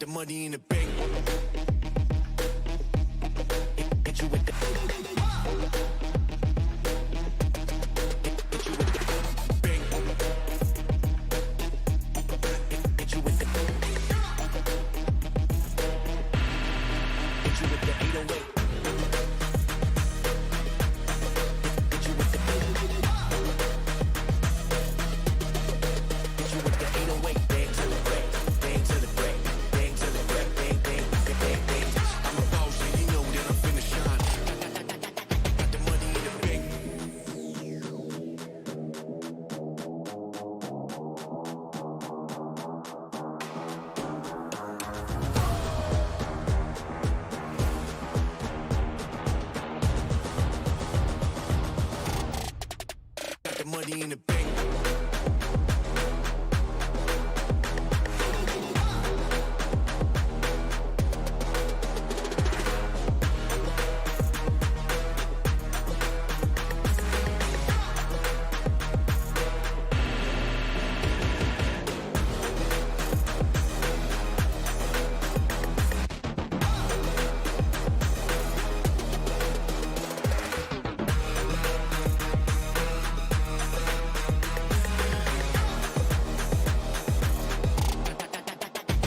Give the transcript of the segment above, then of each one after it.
the money in the bank. Hit you with the. Hit you with the bank. Hit you with the. Hit you with the 808. Hit you with the. Hit you with the 808. Bang to the break. Bang to the break. Bang to the break. Bang, bang, bang, bang, bang. I'm a boss, and you know that I'm finna shine. Got the money in the bank. Got the money in the bank.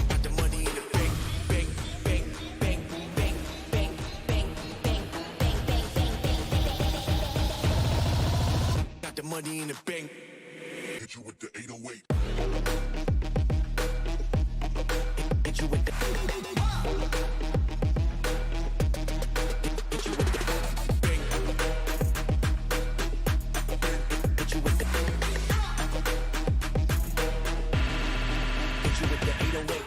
Got the money in the bank. Bank, bank, bank, bank, bank, bank, bank, bank, bank, bank, bank. Got the money in the bank. Hit you with the 808. Hit you with the. Hit you with the bank. Hit you with the. Hit you with the 808.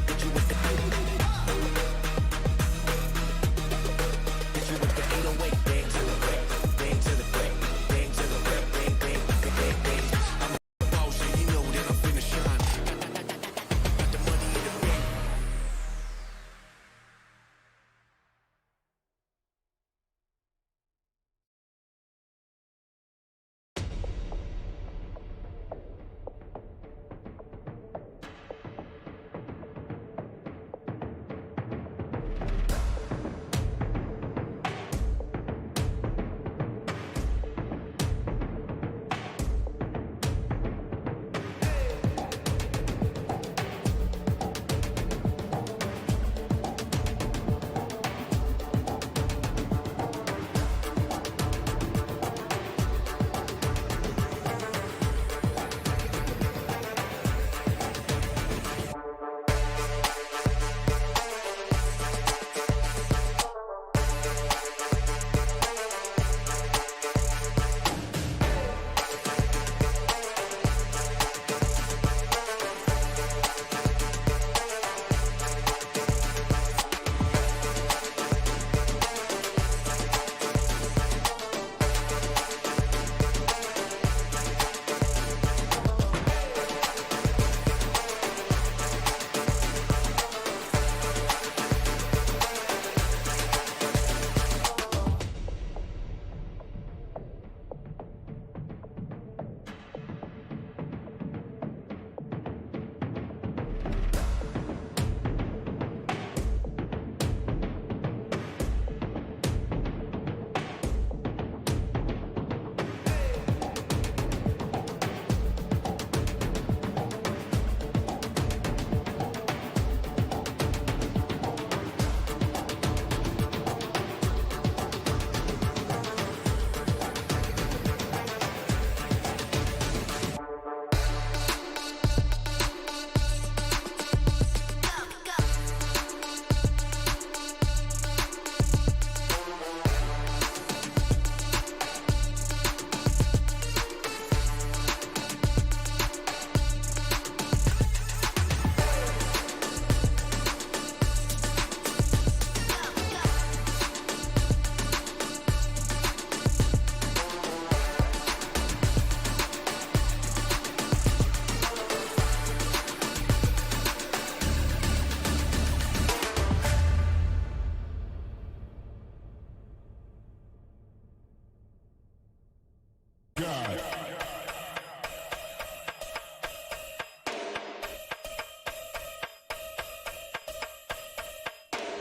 Hit you with the. Hit you with the 808. Bang to the break. Bang to the break. Bang to the break. Bang, bang, bang, bang.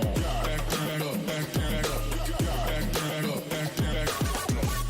on. Back up, back up, back up, back up, back up, back up.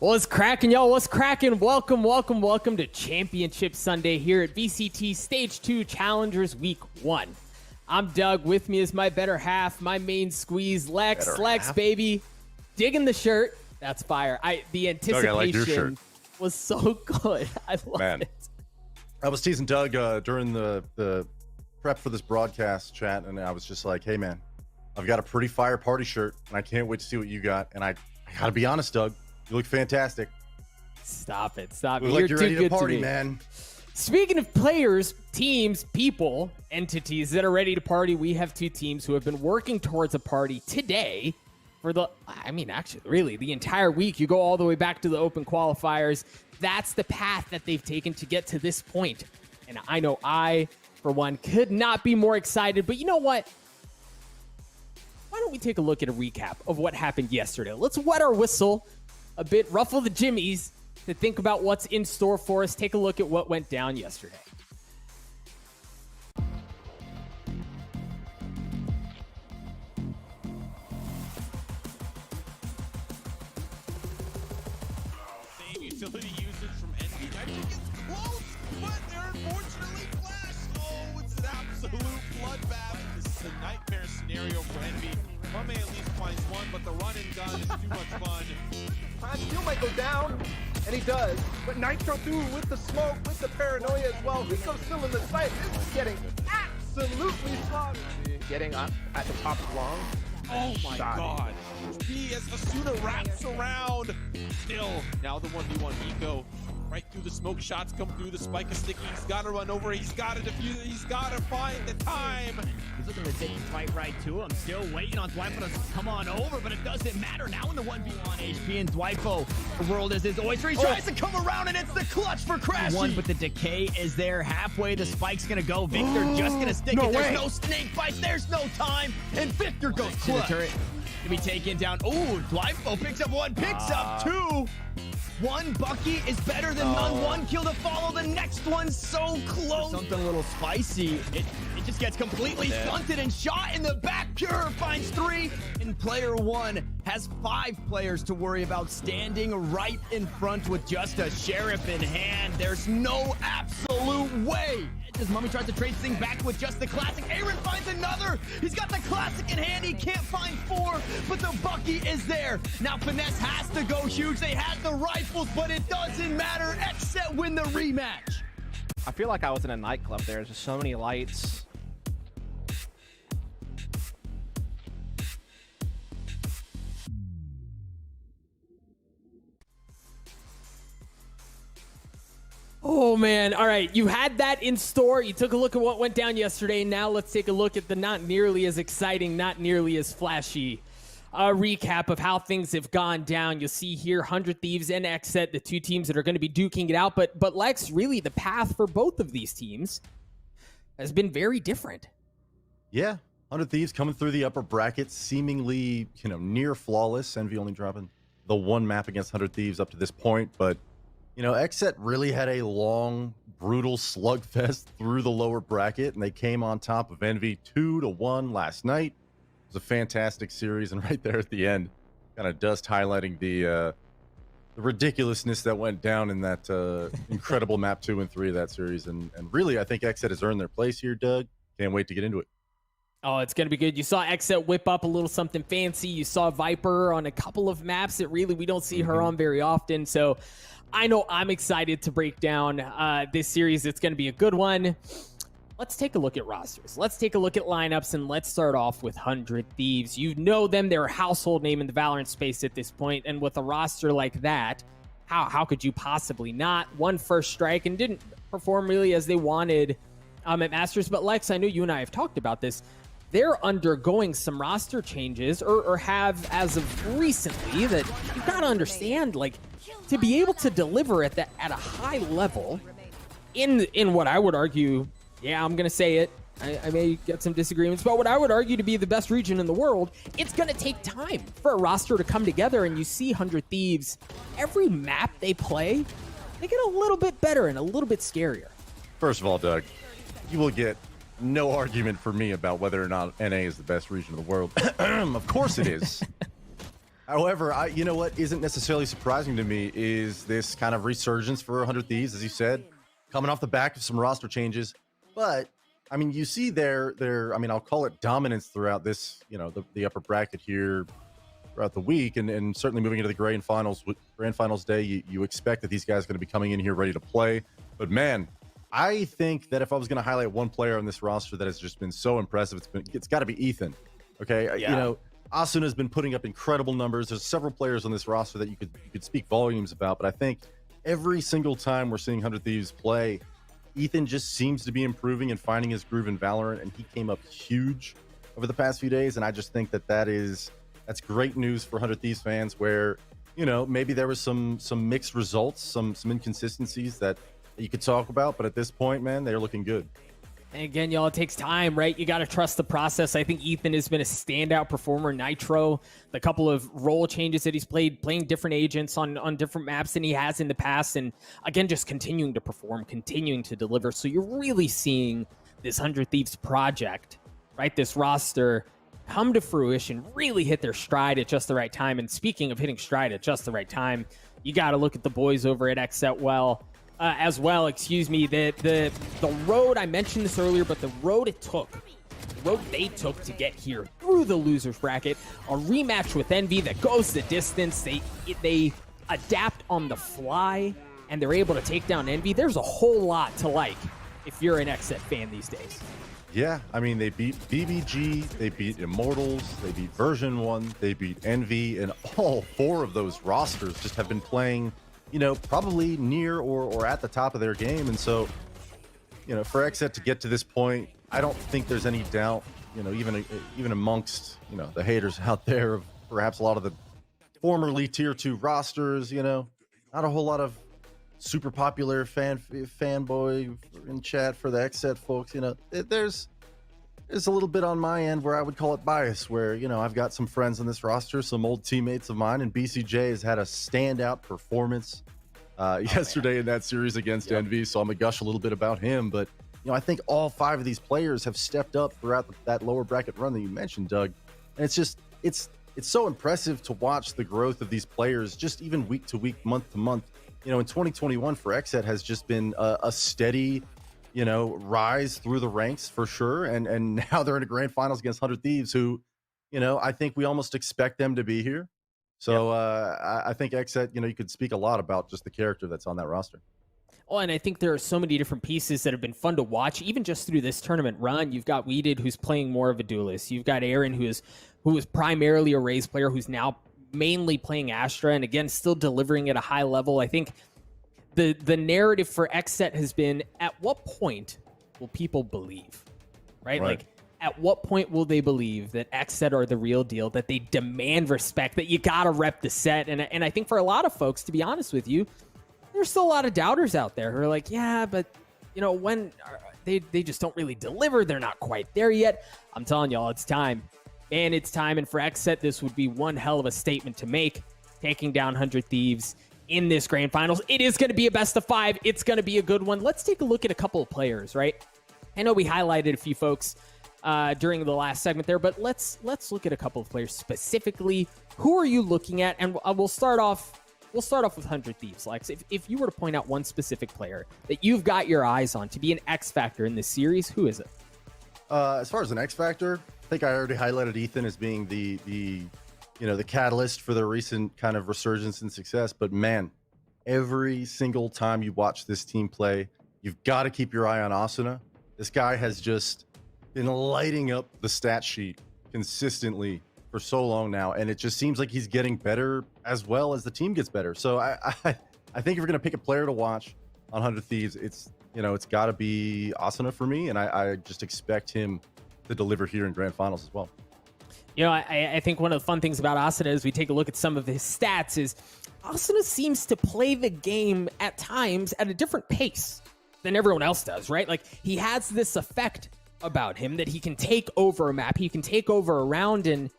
What's cracking, y'all? What's cracking? Welcome to Championship Sunday here at VCT Stage 2 Challengers Week 1. I'm Doug. With me is my better half, my main squeeze, Lex. Lex, baby. Digging the shirt. That's fire. The anticipation Doug, I like your shirt. was so good. I love it. I was teasing Doug during the prep for this broadcast chat, and I was just like, hey, man, I've got a pretty fire party shirt, and I can't wait to see what you got. And I got to be honest, Doug. You look fantastic. Stop it. Look like you're ready to party, man. Speaking of players, teams, people, entities that are ready to party, we have two teams who have been working towards a party today for the entire week. You go all the way back to the open qualifiers. That's the path that they've taken to get to this point. And I know I, for one, could not be more excited. But you know what? Why don't we take a look at a recap of what happened yesterday? Let's wet our whistle a bit, ruffle the jimmies to think about what's in store for us. Take a look at what went down yesterday. Same utility usage from NSG. I think it's close, but they're unfortunately flashed. Oh, it's an absolute bloodbath. This is a nightmare scenario for Envy. Mame at least finds one, but the run and gun is too much fun. Steel might go down, and he does. But Nitro through with the smoke, with the paranoia as well. Rico's still in the sight. This is getting absolutely slaughtered. Getting up at the top of long. Oh my god. B as Asuna wraps around. Still, now the 1v1 Eco. Right through the smoke shots come through. The spike is sticky. He's got to run over. He's got to defuse it. He's got to find the time. He's looking to take the fight right to him. Still waiting on Dwipo to come on over, but it doesn't matter now in the 1v1 HP. And Dwipo, the world is his oyster. He tries to come around, and it's the clutch for Crashy. One, but the decay is there halfway. The spike's going to go. Victor just going to stick it. There's no snake bite. There's no time. And Victor goes clutch. To be taken down. Oh, Dwipo picks up one, picks up two. One Bucky is better than none. One kill to follow. The next one's so close. Something a little spicy. It just gets completely stunted and shot in the back. Pure finds three. And player one has 5 players to worry about, standing right in front with just a sheriff in hand. There's no absolute way. As Mummy tries to trade this thing back with just the classic. Aaron finds another. He's got the classic in hand. He can't find 4, but the Bucky is there. Now Finesse has to go huge. They had the rifles, but it doesn't matter. XSET win the rematch. I feel like I was in a nightclub there. There's just so many lights. Oh, man. All right. You had that in store. You took a look at what went down yesterday. Now let's take a look at the not nearly as exciting, not nearly as flashy recap of how things have gone down. You'll see here 100 Thieves and XSET, the two teams that are going to be duking it out. But Lex, really the path for both of these teams has been very different. Yeah, 100 Thieves coming through the upper bracket, seemingly, near flawless. Envy only dropping the one map against 100 Thieves up to this point, but XSET really had a long, brutal slugfest through the lower bracket, and they came on top of Envy 2-1 last night. It was a fantastic series, and right there at the end, kind of dust highlighting the ridiculousness that went down in that incredible map 2 and 3 of that series. And really, I think XSET has earned their place here, Doug. Can't wait to get into it. Oh, it's going to be good. You saw XSET whip up a little something fancy. You saw Viper on a couple of maps that really we don't see her on very often. So I know I'm excited to break down this series. It's going to be a good one. Let's take a look at rosters. Let's take a look at lineups, and let's start off with 100 Thieves. You know them. They're a household name in the Valorant space at this point, and with a roster like that, how could you possibly not? One first strike and didn't perform really as they wanted at Masters. But Lex, I know you and I have talked about this. They're undergoing some roster changes, or have as of recently, that you've got to understand, like, to be able to deliver at a high level in what I would argue, I'm going to say it, I may get some disagreements, but what I would argue to be the best region in the world, it's going to take time for a roster to come together. And you see 100 Thieves, every map they play, they get a little bit better and a little bit scarier. First of all, Doug, you will get no argument for me about whether or not NA is the best region of the world. Of course it is. However, you know what isn't necessarily surprising to me is this kind of resurgence for 100 Thieves, as you said, coming off the back of some roster changes. But I mean, you see I mean, I'll call it dominance throughout this, the upper bracket here throughout the week, and certainly moving into the grand finals day, you expect that these guys are going to be coming in here ready to play. But man, I think that if I was going to highlight one player on this roster that has just been so impressive, it's got to be Ethan. Okay, Yeah. Asuna has been putting up incredible numbers. There's several players on this roster that you could speak volumes about, but I think every single time we're seeing 100 Thieves play, Ethan just seems to be improving and finding his groove in Valorant, and he came up huge over the past few days. And I just think that's great news for 100 Thieves fans, where maybe there was some mixed results, some inconsistencies that you could talk about, but at this point, man, they're looking good. And again, y'all, it takes time, right? You got to trust the process. I think Ethan has been a standout performer in Nitro. The couple of role changes that he's playing different agents on different maps than he has in the past. And again, just continuing to perform, continuing to deliver. So you're really seeing this 100 Thieves project, right? This roster come to fruition, really hit their stride at just the right time. And speaking of hitting stride at just the right time, you got to look at the boys over at XSET as well, excuse me. The road, I mentioned this earlier, but the road they took to get here through the losers bracket, a rematch with Envy that goes the distance. They adapt on the fly, and they're able to take down Envy. There's a whole lot to like if you're an XSET fan these days. Yeah, I mean, they beat BBG, they beat Immortals, they beat Version 1, they beat Envy, and all four of those rosters just have been playing probably near or at the top of their game. And so, for XSET to get to this point, I don't think there's any doubt, even amongst, the haters out there of perhaps a lot of the formerly tier 2 rosters, not a whole lot of super popular fanboy in chat for the XSET folks. There's a little bit on my end where I would call it bias, where, I've got some friends on this roster, some old teammates of mine, and BCJ has had a standout performance yesterday in that series against Envy. So I'm going to gush a little bit about him. But, I think all 5 of these players have stepped up throughout that lower bracket run that you mentioned, Doug. And it's so impressive to watch the growth of these players, just even week to week, month to month. In 2021 for XSET has just been a steady rise through the ranks for sure. And now they're in a grand finals against 100 Thieves, who, I think we almost expect them to be here. So I think XSET, you could speak a lot about just the character that's on that roster. Oh, and I think there are so many different pieces that have been fun to watch, even just through this tournament run. You've got Weeded, who's playing more of a duelist. You've got Aaron, who is primarily a Raze player, who's now mainly playing Astra, and again, still delivering at a high level. I think the narrative for XSET has been, at what point will people believe, right? Like, at what point will they believe that XSET are the real deal, that they demand respect, that you gotta rep the set? And I think for a lot of folks, to be honest with you, there's still a lot of doubters out there who are like, yeah, but when they just don't really deliver, they're not quite there yet. I'm telling y'all, it's time. And it's time. And for XSET, this would be one hell of a statement to make, taking down 100 Thieves in this grand finals. It is going to be a best of 5. It's going to be a good one. Let's take a look at a couple of players, right? I know we highlighted a few folks during the last segment there, but let's look at a couple of players specifically. Who are you looking at? And we'll start off with 100 Thieves. Lex, if you were to point out one specific player that you've got your eyes on to be an X factor in this series, who is it? As far as an X factor, I think I already highlighted Ethan as being the catalyst for the recent kind of resurgence and success. But man, every single time you watch this team play, you've got to keep your eye on Asuna. This guy has just been lighting up the stat sheet consistently for so long now, and it just seems like he's getting better as well as the team gets better. So I think if you're gonna pick a player to watch on 100 Thieves, it's got to be Asuna for me, and I just expect him to deliver here in grand finals as well. I think one of the fun things about Asuna as we take a look at some of his stats is Asuna seems to play the game at times at a different pace than everyone else does, right? Like, he has this effect about him that he can take over a map, he can take over a round and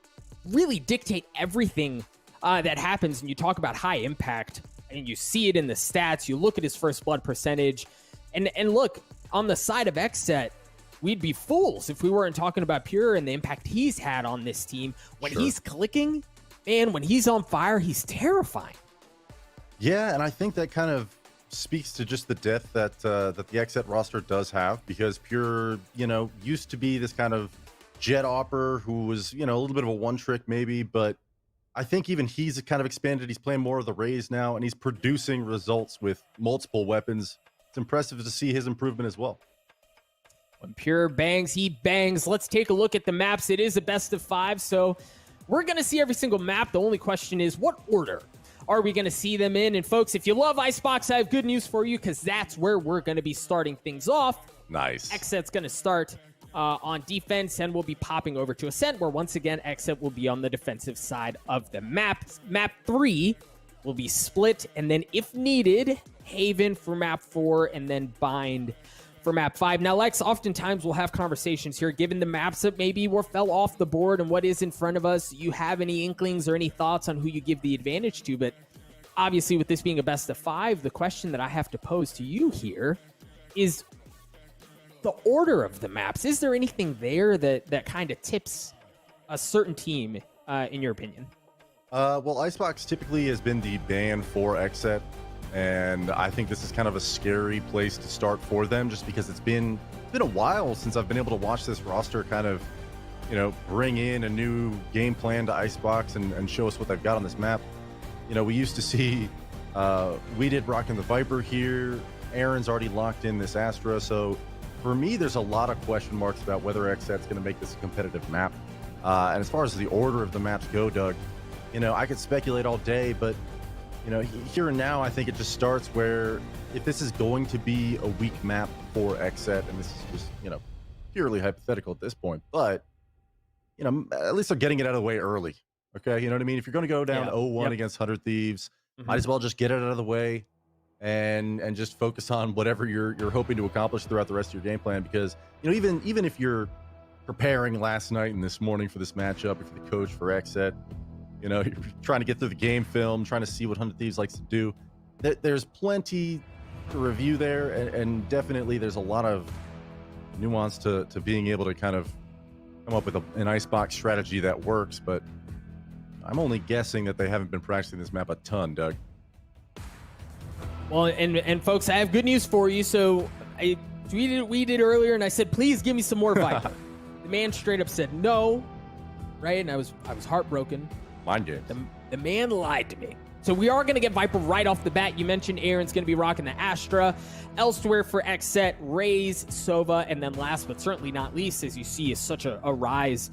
really dictate everything that happens. And you talk about high impact, and you see it in the stats. You look at his first blood percentage, and look, on the side of XSET, we'd be fools if we weren't talking about Pure and the impact he's had on this team. When he's clicking, man, when he's on fire, he's terrifying. Yeah, and I think that kind of speaks to just the depth that the XSET roster does have, because Pure, used to be this kind of jet opper who was, a little bit of a one trick maybe, but I think even he's kind of expanded. He's playing more of the Rays now, and he's producing results with multiple weapons. It's impressive to see his improvement as well. When Pure bangs, he bangs. Let's take a look at the maps. It is a best of 5, so we're going to see every single map. The only question is, what order are we going to see them in? And folks, if you love Icebox, I have good news for you, because that's where we're going to be starting things off. Nice. XSET's going to start on defense, and we'll be popping over to Ascent, where once again, XSET will be on the defensive side of the map. Map 3 will be split, and then if needed, Haven for map 4, and then Bind for map 5. Now, Lex, oftentimes we'll have conversations here, given the maps that maybe fell off the board and what is in front of us. You have any inklings or any thoughts on who you give the advantage to? But obviously, with this being a best of 5, the question that I have to pose to you here is the order of the maps. Is there anything there that kind of tips a certain team, in your opinion? Well, Icebox typically has been the ban for XSET, and I think this is kind of a scary place to start for them, just because it's been a while since I've been able to watch this roster kind of, bring in a new game plan to Icebox and show us what they've got on this map. We used to see we did rocking the Viper here. Aaron's already locked in this Astra, so for me, there's a lot of question marks about whether XSET's going to make this a competitive map. And as far as the order of the maps go, Doug, I could speculate all day, but here and now, I think it just starts where if this is going to be a weak map for XSET, and this is just, purely hypothetical at this point, but, at least they're getting it out of the way early. Okay. You know what I mean? If you're going to go down 0-1 against 100 Thieves, might as well just get it out of the way and just focus on whatever you're hoping to accomplish throughout the rest of your game plan. Because, even if you're preparing last night and this morning for this matchup, if you're the coach for XSET, you're trying to get through the game film, trying to see what 100 Thieves likes to do. There's plenty to review there, and definitely there's a lot of nuance to being able to kind of come up with an Icebox strategy that works. But I'm only guessing that they haven't been practicing this map a ton, Doug. Well, and folks, I have good news for you. So I tweeted earlier, and I said, please give me some more Viper. The man straight up said no, right? And I was heartbroken. Mind games. The man lied to me. So we are going to get Viper right off the bat. You mentioned Aaron's going to be rocking the Astra. Elsewhere for XSET, Rays, Sova, and then last but certainly not least, as you see, is such a rise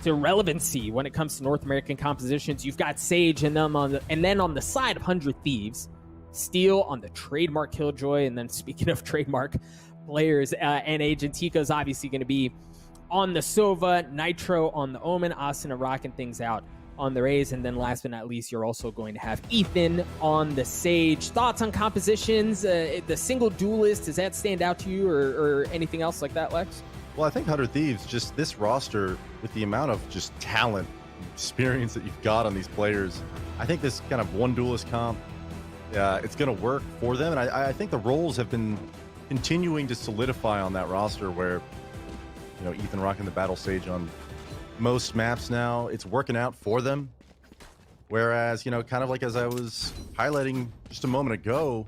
to relevancy when it comes to North American compositions. You've got Sage and then on the side of 100 Thieves, Steel on the trademark Killjoy, and then speaking of trademark players, and Agent Tico's obviously going to be on the Sova, Nitro on the Omen, Asuna rocking things out on the Rays, and then last but not least, you're also going to have Ethan on the Sage. Thoughts on compositions? The single duelist, does that stand out to you, or anything else like that, Lex? Well, I think 100 Thieves, just this roster with the amount of just talent and experience that you've got on these players, I think this kind of one duelist comp, it's going to work for them. And I think the roles have been continuing to solidify on that roster where, Ethan rocking the Battle Sage on most maps now, it's working out for them. Whereas, kind of like as I was highlighting just a moment ago,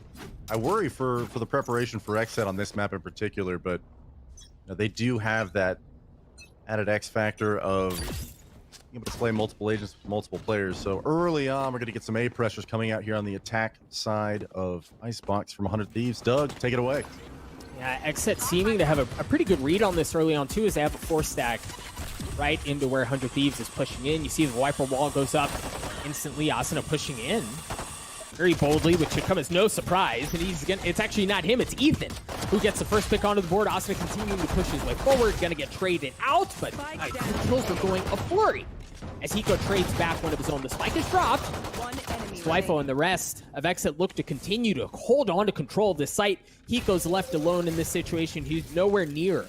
I worry for the preparation for XSET on this map in particular, but they do have that added X factor of being able to play multiple agents with multiple players. So early on, we're going to get some A pressures coming out here on the attack side of Icebox from 100 Thieves. Doug, take it away. Yeah, XSET seeming to have a pretty good read on this early on, too, as they have a 4-stack right into where 100 Thieves is pushing in. You see the Viper wall goes up instantly. Asuna pushing in very boldly, which should come as no surprise. And it's actually not him, it's Ethan who gets the first pick onto the board. Asuna continuing to push his way forward, gonna get traded out, but kills are going a flurry as Hiko trades back one of his own. The spike is dropped. Dwifo and the rest of XSET look to continue to hold on to control of this site. Hiko's left alone in this situation. He's nowhere near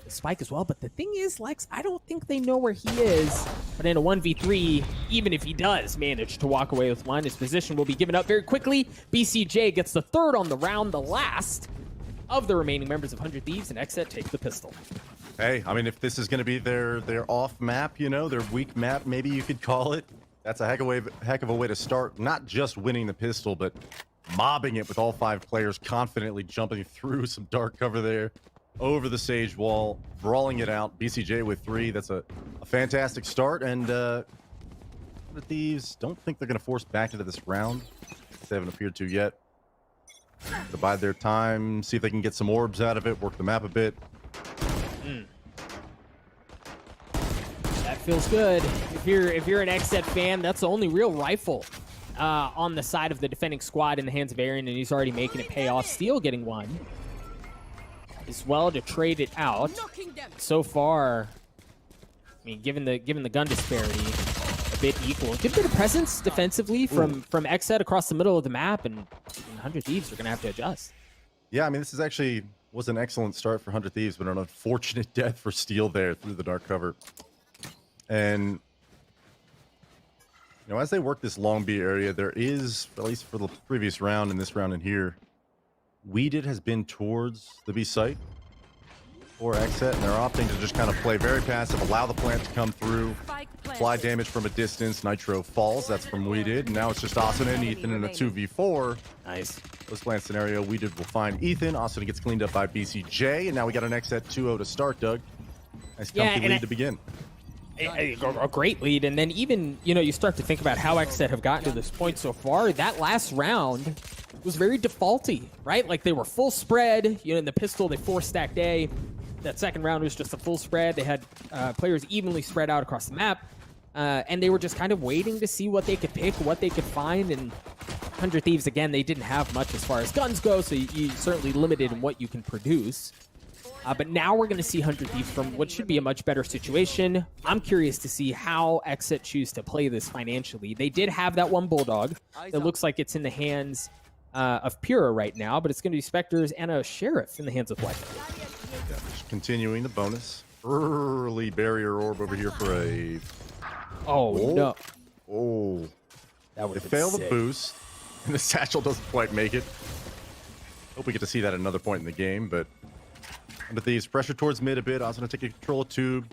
the spike as well. But the thing is, Lex, I don't think they know where he is. But in a 1v3, even if he does manage to walk away with one, his position will be given up very quickly. BCJ gets the third on the round, the last of the remaining members of 100 Thieves, and XSET takes the pistol. Hey, I mean, if this is going to be their off map, their weak map, maybe you could call it, That's a heck of a way to start, not just winning the pistol, but mobbing it with all 5 players confidently jumping through some dark cover there, over the Sage wall, brawling it out. BCJ with 3. That's a fantastic start, and the Thieves don't think they're going to force back into this round. They haven't appeared to yet. To bide their time, see if they can get some orbs out of it, work the map a bit. That feels good. If you're an XSET fan, that's the only real rifle on the side of the defending squad in the hands of Aaron, and he's already making it pay off. Steel getting one as well to trade it out. So far, I mean, given the gun disparity, a bit equal. Good bit of presence defensively from XSET across the middle of the map, and 100 Thieves are going to have to adjust. Yeah, I mean, this is actually was an excellent start for 100 Thieves, but an unfortunate death for Steel there through the dark cover. And, you know, as they work this long B area, there is, at least for the previous round and this round in here, Weeded has been towards the B site for XSET, and they're opting to just kind of play very passive, allow the plant to come through, apply damage from a distance. Nitro falls, that's from Weeded. And now it's just Austin and Ethan in a 2v4. Nice. Post plant scenario, Weeded will find Ethan. Austin gets cleaned up by BCJ, and now we got an XSET 2-0 to start, Doug. Nice comfy lead to begin. A great lead, and then even, you know, you start to think about how XSET have gotten to this point so far. That last round was very defaulty, right? Like, they were full spread. You know, in the pistol, they 4-stacked A. That second round was just a full spread. They had players evenly spread out across the map, and they were just kind of waiting to see what they could pick, what they could find. And 100 Thieves, again, they didn't have much as far as guns go, so you certainly limited in what you can produce. But now we're going to see 100 Thieves from what should be a much better situation. I'm curious to see how XSET choose to play this financially. They did have that one Bulldog that looks like it's in the hands of Pura right now, but it's going to be Spectres and a Sheriff in the hands of White. Yeah, just continuing the bonus. Early barrier orb over here for a... Oh, no. Oh. That would They fail the boost, and the satchel doesn't quite make it. Hope we get to see that at another point in the game, but... 100 Thieves pressure towards mid a bit. Also going to take control of tube.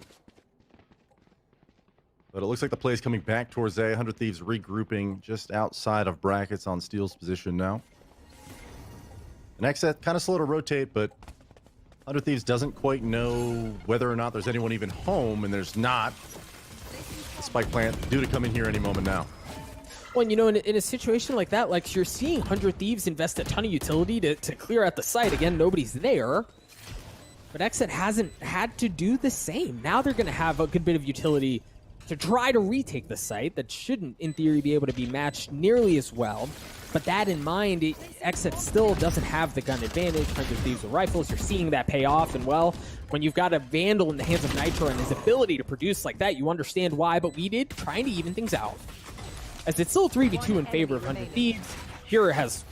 But it looks like the play is coming back towards A. 100 Thieves regrouping just outside of brackets on Steel's position now. And XSET kind of slow to rotate, but 100 Thieves doesn't quite know whether or not there's anyone even home, and there's not. The spike plant due to come in here any moment now. Well, and, you know, in a situation like that, like, you're seeing 100 Thieves invest a ton of utility to clear out the site. Again, nobody's there. But XSET hasn't had to do the same. Now they're going to have a good bit of utility to try to retake the site that shouldn't, in theory, be able to be matched nearly as well. But that in mind, XSET still doesn't have the gun advantage. 100 Thieves with rifles, you're seeing that pay off. And, well, when you've got a Vandal in the hands of Nitro and his ability to produce like that, you understand why. But we did trying to even things out. As it's still 3v2 in favor of 100 Thieves. Pura has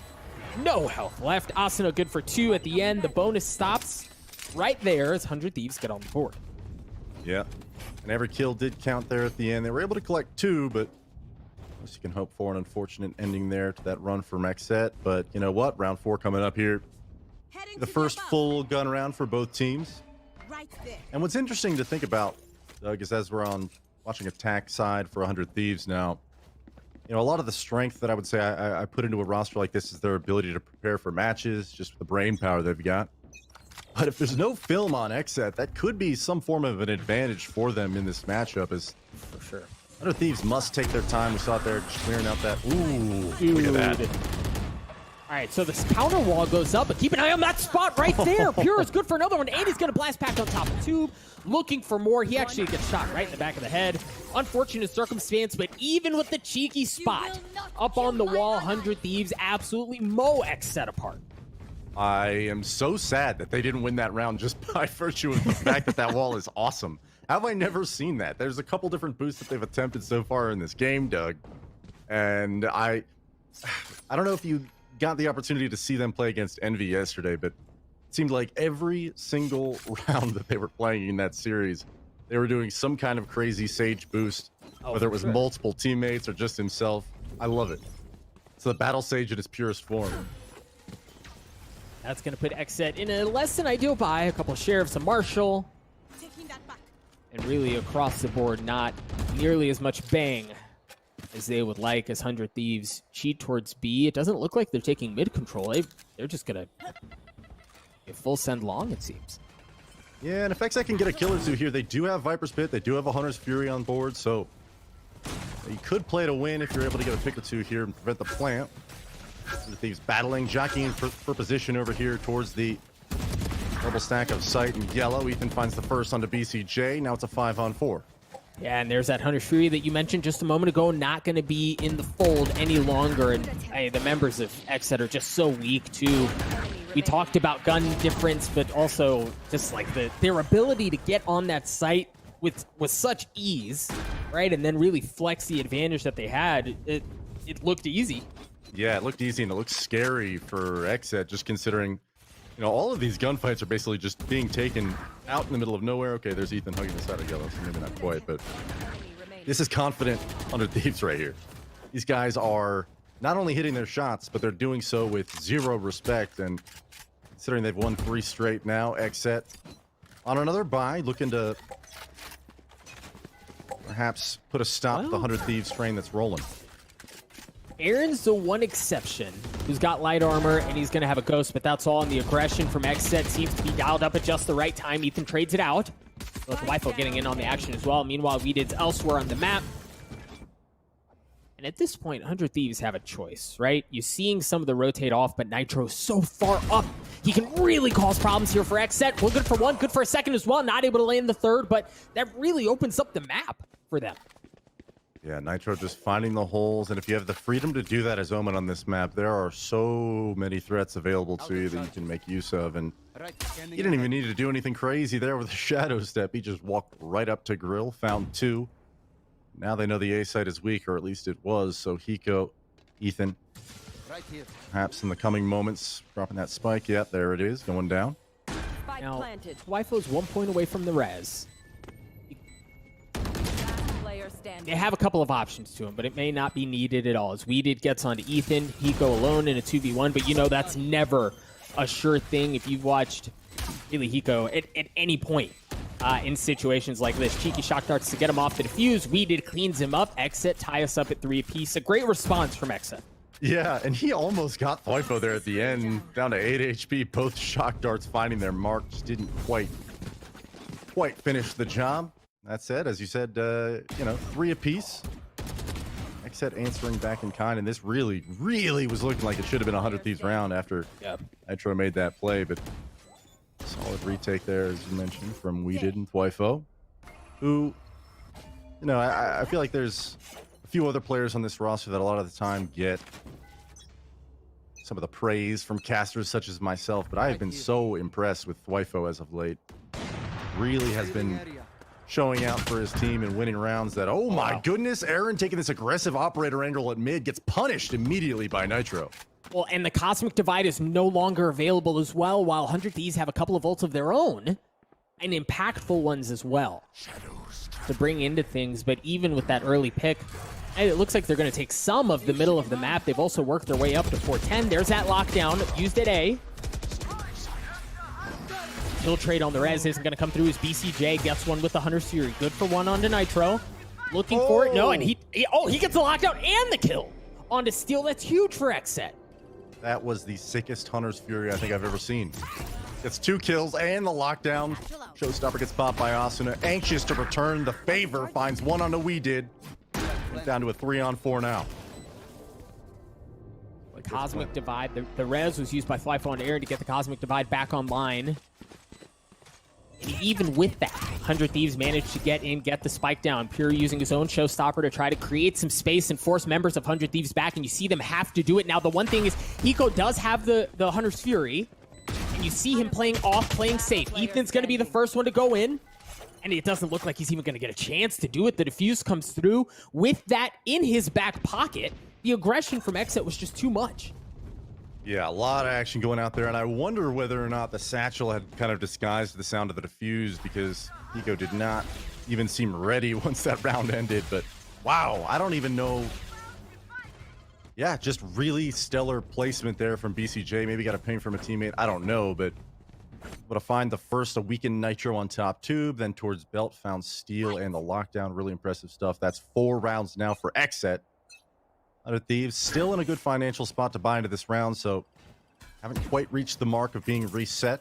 no health left. Asuna good for 2 at the end. The bonus stops right there as 100 Thieves get on the board. Yeah, and every kill did count there at the end. They were able to collect 2, but you can hope for an unfortunate ending there to that run from XSET. But you know what? Round 4 coming up here. The first full gun round for both teams. And what's interesting to think about, Doug, is as we're on watching attack side for 100 Thieves now, you know, a lot of the strength that I would say I put into a roster like this is their ability to prepare for matches, just the brain power they've got. But if there's no film on XSET, that could be some form of an advantage for them in this matchup. Is For sure. 100 Thieves must take their time. We saw it there, just clearing out that. Ooh, look at that. All right, so this counter wall goes up, but keep an eye on that spot right there. Pure is good for another one, and he's going to blast back on top of tube, looking for more. He actually gets shot right in the back of the head. Unfortunate circumstance, but even with the cheeky spot up on the wall, 100 Thieves absolutely mow XSET apart. I am so sad that they didn't win that round just by virtue of the fact that that wall is awesome. How have I never seen that? There's a couple different boosts that they've attempted so far in this game, Doug. And I don't know if you got the opportunity to see them play against Envy yesterday, but it seemed like every single round that they were playing in that series, they were doing some kind of crazy Sage boost, whether it was multiple teammates or just himself. I love it. It's the Battle Sage in its purest form. That's going to put XSET in a less than ideal buy. A couple of Sheriffs, a Marshal. And really across the board, not nearly as much bang as they would like as 100 Thieves cheat towards B. It doesn't look like they're taking mid control. They're just going to full send long, it seems. Yeah, and if XSET can get a kill or two here, they do have Viper's Pit, they do have a Hunter's Fury on board, so you could play to win if you're able to get a pick or two here and prevent the plant. The Thieves battling, jockeying for position over here towards the double stack of sight and yellow. Ethan finds the first onto BCJ. Now it's a 5-on-4. Yeah, and there's that Hunter's Fury that you mentioned just a moment ago, not going to be in the fold any longer. And hey, the members of XSET are just so weak, too. We talked about gun difference, but also just like their ability to get on that site with such ease, right? And then really flex the advantage that they had. It looked easy. Yeah, it looked easy and it looked scary for XSET, just considering, you know, all of these gunfights are basically just being taken out in the middle of nowhere. Okay, there's Ethan hugging the side of yellow, so maybe not quite, but this is confident 100 Thieves right here. These guys are not only hitting their shots, but they're doing so with zero respect. And considering they've won 3 straight now, XSET on another bye, looking to perhaps put a stop to the 100 Thieves train that's rolling. Aaron's the one exception who's got light armor, and he's going to have a ghost, but that's all. And the aggression from XSET seems to be dialed up at just the right time. Ethan trades it out, with Wifo getting in on the action as well. Meanwhile, Weedid's elsewhere on the map. And at this point, 100 Thieves have a choice, right? You're seeing some of the rotate off, but Nitro's so far up. He can really cause problems here for XSET. Well, good for one, good for a second as well. Not able to land the third, but that really opens up the map for them. Yeah, Nitro just finding the holes, and if you have the freedom to do that as Omen on this map, there are so many threats available to you that you can make use of, and he didn't even need to do anything crazy there with the shadow step. He just walked right up to Grill, found 2. Now they know the A site is weak, or at least it was, so Hiko, Ethan, perhaps in the coming moments, dropping that spike. Yeah, there it is, going down. Now, Wifo's 1 point away from the res. They have a couple of options to him, but it may not be needed at all. As Weedid gets onto Ethan, Hiko alone in a 2v1, but you know that's never a sure thing if you've watched really Hiko at any point in situations like this. Cheeky shock darts to get him off the defuse. Weedid cleans him up. XSET tie us up at 3 apiece. A great response from XSET. Yeah, and he almost got Thwifo there at the end, down to 8 HP. Both shock darts finding their mark, just didn't quite finish the job. That said, as you said, you know, 3 apiece. XSET answering back in kind, and this really, really was looking like it should have been a 100 Thieves round after Nitro made that play, but solid retake there, as you mentioned, from Weedid and Thwifo, who, you know, I feel like there's a few other players on this roster that a lot of the time get some of the praise from casters such as myself, but I have been so impressed with Thwifo as of late. Really has been showing out for his team and winning rounds that, oh my goodness, Aaron taking this aggressive operator angle at mid gets punished immediately by Nitro. Well, and the Cosmic Divide is no longer available as well, while 100 Thieves have a couple of ults of their own, and impactful ones as well to bring into things. But even with that early pick, it looks like they're going to take some of the middle of the map. They've also worked their way up to 410. There's that lockdown, used at A. Kill trade on the res isn't going to come through as BCJ gets one with the Hunter's Fury. Good for one onto Nitro. Looking for it. No, and he gets the lockdown and the kill onto Steel. That's huge for XSET. That was the sickest Hunter's Fury I think I've ever seen. Gets 2 kills and the lockdown. Showstopper gets popped by Asuna. Anxious to return the favor. Finds one on the Weedid. Down to a 3-on-4 now. The Cosmic Divide. The res was used by Thwifo and Aaron to get the Cosmic Divide back online. And even with that, 100 Thieves managed to get in, get the spike down. Pure using his own Showstopper to try to create some space and force members of 100 Thieves back, and you see them have to do it. Now, the one thing is, Hiko does have the Hunter's Fury, and you see him playing off, playing safe. Ethan's going to be the first one to go in, and it doesn't look like he's even going to get a chance to do it. The defuse comes through. With that in his back pocket, the aggression from XSET was just too much. Yeah, a lot of action going out there, and I wonder whether or not the satchel had kind of disguised the sound of the defuse, because Hiko did not even seem ready once that round ended. But wow, I don't even know. Yeah, just really stellar placement there from BCJ. Maybe got a ping from a teammate, I don't know, but to find the first, a weakened Nitro on top tube, then towards belt found Steel and the lockdown. Really impressive stuff. That's 4 rounds now for XSET. 100 Thieves still in a good financial spot to buy into this round, so haven't quite reached the mark of being reset.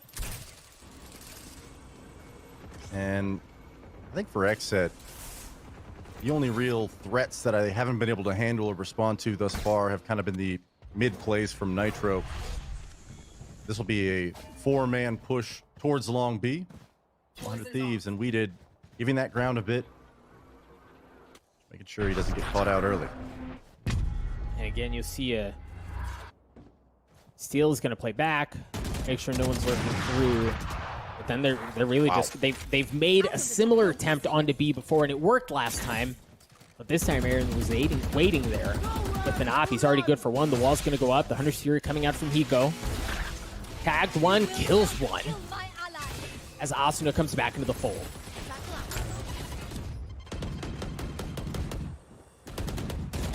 And I think for XSET, the only real threats that I haven't been able to handle or respond to thus far have kind of been the mid plays from Nitro. This will be a 4-man push towards long B. 100 Thieves, and we did giving that ground a bit, making sure he doesn't get caught out early. And again, you'll see Steel is going to play back, make sure no one's lurking through. But then they're really just they've made a similar attempt onto B before, and it worked last time. But this time Aaron was waiting there with an op. He's already good for one. The wall's going to go up. The Hunter's Fury coming out from Hiko. Tagged one, kills one. As Asuna comes back into the fold.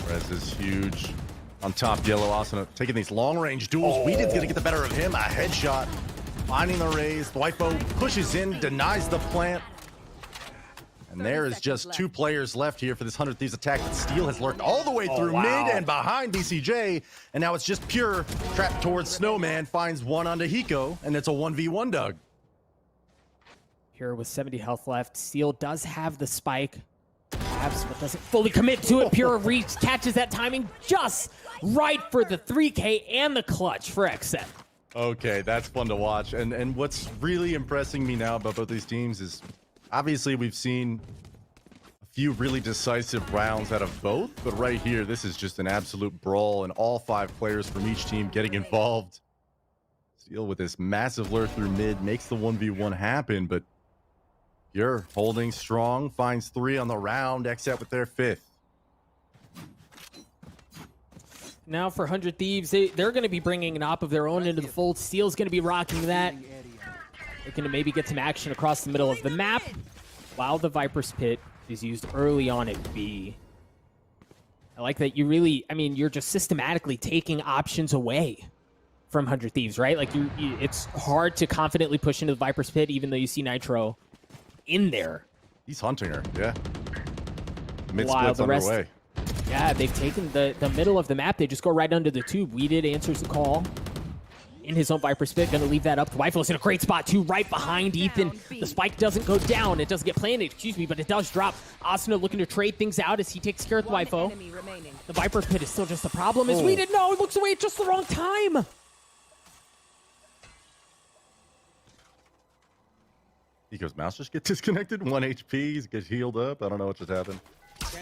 Rez is huge on top. Yellow Asuna taking these long-range duels. Weeded's gonna get the better of him. A headshot, finding the raise. Dwipo pushes in, denies the plant. And there is just 2 players left here for this 100 Thieves attack. Steel has lurked all the way through mid and behind BCJ. And now it's just Pure trapped towards Snowman. Finds one onto Hiko, and it's a 1v1, Doug. Pure with 70 health left. Steel does have the spike. Perhaps, but doesn't fully commit to it. Pure catches that timing just right for the 3K and the clutch for XSET. Okay, that's fun to watch. And what's really impressing me now about both these teams is obviously we've seen a few really decisive rounds out of both, but right here, this is just an absolute brawl, and all 5 players from each team getting involved. Steel with this massive lure through mid makes the 1v1 happen, but Pure holding strong, finds 3 on the round. XSET with their 5th. Now for 100 Thieves, they're going to be bringing an op of their own into the fold. Steel's going to be rocking that. Looking to maybe get some action across the middle of the map, while the Viper's Pit is used early on at B. I like that you really, I mean, you're just systematically taking options away from 100 Thieves, right? Like, it's hard to confidently push into the Viper's Pit, even though you see Nitro in there. He's hunting her, yeah. Mid While split's the rest, underway. yeah, they've taken the middle of the map. They just go right under the tube. Weeded answers the call in his own Viper's Pit. Gonna leave that up. Dwifo's in a great spot too, right behind Ethan. The spike doesn't go down. It doesn't get planted, excuse me, but it does drop. Asuna looking to trade things out as he takes care of Dwifo. The Viper's Pit is still just a problem. As Weeded, no, it looks away at just the wrong time. Hiko's mouse just gets disconnected. 1 HP, he gets healed up. I don't know what just happened.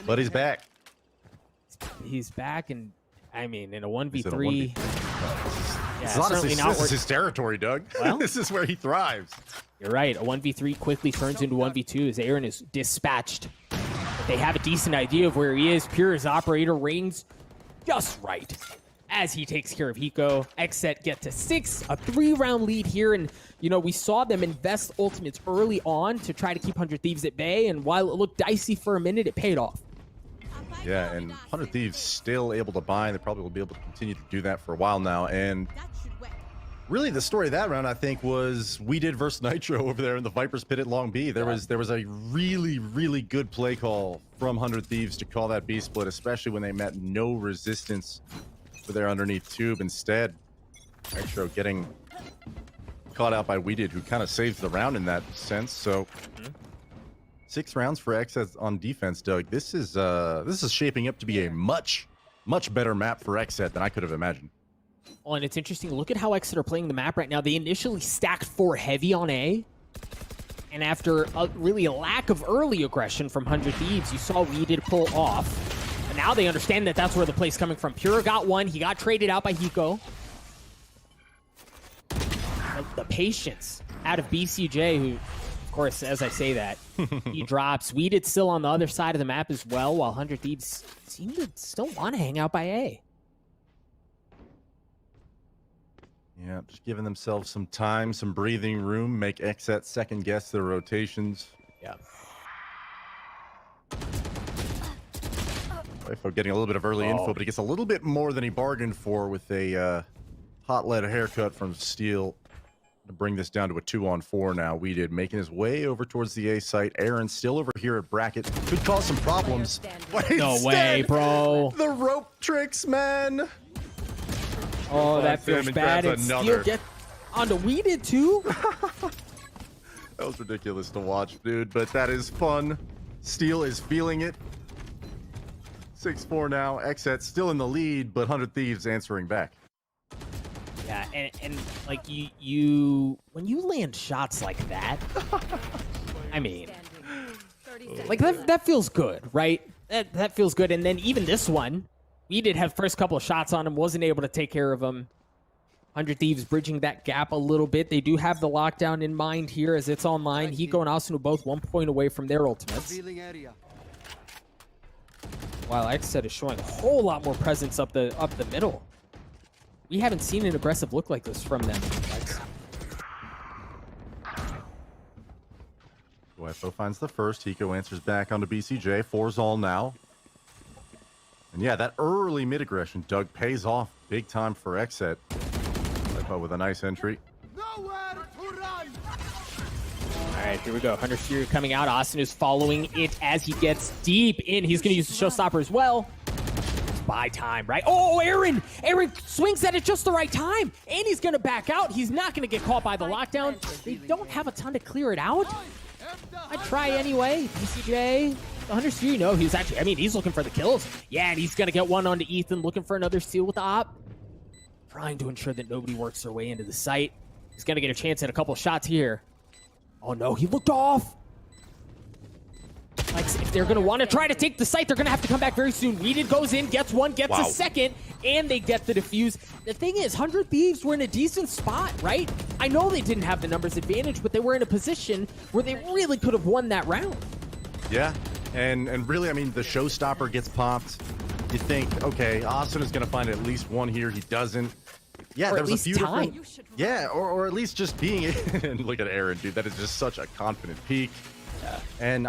But he's back. He's back, and I mean, in a He's in a 1v3. 1v. Yeah, It's honestly, certainly not this is his territory, Doug. Well, this is where he thrives. You're right. A 1v3 quickly turns into 1v2 as Aaron is dispatched. But they have a decent idea of where he is. Pure's operator rings just right as he takes care of Hiko. XSET get to 6, a 3-round lead here. And, you know, we saw them invest ultimates early on to try to keep 100 Thieves at bay. And while it looked dicey for a minute, it paid off. Yeah, and 100 Thieves still able to buy. They probably will be able to continue to do that for a while now. And really, the story of that round, I think, was we did versus Nitro over there in the Viper's Pit at Long B. There was a really, really good play call from 100 Thieves to call that B split, especially when they met no resistance for their underneath tube. Instead, Nitro getting caught out by We Did, who kind of saves the round in that sense. So 6 rounds for XSET on defense, Doug. This is shaping up to be a much better map for XSET than I could have imagined. Well, and it's interesting. Look at how XSET are playing the map right now. They initially stacked 4 heavy on A. And after really a lack of early aggression from 100 Thieves, you saw We Did pull off. And now they understand that that's where the play's coming from. Pure got one. He got traded out by Hiko. The patience out of BCJ, who, of course, as I say that, he drops. We Did still on the other side of the map as well, while 100 Thieves seem to still want to hang out by A. Yeah, just giving themselves some time, some breathing room, make XSET second guess their rotations. Yeah. Dwifo getting a little bit of early info, but he gets a little bit more than he bargained for with a hot lead haircut from Steel. bring this down to a 2-on-4 now. We did making his way over towards the A site. Aaron still over here at bracket. Could cause some problems. But No way, instead, bro. The rope tricks, man. Oh, that feels Salmon bad. grabs And another. Steel get onto Weeded too. That was ridiculous to watch, dude, but that is fun. Steel is feeling it. 6-4 now. XSET still in the lead, but 100 Thieves answering back. Yeah, and like you when you land shots like that, I mean, like that feels good, right? That feels good. And then even this one, we did have first couple of shots on him, wasn't able to take care of him. 100 Thieves bridging that gap a little bit. They do have the lockdown in mind here as it's online. Hiko and Asunu both 1 point away from their ultimates. While XSET is showing a whole lot more presence up the middle. We haven't seen an aggressive look like this from them. Guefo finds the first. Hiko answers back onto BCJ. 4's all now. And yeah, that early mid-aggression, Doug, pays off big time for XSET. Guefo with a nice entry. All right, here we go. Hunter Fury coming out. Austin is following it as he gets deep in. He's going to use the showstopper as well. It's buy time, right? Oh, Aaron! Aaron swings at it just the right time. And he's going to back out. He's not going to get caught by the lockdown. They don't have a ton to clear it out. I'd try anyway. BCJ. The Hunter Fury, no, he's actually, I mean, he's looking for the kills. Yeah, and he's going to get one onto Ethan, looking for another steal with the op. Trying to ensure that nobody works their way into the site. He's going to get a chance at a couple shots here. Oh no, he looked off. Like, if they're going to want to try to take the site, they're going to have to come back very soon. Weeded goes in, gets one, gets a second, and they get the defuse. The thing is, 100 Thieves were in a decent spot, right? I know they didn't have the numbers advantage, but they were in a position where they really could have won that round. Yeah, and really, I mean, the showstopper gets popped. You think, okay, Austin is going to find at least one here. He doesn't. Yeah, Or there at was a least few tie. different. Yeah, or at least just being it. And look at Aaron, dude. That is just such a confident peak. Yeah. And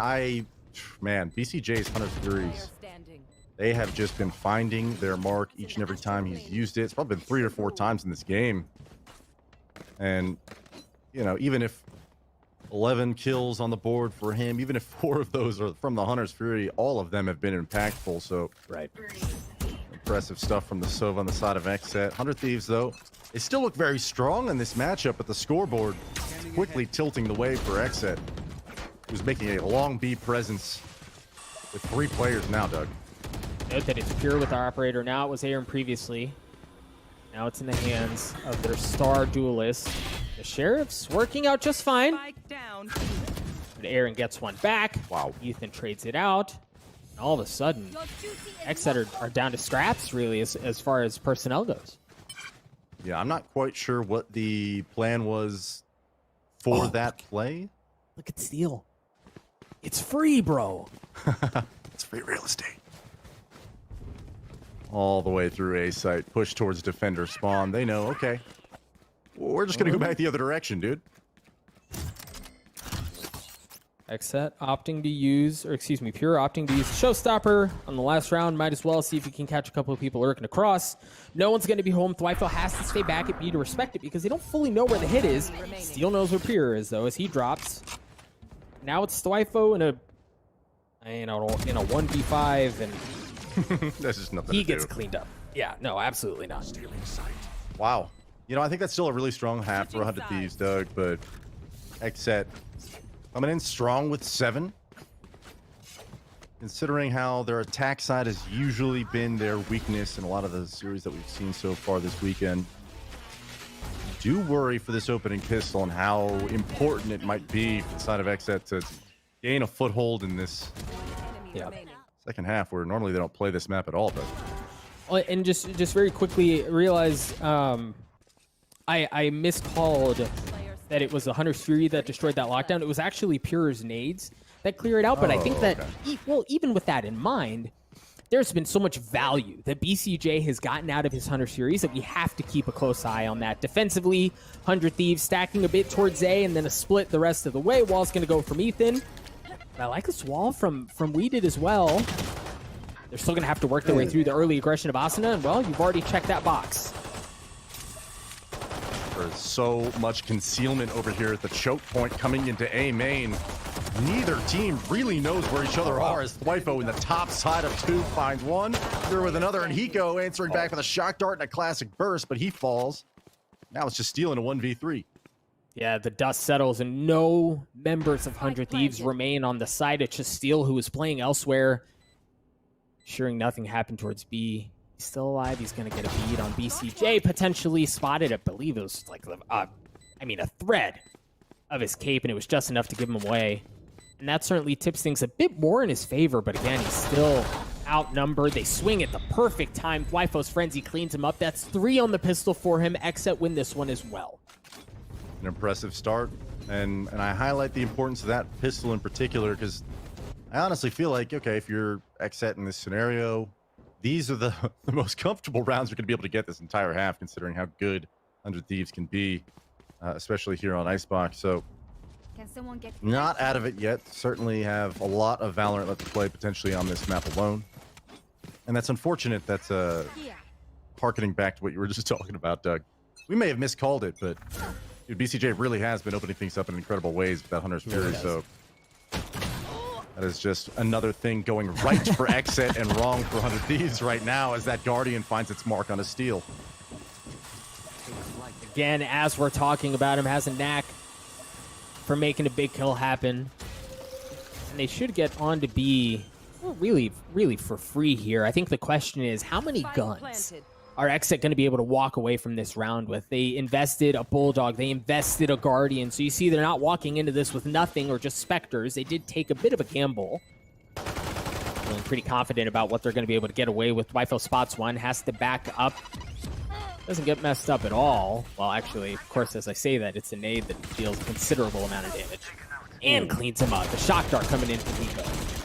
man, BCJ's 100 Furies, they have just been finding their mark each and every time he's used it. It's probably been 3 or 4 times in this game. And, you know, even if 11 kills on the board for him, even if 4 of those are from the Hunter's Fury, all of them have been impactful. So, Right. impressive stuff from the Sova on the side of XSET. 100 Thieves, though, they still look very strong in this matchup, but the scoreboard quickly tilting the way for XSET, who's making a long B presence with 3 players now, Doug. Note that it's Pure with our operator. Now it was Aaron previously. Now it's in the hands of their star duelist. The Sheriff's working out just fine. But Aaron gets one back. Wow. Ethan trades it out. And all of a sudden, XSET are down to scraps, really, as far as personnel goes. Yeah, I'm not quite sure what the plan was for that play. Look at Steel. It's free, bro. It's free real estate. All the way through A site, push towards defender spawn. They know, okay, we're just gonna go back the other direction, dude. XSET opting to use, or excuse me, Pure opting to use the showstopper on the last round. Might as well see if he can catch a couple of people lurking across. No one's going to be home. Thwyfo has to stay back at B to respect it because they don't fully know where the hit is. Steel knows where Pure is, though, as he drops. Now it's Thwyfo in a 1v5, and That's just nothing he to gets do. cleaned up. Yeah, no, absolutely not. Wow. You know, I think that's still a really strong half for 100 Thieves, Doug, but XSET coming in strong with 7. Considering how their attack side has usually been their weakness in a lot of the series that we've seen so far this weekend, do worry for this opening pistol and how important it might be for the side of XSET to gain a foothold in this second half, where normally they don't play this map at all, Doug. Oh, and just very quickly realize I miscalled that it was the Hunter's Fury that destroyed that lockdown. It was actually Pure's nades that cleared it out. But I think that, even with that in mind, there's been so much value that BCJ has gotten out of his Hunter's Furies that we have to keep a close eye on that. Defensively, 100 Thieves stacking a bit towards A and then a split the rest of the way. Wall's going to go from Ethan. But I like this wall from Weeded as well. They're still going to have to work their way through the early aggression of Asuna. And, well, you've already checked that box. There's so much concealment over here at the choke point coming into A main. Neither team really knows where each other are as Thwifo in the top side of two finds one. They're with another, and Hiko answering back with a shock dart and a classic burst, but he falls. Now it's just stealing a 1v3. Yeah, the dust settles and no members of 100 Thieves remain on the side. It's just Steel who is playing elsewhere. Ensuring nothing happened towards B. He's still alive. He's going to get a beat on BCJ. Potentially spotted, I believe it was like, a thread of his cape, and it was just enough to give him away. And that certainly tips things a bit more in his favor, but again, he's still outnumbered. They swing at the perfect time. Thwifo's Frenzy cleans him up. That's 3 on the pistol for him. XSET win this one as well. An impressive start, and I highlight the importance of that pistol in particular because I honestly feel like, okay, if you're XSET in this scenario, these are the most comfortable rounds you're going to be able to get this entire half, considering how good 100 Thieves can be, especially here on Icebox. So not out of it yet. Certainly have a lot of Valorant left to play potentially on this map alone. And that's unfortunate. That's harkening back to what you were just talking about, Doug. We may have miscalled it, but dude, BCJ really has been opening things up in incredible ways with that Hunter's Fury. So that is just another thing going right for XSET and wrong for 100 Thieves right now as that Guardian finds its mark on a steal. Again, as we're talking about him, has a knack for making a big kill happen. And they should get on to B, well, really for free here. I think the question is, how many guns are XSET going to be able to walk away from this round with? They invested a Bulldog, they invested a Guardian, so you see they're not walking into this with nothing or just Spectres. They did take a bit of a gamble. Feeling pretty confident about what they're going to be able to get away with. Thwifo spots one, has to back up. Doesn't get messed up at all. Well, actually, of course, as I say that, it's a nade that deals a considerable amount of damage. And cleans him up. The shock dart coming in from Hiko.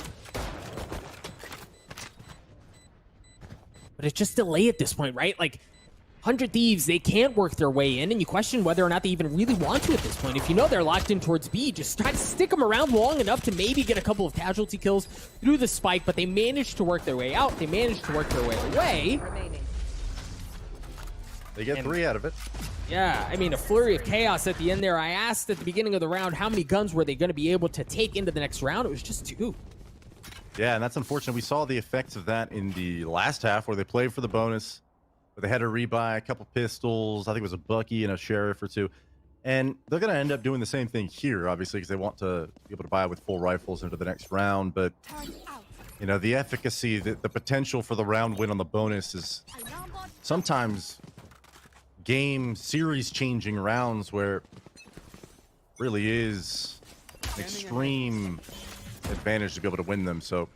But it's just delay at this point, right? Like, 100 Thieves, they can't work their way in, and you question whether or not they even really want to at this point. If you know they're locked in towards B, just try to stick them around long enough to maybe get a couple of casualty kills through the spike, but they managed to work their way out. They managed to work their way away. They get 3 out of it. Yeah, I mean, a flurry of chaos at the end there. I asked at the beginning of the round how many guns were they going to be able to take into the next round. It was just 2. Yeah, and that's unfortunate. We saw the effects of that in the last half where they played for the bonus, but they had to rebuy a couple pistols. I think it was a Bucky and a Sheriff or 2. And they're going to end up doing the same thing here, obviously, because they want to be able to buy with full rifles into the next round. But, you know, the efficacy, the potential for the round win on the bonus is sometimes game series changing rounds where it really is an extreme advantage to be able to win them. So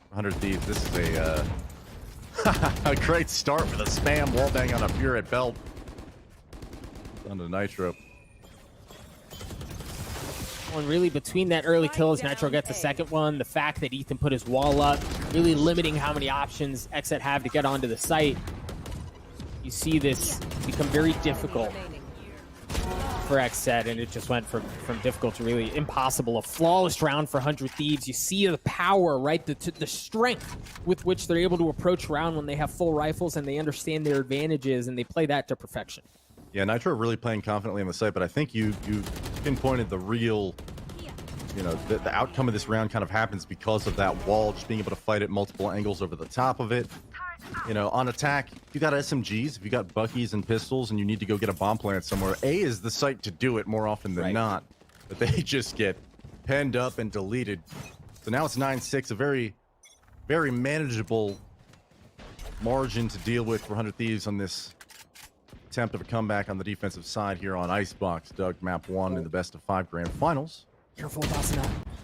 100 Thieves, this is a great start with a spam wallbang on a Fury belt on the Nitro. And really between that early kills, Nitro gets the second one. The fact that Ethan put his wall up, really limiting how many options XSET have to get onto the site. You see this become very difficult for XSET, and it just went from difficult to really impossible. A flawless round for 100 Thieves. You see the power, right? The strength with which they're able to approach round when they have full rifles and they understand their advantages, and they play that to perfection. Yeah, Nitro really playing confidently on the site, but I think you pinpointed the real, you know, the outcome of this round kind of happens because of that wall, just being able to fight at multiple angles over the top of it. You know, on attack, if you got SMGs, if you got Buckies and pistols, and you need to go get a bomb plant somewhere, A is the site to do it more often than not. But they just get penned up and deleted. So now it's 9-6, a very, very manageable margin to deal with for 100 Thieves on this attempt of a comeback on the defensive side here on Icebox. Doug, map 1 in the best of 5 grand finals. Careful, Dawson.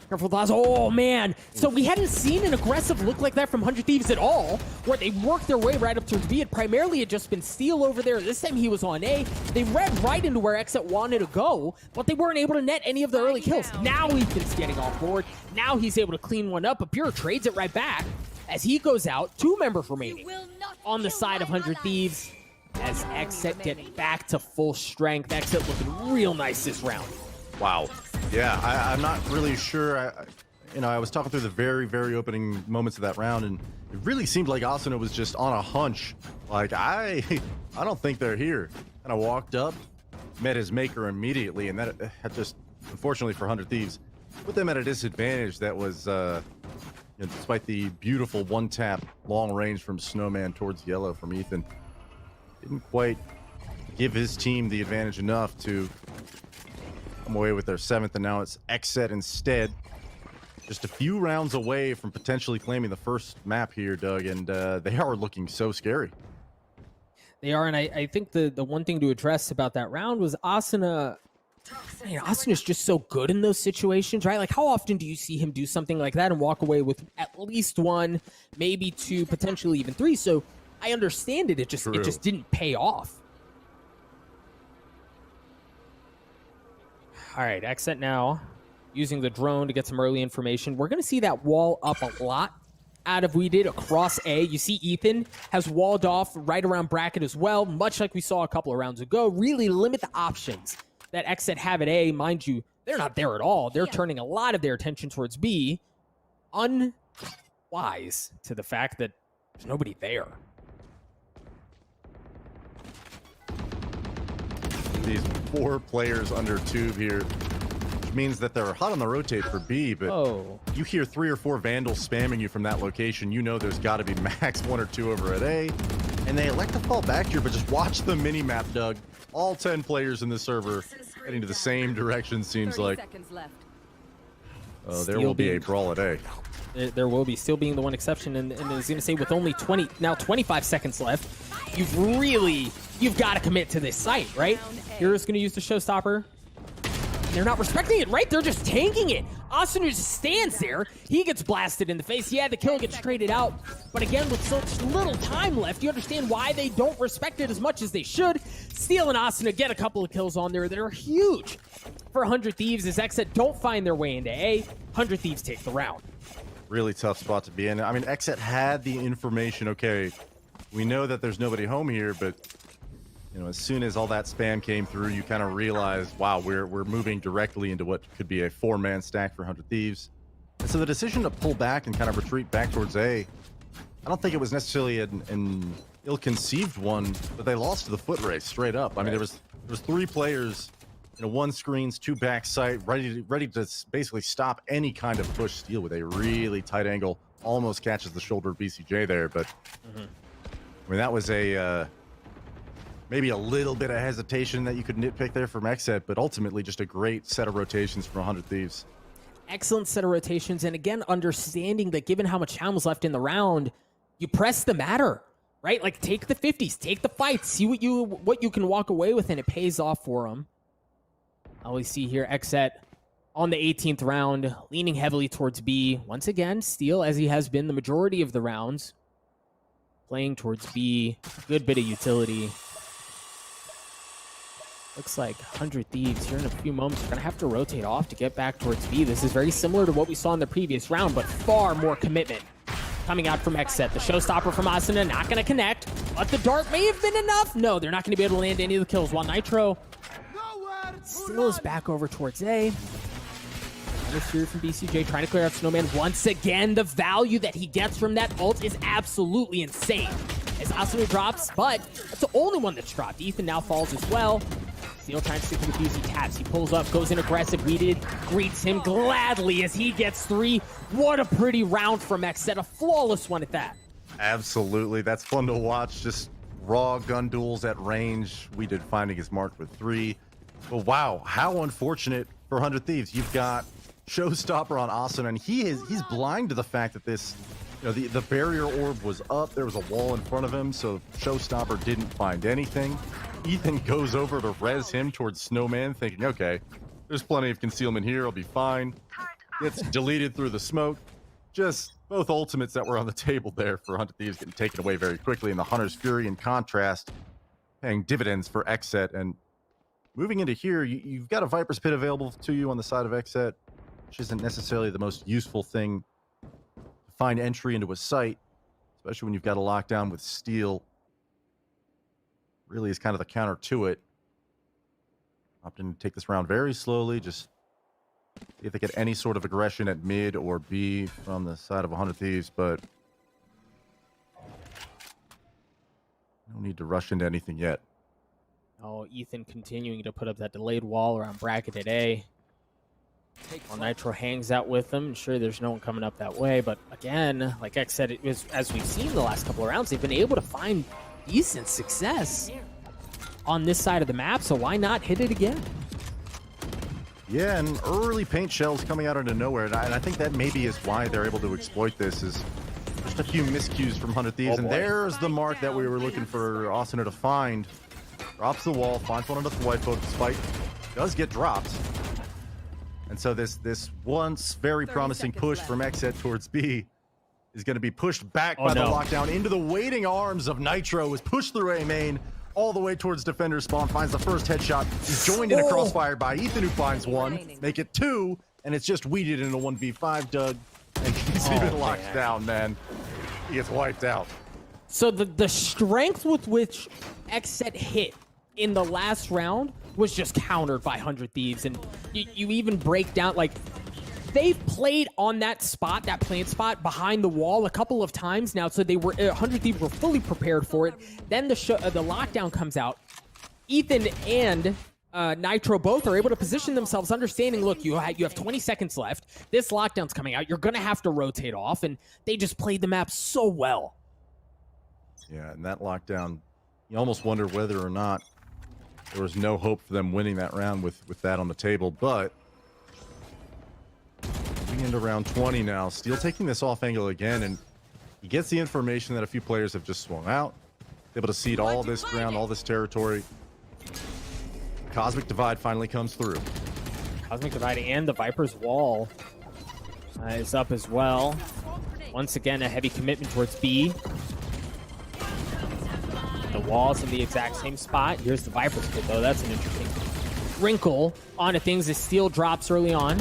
Careful, Dawson. Oh, man. So we hadn't seen an aggressive look like that from 100 Thieves at all, where they worked their way right up towards B. It primarily had just been Steel over there. This time he was on A. They read right into where XSET wanted to go, but they weren't able to net any of the early kills. Now Ethan's getting off board. Now he's able to clean one up, but Pure trades it right back as he goes out. 2 members remaining on the side of 100 Thieves as XSET get back to full strength. XSET looking real nice this round. Wow. Yeah, I'm not really sure. I was talking through the very, very opening moments of that round, and it really seemed like Asuna was just on a hunch. Like, I don't think they're here. And I walked up, met his maker immediately, and that just, unfortunately for 100 Thieves, put them at a disadvantage. That was, despite the beautiful one-tap long range from Snowman towards yellow from Ethan, didn't quite give his team the advantage enough to come away with their 7th, and now it's XSET instead. Just a few rounds away from potentially claiming the first map here, Doug, and they are looking so scary. They are, and I think the one thing to address about that round was Asuna. I mean, Asuna's just so good in those situations, right? Like, how often do you see him do something like that and walk away with at least 1, maybe 2, potentially even 3? So I understand it. It just didn't pay off. All right, XSET now using the drone to get some early information. We're going to see that wall up a lot out of we did across A. You see Ethan has walled off right around bracket as well, much like we saw a couple of rounds ago. Really limit the options that XSET have at A. Mind you, they're not there at all. They're turning a lot of their attention towards B. Unwise to the fact that there's nobody there. These 4 players under tube here, which means that they're hot on the rotate for B, but you hear 3 or 4 Vandals spamming you from that location, you know there's got to be max 1 or 2 over at A, and they elect to fall back here, but just watch the mini-map, Doug. All 10 players in the server heading to the same direction, seems like. There will be a brawl at A. There will be, still being the one exception, and I was going to say with only 25 seconds left, you've got to commit to this site, right? Hero's going to use the showstopper. They're not respecting it, right? They're just tanking it. Asuna just stands there. He gets blasted in the face. Yeah, the kill gets traded out. But again, with such little time left, you understand why they don't respect it as much as they should. Steel and Asuna get a couple of kills on there that are huge for 100 Thieves as XSET don't find their way into A. 100 Thieves take the round. Really tough spot to be in. I mean, XSET had the information. Okay, we know that there's nobody home here, but as soon as all that spam came through, you kind of realize, wow, we're moving directly into what could be a 4-man stack for 100 Thieves. And so the decision to pull back and kind of retreat back towards A, I don't think it was necessarily an ill-conceived one, but they lost to the foot race straight up. I mean, there was 3 players, 1 screens, 2 backside, ready to basically stop any kind of push. Steel with a really tight angle, almost catches the shoulder of BCJ there, but I mean, that was a maybe a little bit of hesitation that you could nitpick there from XSET, but ultimately just a great set of rotations from 100 Thieves. Excellent set of rotations, and again, understanding that given how much time was left in the round, you press the matter, right? Like, take the 50s, take the fights, see what you can walk away with, and it pays off for them. All we see here, XSET on the 18th round, leaning heavily towards B. Once again, Steel, as he has been the majority of the rounds, playing towards B. Good bit of utility. Looks like 100 Thieves here in a few moments are going to have to rotate off to get back towards B. This is very similar to what we saw in the previous round, but far more commitment coming out from XSET. The showstopper from Asuna not going to connect, but the dart may have been enough. No, they're not going to be able to land any of the kills, while Nitro still is back over towards A. Another spear from BCJ trying to clear out Snowman. Once again, the value that he gets from that ult is absolutely insane. As Asuna drops, but that's the only one that's dropped. Ethan now falls as well. Steel trying to stick with the fuse. He taps, he pulls up, goes in aggressive. Weeded greets him gladly as he gets 3. What a pretty round from XSET. A flawless one at that. Absolutely. That's fun to watch. Just raw gun duels at range. We did finding his mark with 3. But wow, how unfortunate for 100 Thieves. You've got showstopper on Asuna, and he's blind to the fact that this, the barrier orb was up. There was a wall in front of him, so showstopper didn't find anything. Ethan goes over to res him towards Snowman, thinking, okay, there's plenty of concealment here, I'll be fine. Gets deleted through the smoke. Just both ultimates that were on the table there for 100 Thieves getting taken away very quickly, and the Hunter's Fury, in contrast, paying dividends for XSET. And moving into here, you've got a Viper's Pit available to you on the side of XSET, which isn't necessarily the most useful thing to find entry into a site, especially when you've got a lockdown with Steel. Really is kind of the counter to it. Opting to take this round very slowly, just see if they get any sort of aggression at mid or B from the side of 100 Thieves, but no need to rush into anything yet. Oh, Ethan continuing to put up that delayed wall around bracketed A. Well, Nitro hangs out with them. Sure, there's no one coming up that way, but again, like X said, it was, as we've seen the last couple of rounds, they've been able to find decent success on this side of the map, so why not hit it again? Yeah, and early paint shells coming out of nowhere, and I think that maybe is why they're able to exploit this, is just a few miscues from 100 Thieves, and there's the mark that we were looking for Asuna to find. Drops the wall, finds one on the white boat, despite does get dropped. And so this once very promising push from XSET towards B is going to be pushed back by the lockdown into the waiting arms of Nitro, is pushed through A main all the way towards defender spawn, finds the first headshot. He's joined in a crossfire by Ethan, who finds one, make it 2, and it's just weeded in a 1v5, Doug. And he's even locked down, man. He gets wiped out. So the strength with which XSET hit in the last round was just countered by 100 Thieves, and you even break down, like, they've played on that spot, that plant spot behind the wall a couple of times now, so they were 100 Thieves were fully prepared for it. Then the lockdown comes out. Ethan and Nitro both are able to position themselves, understanding, look, you have 20 seconds left. This lockdown's coming out. You're gonna have to rotate off, and they just played the map so well. Yeah, and that lockdown, you almost wonder whether or not there was no hope for them winning that round with that on the table, but moving into round 20 now, Steel taking this off angle again, and he gets the information that a few players have just swung out, able to seed all this ground, all this territory. Cosmic Divide finally comes through. Cosmic Divide and the Viper's wall is up as well. Once again, a heavy commitment towards B. The wall's in the exact same spot. Here's the Viper's kit, though. That's an interesting wrinkle onto things as Steel drops early on.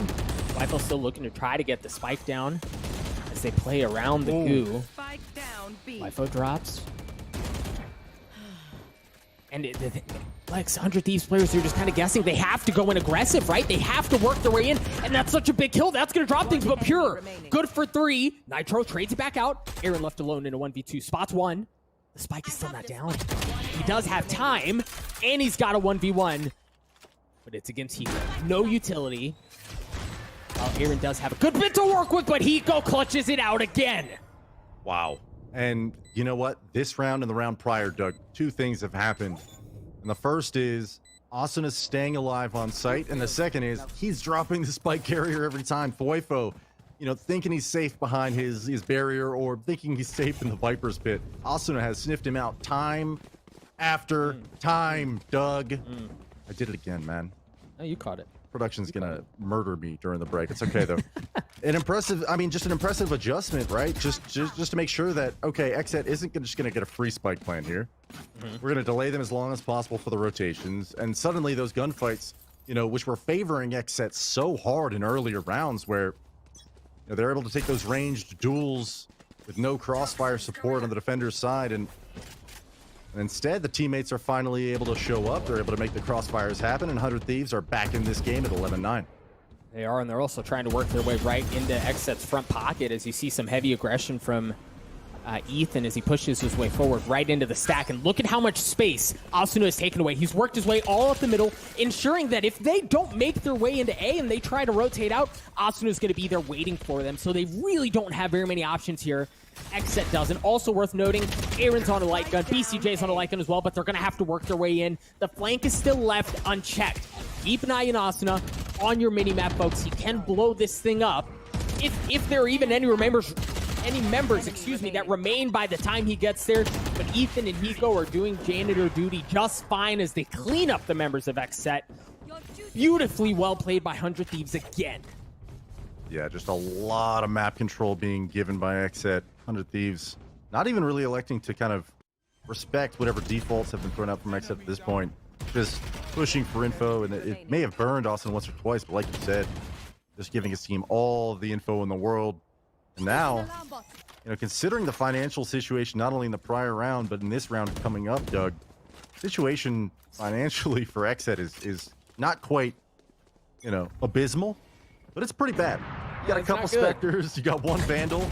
Viper's still looking to try to get the spike down as they play around the goo. Viper drops. And like 100 Thieves players, they're just kind of guessing. They have to go in aggressive, right? They have to work their way in, and that's such a big kill. That's going to drop things, but Pure, good for 3. Nitro trades it back out. Aaron left alone in a 1v2. Spots 1. The spike is still not down. He does have time, and he's got a 1v1, but it's against Heat. No utility. Aaron does have a good bit to work with, but Hiko clutches it out again. Wow. And you know what? This round and the round prior, Doug, 2 things have happened. And the first is Asuna's staying alive on site, and the second is he's dropping the spike carrier every time. Thuifo, you know, thinking he's safe behind his barrier or thinking he's safe in the Viper's pit. Asuna has sniffed him out time after time, Doug. I did it again, man. Oh, you caught it. Production's gonna murder me during the break. It's okay though. Just an impressive adjustment, right? Just to make sure that, okay, XSET isn't just gonna get a free spike plan here. We're gonna delay them as long as possible for the rotations, and suddenly those gunfights, you know, which were favoring XSET so hard in earlier rounds, where you know, they're able to take those ranged duels with no crossfire support on the defender's side, and instead the teammates are finally able to show up. They're able to make the crossfires happen, and 100 Thieves are back in this game at 11-9. They are, and they're also trying to work their way right into XSET's front pocket as you see some heavy aggression from Ethan as he pushes his way forward right into the stack. And look at how much space Asuna has taken away. He's worked his way all up the middle, ensuring that if they don't make their way into A and they try to rotate out, Asuna is going to be there waiting for them. So they really don't have very many options here. XSET doesn't. Also worth noting, Aaron's on a light gun, BCJ's on a light gun as well, but they're going to have to work their way in. The flank is still left unchecked. Keep an eye on Asuna on your mini-map, folks. He can blow this thing up if there are even any members, that remain by the time he gets there. But Ethan and Hiko are doing janitor duty just fine as they clean up the members of XSET. Beautifully well played by 100 Thieves again. Yeah, just a lot of map control being given by XSET. 100 Thieves not even really electing to kind of respect whatever defaults have been thrown out from XSET at this point. Just pushing for info, and it may have burned Austin once or twice, but like you said, just giving his team all the info in the world. And now, you know, considering the financial situation, not only in the prior round, but in this round coming up, Doug, situation financially for XSET is not quite, you know, abysmal, but it's pretty bad. You got a couple Spectres, you got 1 Vandal,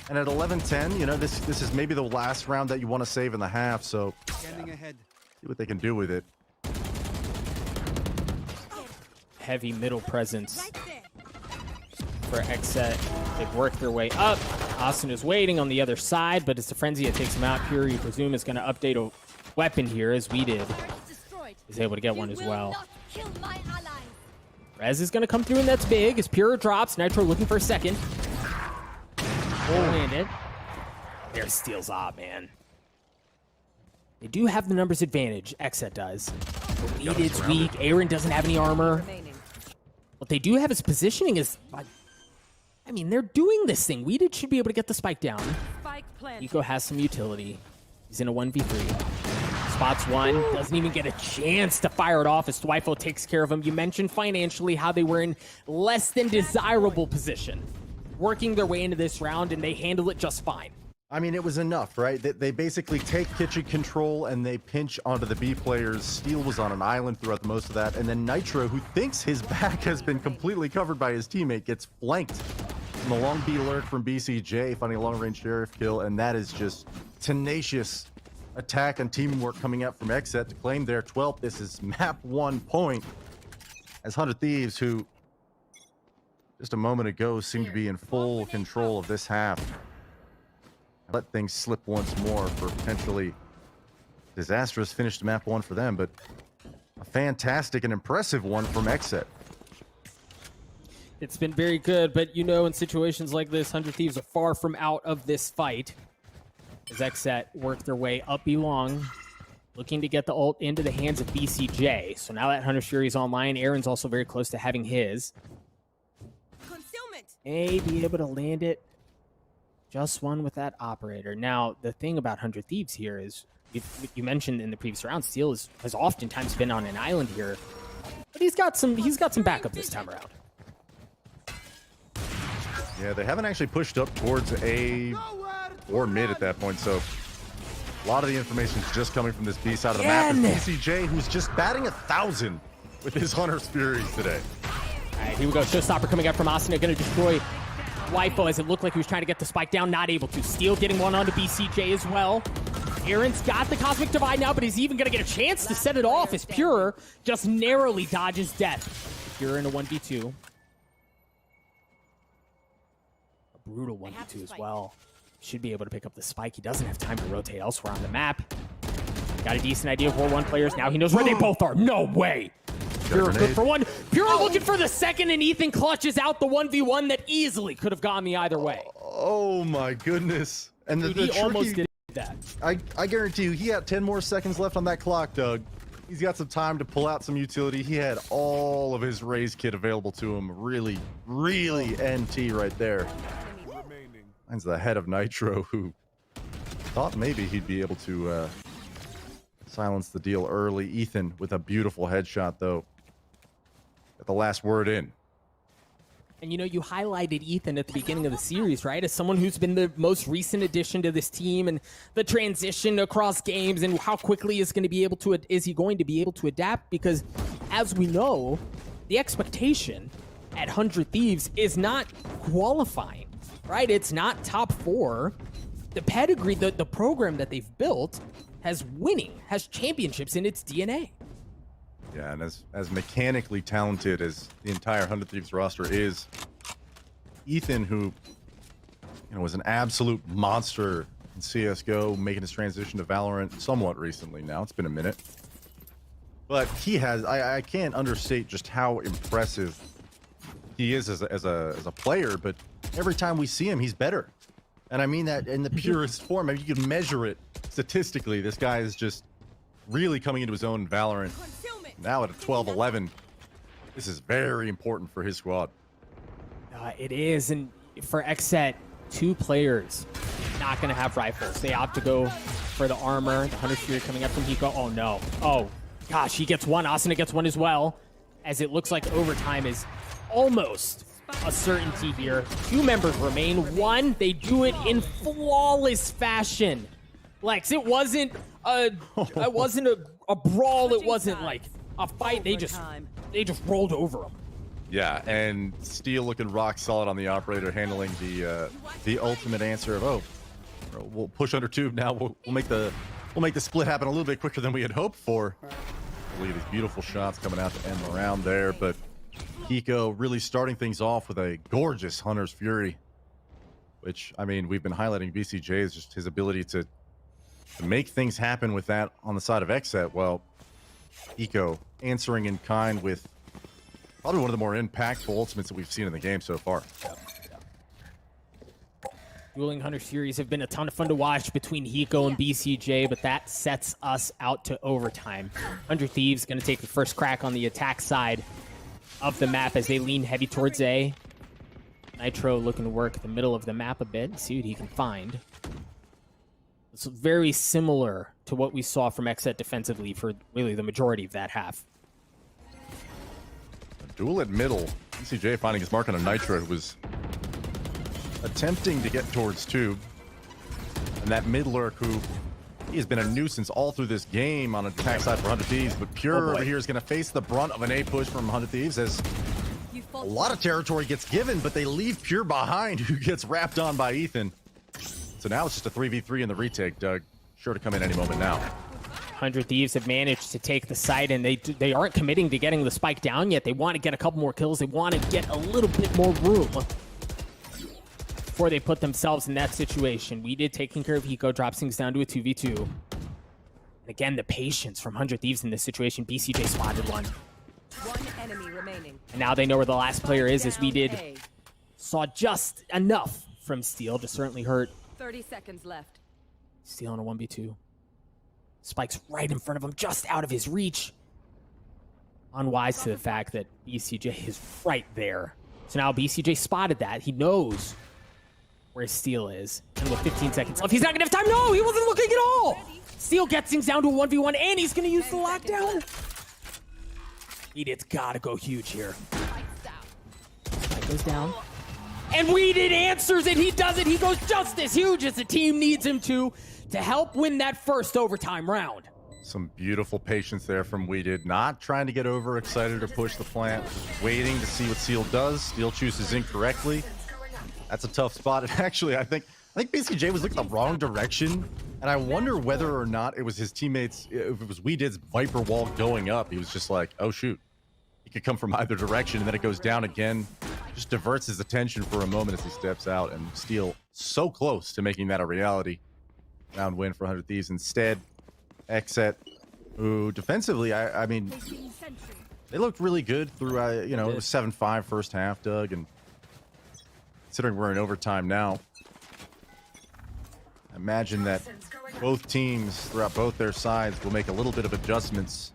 and at 11-10, you know, this is maybe the last round that you want to save in the half, so See what they can do with it. Heavy middle presence for XSET. They've worked their way up. Austin is waiting on the other side, but it's the Frenzy that takes him out. Pure, you presume, is going to update a weapon here, as we did. He's able to get one as well. Rez is going to come through, and that's big. As Pure drops, Nitro looking for a second. Full-handed. There's steals op, man. They do have the numbers advantage. XSET does. But Weeded's weak. Aaron doesn't have any armor. What they do have is positioning is... I mean, they're doing this thing. Weeded should be able to get the spike down. Nico has some utility. He's in a 1v3. Spots one. Doesn't even get a chance to fire it off as Dwifo takes care of him. You mentioned financially how they were in less than desirable position. Working their way into this round, and they handle it just fine. I mean, it was enough, right? They basically take kitchen control and they pinch onto the B players. Steel was on an island throughout the most of that. And then Nitro, who thinks his back has been completely covered by his teammate, gets flanked from the long B lurk from BCJ, finding a long-range sheriff kill. And that is just tenacious attack and teamwork coming out from XSET to claim their 12th. This is map 1 point. As 100 Thieves, who just a moment ago seemed to be in full control of this half, let things slip once more for potentially disastrous finish to map 1 for them, but a fantastic and impressive one from XSET. It's been very good, but you know, in situations like this, 100 Thieves are far from out of this fight. As XSET work their way up B long, looking to get the ult into the hands of BCJ. So now that Hunter's Fury is online, Aaron's also very close to having his. May be able to land it. Just one with that operator. Now, the thing about 100 Thieves here is, you mentioned in the previous round, Steel has oftentimes been on an island here, but he's got some backup this time around. Yeah, they haven't actually pushed up towards A or mid at that point, so a lot of the information is just coming from this B side of the map. And BCJ, who's just batting 1,000 with his Hunter's Fury today. All right, here we go. Showstopper coming up from Austin. Going to destroy Dwifo as it looked like he was trying to get the spike down. Not able to. Steel getting one onto BCJ as well. Aaron's got the Cosmic Divide now, but he's even going to get a chance to set it off as Pure just narrowly dodges death. Pure in a 1v2. A brutal 1v2 as well. Should be able to pick up the spike. He doesn't have time to rotate elsewhere on the map. Got a decent idea of where one player is now. He knows where they both are. No way. Pure good for one. Pure looking for the second, and Ethan clutches out the 1v1 that easily could have gone the either way. Oh my goodness. And Dude, he almost did that. I guarantee you, he had 10 more seconds left on that clock, Doug. He's got some time to pull out some utility. He had all of his raise kit available to him. Really, really NT right there. Mine's the head of Nitro, who thought maybe he'd be able to silence the deal early. Ethan with a beautiful headshot, though. Got the last word in. And you know, you highlighted Ethan at the beginning of the series, right? As someone who's been the most recent addition to this team, and the transition across games, and how quickly is he going to be able to adapt? Because as we know, the expectation at 100 Thieves is not qualifying, right? It's not top 4. The pedigree, the program that they've built has championships in its DNA. Yeah, and as mechanically talented as the entire 100 Thieves roster is, Ethan, who was an absolute monster in CSGO, making his transition to Valorant somewhat recently now. It's been a minute. But he has, I can't understate just how impressive he is as a player, but every time we see him, he's better. And I mean that in the purest form. I mean, you can measure it statistically. This guy is just really coming into his own in Valorant. Now at a 12-11, this is very important for his squad. It is, and for XSET, 2 players not going to have rifles. They opt to go for the armor. The Hunter's Fury coming up from Hiko. Oh, no. Oh, gosh, he gets one. Asuna gets one as well, as it looks like overtime is almost a certainty here. 2 members remain. 1, they do it in flawless fashion. Lex, it wasn't a brawl. It wasn't like a fight. They just rolled over him. Yeah, and Steel looking rock solid on the operator, handling the ultimate answer of, oh, we'll push under tube now. We'll make the will make the split happen a little bit quicker than we had hoped for. Look at these beautiful shots coming out to end the round there, but Hiko really starting things off with a gorgeous Hunter's Fury, which, I mean, we've been highlighting BCJ is just his ability to make things happen with that on the side of XSET. Well, Hiko answering in kind with probably one of the more impactful ultimates that we've seen in the game so far. Dueling Hunter series have been a ton of fun to watch between Hiko and BCJ, but that sets us out to overtime. 100 Thieves going to take the first crack on the attack side of the map as they lean heavy towards A. Nitro looking to work the middle of the map a bit, see what he can find. It's very similar to what we saw from XSET defensively for really the majority of that half. Duel at middle. BCJ finding his mark on a Nitro who was attempting to get towards Tube. And that mid lurk who he has been a nuisance all through this game on attack side for 100 Thieves, but Pure over here is going to face the brunt of an A push from 100 Thieves as a lot of territory gets given, but they leave Pure behind, who gets wrapped on by Ethan. So now it's just a 3v3 in the retake, Doug. Sure to come in any moment now. 100 Thieves have managed to take the site, and they aren't committing to getting the spike down yet. They want to get a couple more kills. They want to get a little bit more room before they put themselves in that situation. We did taking care of Hiko, drops things down to a 2v2. And again, the patience from 100 Thieves in this situation. BCJ spotted one. One enemy remaining. And now they know where the last player is, as we did. Saw just enough from Steel to certainly hurt. 30 seconds left. Steel on a 1v2. Spike's right in front of him, just out of his reach. Unwise to the fact that BCJ is right there. So now BCJ spotted that. He knows where Steel is. And with 15 seconds left, he's not gonna have time. No, he wasn't looking at all. Steel gets things down to a 1v1, and he's gonna use the lockdown. Edith's gotta go huge here. Spike goes down. And Weeded answers it. He does it. He goes just as huge as the team needs him to help win that first overtime round. Some beautiful patience there from Weeded. Not trying to get overexcited or push the plant. Just waiting to see what Steel does. Steel chooses incorrectly. That's a tough spot. And actually, I think BCJ was looking the wrong direction. And I wonder whether or not it was his teammates, if it was Weeded's Viper wall going up. He was just like, oh shoot. He could come from either direction, and then it goes down again. Just diverts his attention for a moment as he steps out, and Steel so close to making that a reality. Round win for 100 Thieves. Instead, XSET, who defensively, I mean, they looked really good through, it was 7-5 first half, Doug, and considering we're in overtime now, imagine that both teams throughout both their sides will make a little bit of adjustments.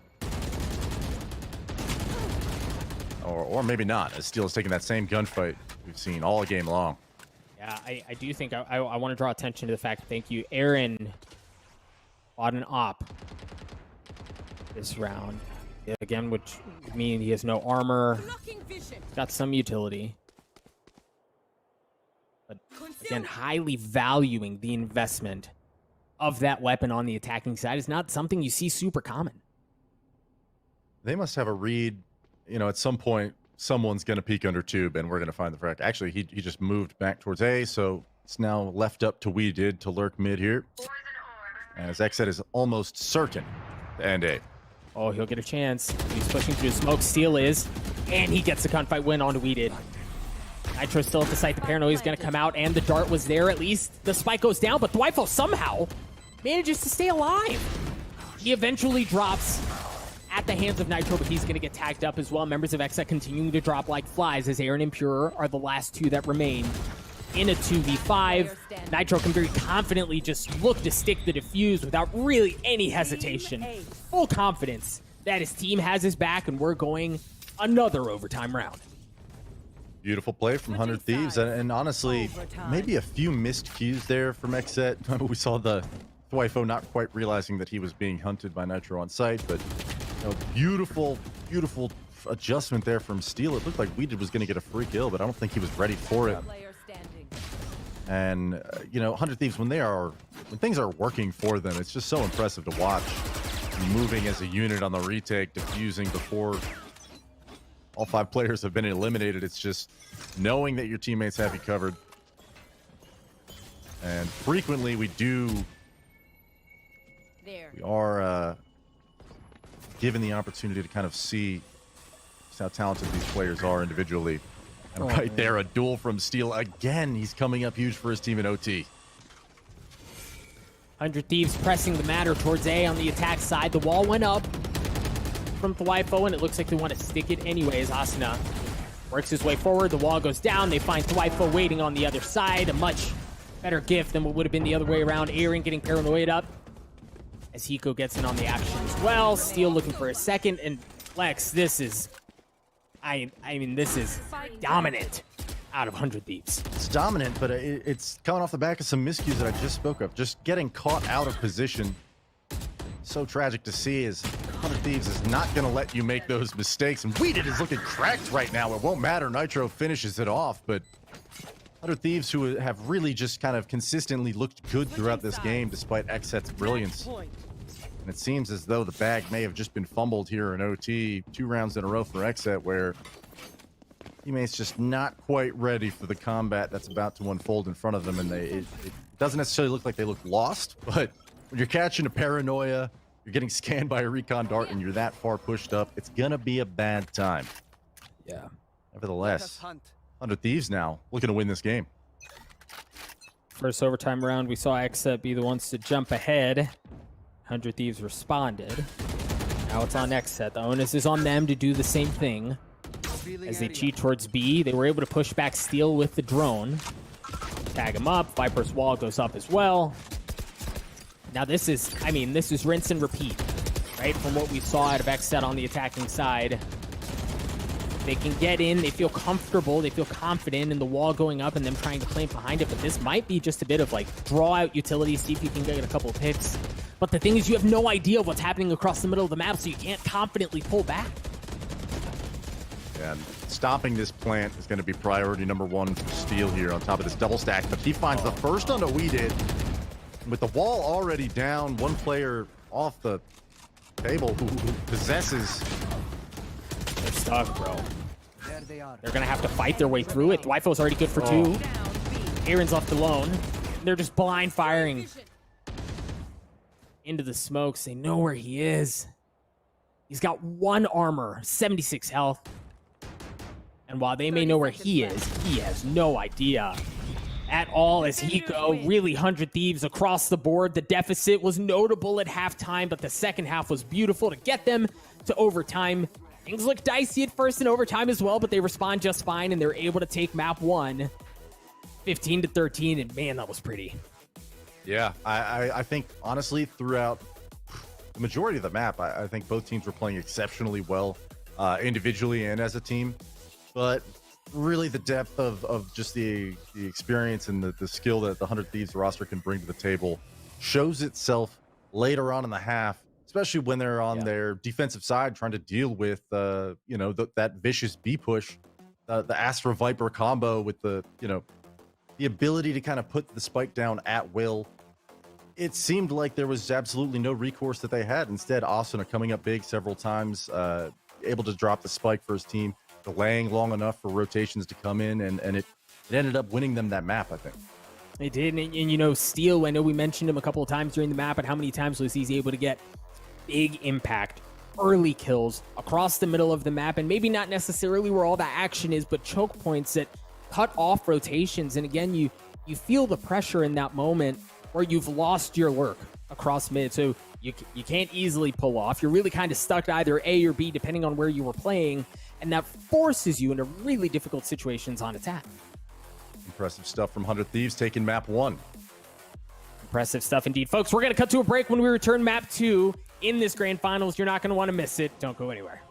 Or maybe not, as Steel is taking that same gunfight we've seen all game long. Yeah, I do think I want to draw attention to the fact, thank you, Aaron bought an op this round. Again, which would mean he has no armor. Got some utility. But again, highly valuing the investment of that weapon on the attacking side is not something you see super common. They must have a read, at some point, someone's going to peek under Tube, and we're going to find the frack. Actually, he just moved back towards A, so it's now left up to Weeded to lurk mid here. As XSET is almost certain to end A. Oh, he'll get a chance. He's pushing through the smoke. Steel is, and he gets the gunfight win onto Weeded. Nitro's still at the site. The paranoia is going to come out, and the dart was there at least. The spike goes down, but Dwifo somehow manages to stay alive. He eventually drops at the hands of Nitro, but he's going to get tagged up as well. Members of XSET continuing to drop like flies as Aaron and Pure are the last two that remain in a 2v5. Nitro can very confidently just look to stick the defuse without really any hesitation. Full confidence that his team has his back, and we're going another overtime round. Beautiful play from 100 Thieves, and honestly, maybe a few missed cues there from XSET. We saw the Dwifo not quite realizing that he was being hunted by Nitro on site, but beautiful adjustment there from Steel. It looked like Weeded was going to get a free kill, but I don't think he was ready for it. And 100 Thieves, when things are working for them, it's just so impressive to watch. Moving as a unit on the retake, diffusing before all 5 players have been eliminated. It's just knowing that your teammates have you covered. And frequently we do There. We are given the opportunity to kind of see just how talented these players are individually. And right there, a duel from Steel again. He's coming up huge for his team in OT. 100 Thieves pressing the matter towards A on the attack side. The wall went up from Thwifo, and it looks like they want to stick it anyways. Asuna works his way forward. The wall goes down. They find Thwifo waiting on the other side. A much better gift than what would have been the other way around. Aaron getting paranoid up as Hiko gets in on the action as well. Steel looking for a second. And Lex, this is... I mean, this is dominant out of 100 Thieves. It's dominant, but it's coming off the back of some miscues that I just spoke of. Just getting caught out of position. So tragic to see is 100 Thieves is not going to let you make those mistakes. And Weeded is looking cracked right now. It won't matter. Nitro finishes it off, but 100 Thieves, who have really just kind of consistently looked good throughout this game despite XSET's brilliance. And it seems as though the bag may have just been fumbled here in OT 2 rounds in a row for XSET, where teammates just not quite ready for the combat that's about to unfold in front of them. And it doesn't necessarily look like they look lost, but when you're catching a paranoia, you're getting scanned by a recon dart, and you're that far pushed up, it's gonna be a bad time. Yeah. Nevertheless, 100 Thieves now looking to win this game. First overtime round, we saw XSET be the ones to jump ahead. 100 Thieves responded. Now it's on XSET. The onus is on them to do the same thing. As they cheat towards B, they were able to push back Steel with the drone. Tag him up. Viper's wall goes up as well. Now this is, I mean, this is rinse and repeat, right? From what we saw out of XSET on the attacking side. They can get in, they feel comfortable, they feel confident in the wall going up and them trying to plant behind it, but this might be just a bit of like draw out utility, see if you can get a couple of picks. But the thing is, you have no idea what's happening across the middle of the map, so you can't confidently pull back. And stopping this plant is going to be priority number 1 for Steel here on top of this double stack, but he finds the first on the Weeded. With the wall already down, one player off the table who possesses... They're stuck, bro. They're gonna have to fight their way through it. Thwifo's already good for 2. Aaron's left alone. They're just blind firing into the smokes. They know where he is. He's got 1 armor, 76 health. And while they may know where he is, he has no idea at all as Hiko really 100 Thieves across the board. The deficit was notable at halftime, but the second half was beautiful to get them to overtime. Things look dicey at first in overtime as well, but they respond just fine, and they're able to take map 1, 15-13, and man, that was pretty. Yeah, I think, honestly, throughout the majority of the map, I think both teams were playing exceptionally well, individually and as a team. But really the depth of just the experience and the skill that the 100 Thieves roster can bring to the table shows itself later on in the half, especially when they're on their defensive side trying to deal with that vicious B push, the Astra Viper combo with the ability to kind of put the spike down at will. It seemed like there was absolutely no recourse that they had. Instead, Asuna coming up big several times, able to drop the spike for his team, delaying long enough for rotations to come in, and it ended up winning them that map, I think. It did, and Steel, I know we mentioned him a couple of times during the map, and how many times was he able to get big impact, early kills across the middle of the map, and maybe not necessarily where all that action is, but choke points that cut off rotations. And again, you feel the pressure in that moment where you've lost your lurk across mid, so you can't easily pull off. You're really kind of stuck to either A or B depending on where you were playing, and that forces you into really difficult situations on attack. Impressive stuff from 100 Thieves taking map 1. Impressive stuff indeed. Folks, we're going to cut to a break. When we return, map 2 in this grand finals. You're not going to want to miss it. Don't go anywhere.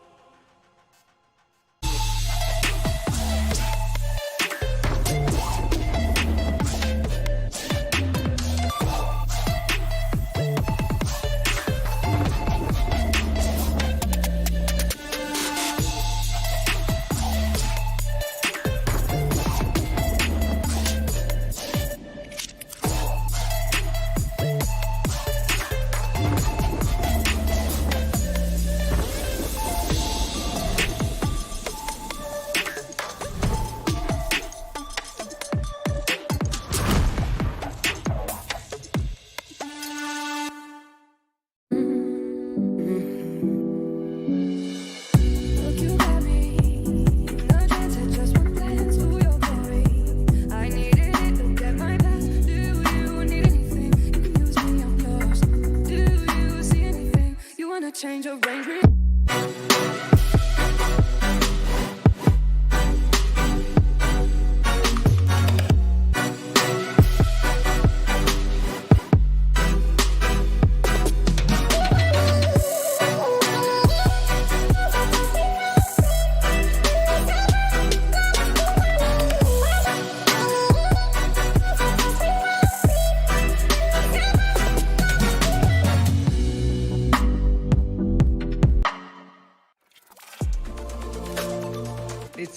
change of range.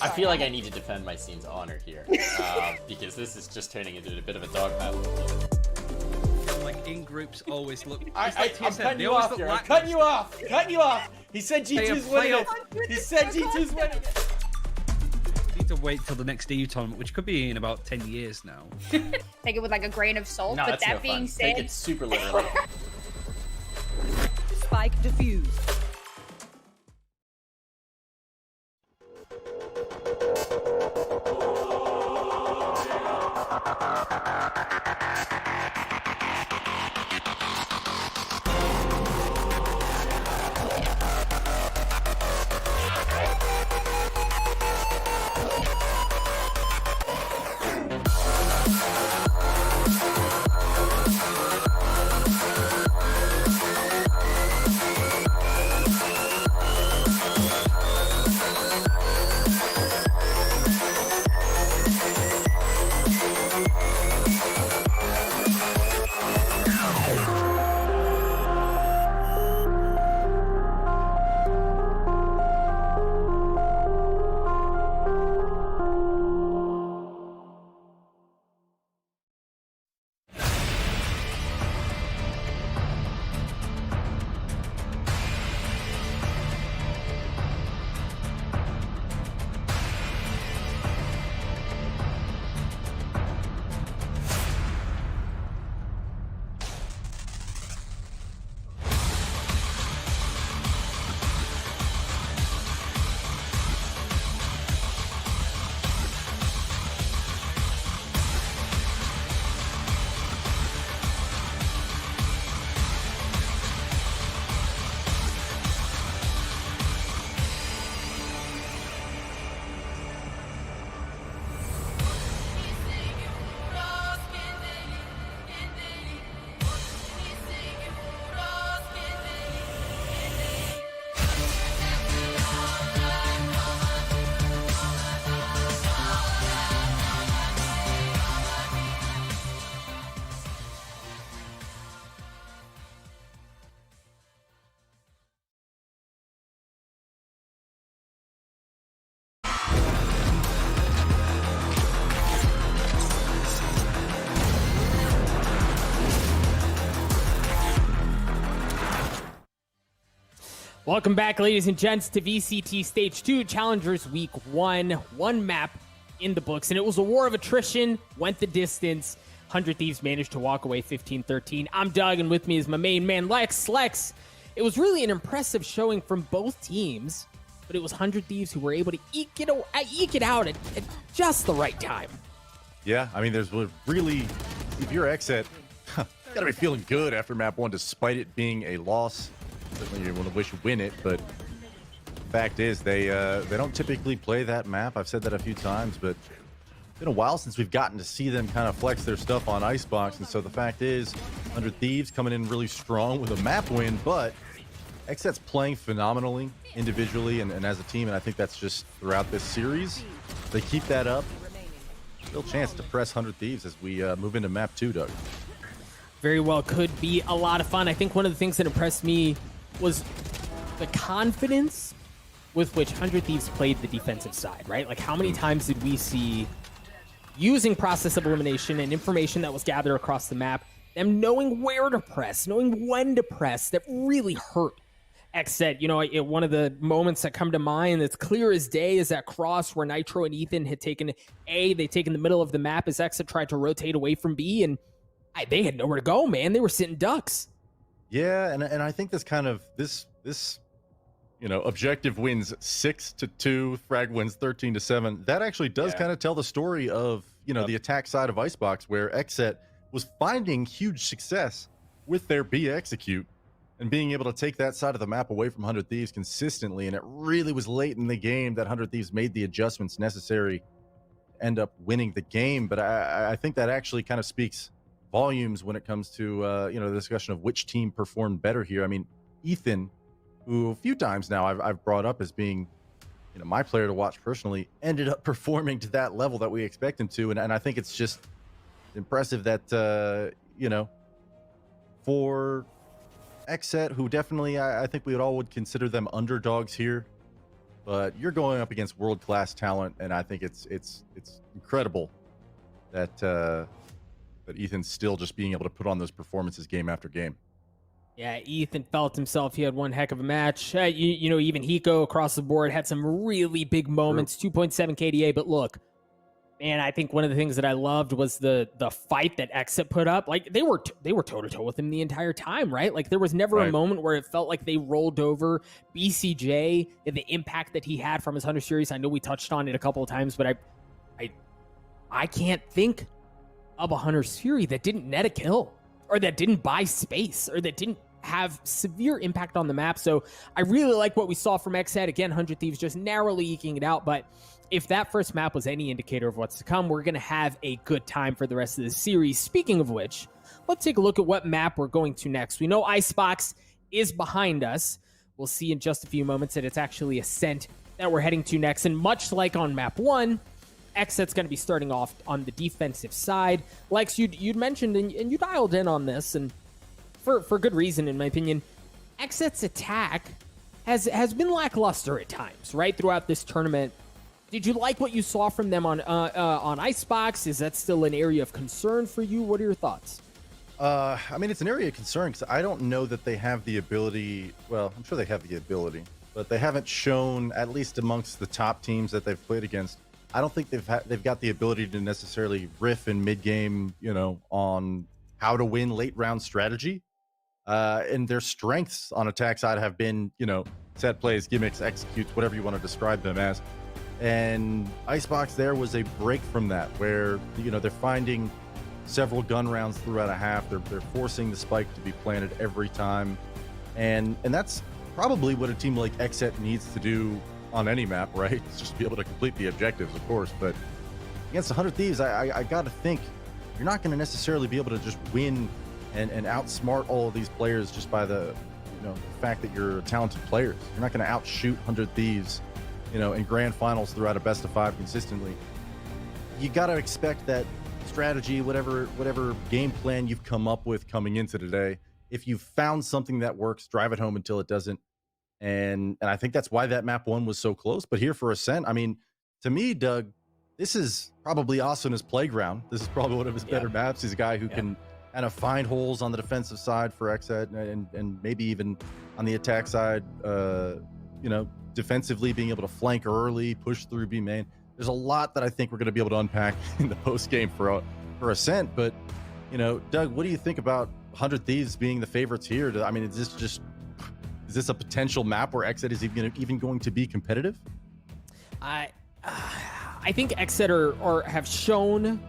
I feel like I need to defend my scene's honor here, because this is just turning into a bit of a dog battle. Like in groups always look. I'm cutting you off here. I'm cutting you off. Cutting you off. He said G2's winning it. He said G2's winning it. Need to wait till the next EU tournament, which could be in about 10 years now. Take it with like a grain of salt. No, but that's that no being fun. said, Take it super literally. Spike defused. Welcome back, ladies and gents, to VCT Stage 2 Challengers Week 1. One map in the books, and it was a war of attrition, went the distance. 100 Thieves managed to walk away 15-13. I'm Doug, and with me is my main man, Lex. Lex, it was really an impressive showing from both teams, but it was 100 Thieves who were able to eke it out at just the right time. Yeah, I mean, there's really, if you're XSET, gotta be feeling good after map 1, despite it being a loss. Certainly you want to wish you win it, but the fact is they don't typically play that map. I've said that a few times, but it's been a while since we've gotten to see them kind of flex their stuff on Icebox, and so the fact is 100 Thieves coming in really strong with a map win, but XSET's playing phenomenally individually and as a team, and I think that's just throughout this series. If they keep that up, still chance to press 100 Thieves as we move into map 2, Doug. Very well could be a lot of fun. I think one of the things that impressed me was the confidence with which 100 Thieves played the defensive side, right? Like, how many times did we see, using process of elimination and information that was gathered across the map, them knowing where to press, knowing when to press, that really hurt XSET. You know, one of the moments that come to mind that's clear as day is that cross where Nitro and Ethan had taken A, they'd taken the middle of the map as XSET tried to rotate away from B, and they had nowhere to go, man. They were sitting ducks. Yeah, and I think this kind of this you know, objective wins 6-2, frag wins 13-7. That actually does kind of tell the story of, you know, the attack side of Icebox, where XSET was finding huge success with their B execute and being able to take that side of the map away from 100 Thieves consistently. And it really was late in the game that 100 Thieves made the adjustments necessary to end up winning the game. But I think that actually kind of speaks volumes when it comes to, the discussion of which team performed better here. I mean, Ethan, who a few times now I've brought up as being, my player to watch personally, ended up performing to that level that we expect him to. And I think it's just impressive that, for XSET, who definitely I think we all would consider them underdogs here, but you're going up against world-class talent, and I think it's incredible that that Ethan's still just being able to put on those performances game after game. Yeah, Ethan felt himself. He had one heck of a match. Even Hiko across the board had some really big moments, 2.7 KDA. But look, man, I think one of the things that I loved was the fight that XSET put up. Like they were toe to toe with him the entire time, right? Like there was never a moment where it felt like they rolled over BCJ and the impact that he had from his Hunter series. I know we touched on it a couple of times, but I can't think of a Hunter series that didn't net a kill, or that didn't buy space, or that didn't have severe impact on the map. So I really like what we saw from XSET. Again, 100 Thieves just narrowly eking it out, but if that first map was any indicator of what's to come, we're going to have a good time for the rest of the series. Speaking of which, let's take a look at what map we're going to next. We know Icebox is behind us. We'll see in just a few moments that it's actually Ascent that we're heading to next. And much like on map 1, XSET's going to be starting off on the defensive side. Lex, you'd mentioned and you dialed in on this, and for good reason, in my opinion. XSET's attack has been lackluster at times, right, throughout this tournament. Did you like what you saw from them on Icebox? Is that still an area of concern for you? What are your thoughts? It's an area of concern because I don't know that they have the ability. Well, I'm sure they have the ability, but they haven't shown, at least amongst the top teams that they've played against, I don't think they've got the ability to necessarily riff in mid game, on how to win late round strategy. And their strengths on attack side have been, set plays, gimmicks, executes, whatever you want to describe them as. And Icebox there was a break from that, where they're finding several gun rounds throughout a half. They're forcing the spike to be planted every time, and that's probably what a team like XSET needs to do on any map, right? It's just be able to complete the objectives, of course. But against 100 Thieves, I got to think you're not going to necessarily be able to just win and outsmart all of these players just by the fact that you're talented players. You're not going to outshoot 100 Thieves, in grand finals throughout a best of 5 consistently. You got to expect that strategy, whatever game plan you've come up with coming into today, if you've found something that works, drive it home until it doesn't. And I think that's why that map 1 was so close. But here for Ascent, to me, Doug, this is probably Asuna's playground. This is probably one of his better maps. He's a guy who can kind of find holes on the defensive side for XSET, and maybe even on the attack side, defensively being able to flank early, push through B main. There's a lot that I think we're going to be able to unpack in the post game for Ascent. But Doug, what do you think about 100 Thieves being the favorites here? Is this a potential map where XSET is even going to be competitive? I think XSET have shown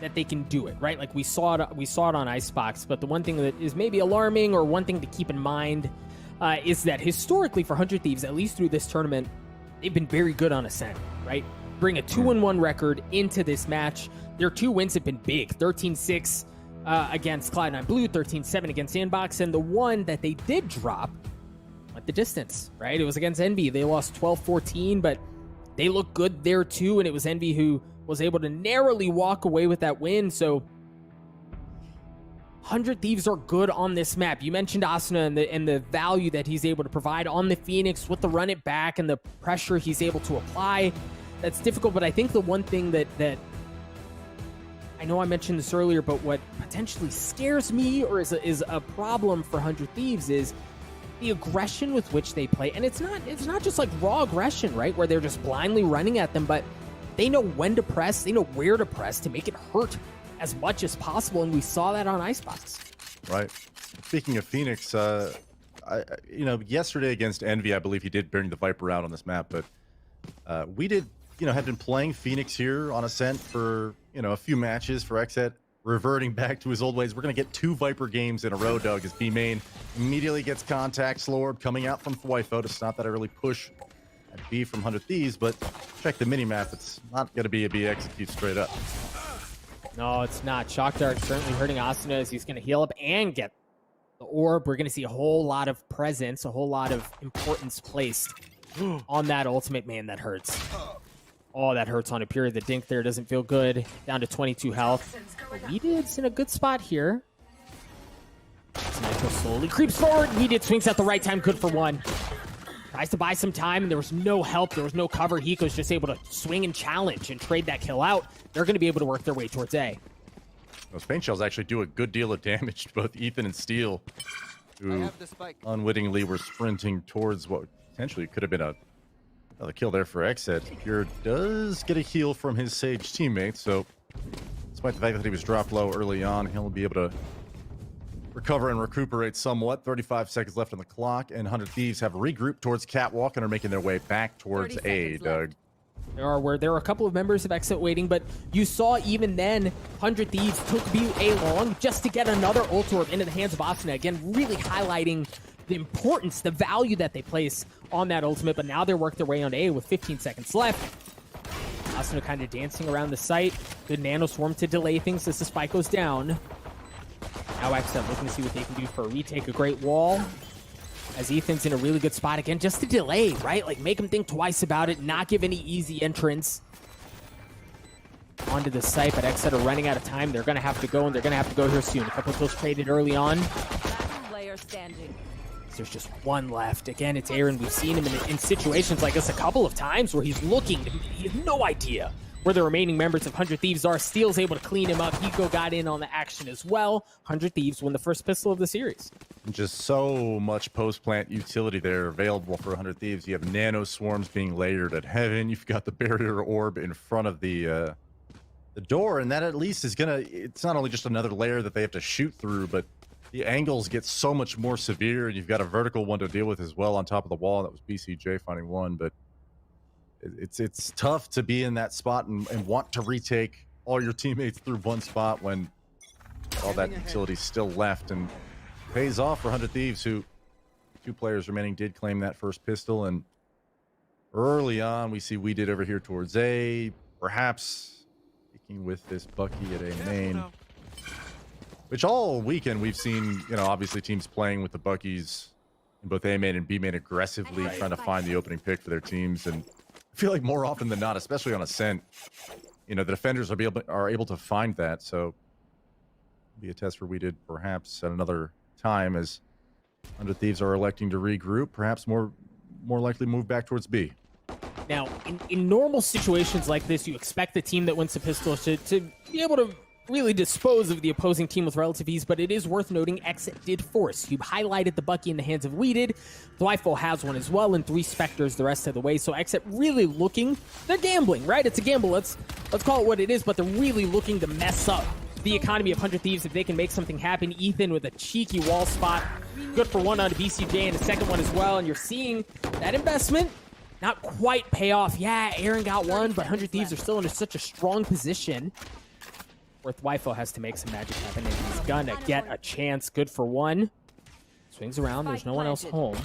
that they can do it, right? Like we saw it on Icebox. But the one thing that is maybe alarming, or one thing to keep in mind, is that historically for 100 Thieves, at least through this tournament, they've been very good on Ascent, right? Bring a 2-1 record into this match. Their 2 wins have been big: 13-6 against Cloud9 Blue, 13-7 against Sandbox, and the one that they did drop went the distance, right? It was against Envy. They lost 12-14, but they looked good there too, and it was Envy who was able to narrowly walk away with that win. So 100 Thieves are good on this map. You mentioned Asuna and the value that he's able to provide on the Phoenix with the run it back and the pressure he's able to apply. That's difficult, but I think the one thing that I know I mentioned this earlier, but what potentially scares me or is a problem for 100 Thieves is the aggression with which they play. And it's not just like raw aggression, right, where they're just blindly running at them, but they know when to press, they know where to press to make it hurt as much as possible, and we saw that on Icebox. Right. Speaking of Phoenix, yesterday against Envy, I believe he did bring the Viper out on this map, but we did, had been playing Phoenix here on Ascent for, a few matches for XSET. reverting back to his old ways. We're going to get 2 Viper games in a row, Doug, as B main immediately gets contact. Slorb coming out from Thwifo to stop that early push at B from 100 Thieves, but check the minimap. It's not going to be a B execute straight up. No, it's not. Shock Dart certainly hurting Asuna as he's going to heal up and get the orb. We're going to see a whole lot of presence, a whole lot of importance placed on that ultimate. Man, that hurts. Oh, that hurts on a period. The dink there doesn't feel good. Down to 22 health. Weedid's in a good spot here. Nitro slowly creeps forward. Weedid swings at the right time. Good for 1. Tries to buy some time, and there was no help. There was no cover. Hiko's just able to swing and challenge and trade that kill out. They're going to be able to work their way towards A. Those paint shells actually do a good deal of damage to both Ethan and Steel, who unwittingly were sprinting towards what potentially could have been another kill there for XSET. Pure does get a heal from his Sage teammate, so despite the fact that he was dropped low early on, he'll be able to recover and recuperate somewhat. 35 seconds left on the clock, and 100 Thieves have regrouped towards Catwalk and are making their way back towards A, Doug. There are a couple of members of XSET waiting, but you saw even then 100 Thieves took B long just to get another ult orb into the hands of Asuna. Again, really highlighting the importance, the value that they place on that ultimate, but now they're working their way on A with 15 seconds left. Asuna kind of dancing around the site. Good nano swarm to delay things as the spike goes down. Now XSET looking to see what they can do for a retake. A great wall as Ethan's in a really good spot again, just to delay, right? Like, make him think twice about it, not give any easy entrance onto the site, but XSET are running out of time. They're going to have to go, and they're going to have to go here soon. A couple of kills traded early on. Player standing. There's just 1 left. Again, it's Aaron. We've seen him in situations like this a couple of times where he's looking. He has no idea where the remaining members of 100 Thieves are. Steel's able to clean him up. Hiko got in on the action as well. 100 Thieves win the first pistol of the series. Just so much post-plant utility there available for 100 Thieves. You have nano swarms being layered at heaven. You've got the barrier orb in front of the door, and that at least is gonna, it's not only just another layer that they have to shoot through, but the angles get so much more severe, and you've got a vertical one to deal with as well on top of the wall. That was BCJ finding 1, but it's tough to be in that spot and want to retake all your teammates through 1 spot when all that utility's still left, and pays off for 100 Thieves, who 2 players remaining did claim that first pistol. And early on, we see we did over here towards A, perhaps sticking with this Bucky at A main, which all weekend we've seen, you know, obviously teams playing with the Buckies in both A main and B main aggressively trying to find the opening pick for their teams. And I feel like more often than not, especially on Ascent, you know, the defenders are able to find that. So be a test for we did perhaps at another time, as 100 Thieves are electing to regroup, perhaps more likely move back towards B. Now, in normal situations like this, you expect the team that wins the pistol to be able to really dispose of the opposing team with relative ease, but it is worth noting XSET did force. You highlighted the Bucky in the hands of Weeded. Thwifo has one as well, and 3 Spectres the rest of the way. So XSET really looking, they're gambling, right? It's a gamble. Let's call it what it is, but they're really looking to mess up the economy of 100 Thieves if they can make something happen. Ethan with a cheeky wall spot. Good for 1 onto BCJ, and a second one as well. And you're seeing that investment not quite pay off. Yeah, Aaron got 1, but 100 Thieves are still in such a strong position where Thwifo has to make some magic happen, and he's gonna get a chance. Good for 1. Swings around. There's no one else home.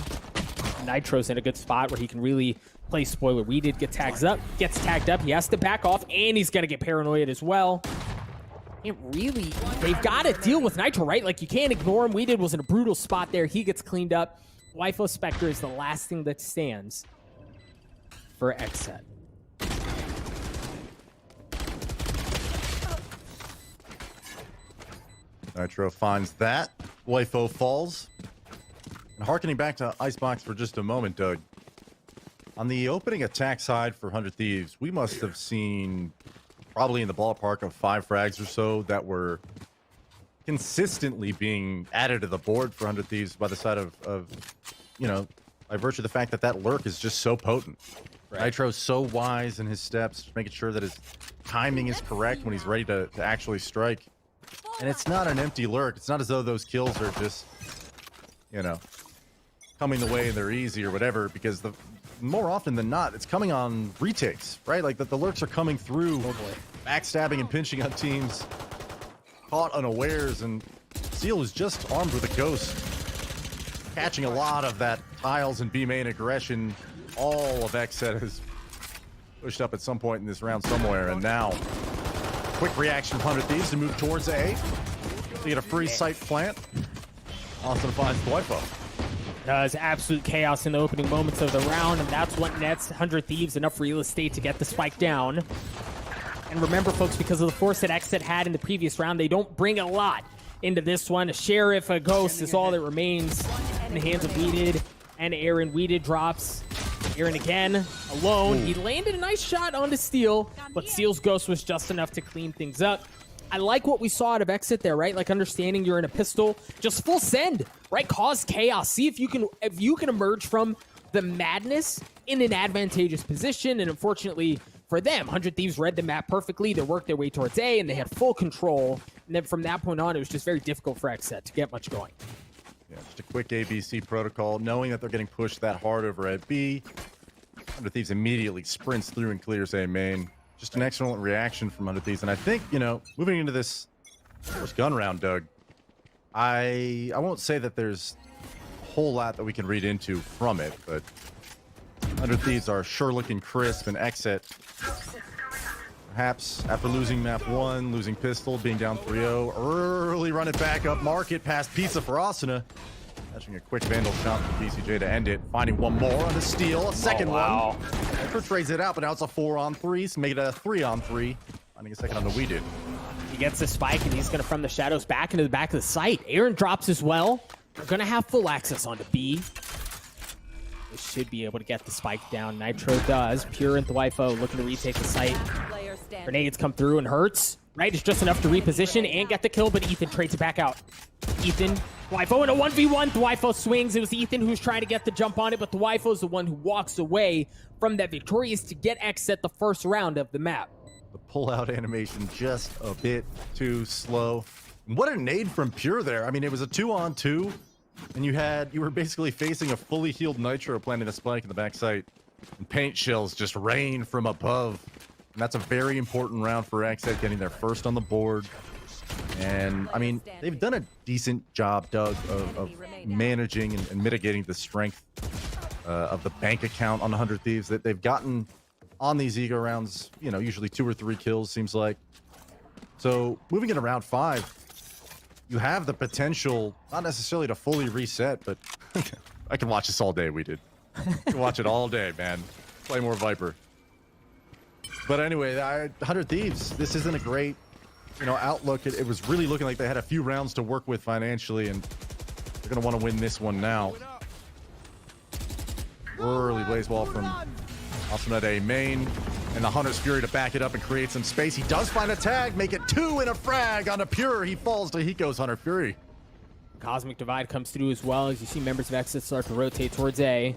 Nitro's in a good spot where he can really play spoiler. We did get gets tagged up. He has to back off, and he's gonna get paranoid as well. Can't really, they've got to deal with Nitro, right? Like, you can't ignore him. Weeded was in a brutal spot there. He gets cleaned up. Thwifo Spectre is the last thing that stands for XSET. Nitro finds that. Thwifo falls. And harkening back to Icebox for just a moment, Doug. On the opening attack side for 100 Thieves, we must have seen probably in the ballpark of 5 frags or so that were consistently being added to the board for 100 Thieves by the side of you know, by virtue of the fact that that lurk is just so potent. Right. Nitro's so wise in his steps, making sure that his timing is correct when he's ready to actually strike. And it's not an empty lurk. It's not as though those kills are just, you know, coming the way they're easy or whatever, because more often than not, it's coming on retakes, right? Like that the lurks are coming through, backstabbing and pinching on teams caught unawares, and Seal was just armed with a ghost, catching a lot of that tiles and B main aggression. All of XSET has pushed up at some point in this round somewhere, and now quick reaction from 100 Thieves to move towards A. To get a free site plant. Austin finds Dwipo. Does absolute chaos in the opening moments of the round, and that's what nets 100 Thieves enough real estate to get the spike down. And remember, folks, because of the force that XSET had in the previous round, they don't bring a lot into this one. A Sheriff, a Ghost is all that remains in the hands of Weeded and Aaron. Weeded drops Aaron again, alone. He landed a nice shot onto Steel, but Steel's Ghost was just enough to clean things up. I like what we saw out of XSET there, right? Like understanding you're in a pistol, just full send, right? Cause chaos. See if you can emerge from the madness in an advantageous position. And unfortunately for them, 100 Thieves read the map perfectly. They worked their way towards A, and they had full control. And then from that point on, it was just very difficult for XSET to get much going. Yeah, just a quick ABC protocol, knowing that they're getting pushed that hard over at B. 100 Thieves immediately sprints through and clears A main. Just an excellent reaction from 100 Thieves. And I think, you know, moving into this first gun round, Doug, I won't say that there's a whole lot that we can read into from it, but 100 Thieves are sure looking crisp, and XSET, perhaps after losing map 1, losing pistol, being down 3-0, early run it back up market past Pizza for Asuna. Catching a quick Vandal shot from BCJ to end it. Finding one more on the steal. A second one. Viper trades it out, but now it's a 4-on-3. So make it a 3-on-3. Finding a second on the Weeded. He gets the spike, and he's going to from the shadows back into the back of the site. Aaron drops as well. They're going to have full access onto B. They should be able to get the spike down. Nitro does. Pure and Dwipo looking to retake the site. Grenades come through and hurts. Right, it's just enough to reposition and get the kill, but Ethan trades it back out. Ethan, Dwipo in a 1v1. Dwipo swings. It was Ethan who's trying to get the jump on it, but Dwipo is the one who walks away from that victorious to get XSET the first round of the map. The pull-out animation just a bit too slow. What a nade from Pure there. I mean, it was a 2-on-2, and you were basically facing a fully healed Nitro planting the spike in the backside, and paint shells just rain from above. And that's a very important round for XSET, getting their first on the board. And, I mean, they've done a decent job, Doug, of managing and mitigating the strength of the bank account on 100 Thieves. That they've gotten on these ego rounds, you know, usually 2 or 3 kills, seems like. So, moving into round 5, you have the potential, not necessarily to fully reset, but I can watch this all day, we did. I can watch it all day, man. Play more Viper. But anyway, 100 Thieves, this isn't a great, you know, outlook. It was really looking like they had a few rounds to work with financially, and they're going to want to win this one now. Early blaze ball from Asuna A main, and the Hunter's Fury to back it up and create some space. He does find a tag, make it 2 in a frag on a Pure. He falls to Hiko's Hunter Fury. Cosmic Divide comes through as well as you see members of XSET start to rotate towards A.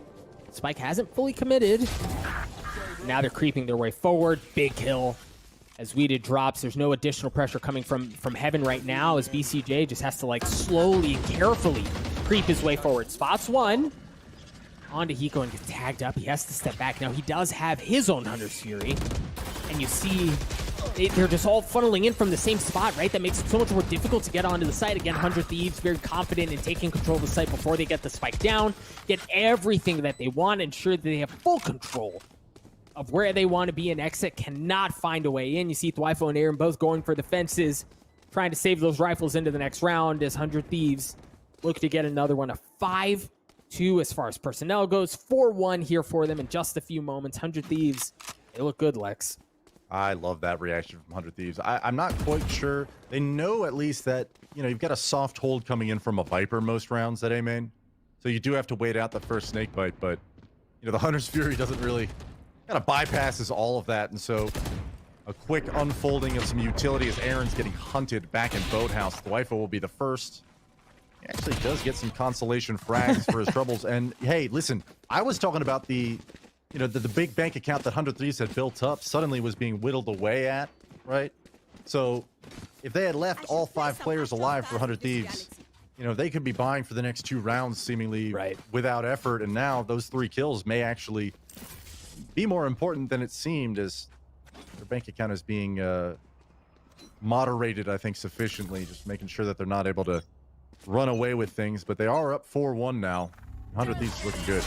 Spike hasn't fully committed. Now they're creeping their way forward. Big kill. As Weeded drops, there's no additional pressure coming from Heaven right now, as BCJ just has to like slowly and carefully creep his way forward. Spots one. Onto Hiko and gets tagged up. He has to step back. Now he does have his own Hunter's Fury. And you see they're just all funneling in from the same spot, right? That makes it so much more difficult to get onto the site. Again, 100 Thieves very confident in taking control of the site before they get the spike down, get everything that they want, ensure that they have full control of where they want to be, and XSET cannot find a way in. You see Dwipo and Aaron both going for the fences, trying to save those rifles into the next round as 100 Thieves look to get another one. A 5-2 as far as personnel goes. 4-1 here for them in just a few moments. 100 Thieves, they look good, Lex. I love that reaction from 100 Thieves. I'm not quite sure. They know at least that, you know, you've got a soft hold coming in from a Viper most rounds at A main. So you do have to wait out the first snake bite, but, you know, the Hunter's Fury doesn't really... kind of bypasses all of that, and so a quick unfolding of some utility as Aaron's getting hunted back in Boathouse. Dwipo will be the first. He actually does get some consolation frags for his troubles. And hey, listen, I was talking about the, you know, the big bank account that 100 Thieves had built up suddenly was being whittled away at, right? So if they had left all 5 players alive for 100 Thieves, you know, they could be buying for the next 2 rounds seemingly without effort. And now those 3 kills may actually be more important than it seemed, as their bank account is being moderated, I think, sufficiently, just making sure that they're not able to run away with things. But they are up 4-1 now. 100 Thieves is looking good.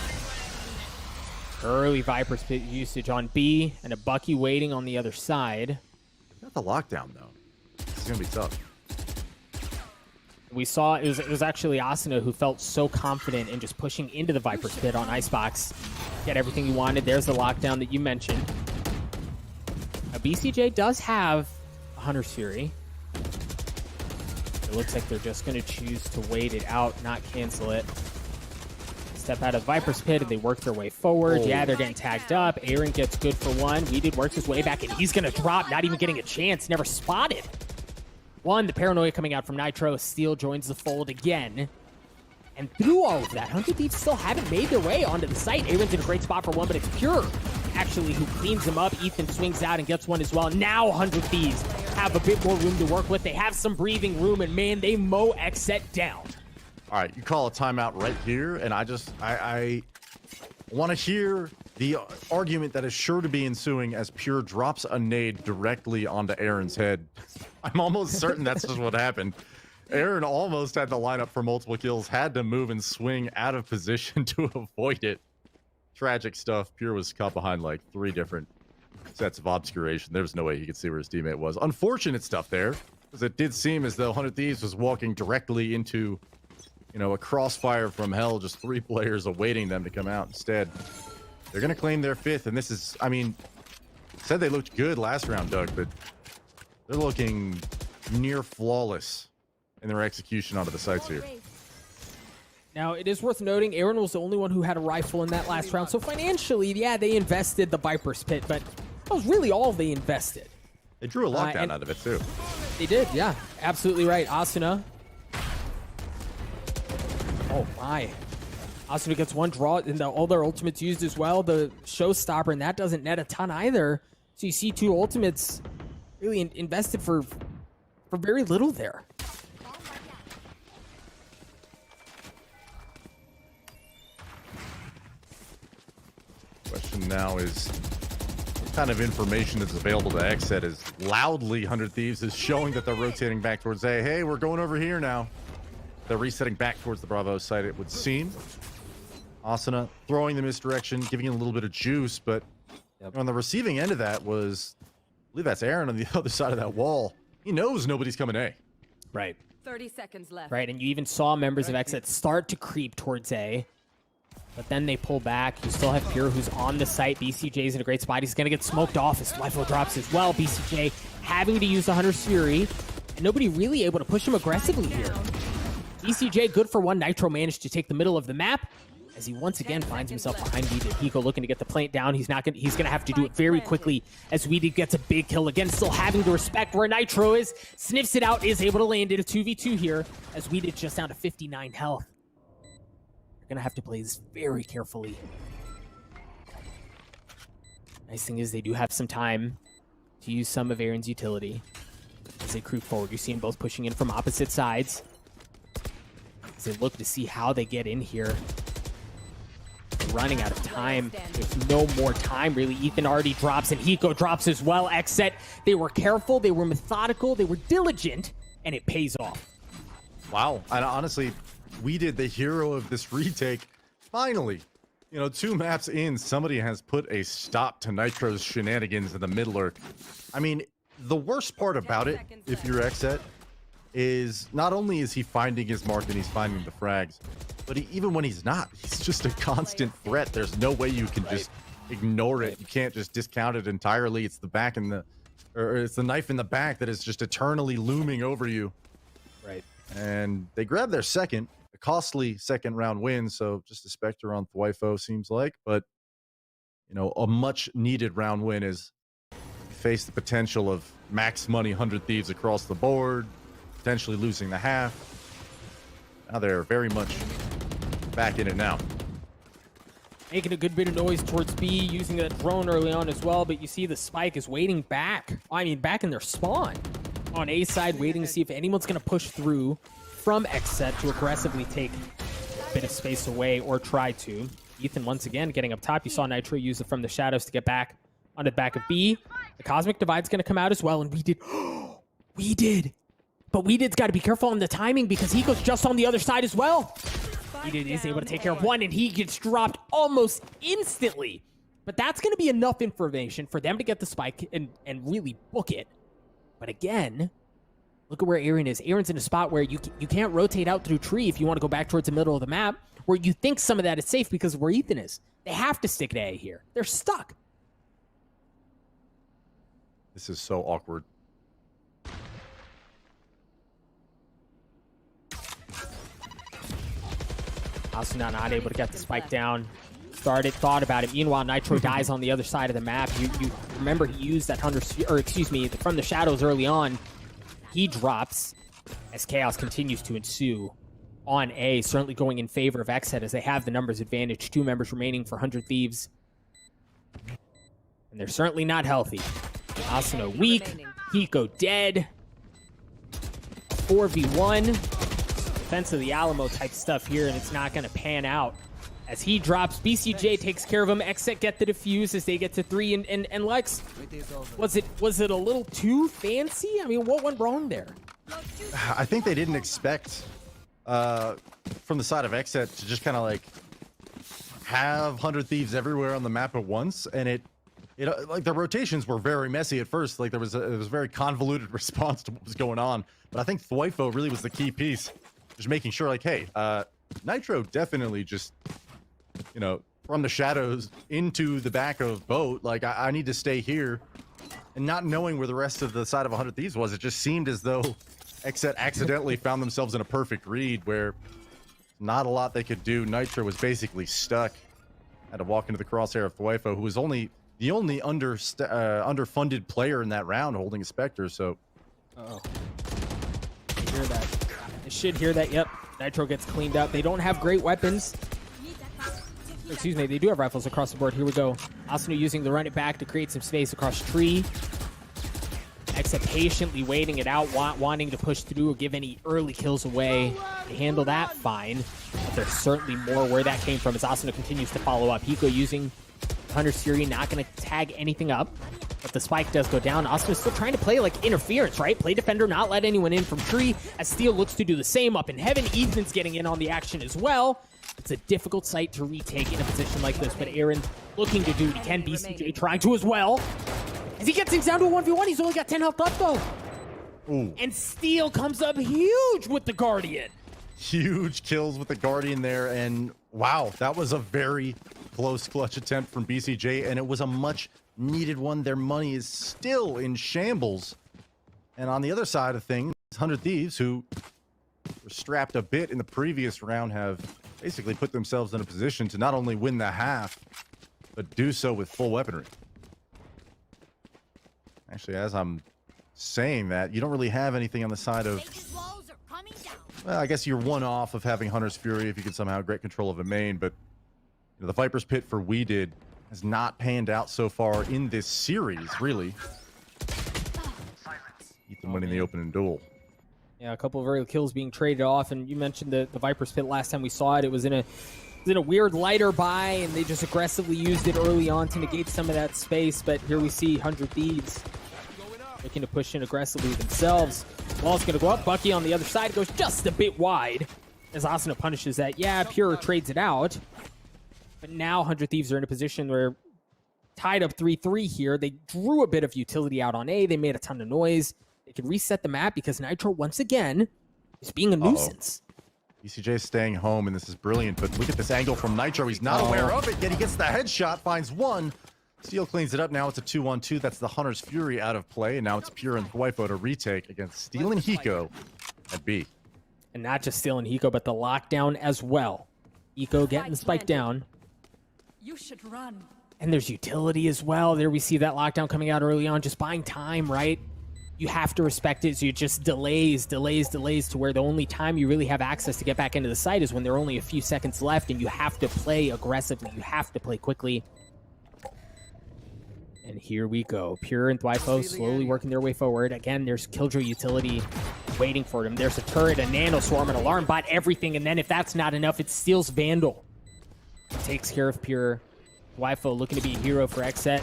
Early Viper spit usage on B, and a Bucky waiting on the other side. Got the lockdown, though. This is going to be tough. We saw it was actually Asuna who felt so confident in just pushing into the Viper spit on Icebox. Get everything he wanted. There's the lockdown that you mentioned. Now, BCJ does have a Hunter's Fury. It looks like they're just going to choose to wait it out, not cancel it. Step out of Viper's pit and they work their way forward. Yeah, they're getting tagged up. Aaron gets good for one. Weeded works his way back and he's going to drop, not even getting a chance. Never spotted. One, the paranoia coming out from Nitro. Steel joins the fold again. And through all of that, 100 Thieves still haven't made their way onto the site. Aaron's in a great spot for one, but it's Pure actually who cleans him up. Ethan swings out and gets one as well. Now 100 Thieves have a bit more room to work with. They have some breathing room, and man, they mow XSET down. All right, you call a timeout right here, and I want to hear the argument that is sure to be ensuing as Pure drops a nade directly onto Aaron's head. I'm almost certain that's just what happened. Aaron almost had the lineup for multiple kills, had to move and swing out of position to avoid it. Tragic stuff. Pure was caught behind like 3 different sets of obscuration. There was no way he could see where his teammate was. Unfortunate stuff there, because it did seem as though 100 Thieves was walking directly into, you know, a crossfire from hell, just 3 players awaiting them to come out. Instead, they're going to claim their 5th, and this is, I mean, said they looked good last round, Doug, but they're looking near flawless in their execution onto the sites here. Now, it is worth noting, Aaron was the only one who had a rifle in that last round, so financially, yeah, they invested the Viper's pit, but that was really all they invested. They drew a lockdown out of it, too. They did, yeah. Absolutely right. Asuna. Oh, my. Asuna gets one draw, and all their ultimates used as well. The showstopper, and that doesn't net a ton either. So you see 2 ultimates really invested for very little there. Question now is, what kind of information that's available to XSET is loudly 100 Thieves is showing that they're rotating back towards A. Hey, we're going over here now. They're resetting back towards the Bravo site, it would seem. Asuna throwing the misdirection, giving it a little bit of juice, but on the receiving end of that was, I believe that's Aaron on the other side of that wall. He knows nobody's coming A. Right. 30 seconds left. Right, and you even saw members of XSET start to creep towards A. But then they pull back. You still have Pure who's on the site. BCJ's in a great spot. He's going to get smoked off as Lifo drops as well. BCJ having to use the Hunter's Fury. And nobody really able to push him aggressively here. BCJ good for one. Nitro managed to take the middle of the map as he once again finds himself behind Weeded. Hiko looking to get the plant down. He's going to have to do it very quickly as Weeded gets a big kill. Again, still having to respect where Nitro is. Sniffs it out, is able to land it. A 2v2 here as Weeded just down to 59 health. Gonna have to play this very carefully. Nice thing is they do have some time to use some of Aaron's utility as they creep forward. You see them both pushing in from opposite sides as they look to see how they get in here. Running out of time. There's no more time really. Ethan already drops and Hiko drops as well. XSET, they were careful, they were methodical, they were diligent, and it pays off. Wow. And honestly, we did the hero of this retake. Finally, you know, 2 maps in, somebody has put a stop to Nitro's shenanigans in the mid-lurk. I mean, the worst part about it, if you're XSET, is not only is he finding his mark and he's finding the frags, but even when he's not, he's just a constant threat. There's no way you can just ignore it. You can't just discount it entirely. It's the back in the, or it's the knife in the back that is just eternally looming over you. Right. And they grabbed their second, a costly second round win, so just a Spectre on Thwifo seems like, but you know, a much needed round win is face the potential of max money 100 Thieves across the board, potentially losing the half. Now they're very much back in it now. Making a good bit of noise towards B, using that drone early on as well, but you see the spike is waiting back. I mean, back in their spawn. On A side, waiting to see if anyone's going to push through from XSET to aggressively take a bit of space away or try to. Ethan once again getting up top. You saw Nitro use it from the shadows to get back on the back of B. The Cosmic Divide's going to come out as well, and we did... We did. But We did's got to be careful on the timing because he goes just on the other side as well. We did is able to take care of one, and he gets dropped almost instantly. But that's going to be enough information for them to get the spike and really book it. But again, look at where Aaron is. Aaron's in a spot where you can't rotate out through tree if you want to go back towards the middle of the map, where you think some of that is safe because of where Ethan is. They have to stick to A here. They're stuck. This is so awkward. Asuna not able to get the spike down. Thought about it. Meanwhile, Nitro dies on the other side of the map. You remember he used that from the shadows early on. He drops as chaos continues to ensue on A, certainly going in favor of XSET as they have the numbers advantage. 2 members remaining for 100 Thieves. And they're certainly not healthy. Asuna weak. Hiko dead. 4v1. Defense of the Alamo type stuff here, and it's not going to pan out. As he drops, BCJ takes care of him. XSET get the defuse as they get to 3, and Lex, was it a little too fancy? I mean, what went wrong there? I think they didn't expect from the side of XSET to just kind of like have 100 Thieves everywhere on the map at once, and it like the rotations were very messy at first. Like it was a very convoluted response to what was going on. But I think Thwifo really was the key piece, just making sure like, hey, Nitro definitely just, you know, from the shadows into the back of boat. Like I need to stay here, and not knowing where the rest of the side of 100 Thieves was, it just seemed as though XSET accidentally found themselves in a perfect read where not a lot they could do. Nitro was basically stuck. Had to walk into the crosshair of Thwifo, who was the only underfunded player in that round holding a Spectre. So, uh-oh. I hear that. I should hear that. Yep. Nitro gets cleaned up. They don't have great weapons. Excuse me, they do have rifles across the board. Here we go. Asuna using the run it back to create some space across tree. XSET patiently waiting it out, wanting to push through or give any early kills away. They handle that fine. But there's certainly more where that came from as Asuna continues to follow up. Hiko using Hunter's Fury, not going to tag anything up. But the spike does go down. Asuna's still trying to play like interference, right? Play defender, not let anyone in from tree. As Steel looks to do the same up in heaven. Ethan's getting in on the action as well. It's a difficult site to retake in a position like this, but Aaron looking to do what he can. BCJ trying to as well. As he gets things down to a 1v1, he's only got 10 health left though. Ooh. And Steel comes up huge with the Guardian. Huge kills with the Guardian there, and wow, that was a very close clutch attempt from BCJ, and it was a much needed one. Their money is still in shambles. And on the other side of things, 100 Thieves, who were strapped a bit in the previous round, have basically put themselves in a position to not only win the half, but do so with full weaponry. Actually, as I'm saying that, you don't really have anything on the side of... Well, I guess you're one off of having Hunter's Fury if you can somehow get control of a main, but you know, the Viper's Pit for We Did has not panned out so far in this series, really. Ethan winning the opening duel. Yeah, a couple of early kills being traded off, and you mentioned the Viper's Pit last time we saw it. It was in a weird lighter buy, and they just aggressively used it early on to negate some of that space. But here we see 100 Thieves looking to push in aggressively themselves. Wall's going to go up. Bucky on the other side goes just a bit wide as Asuna punishes that. Yeah, Pure trades it out. But now 100 Thieves are in a position where tied up 3-3 here. They drew a bit of utility out on A. They made a ton of noise. They can reset the map because Nitro, once again, is being a nuisance. BCJ staying home, and this is brilliant, but look at this angle from Nitro. He's not aware of it, yet he gets the headshot, finds one. Steel cleans it up. Now it's a 2-1-2. That's the Hunter's Fury out of play, and now it's Pure and Thwifo to retake against Steel and Hiko at B. And not just Steel and Hiko, but the lockdown as well. Hiko getting the spike down. You should run. And there's utility as well. There we see that lockdown coming out early on, just buying time, right? You have to respect it, so you just delays to where the only time you really have access to get back into the site is when there are only a few seconds left, and you have to play aggressively. You have to play quickly. And here we go. Pure and Thwifo slowly working their way forward. Again, there's Killjoy utility waiting for them. There's a turret, a nano swarm, an alarm bot, everything. And then if that's not enough, it steals Vandal. It takes care of Pure. Thwifo looking to be a hero for XSET.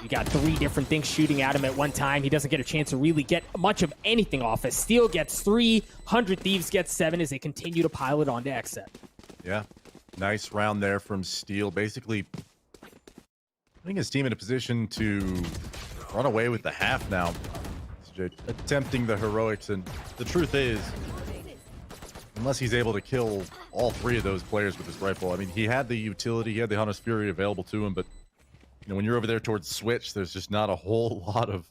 You got 3 different things shooting at him at one time. He doesn't get a chance to really get much of anything off. As Steel gets 3, 100 Thieves gets 7 as they continue to pile it onto XSET. Yeah, nice round there from Steel. Basically putting his team in a position to run away with the half now. Attempting the heroics, and the truth is, unless he's able to kill all 3 of those players with his rifle, I mean, he had the utility, he had the Hunter's Fury available to him, but you know, when you're over there towards Switch, there's just not a whole lot of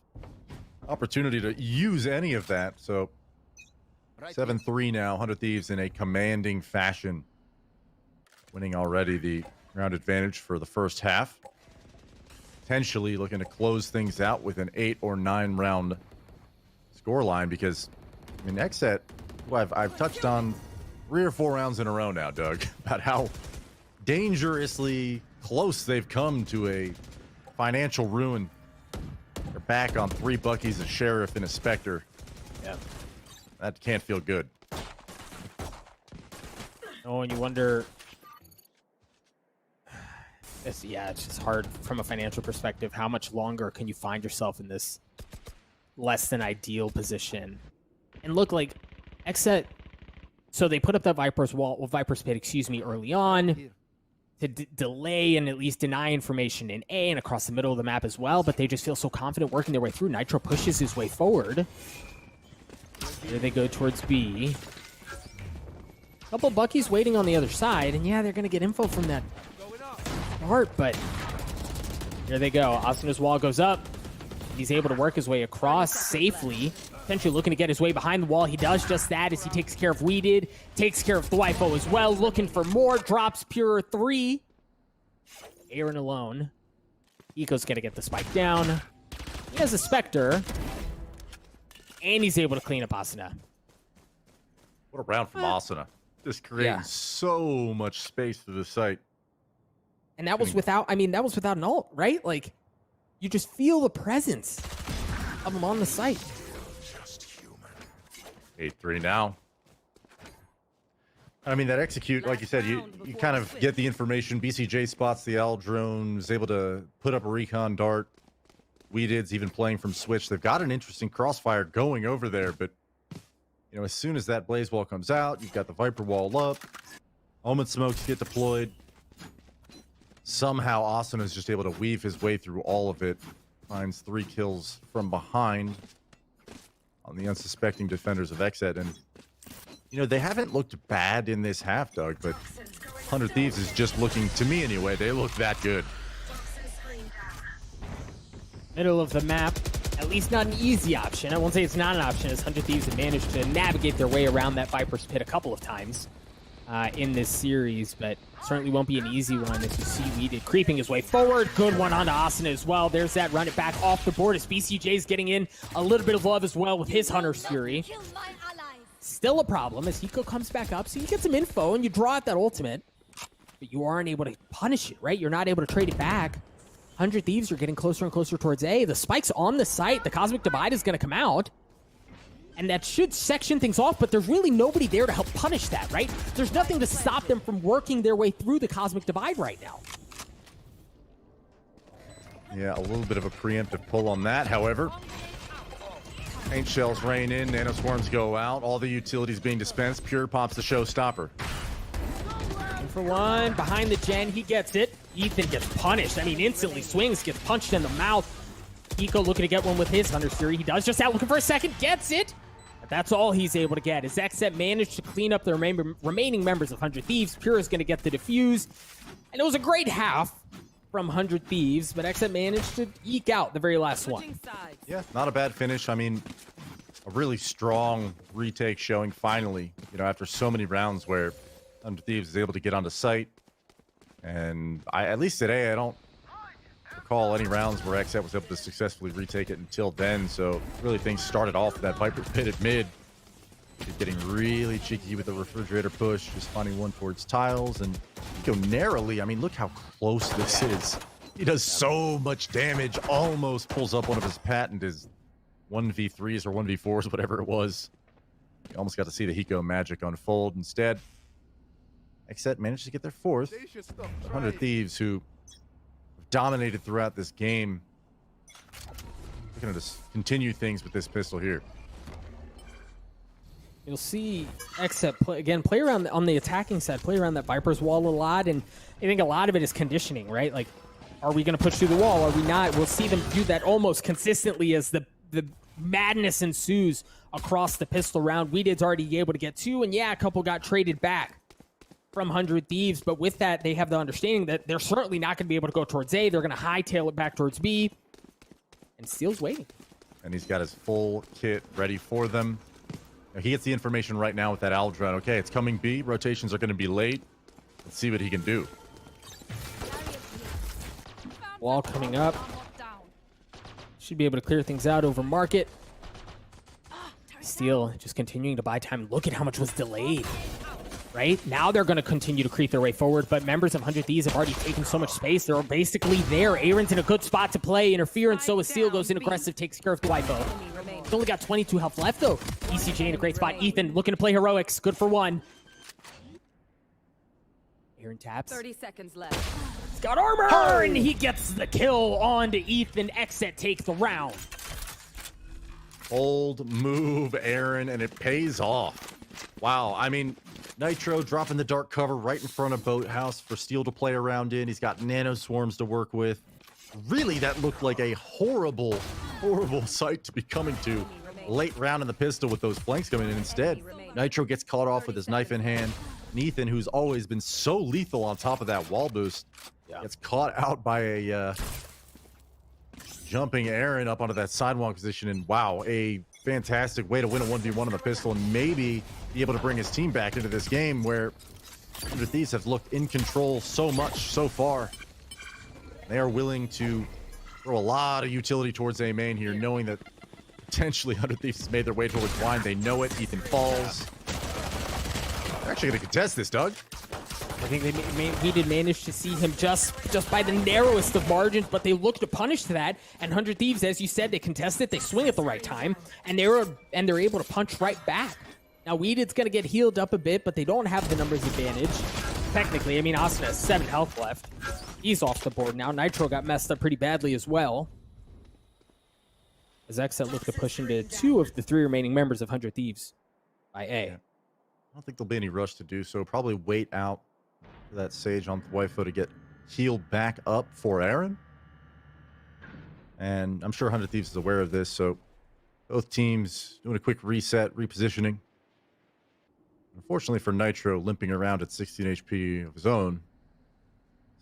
opportunity to use any of that. So 7-3 now, 100 Thieves in a commanding fashion, winning already the round advantage for the first half. Potentially looking to close things out with an 8 or 9 round scoreline, because I mean, XSET, who I've touched on 3 or 4 rounds in a row now, Doug, about how dangerously close they've come to a financial ruin. They're back on 3 Buckies, a Sheriff, and a Spectre. Yeah, that can't feel good. Oh, and you wonder... it's just hard from a financial perspective. How much longer can you find yourself in this less than ideal position? And look, like XSET, so they put up that Viper's Pit, excuse me, early on to delay and at least deny information in A and across the middle of the map as well, but they just feel so confident working their way through. Nitro pushes his way forward. Here they go towards B. Couple Buckies waiting on the other side, and yeah, they're going to get info from that start, but here they go. Asuna's wall goes up. He's able to work his way across safely, potentially looking to get his way behind the wall. He does just that as he takes care of Weeded, takes care of Thwifo as well, looking for more, drops Pure 3. Aaron alone. Eco's going to get the spike down. He has a Spectre, and he's able to clean up Asuna. What a round from Asuna. Just creating so much space through the site. And that was without, that was without an ult, right? Like, you just feel the presence of him on the site. 8-3 now. I mean, that execute, like you said, you kind of get the information. BCJ spots the L drone, is able to put up a recon dart. Weeded's even playing from Switch. They've got an interesting crossfire going over there, but you know, as soon as that blaze wall comes out, you've got the Viper wall up. Omen smokes get deployed. Somehow Austin is just able to weave his way through all of it. Finds 3 kills from behind on the unsuspecting defenders of XSET. And, you know, they haven't looked bad in this half, Doug, but 100 Thieves is just looking, to me anyway, they look that good. Middle of the map, at least not an easy option. I won't say it's not an option, as 100 Thieves have managed to navigate their way around that Viper's Pit a couple of times in this series, but certainly won't be an easy one as you see Weeded creeping his way forward. Good one onto Asuna as well. There's that run it back off the board as BCJ's getting in a little bit of love as well with his Hunter's Fury. Still a problem as Hiko comes back up, so you get some info and you draw out that ultimate, but you aren't able to punish it, right? You're not able to trade it back. 100 Thieves are getting closer and closer towards A. The spike's on the site. The Cosmic Divide is going to come out. And that should section things off, but there's really nobody there to help punish that, right? There's nothing to stop them from working their way through the Cosmic Divide right now. Yeah, a little bit of a preemptive pull on that, however. Paint shells rain in, nanoswarms go out, all the utilities being dispensed. Pure pops the showstopper. 1-for-1, behind the gen, he gets it. Ethan gets punished. I mean, instantly swings, gets punched in the mouth. Eco looking to get one with his Hunter's Fury. He does just that, looking for a second, gets it. But that's all he's able to get. As XSET managed to clean up the remaining members of 100 Thieves, Pure is going to get the defuse. And it was a great half from 100 Thieves, but XSET managed to eke out the very last one. Yeah, not a bad finish. I mean, a really strong retake showing finally, you know, after so many rounds where 100 Thieves is able to get onto site. And at least today, I don't recall any rounds where XSET was able to successfully retake it until then. So really things started off with that Viper Pit at mid. He's getting really cheeky with the refrigerator push, just finding one towards tiles. And go narrowly, I mean, look how close this is. He does so much damage, almost pulls up one of his patented 1v3s or 1v4s, whatever it was. You almost got to see the Hiko magic unfold. Instead, XSET managed to get their 4th. 100 Thieves, who dominated throughout this game, They're going to just continue things with this pistol here. You'll see XSET play around on the attacking side, play around that Viper's wall a lot, and I think a lot of it is conditioning, right? Like, are we going to push through the wall? Are we not? We'll see them do that almost consistently as the madness ensues across the pistol round. Weeded's already able to get 2, and yeah, a couple got traded back from 100 Thieves, but with that, they have the understanding that they're certainly not going to be able to go towards A. They're going to hightail it back towards B, and Steel's waiting. And he's got his full kit ready for them. Now, he gets the information right now with that Aldrin. Okay, it's coming B. Rotations are going to be late. Let's see what he can do. Wall coming up. Should be able to clear things out over market. Steel just continuing to buy time. Look at how much was delayed. Right? Now they're going to continue to creep their way forward, but members of 100 Thieves have already taken so much space. They're basically there. Aaron's in a good spot to play. Interference, so is Steel, goes in aggressive, takes care of Dwipo. He's only got 22 health left, though. ECJ in a great spot. Ethan looking to play heroics. Good for 1. Aaron taps. 30 seconds left. He's got armor, and he gets the kill on to Ethan. XSET take the round. Bold move, Aaron, and it pays off. Wow, I mean, Nitro dropping the dark cover right in front of Boathouse for Steel to play around in. He's got nano swarms to work with. Really, that looked like a horrible, horrible sight to be coming to late round in the pistol with those flanks coming in. Instead, Nitro gets caught off with his knife in hand. And Ethan, who's always been so lethal on top of that wall boost, gets caught out by a jumping Aaron up onto that sidewalk position. And wow, a fantastic way to win a 1v1 on the pistol and maybe be able to bring his team back into this game where 100 Thieves have looked in control so much so far. They are willing to throw a lot of utility towards A main here, knowing that potentially 100 Thieves has made their way towards wine. They know it. Ethan falls. They're actually going to contest this, Doug. I think we did manage to see him just by the narrowest of margins, but they look to punish that. And 100 Thieves, as you said, they contest it, they swing at the right time, and they're able to punch right back. Now Weeded's going to get healed up a bit, but they don't have the numbers advantage. Technically, I mean, Austin has 7 health left. He's off the board now. Nitro got messed up pretty badly as well, as XSET look to push into 2 of the 3 remaining members of 100 Thieves by A. I don't think there'll be any rush to do so. Probably wait out for that Sage on Thwifo to get healed back up for Aaron. And I'm sure 100 Thieves is aware of this, so both teams doing a quick reset, repositioning. Unfortunately for Nitro, limping around at 16 HP of his own.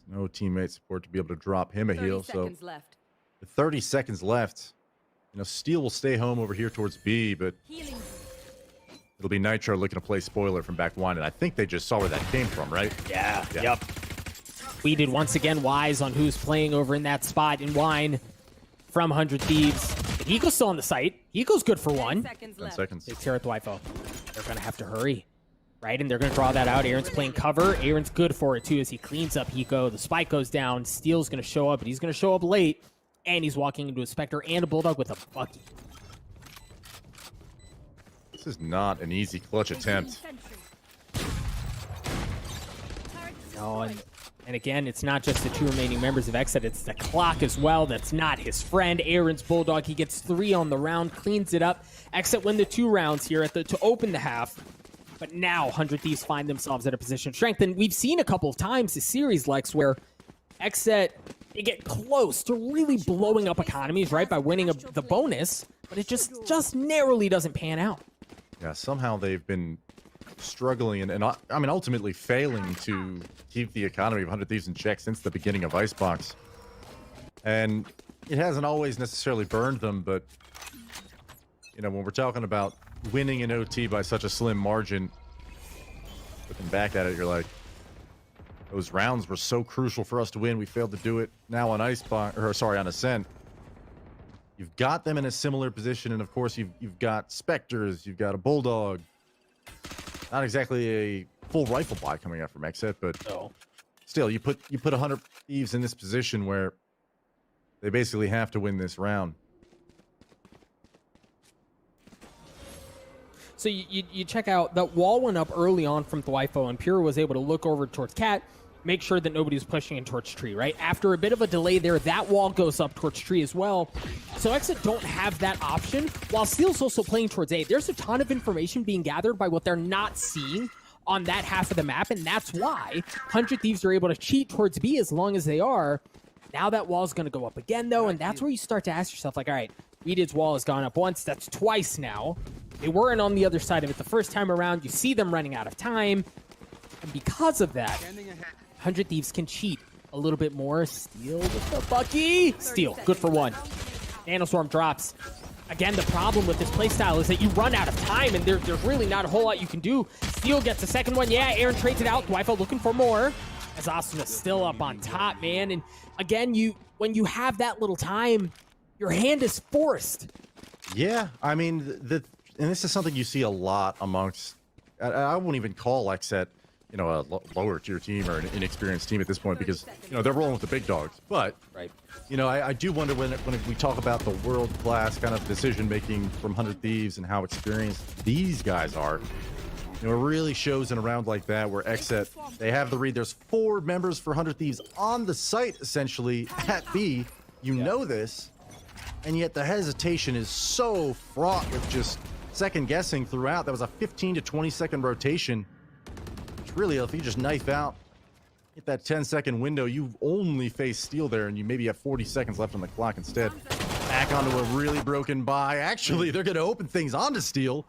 There's no teammate support to be able to drop him a heal. So with 30 seconds left, you know, Steel will stay home over here towards B, but it'll be Nitro looking to play spoiler from back one, and I think they just saw where that came from, right? Yeah. Yep. We did once again wise on who's playing over in that spot in Wine from 100 Thieves. Eagle's still on the site. Eagle's good for 1. 10 seconds. Takes care of Thwifo. They're going to have to hurry, right? And they're going to draw that out. Aaron's playing cover. Aaron's good for it, too, as he cleans up Hiko. The spike goes down. Steel's going to show up, but he's going to show up late. And he's walking into a Spectre and a Bulldog with a Bucky. This is not an easy clutch attempt. No, and again, it's not just the 2 remaining members of XSET, it's the clock as well. That's not his friend. Aaron's Bulldog, he gets 3 on the round, cleans it up. XSET win the 2 rounds here to open the half. But now 100 Thieves find themselves at a position of strength. And we've seen a couple of times this series, Lex, where XSET, they get close to really blowing up economies, right, by winning the bonus, but it just narrowly doesn't pan out. Yeah, somehow they've been struggling and I mean, ultimately failing to keep the economy of 100 Thieves in check since the beginning of Icebox. And it hasn't always necessarily burned them, but, you know, when we're talking about winning an OT by such a slim margin, looking back at it, you're like, those rounds were so crucial for us to win. We failed to do it. Now on on Ascent, you've got them in a similar position, and of course you've got Spectres, you've got a Bulldog. Not exactly a full rifle buy coming out from XSET, but still, you put 100 Thieves in this position where they basically have to win this round. So you check out that wall went up early on from Thwifo, and Pure was able to look over towards Cat, make sure that nobody's pushing in towards tree, right? After a bit of a delay there, that wall goes up towards tree as well. So XSET don't have that option, while Steel's also playing towards A. There's a ton of information being gathered by what they're not seeing on that half of the map, and that's why 100 Thieves are able to cheat towards B as long as they are. Now that wall's going to go up again, though, and that's where you start to ask yourself, like, all right, Weeded's wall has gone up once, that's twice now. They weren't on the other side of it the first time around. You see them running out of time, and because of that, 100 Thieves can cheat a little bit more. Steal with the Bucky. Steal, good for one. Nanoswarm drops. Again, the problem with this playstyle is that you run out of time, and there's really not a whole lot you can do. Steal gets the second one. Yeah, Aaron trades it out. Dwifo looking for more. As Asuna's still up on top, man. And again, when you have that little time, your hand is forced. Yeah, I mean, and this is something you see a lot amongst, I won't even call XSET, you know, a lower tier team or an inexperienced team at this point, because, you know, they're rolling with the big dogs. But, Right. you know, I do wonder when we talk about the world-class kind of decision-making from 100 Thieves and how experienced these guys are, you know, it really shows in a round like that where XSET, they have the read. There's 4 members for 100 Thieves on the site, essentially, at B. You know this, and yet the hesitation is so fraught with just second-guessing throughout. That was a 15 to 20-second rotation. Which really, if you just knife out, hit that 10-second window, you only face Steel there, and you maybe have 40 seconds left on the clock instead. Back onto a really broken buy. Actually, they're going to open things onto Steel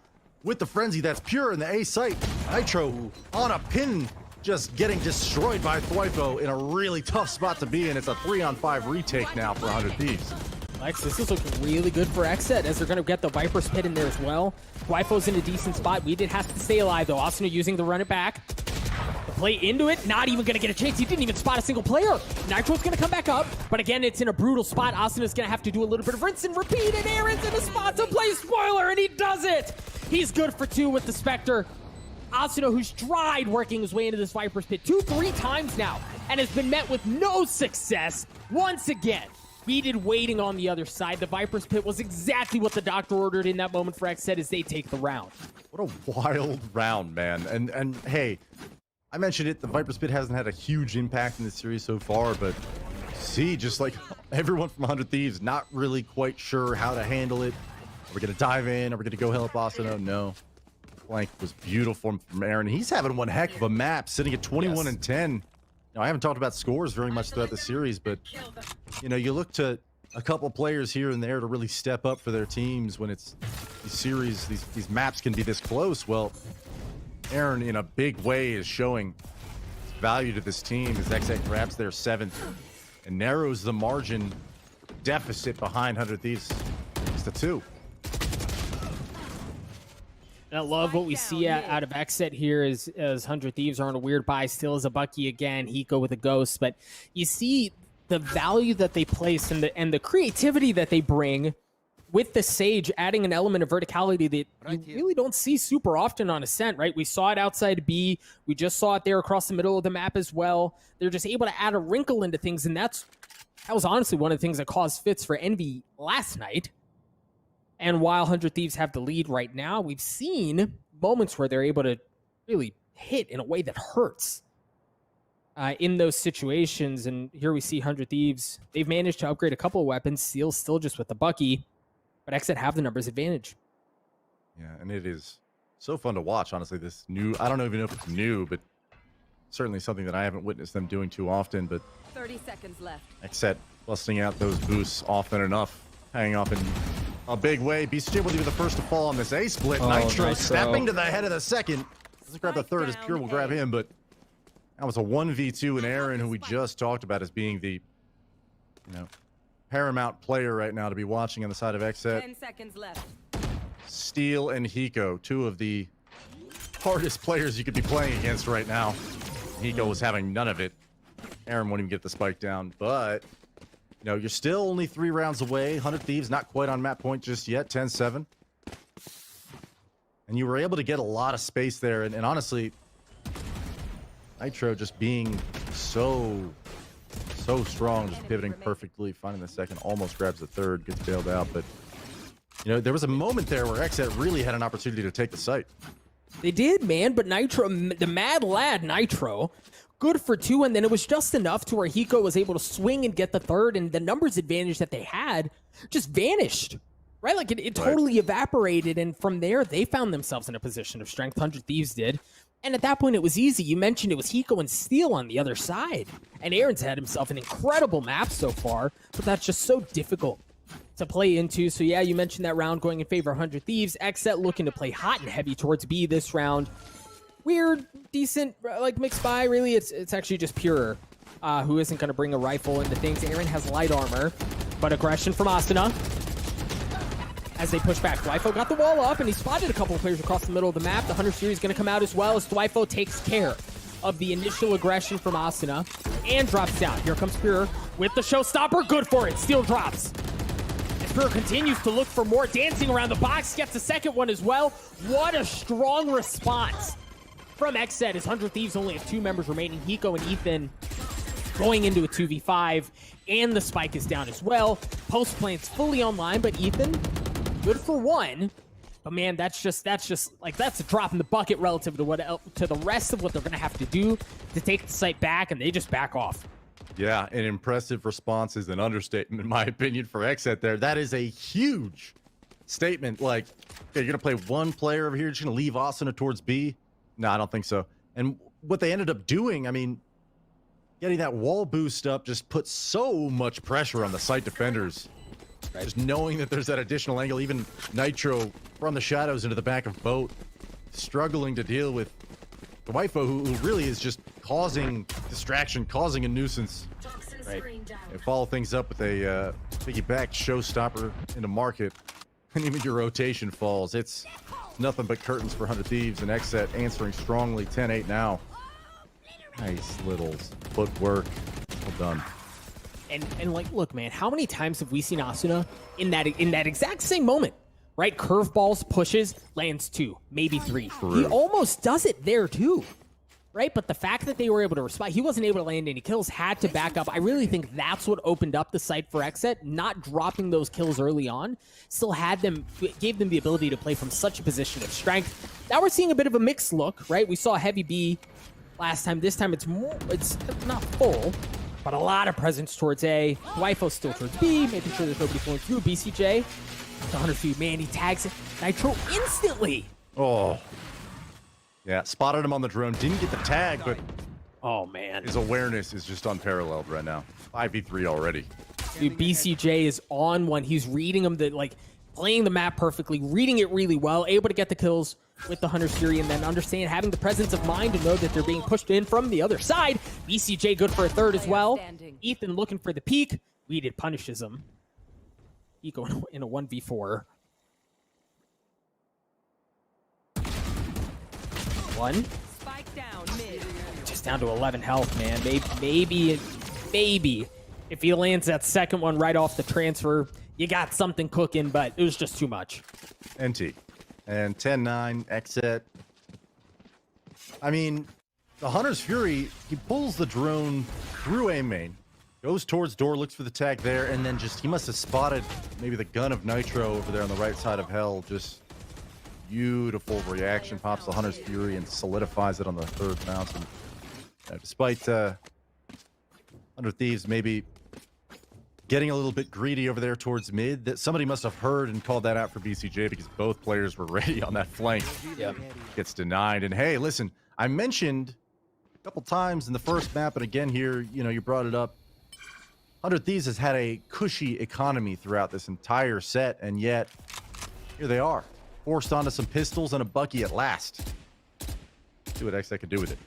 with the frenzy that's pure in the A site. Nitro on a pin, just getting destroyed by Dwifo in a really tough spot to be in. It's a 3-on-5 retake now for 100 Thieves. Lex, this is looking really good for XSET as they're going to get the Viper's Pit in there as well. Dwifo's in a decent spot. We did have to stay alive, though. Asuna using the run it back. The play into it, not even going to get a chance. He didn't even spot a single player. Nitro's going to come back up, but again, it's in a brutal spot. Asuna's going to have to do a little bit of rinse and repeat, and Aaron's in a spot to play spoiler, and he does it. He's good for 2 with the Spectre. Asuna, who's tried working his way into this Viper's Pit 2-3 times now, and has been met with no success once again. Weeded waiting on the other side. The Viper's Pit was exactly what the doctor ordered in that moment for XSET as they take the round. What a wild round, man. And hey, I mentioned it, the Viper's Pit hasn't had a huge impact in the series so far, but see, just like everyone from 100 Thieves, not really quite sure how to handle it. Are we going to dive in? Are we going to go help Asuna? No. Flank was beautiful from Aaron. He's having one heck of a map, sitting at 21 and 10. Now, I haven't talked about scores very much throughout the series, but, you know, you look to a couple players here and there to really step up for their teams when it's these series, these maps can be this close. Well, Aaron, in a big way, is showing value to this team as XSET grabs their 7th and narrows the margin deficit behind 100 Thieves. It's the 2. And I love what we see out of XSET here as 100 Thieves are on a weird buy. Still is a Bucky again. Hiko with a Ghost. But you see the value that they place and the creativity that they bring with the Sage, adding an element of verticality that you really don't see super often on Ascent, right? We saw it outside B. We just saw it there across the middle of the map as well. They're just able to add a wrinkle into things, and that was honestly one of the things that caused fits for Envy last night. And while 100 Thieves have the lead right now, we've seen moments where they're able to really hit in a way that hurts in those situations. And here we see 100 Thieves. They've managed to upgrade a couple of weapons. Seal's still just with the Bucky, but XSET have the numbers advantage. Yeah, and it is so fun to watch, honestly. This new, I don't even know if it's new, but certainly something that I haven't witnessed them doing too often. But 30 seconds left. XSET busting out those boosts often enough, hanging off in a big way. BCJ will be the first to fall on this A split. Nitro snapping to the head of the second. Doesn't grab the third as Pure will grab him, but that was a 1v2 and Aaron, who we just talked about as being the, you know, paramount player right now to be watching on the side of XSET. 10 seconds left. Steel and Hiko, 2 of the hardest players you could be playing against right now. Hiko was having none of it. Aaron won't even get the spike down, but you know, you're still only 3 rounds away. 100 Thieves not quite on map point just yet, 10-7. And you were able to get a lot of space there. And honestly, Nitro just being so strong, just pivoting perfectly, finding the second, almost grabs the third, gets bailed out. But, you know, there was a moment there where XSET really had an opportunity to take the site. They did, man, but Nitro, the mad lad Nitro, good for 2, and then it was just enough to where Hiko was able to swing and get the third, and the numbers advantage that they had just vanished, right? Like it totally evaporated, and from there, they found themselves in a position of strength. 100 Thieves did. And at that point, it was easy. You mentioned it was Hiko and Steel on the other side. And Aaron's had himself an incredible map so far, but that's just so difficult to play into. So yeah, you mentioned that round going in favor of 100 Thieves. XSET looking to play hot and heavy towards B this round. Weird, decent, like mixed by. Really, it's actually just Pure, who isn't going to bring a rifle into things. Aaron has light armor, but aggression from Asuna as they push back. Dwifo got the wall up, and he spotted a couple of players across the middle of the map. The Hunter series going to come out as well as Dwifo takes care of the initial aggression from Asuna and drops down. Here comes Pure with the showstopper. Good for it. Steel drops. As Pure continues to look for more, dancing around the box, gets a second one as well. What a strong response from XSET as 100 Thieves only have 2 members remaining. Hiko and Ethan going into a 2v5, and the spike is down as well. Post plant's fully online, but Ethan, good for 1. But man, that's just like that's a drop in the bucket relative to the rest of what they're gonna have to do to take the site back, and they just back off. Yeah, an impressive response is an understatement, in my opinion, for XSET there. That is a huge statement. Like, okay, you're gonna play 1 player over here, you're just gonna leave Asuna towards B? No, I don't think so. And what they ended up doing, I mean, getting that wall boost up just put so much pressure on the site defenders. Right. Just knowing that there's that additional angle, even Nitro from the shadows into the back of boat, struggling to deal with the Dwifo, who really is just causing distraction, causing a nuisance. Right. They follow things up with a piggyback showstopper into market, and even your rotation falls. It's nothing but curtains for 100 Thieves, and XSET answering strongly. 10-8 now. Nice little footwork. Well done. And like, look, man, how many times have we seen Asuna in that exact same moment, right? Curveballs, pushes, lands 2, maybe 3. He almost does it there too, right? But the fact that they were able to respond, he wasn't able to land any kills, had to back up. I really think that's what opened up the site for XSET. Not dropping those kills early on still gave them the ability to play from such a position of strength. Now we're seeing a bit of a mixed look, right? We saw heavy B last time. This time it's not full, but a lot of presence towards A. Dwifo still towards B, making sure there's nobody flowing through. BCJ, the 100 feet, man, he tags it. Nitro instantly. Oh. Yeah, spotted him on the drone. Didn't get the tag, but oh, man, his awareness is just unparalleled right now. 5v3 already. Dude, BCJ is on one. He's reading him, playing the map perfectly, reading it really well, able to get the kills with the Hunter Fury, and then having the presence of mind to know that they're being pushed in from the other side. BCJ good for a third as well. Ethan looking for the peak. Weeded punishes him. Eco in a 1v4. 1. Spike down mid. Just down to 11 health, man. Maybe if he lands that second one right off the transfer, you got something cooking, but it was just too much. NT. And 10-9, XSET. I mean, the Hunter's Fury, he pulls the drone through A main, goes towards door, looks for the tag there, and then he must have spotted maybe the gun of Nitro over there on the right side of Hell. Just beautiful reaction, pops the Hunter's Fury and solidifies it on the third bounce. And, despite 100 Thieves maybe getting a little bit greedy over there towards mid, that somebody must have heard and called that out for BCJ, because both players were ready on that flank. Yep. Gets denied. And hey, listen, I mentioned a couple times in the first map, and again here, you brought it up. 100 Thieves has had a cushy economy throughout this entire set, and yet here they are, forced onto some pistols and a Bucky at last. See what XSET can do with it.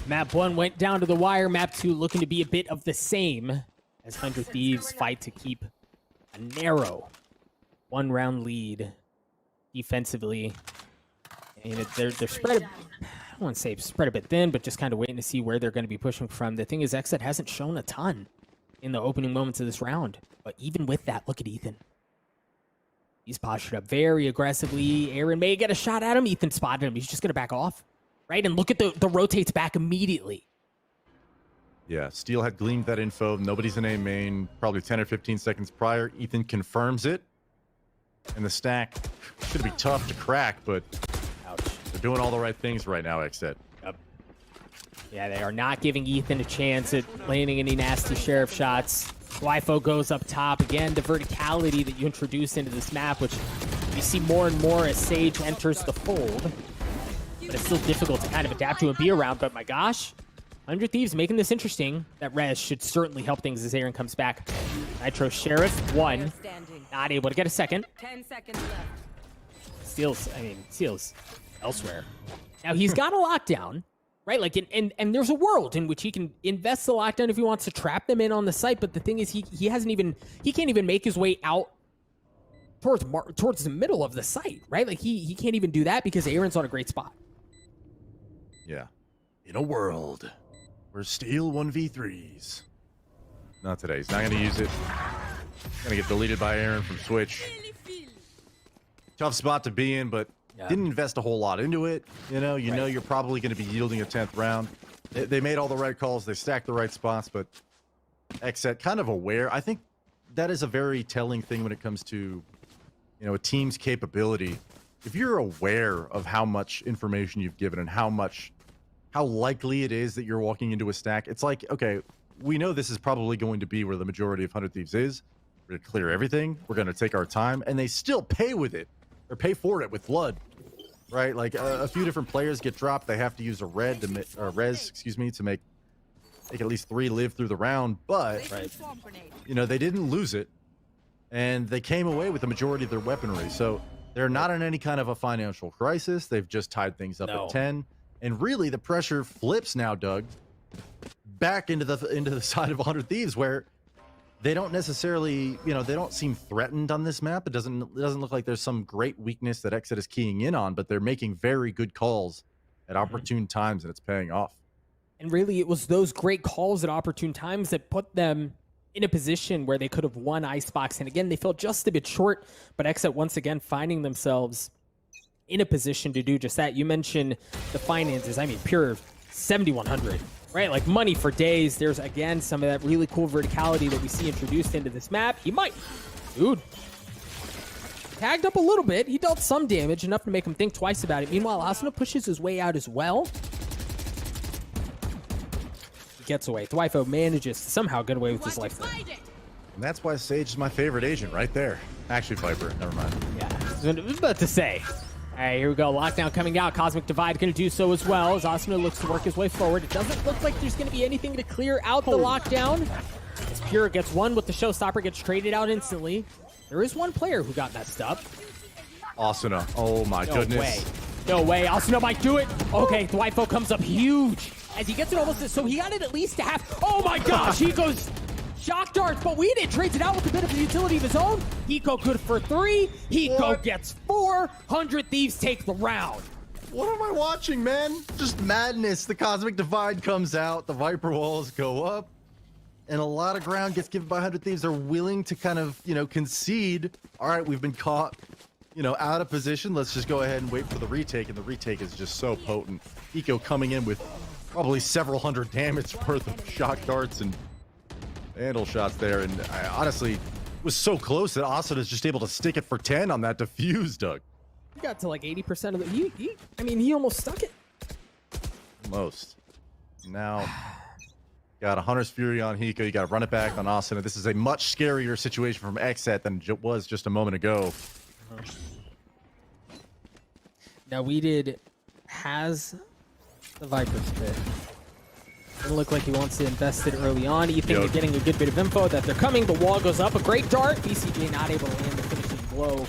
Map 1 went down to the wire. Map 2 looking to be a bit of the same, as 100 Thieves fight to keep a narrow 1-round lead defensively. And they're spread, I don't want to say spread a bit thin, but just kind of waiting to see where they're going to be pushing from. The thing is, XSET hasn't shown a ton in the opening moments of this round. But even with that, look at Ethan. He's postured up very aggressively. Aaron may get a shot at him. Ethan spotted him. He's just going to back off, right? And look at the rotates back immediately. Yeah, Steel had gleamed that info. Nobody's in A main, probably 10 or 15 seconds prior. Ethan confirms it. And the stack should be tough to crack, but ouch. They're doing all the right things right now, XSET. Yep. Yeah, they are not giving Ethan a chance at landing any nasty sheriff shots. Wifo goes up top. Again, the verticality that you introduce into this map, which we see more and more as Sage enters the fold. But it's still difficult to kind of adapt to and be around. But my gosh, 100 Thieves making this interesting. That res should certainly help things as Aaron comes back. Nitro Sheriff, one. Not able to get a second. 10 seconds left. Steals elsewhere. Now, he's got a lockdown. Right, like, and there's a world in which he can invest the lockdown if he wants to trap them in on the site. But the thing is, he can't even make his way out towards the middle of the site. Right, like he can't even do that because Aaron's on a great spot. Yeah, in a world where Steel 1v3s. Not today. He's not going to use it. Going to get deleted by Aaron from Switch. Tough spot to be in, but. Yeah. Didn't invest a whole lot into it. You know you're probably going to be yielding a 10th round. They made all the right calls. They stacked the right spots, but XSET kind of aware. I think that is a very telling thing when it comes to, a team's capability. If you're aware of how much information you've given and how likely it is that you're walking into a stack, it's like, okay, we know this is probably going to be where the majority of 100 Thieves is. We're going to clear everything. We're going to take our time, and they still pay with it. Or pay for it with blood, right? Like a few different players get dropped. They have to use a res to make at least 3 live through the round. But they didn't lose it, and they came away with the majority of their weaponry. So they're not in any kind of a financial crisis. They've just tied things up at 10, and really the pressure flips now, Doug, back into the side of 100 Thieves, where they don't necessarily, they don't seem threatened on this map. It doesn't look like there's some great weakness that XSET is keying in on, but they're making very good calls at opportune times, and it's paying off. And really, it was those great calls at opportune times that put them in a position where they could have won Icebox. And again, they fell just a bit short, but XSET once again finding themselves in a position to do just that. You mentioned the finances. I mean, pure 7,100. Right, like money for days. There's, again, some of that really cool verticality that we see introduced into this map. Dude, tagged up a little bit. He dealt some damage, enough to make him think twice about it. Meanwhile, Asuna pushes his way out as well. He gets away. Dwifo manages to somehow get away with his life there. And that's why Sage is my favorite agent right there. Actually, Viper. Never mind. Yeah, I was about to say. All right, here we go. Lockdown coming out. Cosmic Divide going to do so as well as Asuna looks to work his way forward. It doesn't look like there's going to be anything to clear out the lockdown. As Pure gets one with the Showstopper, gets traded out instantly. There is one player who got messed up. Asuna. Oh, my goodness. No way. Asuna might do it. Okay, Dwifo comes up huge as he gets it almost. So he got it at least to half. Oh, my gosh. He goes shock darts, but we did trades it out with a bit of utility of his own. Hiko good for 3. Hiko gets 4. 100 Thieves take the round. What am I watching, man? Just madness. The Cosmic Divide comes out. The Viper walls go up. And a lot of ground gets given by 100 Thieves. They're willing to kind of, concede. All right, we've been caught, out of position. Let's just go ahead and wait for the retake. And the retake is just so potent. Hiko coming in with probably several hundred damage worth of shock darts and handle shots there, and I honestly was so close that Asuna is just able to stick it for 10 on that defuse, Doug. He got to like 80% of the. He almost stuck it. Almost. Now, got a Hunter's Fury on Hiko. You got to run it back on Asuna. This is a much scarier situation from XSET than it was just a moment ago. Now, Weeded has the Viper's pit. Doesn't look like he wants to invest it early on. You think they're getting a good bit of info that they're coming. The wall goes up. A great dart. BCJ not able to land the finishing blow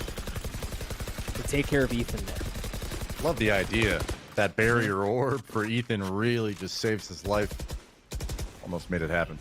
to take care of Ethan there. Love the idea. That barrier orb for Ethan really just saves his life. Almost made it happen.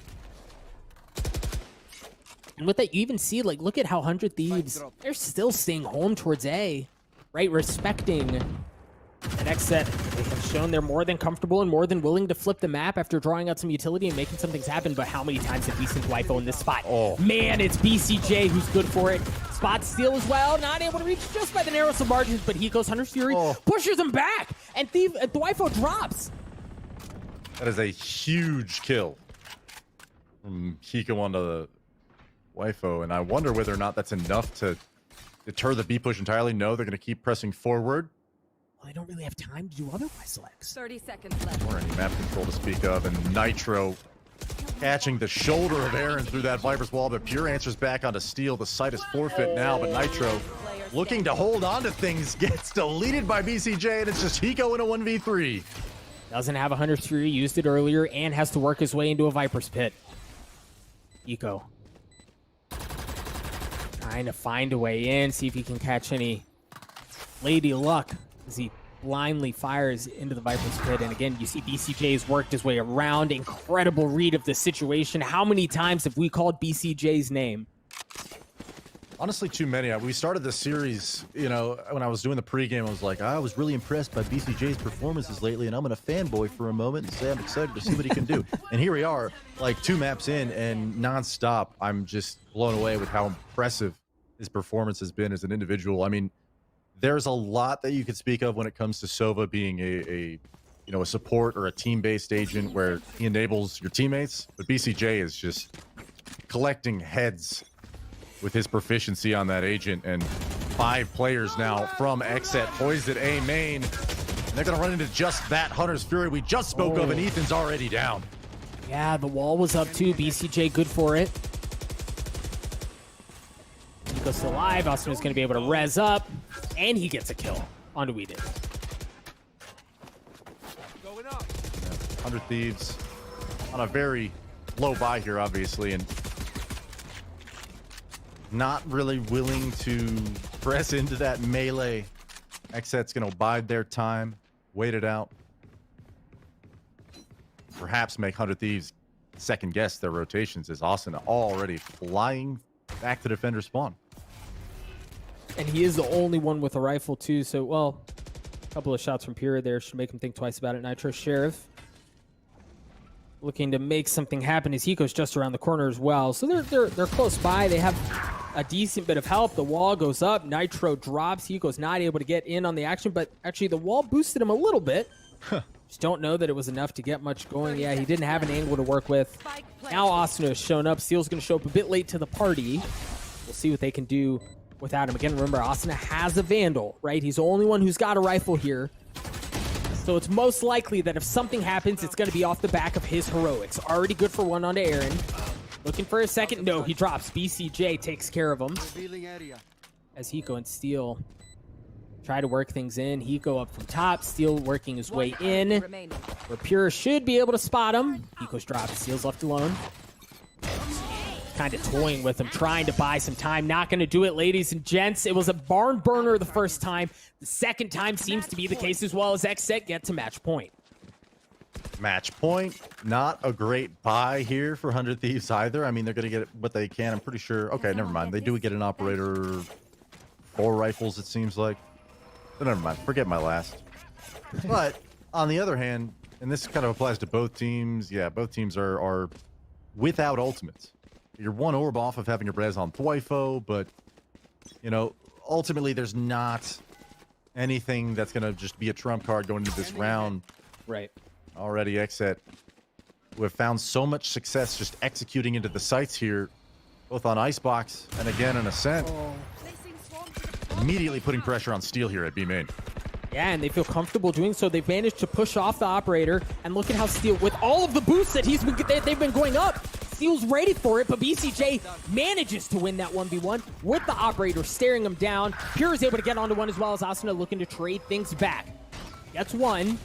And with that, you even see, like, look at how 100 Thieves, they're still staying home towards A, right? Respecting an XSET. They have shown they're more than comfortable and more than willing to flip the map after drawing out some utility and making some things happen. But how many times have we seen Dwifo in this spot? Oh. Man, it's BCJ who's good for it. Spot steal as well. Not able to reach just by the narrowest of margins, but he goes Hunter's Fury, pushes him back, and Dwifo drops. That is a huge kill from Hiko onto the Dwifo, and I wonder whether or not that's enough to deter the B push entirely. No, they're going to keep pressing forward. they don't really have time to do otherwise, Lex. 30 seconds left. Or any map control to speak of, and Nitro catching the shoulder of Aaron through that Viper's wall, but Pure answers back onto Steel. The site is forfeit now, but Nitro looking to hold on to things, gets deleted by BCJ, and it's just Hiko in a 1v3. Doesn't have a Hunter's Fury, used it earlier, and has to work his way into a Viper's Pit. Hiko trying to find a way in, see if he can catch any lady luck as he blindly fires into the Viper's Pit. And again, you see BCJ has worked his way around. Incredible read of the situation. How many times have we called BCJ's name? Honestly, too many. We started this series, you know, when I was doing the pregame, I was like, I was really impressed by BCJ's performances lately, and I'm going to fanboy for a moment and say I'm excited to see what he can do. And here we are, like 2 maps in, and nonstop, I'm just blown away with how impressive his performance has been as an individual. I mean, there's a lot that you could speak of when it comes to Sova being a support or a team-based agent where he enables your teammates, but BCJ is just collecting heads with his proficiency on that agent, and 5 players now from XSET poised at A main. And they're going to run into just that Hunter's Fury we just spoke of, and Ethan's already down. Yeah, the wall was up too. BCJ good for it. He goes to live. Austin is going to be able to res up, and he gets a kill onto Weedon. 100 Thieves on a very low buy here, obviously, and not really willing to press into that melee. XSET's going to bide their time, wait it out. Perhaps make 100 Thieves second guess their rotations, as Austin already flying back to defender spawn. And he is the only one with a rifle too, so, well, a couple of shots from Pura there should make him think twice about it. Nitro Sheriff looking to make something happen as Hiko's just around the corner as well. So they're close by. They have a decent bit of help. The wall goes up. Nitro drops. Hiko's not able to get in on the action, but actually the wall boosted him a little bit. Just don't know that it was enough to get much going. Yeah, he didn't have an angle to work with. Now Asuna has shown up. Steel's going to show up a bit late to the party. We'll see what they can do without him. Again, remember, Asuna has a Vandal, right? He's the only one who's got a rifle here. So it's most likely that if something happens, it's going to be off the back of his heroics. Already good for one onto Aaron. Looking for a second. No, he drops. BCJ takes care of him. As Hiko and Steel try to work things in. Hiko up from top. Steel working his way in. Where Pure should be able to spot him. Hiko's dropped. Steel's left alone. Kind of toying with him, trying to buy some time. Not going to do it, ladies and gents. It was a barn burner the first time. The second time seems to be the case as well, as XSET get to match point. Match point, not a great buy here for 100 Thieves either. I mean, they're going to get what they can. I'm pretty sure. Okay, never mind. They do get an operator, 4 rifles, it seems like. But never mind. Forget my last. But on the other hand, and this kind of applies to both teams. Yeah, both teams are without ultimates. You're 1 orb off of having your res on Thwifo, but, you know, ultimately there's not anything that's going to just be a trump card going into this round. Right. Already XSET, who have found so much success just executing into the sites here, both on Icebox and again on Ascent. Immediately putting pressure on Steel here at B main. Yeah, and they feel comfortable doing so. They've managed to push off the operator, and look at how Steel, with all of the boosts that they've been going up, Steel's ready for it, but BCJ manages to win that 1v1 with the operator staring him down. Pure is able to get onto one as well, as Asuna looking to trade things back. Gets one.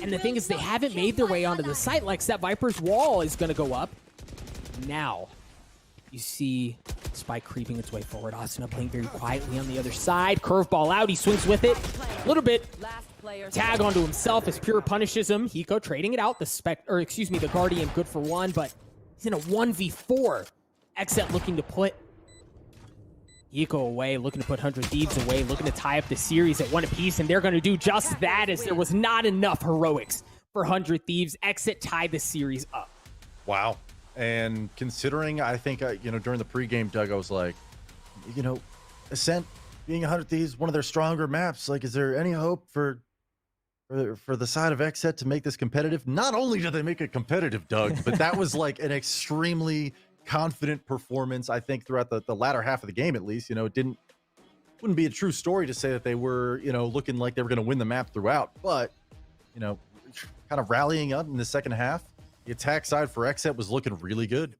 And the thing is, they haven't made their way onto the site. Like that Viper's wall is going to go up. Now, you see Spike creeping its way forward. Asuna playing very quietly on the other side. Curveball out. He swings with it. A little bit. Tag onto himself as Pure punishes him. Hiko trading it out. The Guardian good for one, but he's in a 1v4. XSET looking to put Hiko away, looking to put 100 Thieves away, looking to tie up the series at 1 apiece, and they're going to do just that, as there was not enough heroics for 100 Thieves. XSET tied the series up. Wow. And considering, I think, during the pregame, Doug, I was like, Ascent being 100 Thieves, one of their stronger maps, like, is there any hope for the side of XSET to make this competitive? Not only did they make it competitive, Doug, but that was like an extremely confident performance, I think, throughout the latter half of the game, at least. It didn't wouldn't be a true story to say that they were, looking like they were going to win the map throughout, but, kind of rallying up in the second half. The attack side for XSET was looking really good.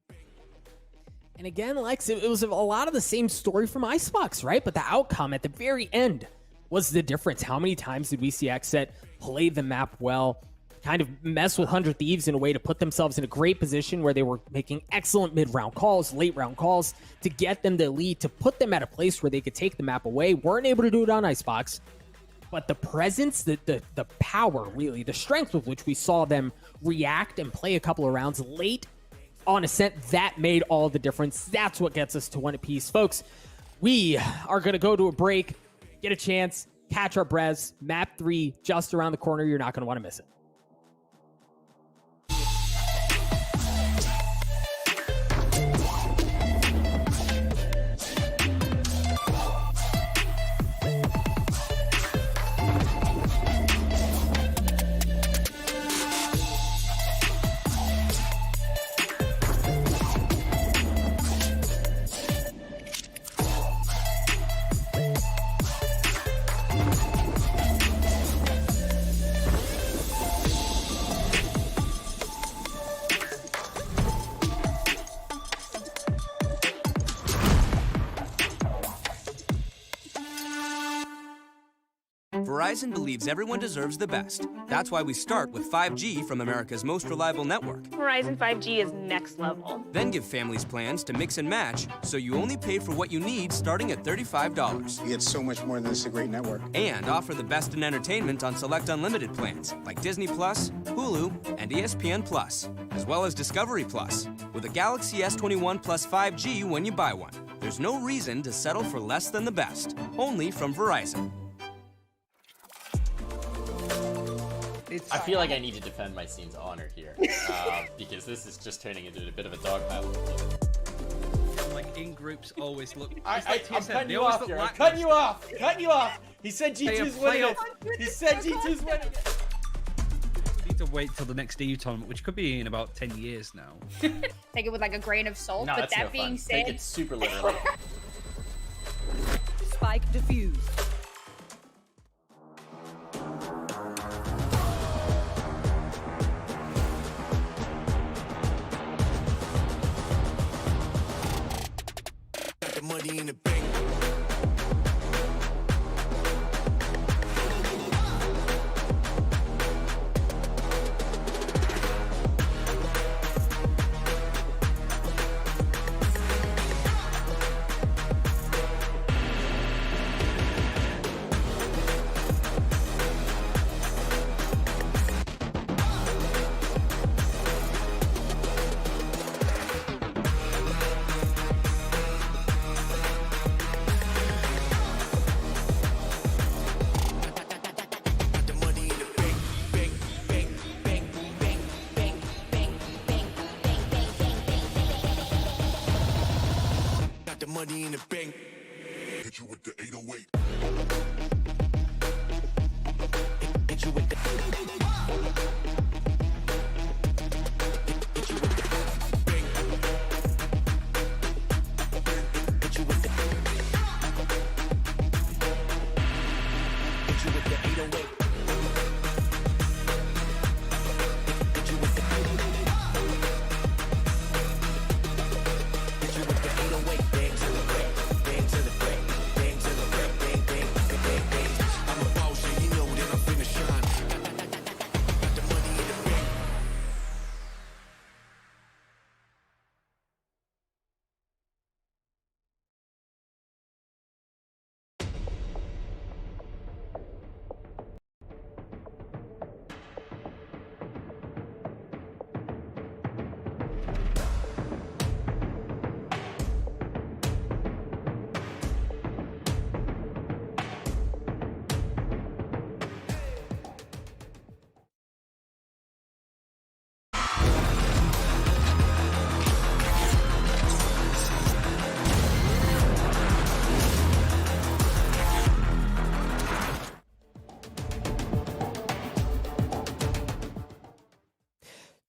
And again, Lex, it was a lot of the same story from Icebox, right? But the outcome at the very end was the difference. How many times did we see XSET play the map well, kind of mess with 100 Thieves in a way to put themselves in a great position where they were making excellent mid-round calls, late-round calls to get them the lead, to put them at a place where they could take the map away. Weren't able to do it on Icebox, but the presence, the power, really, the strength with which we saw them react and play a couple of rounds late on Ascent, that made all the difference. That's what gets us to one apiece. Folks, we are going to go to a break, get a chance, catch our breaths. Map 3 just around the corner. You're not going to want to miss it. Verizon believes everyone deserves the best. That's why we start with 5G from America's most reliable network. Verizon 5G is next level. Then give families plans to mix and match, so you only pay for what you need starting at $35. It's so much more than just a great network. And offer the best in entertainment on select unlimited plans, like Disney+, Hulu, and ESPN+, as well as Discovery+, with a Galaxy S21 Plus 5G when you buy one. There's no reason to settle for less than the best. Only from Verizon. I feel like I need to defend my scene's honor here, because this is just turning into a bit of a dog battle. Like in groups always look. I'm cutting you off here. I'm cutting you off. Cutting you off. He said G2's winning it. He said G2's winning it. Need to wait till the next EU tournament, which could be in about 10 years now. Take it with like a grain of salt. No, but that's that no being fun. said, Take it super literally. Spike defused. Got the money in the bank. Money in the bank. Hit you with the 808. Hit you with the. Hit you with the bank. Hit you with the. Hit you with the 808. Hit you with the. Hit you with the 808.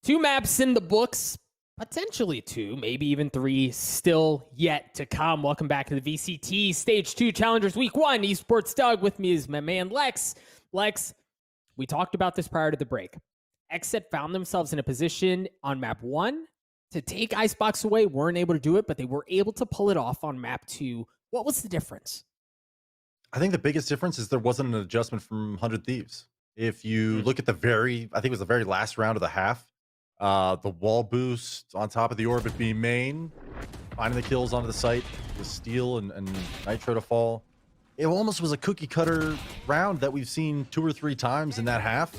Two maps in the books. potentially 2, maybe even 3, still yet to come. Welcome back to the VCT Stage 2 Challengers Week 1. Esports Doug, with me is my man Lex. Lex, we talked about this prior to the break. XSET found themselves in a position on map 1 to take Icebox away, weren't able to do it, but they were able to pull it off on map 2. What was the difference? I think the biggest difference is there wasn't an adjustment from 100 Thieves. If you look at I think it was the very last round of the half, the wall boost on top of the orbit beam main, finding the kills onto the site, the steal and nitro to fall. It almost was a cookie cutter round that we've seen 2 or 3 times in that half,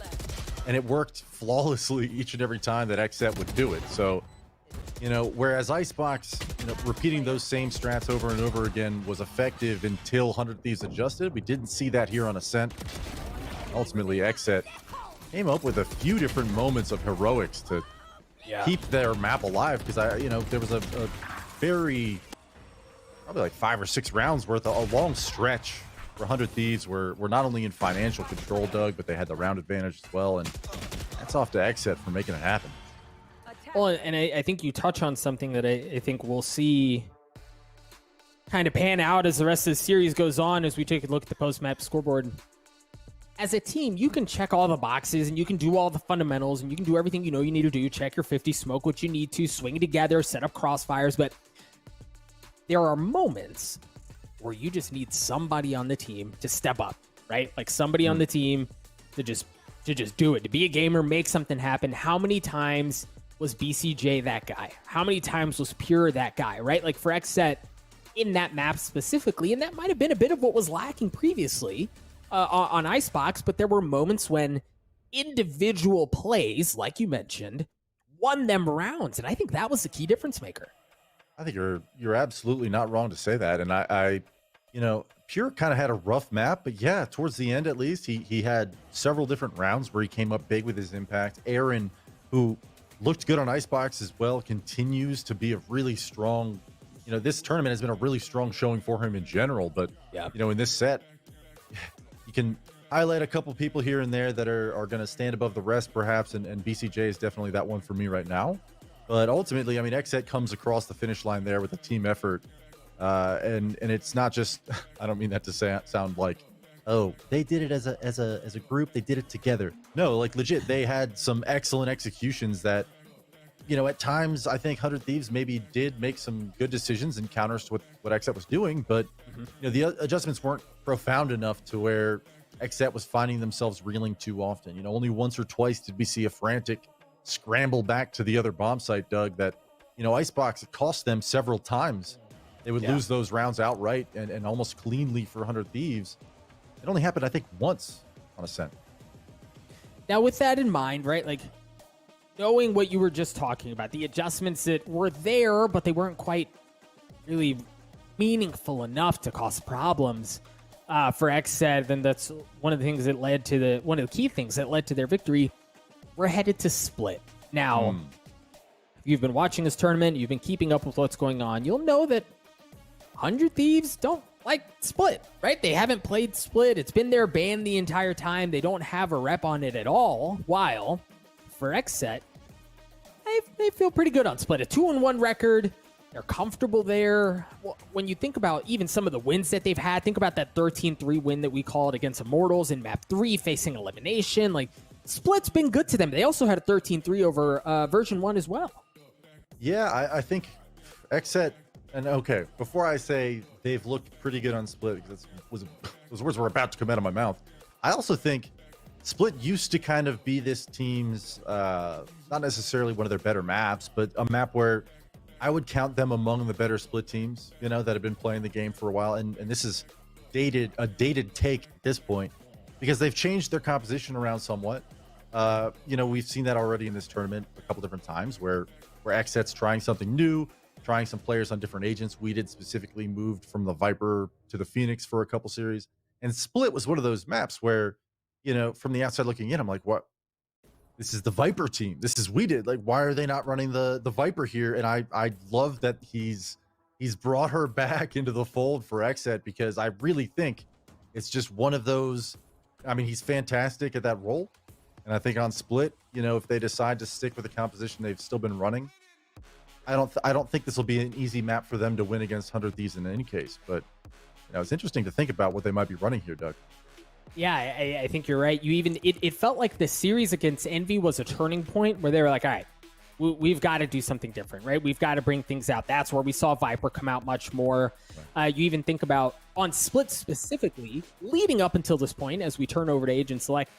and it worked flawlessly each and every time that XSET would do it. So, whereas Icebox, repeating those same strats over and over again was effective until 100 Thieves adjusted. We didn't see that here on Ascent. Ultimately, XSET came up with a few different moments of heroics to keep their map alive, because there was a very, probably like 5 or 6 rounds worth, a long stretch where 100 Thieves were not only in financial control, Doug, but they had the round advantage as well, and that's off to XSET for making it happen. Well, and I think you touch on something that I think we'll see kind of pan out as the rest of the series goes on, as we take a look at the post-map scoreboard. As a team, you can check all the boxes, and you can do all the fundamentals, and you can do everything you need to do, check your 50, smoke what you need to, swing together, set up crossfires, but there are moments where you just need somebody on the team to step up, right? Like somebody on the team to just do it, to be a gamer, make something happen. How many times was BCJ that guy? How many times was Pure that guy, right? Like for XSET in that map specifically, and that might have been a bit of what was lacking previously on Icebox, but there were moments when individual plays, like you mentioned, won them rounds, and I think that was the key difference maker. I think you're absolutely not wrong to say that, and I Pure kind of had a rough map, but yeah, towards the end at least, he had several different rounds where he came up big with his impact. Aaron, who looked good on Icebox as well, continues to be a really strong, this tournament has been a really strong showing for him in general, but in this set, you can highlight a couple people here and there that are going to stand above the rest perhaps, and BCJ is definitely that one for me right now. But ultimately, I mean, XSET comes across the finish line there with a team effort, and it's not just, I don't mean that to sound like, oh, they did it as a group, they did it together. No, like legit, they had some excellent executions that, at times I think 100 Thieves maybe did make some good decisions and counters to what XSET was doing, but the adjustments weren't profound enough to where XSET was finding themselves reeling too often. Only once or twice did we see a frantic scramble back to the other bomb site, Doug, that Icebox cost them several times. They would lose those rounds outright and almost cleanly for 100 Thieves. It only happened, I think, once on Ascent. Now, with that in mind, right, like knowing what you were just talking about, the adjustments that were there, but they weren't quite really meaningful enough to cause problems for XSET, then that's one of the things that led to one of the key things that led to their victory. We're headed to Split. Now, if you've been watching this tournament, you've been keeping up with what's going on, you'll know that 100 Thieves don't like Split, right? They haven't played Split. It's been their ban the entire time. They don't have a rep on it at all. While for XSET, they feel pretty good on Split. A 2-1 record. They're comfortable there. When you think about even some of the wins that they've had, think about that 13-3 win that we called against Immortals in map 3 facing elimination. Like, Split's been good to them. They also had a 13-3 over version 1 as well. Yeah, I think XSET, and okay, before I say they've looked pretty good on Split, because those words were about to come out of my mouth, I also think Split used to kind of be this team's, not necessarily one of their better maps, but a map where I would count them among the better Split teams, that have been playing the game for a while. And this is a dated take at this point, because they've changed their composition around somewhat. We've seen that already in this tournament a couple different times where XSET's trying something new, trying some players on different agents. We did specifically moved from the Viper to the Phoenix for a couple series. And Split was one of those maps where, from the outside looking in, I'm like, what? This is the Viper team. This is we did. Like, why are they not running the Viper here? And I love that he's brought her back into the fold for XSET, because I really think it's just one of those. I mean, he's fantastic at that role. And I think on Split, if they decide to stick with the composition they've still been running, I don't think this will be an easy map for them to win against 100 Thieves in any case. But it's interesting to think about what they might be running here, Doug. Yeah, I think you're right. It felt like the series against Envy was a turning point where they were like, all right, we've got to do something different, right? We've got to bring things out. That's where we saw Viper come out much more. You even think about on Split specifically, leading up until this point, as we turn over to Agent Select,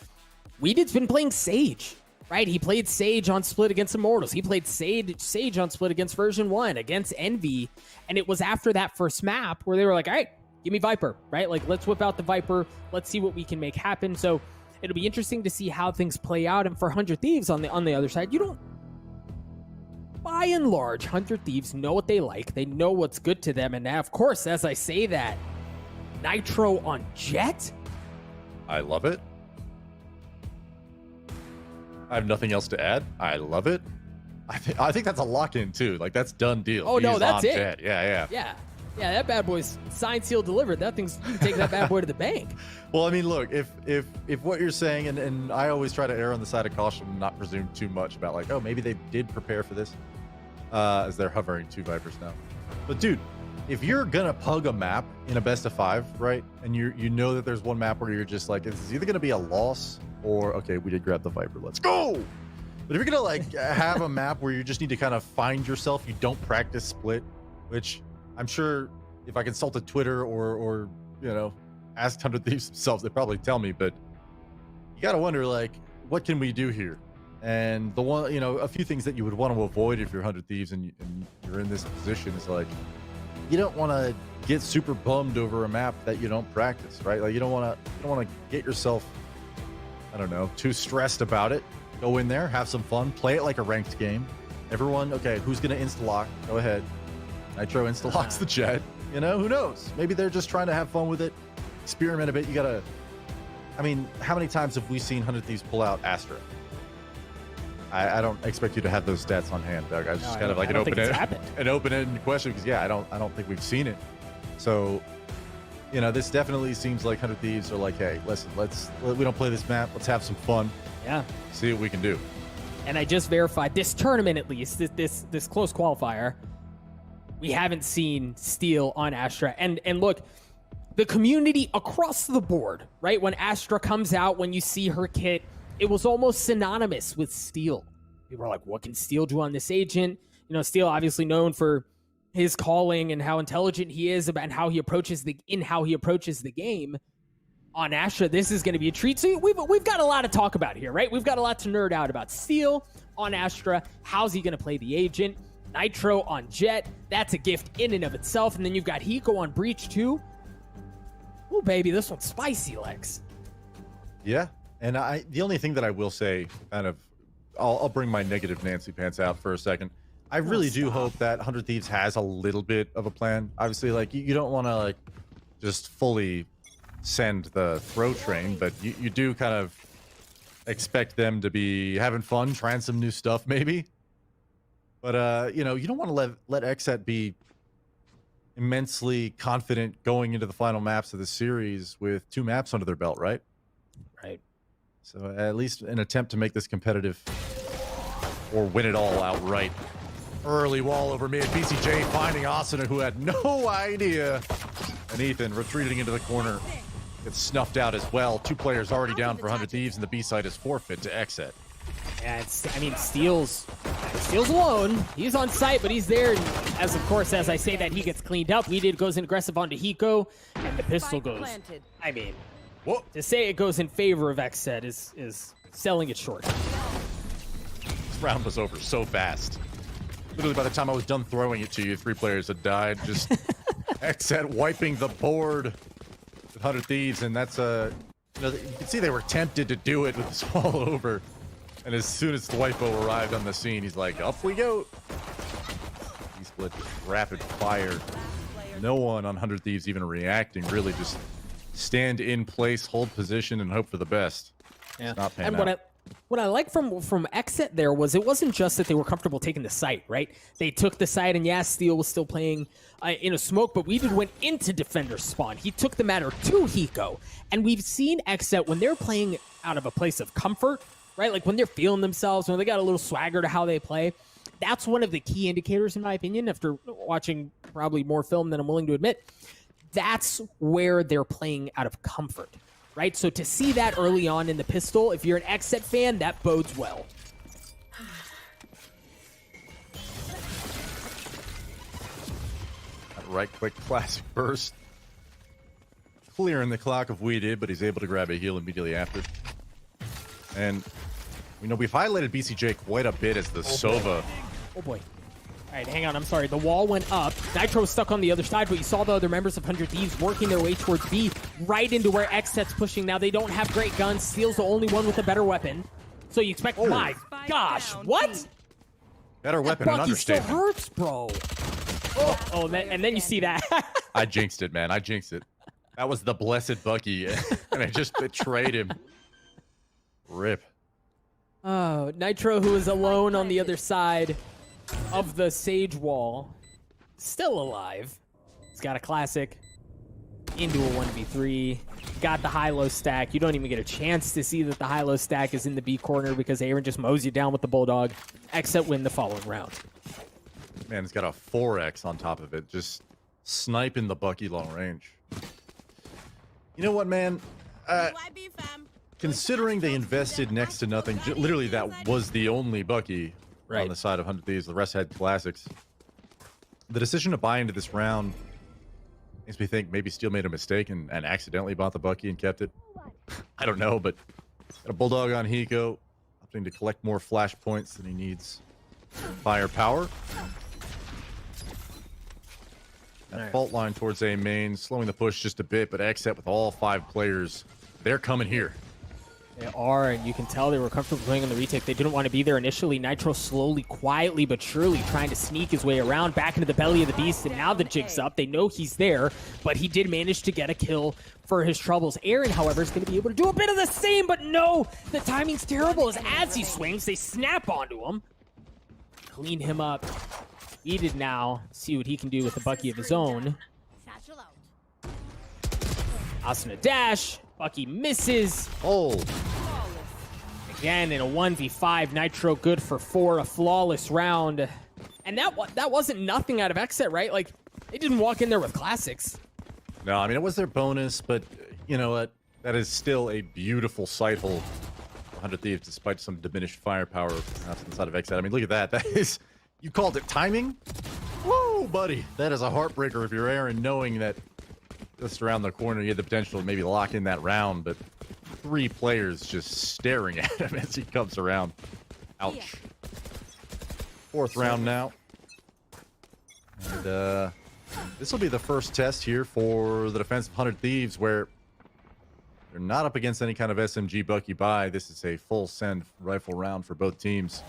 Weeded's been playing Sage, right? He played Sage on Split against Immortals. He played Sage on Split against version 1, against Envy. And it was after that first map where they were like, all right, give me Viper, right? Like, let's whip out the Viper. Let's see what we can make happen. So it'll be interesting to see how things play out. And for 100 Thieves on the other side, by and large, 100 Thieves know what they like. They know what's good to them. And of course, as I say that, Nitro on Jet? I love it. I have nothing else to add. I love it. I think that's a lock-in, too. Like, that's done deal. Oh, no, that's it. Jet. Yeah. Yeah, that bad boy's signed, sealed, delivered. You can take that bad boy to the bank. Well, I mean, look, if what you're saying, and I always try to err on the side of caution and not presume too much about, like, oh, maybe they did prepare for this, as they're hovering 2 Vipers now. But, dude, if you're going to pug a map in a best of 5, right, and you know that there's one map where you're just like, this is either going to be a loss or, okay, we did grab the Viper, let's go! But if you're going to, like, have a map where you just need to kind of find yourself, you don't practice Split, which I'm sure if I consulted Twitter or asked 100 Thieves themselves, they'd probably tell me, but you got to wonder, like, what can we do here? And the one, a few things that you would want to avoid if you're 100 Thieves and you're in this position is, like, you don't want to get super bummed over a map that you don't practice, right? Like, you don't want to get yourself, I don't know, too stressed about it. Go in there, have some fun, play it like a ranked game. Everyone, okay, who's going to insta-lock? Go ahead. Nitro insta-locks the Jet. Who knows? Maybe they're just trying to have fun with it, experiment a bit. You got to, how many times have we seen 100 Thieves pull out Astra? I don't expect you to have those stats on hand, Doug. I just kind of like an open-ended question because, I don't think we've seen it. So, this definitely seems like 100 Thieves are like, hey, listen, we don't play this map. Let's have some fun. Yeah. See what we can do. And I just verified this tournament, at least, this close qualifier, we haven't seen Steel on Astra. And look, the community across the board, right? When Astra comes out, when you see her kit, it was almost synonymous with Steel. People were like, what can Steel do on this agent? Steel obviously known for his calling and how intelligent he is about how he approaches the game. On Astra, this is going to be a treat. So we've got a lot to talk about here, right? We've got a lot to nerd out about. Steel on Astra. How's he going to play the agent? Nitro on Jet. That's a gift in and of itself. And then you've got Hiko on Breach too. Oh, baby, this one's spicy, Lex. Yeah. And the only thing that I will say, I'll bring my negative Nancy pants out for a second. I really do hope that 100 Thieves has a little bit of a plan. Obviously, like, you don't want to, like, just fully send the throw train, but you do kind of expect them to be having fun, trying some new stuff, maybe. But, you don't want to let XSET be immensely confident going into the final maps of the series with 2 maps under their belt, right? Right. So at least an attempt to make this competitive or win it all outright. Early wall over mid. BCJ finding Asuna, who had no idea. And Ethan retreating into the corner. Gets snuffed out as well. 2 players already down for 100 Thieves, and the B side is forfeit to XSET. Yeah, Steel's alone. He's on site, but he's there. And as I say that, he gets cleaned up. Weeded goes in aggressive onto Hiko, and the pistol goes. To say it goes in favor of XSET is selling it short. This round was over so fast. Literally, by the time I was done throwing it to you, 3 players had died. Just XSET wiping the board with 100 Thieves, and that's you can see they were tempted to do it with this all over. And as soon as Dwipo arrived on the scene, he's like, up we go. He split rapid fire. No one on 100 Thieves even reacting, really just stand in place, hold position, and hope for the best. Yeah. It's not panning out. What I like from XSET there was it wasn't just that they were comfortable taking the site, right? They took the site, and Steel was still playing in a smoke, but Weeded went into defender spawn. He took the matter to Hiko, and we've seen XSET when they're playing out of a place of comfort, right? Like when they're feeling themselves, when they got a little swagger to how they play, that's one of the key indicators, in my opinion, after watching probably more film than I'm willing to admit. That's where they're playing out of comfort, right? So to see that early on in the pistol, if you're an XSET fan, that bodes well. Right quick classic burst. Clearing the clock of we did, but he's able to grab a heal immediately after. And you know, we've highlighted BCJ quite a bit as the Sova. Oh boy. All right, hang on. I'm sorry. The wall went up. Nitro was stuck on the other side, but you saw the other members of 100 Thieves working their way towards B, right into where XSET's pushing. Now they don't have great guns. Steel's the only one with a better weapon. So you expect, oh my gosh, what? Better weapon, an Bucky still understatement. hurts, bro. Oh, and then you see that. I jinxed it, man. I jinxed it. That was the blessed Bucky, and I just betrayed him. Rip. Oh, Nitro, who is alone on the other side of the Sage wall, still alive. He's got a classic into a 1v3. Got the high-low stack. You don't even get a chance to see that the high-low stack is in the B corner because Aaron just mows you down with the Bulldog. XSET win the following round. Man, it's got a 4x on top of it. Just sniping the Bucky long range. You know what, man? Considering they invested next to nothing, literally that was the only Bucky on the side of 100 Thieves. The rest had classics. The decision to buy into this round makes me think maybe Steel made a mistake and accidentally bought the Bucky and kept it. I don't know, but got a Bulldog on Hiko, opting to collect more flash points than he needs. Firepower. That fault line towards A main, slowing the push just a bit, but XSET with all 5 players, they're coming here. They are, and you can tell they were comfortable playing on the retake. They didn't want to be there initially. Nitro slowly, quietly, but surely trying to sneak his way around back into the belly of the beast, and now the jig's up. They know he's there, but he did manage to get a kill for his troubles. Aaron, however, is going to be able to do a bit of the same, but no, the timing's terrible as he swings, they snap onto him. Clean him up. Needed now. See what he can do with a Bucky of his own. Asuna dash. Bucky misses. Oh. Again in a 1v5. Nitro good for 4. A flawless round. And that wasn't nothing out of XSET, right? Like, they didn't walk in there with classics. No, I mean, it was their bonus, but you know what? That is still a beautiful sight hole. 100 Thieves, despite some diminished firepower perhaps inside of XSET. I mean, look at that. That is... You called it timing? Whoa, buddy. That is a heartbreaker if you're Aaron, knowing that just around the corner you had the potential to maybe lock in that round, but 3 players just staring at him as he comes around. Ouch. 4th round now. And this will be the first test here for the defense of 100 Thieves, where they're not up against any kind of SMG Bucky buy. This is a full send rifle round for both teams.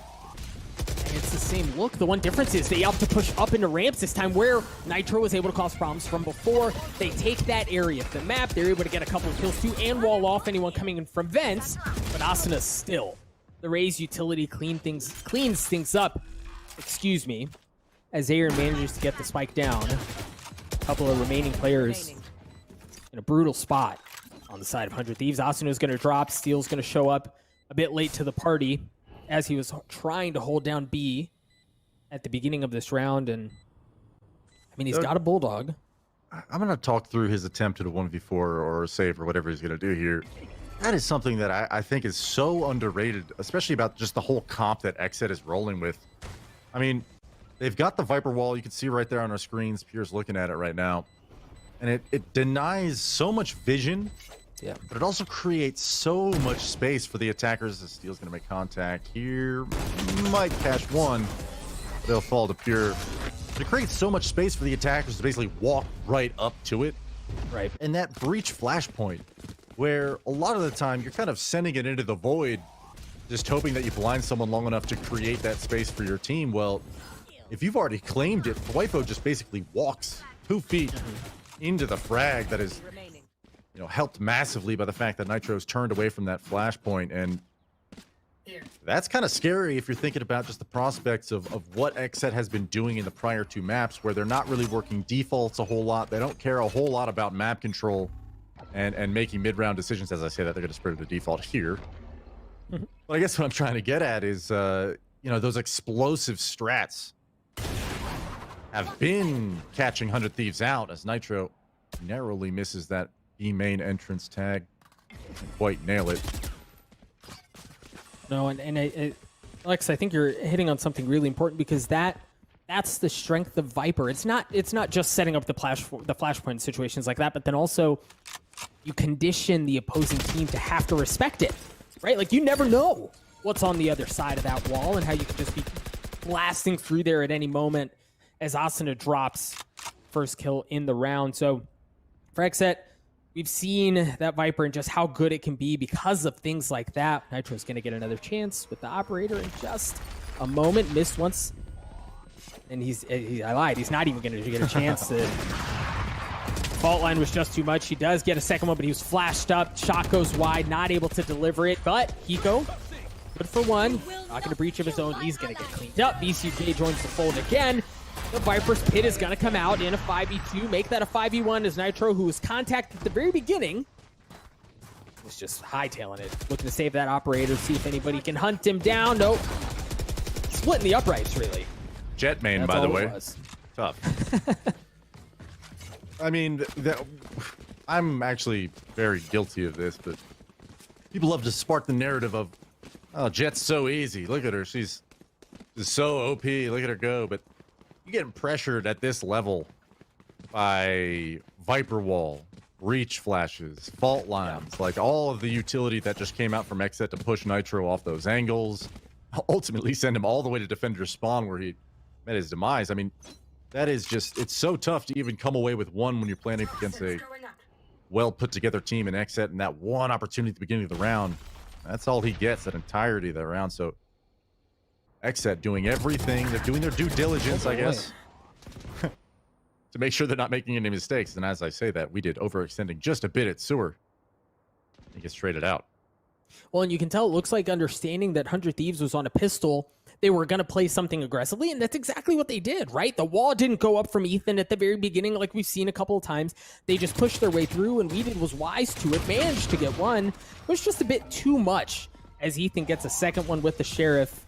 It's the same look. The one difference is they opt to push up into ramps this time, where Nitro was able to cause problems from before. They take that area of the map. They're able to get a couple of kills too and wall off anyone coming in from vents. But Asuna still. The Raze utility cleans things up. Excuse me. As Aaron manages to get the spike down. A couple of remaining players in a brutal spot on the side of 100 Thieves. Asuna's going to drop. Steel's going to show up a bit late to the party, as he was trying to hold down B at the beginning of this round. And I mean, he's got a Bulldog. I'm going to talk through his attempt at a 1v4 or a save or whatever he's going to do here. That is something that I think is so underrated, especially about just the whole comp that XSET is rolling with. I mean, they've got the Viper wall. You can see right there on our screens. Pierre's looking at it right now. And it denies so much vision. Yeah, but it also creates so much space for the attackers. The Steel's going to make contact here. Might catch one. They'll fall to Pierre. It creates so much space for the attackers to basically walk right up to it. Right. And that breach flashpoint, where a lot of the time you're kind of sending it into the void, just hoping that you blind someone long enough to create that space for your team. Well, if you've already claimed it, Dwipo just basically walks 2 feet into the frag that is... You know, helped massively by the fact that Nitro's turned away from that flashpoint, and that's kind of scary if you're thinking about just the prospects of what XSET has been doing in the prior 2 maps, where they're not really working defaults a whole lot. They don't care a whole lot about map control and making mid-round decisions. As I say that, they're going to spread the default here. But I guess what I'm trying to get at is, you you know, those explosive strats have been catching 100 Thieves out as Nitro narrowly misses that B main entrance tag. Doesn't quite nail it. No, and Alex, I think you're hitting on something really important because that's the strength of Viper. It's not just setting up the flashpoint situations like that, but then also you condition the opposing team to have to respect it, right? Like you never know what's on the other side of that wall and how you can just be blasting through there at any moment as Asuna drops first kill in the round. So for XSET, we've seen that Viper and just how good it can be because of things like that. Nitro's going to get another chance with the operator in just a moment. Missed once. And I lied. He's not even going to get a chance. The fault line was just too much. He does get a second one, but he was flashed up. Shot goes wide, not able to deliver it. But Hiko, good for one. Not going to breach of his own. He's going to get cleaned up. BCJ joins the fold again. The Viper's Pit is going to come out in a 5v2, make that a 5v1 as Nitro, who was contacted at the very beginning, was just hightailing it. Looking to save that operator, see if anybody can hunt him down. Nope. Splitting the uprights, really. Jet main, That's by the all way. it was. Tough. I mean, I'm actually very guilty of this, but people love to spark the narrative of, oh, Jet's so easy. Look at her. She's so OP. Look at her go. But you getting pressured at this level by Viper Wall, Reach flashes, fault lines, like all of the utility that just came out from XSET to push Nitro off those angles, ultimately send him all the way to Defender spawn where he met his demise. I mean, that is just, it's so tough to even come away with one when you're playing against a well put together team in XSET, and that one opportunity at the beginning of the round, that's all he gets, that entirety of that round. So XSET doing everything, they're doing their due diligence, I guess, to make sure they're not making any mistakes. And as I say that, we did overextending just a bit at Sewer. He gets traded out. Well, and you can tell it looks like understanding that 100 Thieves was on a pistol, they were going to play something aggressively, and that's exactly what they did, right? The wall didn't go up from Ethan at the very beginning like we've seen a couple of times. They just pushed their way through, and Weeded was wise to it, managed to get one. It was just a bit too much as Ethan gets a second one with the Sheriff.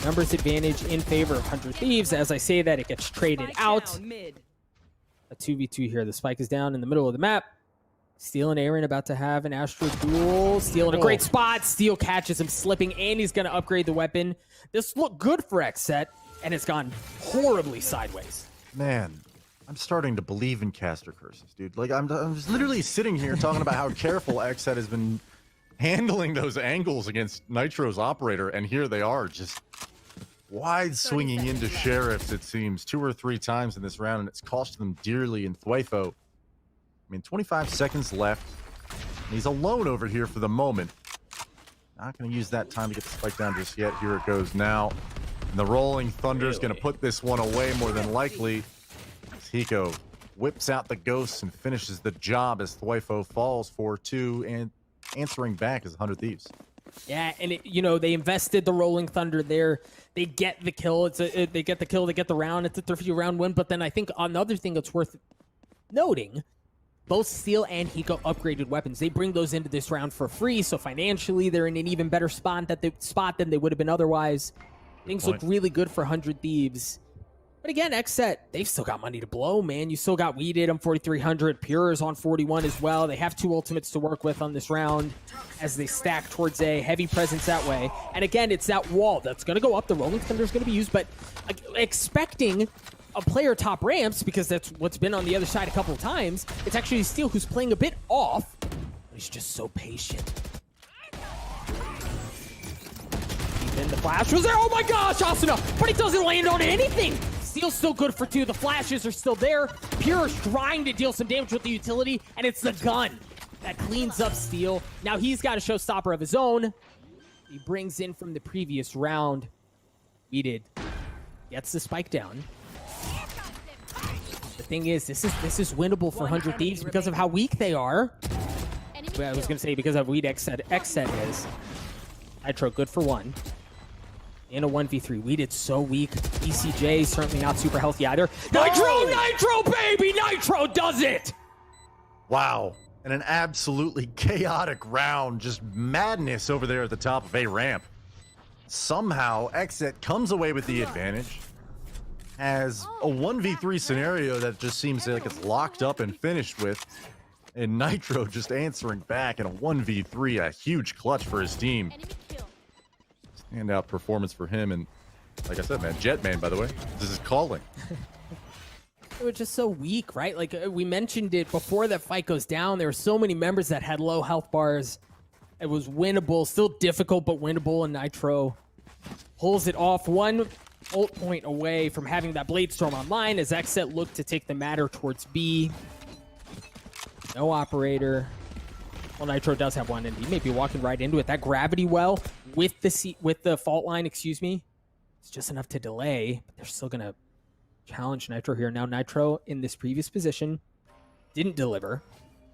Numbers advantage in favor of 100 Thieves. As I say that, it gets traded out. A 2v2 here. The spike is down in the middle of the map. Steel and Aaron about to have an Astro duel. Steel in a great spot. Steel catches him slipping, and he's going to upgrade the weapon. This looked good for XSET, and it's gone horribly sideways. Man, I'm starting to believe in caster curses, dude. Like, I'm just literally sitting here talking about how careful XSET has been handling those angles against Nitro's operator, and here they are, just wide swinging into Sheriffs, it seems, 2 or 3 times in this round, and it's cost them dearly in Thwifo. I mean, 25 seconds left. He's alone over here for the moment. Not going to use that time to get the spike down just yet. Here it goes now. And the Rolling Thunder is going to put this one away more than likely. Hiko whips out the ghosts and finishes the job as Thwifo falls 4-2, and answering back is 100 Thieves. Yeah, and you know, they invested the Rolling Thunder there. They get the kill. They get the kill. They get the round. It's a 30-round win. But then I think another thing that's worth noting, both Steel and Hiko upgraded weapons. They bring those into this round for free, so financially they're in an even better spot than they would have been otherwise. Things look really good for 100 Thieves. But again, XSET, they've still got money to blow, man. You still got Weeded on 4,300. Pure is on 41 as well. They have 2 ultimates to work with on this round as they stack towards a heavy presence that way. And again, it's that wall that's going to go up. The Rolling Thunder is going to be used, but expecting a player top ramps, because that's what's been on the other side a couple of times. It's actually Steel who's playing a bit off, but he's just so patient. Then the flash was there. Oh my gosh, Asuna! But he doesn't land on anything. Steel's still good for 2. The flashes are still there. Pure's trying to deal some damage with the utility, and it's the gun that cleans up Steel. Now he's got a showstopper of his own. He brings in from the previous round. Weeded gets the spike down. The thing is, this is winnable for 100 Thieves because of how weak they are. Well, I was going to say because of how weak XSET is. Nitro, good for 1. In a 1v3. Weeded so weak. ECJ certainly not super healthy either. Nitro, baby! Nitro does it! Wow. And an absolutely chaotic round. Just madness over there at the top of A ramp. somehow XSET comes away with the advantage. Has a 1v3 scenario that just seems like it's locked up and finished with. And Nitro just answering back in a 1v3, a huge clutch for his team. Standout performance for him. And like I said, man, Jetman, by the way, this is calling. It was just so weak, right? Like we mentioned it before that fight goes down. There were so many members that had low health bars. It was winnable, still difficult, but winnable. And Nitro pulls it off. One ult point away from having that Blade Storm online as XSET looked to take the matter towards B. No operator. Well, Nitro does have one, and he may be walking right into it. That gravity well with the fault line, excuse me, it's just enough to delay, but they're still gonna challenge Nitro here. Now Nitro in this previous position didn't deliver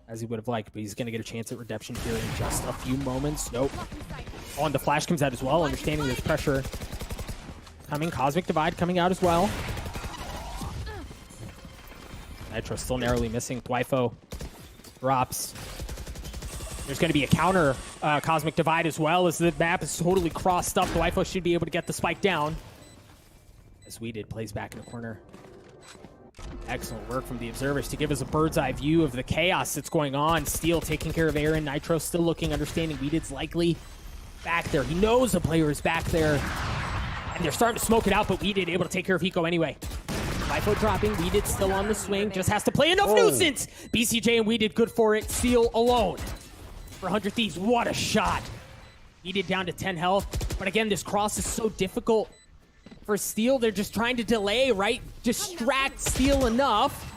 as he would have liked, but he's gonna get a chance at redemption here in just a few moments. Nope. Oh, and the flash comes out as well, understanding there's pressure coming. Cosmic Divide coming out as well. Nitro still narrowly missing. Dwifo drops. There's going to be a counter Cosmic Divide as well, as the map is totally crossed up. Dwifo should be able to get the spike down. As we did, plays back in the corner. Excellent work from the observers to give us a bird's eye view of the chaos that's going on. Steel taking care of Aaron. Nitro still looking, understanding Weeded's likely back there. He knows the player is back there. And they're starting to smoke it out, but Weeded able to take care of Hiko anyway. Dwifo dropping. Weeded still on the swing. Just has to play enough nuisance. BCJ and Weeded good for it. Steel alone. For 100 Thieves, what a shot. Weeded down to 10 health. But again, this cross is so difficult for Steel. They're just trying to delay, right? Distract Steel enough.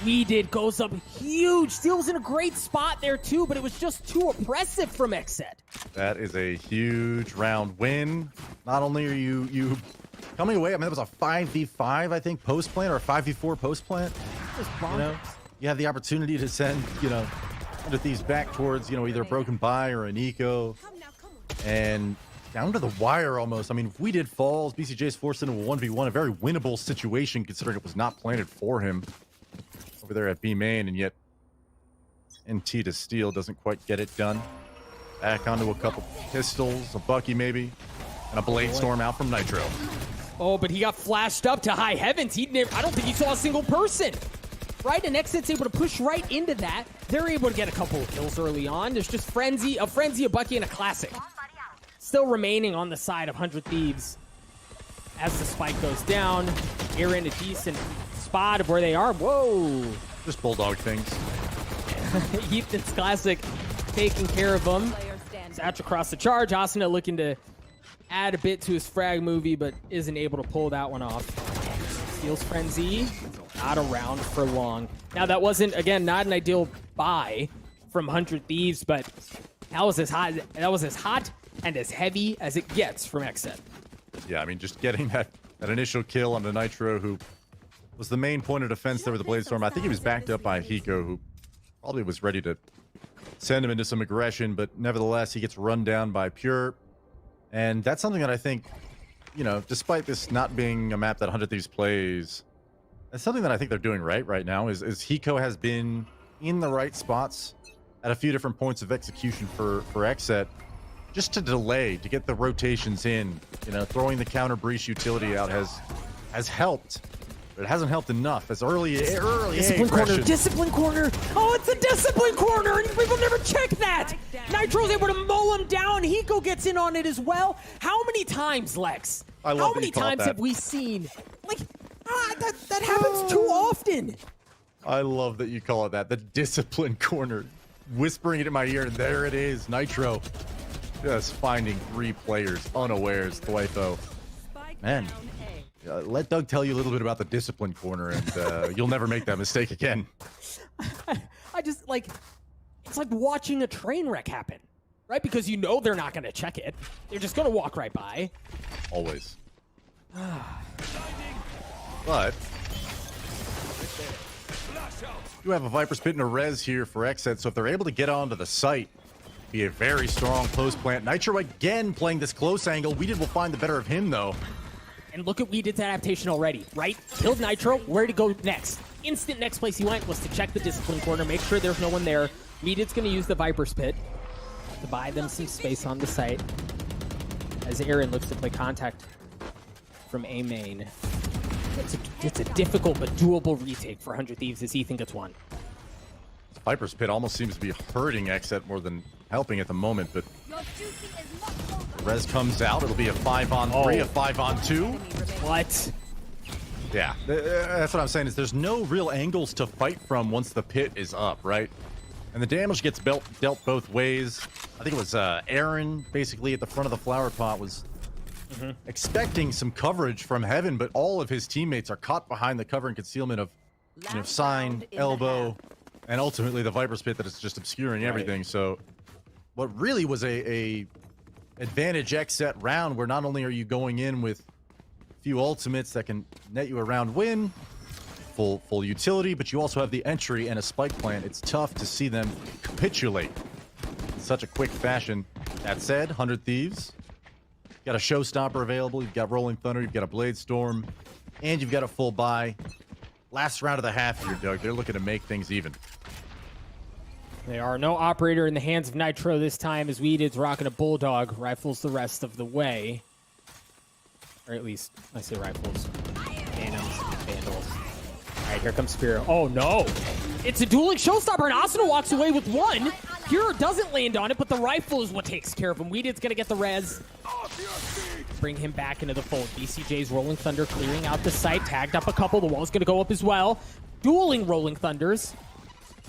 Weeded goes up huge. Steel's in a great spot there too, but it was just too oppressive from XSET. That is a huge round win. Not only are you coming away, I mean, that was a 5v5, I think, post plant, or a 5v4 post plant. You know, you have the opportunity to send, you know, 100 Thieves back towards, you know, either a broken buy or an eco. And down to the wire almost. I mean, if we did falls, BCJ's forced into a 1v1, a very winnable situation considering it was not planted for him over there at B main, and yet NT to Steel doesn't quite get it done. Back onto a couple pistols, a Bucky maybe, and a Blade Storm out from Nitro. Oh, but he got flashed up to high heavens. I don't think he saw a single person. Right, and XSET's able to push right into that. They're able to get a couple of kills early on. There's just Frenzy, a Bucky, and a Classic. Still remaining on the side of 100 Thieves. As the spike goes down, you're in a decent spot of where they are. Whoa! Just bulldog things. Ethan's Classic taking care of them. Satch across the charge. Asuna looking to add a bit to his frag movie, but isn't able to pull that one off. Steals Frenzy. Not around for long. Now that wasn't, again, not an ideal buy from 100 Thieves, but that was as hot and as heavy as it gets from XSET. Yeah, I mean, just getting that initial kill on the Nitro, who was the main point of defense there with the Blade Storm. I think he was backed up by Hiko, who probably was ready to send him into some aggression, but nevertheless, he gets run down by Pure. And that's something that I think, you know, despite this not being a map that 100 Thieves plays, that's something that I think they're doing right now is Hiko has been in the right spots at a few different points of execution for XSET, just to delay, to get the rotations in. You know, throwing the counter breach utility out has helped, but it hasn't helped enough. As early Discipline corner, discipline corner. Oh, it's a discipline corner, and people never check that. Nitro's able to mow him down. Hiko gets in on it as well. How many times, Lex? How many times have we seen, like, that happens too often? I love that you call it that. The discipline corner. Whispering it in my ear, and there it is. Nitro just finding 3 players unawares. Dwifo. Man, let Doug tell you a little bit about the discipline corner, and you'll never make that mistake again. I just, like, it's like watching a train wreck happen, right? Because you know they're not going to check it. They're just going to walk right by. Always. But you have a Viper Spit and a Res here for XSET, so if they're able to get onto the site, be a very strong close plant. Nitro again playing this close angle. Weeded will find the better of him, though. And look at Weeded's adaptation already, right? Killed Nitro, where to go next? Instant next place he went was to check the discipline corner, make sure there's no one there. Weeded's going to use the Viper Spit to buy them some space on the site. as Aaron looks to play contact from A main. It's a difficult but doable retake for 100 Thieves as Ethan gets one. Viper's Pit almost seems to be hurting XSET more than helping at the moment, but Rez comes out. It'll be a 5-on-3, a 5-on-2. What? Yeah, that's what I'm saying is there's no real angles to fight from once the pit is up, right? And the damage gets dealt both ways. I think it was Aaron basically at the front of the flower pot was expecting some coverage from heaven, but all of his teammates are caught behind the cover and concealment of sign, elbow, and ultimately the Viper's Pit that is just obscuring everything. So what really was a advantage XSET round where not only are you going in with few ultimates that can net you a round win, full utility, but you also have the entry and a spike plant. It's tough to see them capitulate in such a quick fashion. That said, 100 Thieves, got a showstopper available, you've got Rolling Thunder, you've got a Blade Storm, and you've got a full buy. Last round of the half here, Doug. They're looking to make things even. They are no operator in the hands of Nitro this time as Weeded's rocking a Bulldog, rifles the rest of the way. Or at least, I say rifles. Phantoms, Vandals. All right, here comes Spear. Oh, no. It's a dueling showstopper, and Asuna walks away with one. Pure doesn't land on it, but the rifle is what takes care of him. Weeded's going to get the res. Bring him back into the fold. BCJ's Rolling Thunder clearing out the site. Tagged up a couple. The wall's going to go up as well. Dueling Rolling Thunders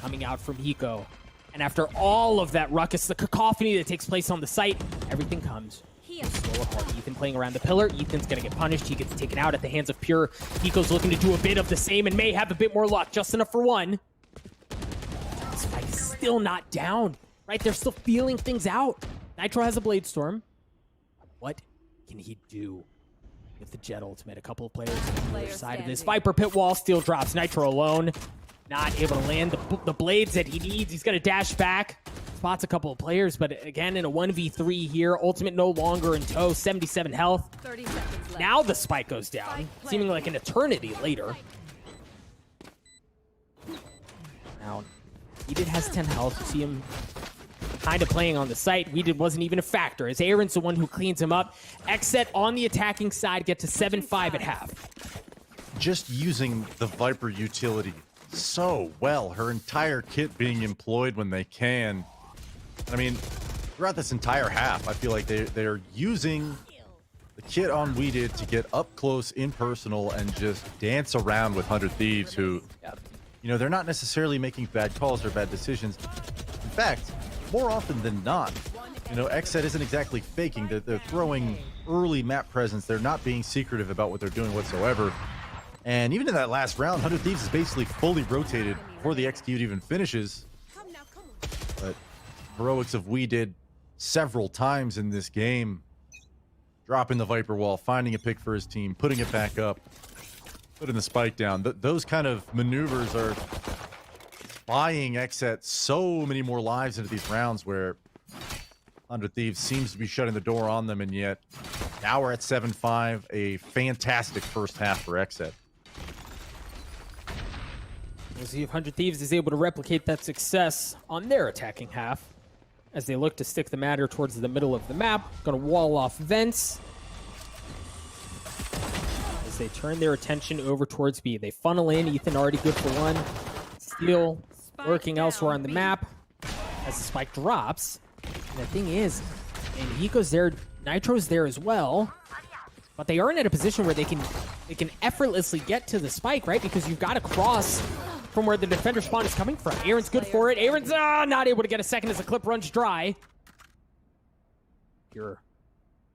coming out from Hiko. And after all of that ruckus, the cacophony that takes place on the site, everything comes slow apart. Ethan playing around the pillar. Ethan's going to get punished. He gets taken out at the hands of Pure. Hiko's looking to do a bit of the same and may have a bit more luck. Just enough for one. Spike is still not down. Right? They're still feeling things out. Nitro has a Blade Storm. What can he do with the Jet Ultimate? A couple of players on the other side of this. Viper Pit Wall still drops. Nitro alone. Not able to land the blades that he needs. He's going to dash back. Spots a couple of players, but again, in a 1v3 here. Ultimate no longer in tow. 77 health. 30 seconds left. Now the spike goes down. Seeming like an eternity later. Now, Weeded has 10 health. You see him kind of playing on the site. Weeded wasn't even a factor, as Aaron's the one who cleans him up. XSET on the attacking side get to 7-5 at half. Just using the Viper utility so well. Her entire kit being employed when they can. I mean, throughout this entire half, I feel like they're using the kit on Weeded to get up close, impersonal, and just dance around with 100 Thieves who, you know, they're not necessarily making bad calls or bad decisions. In fact, more often than not, you know, XSET isn't exactly faking. They're throwing early map presence. They're not being secretive about what they're doing whatsoever. And even in that last round, 100 Thieves is basically fully rotated before the execute even finishes. But heroics of Weeded several times in this game, dropping the Viper wall, finding a pick for his team, putting it back up, putting the spike down. Those kind of maneuvers are buying XSET so many more lives into these rounds where 100 Thieves seems to be shutting the door on them, and yet now we're at 7-5, a fantastic first half for XSET. We'll see if 100 Thieves is able to replicate that success on their attacking half as they look to stick the matter towards the middle of the map. Going to wall off vents as they turn their attention over towards B. They funnel in. Ethan already good for one. Steal lurking elsewhere on the map as the spike drops. And the thing is, and Hiko's there, Nitro's there as well, but they aren't in a position where they can effortlessly get to the spike, right? Because you've got to cross from where the defender spawn is coming from. Aaron's good for it. Aaron's not able to get a second as the clip runs dry. Pure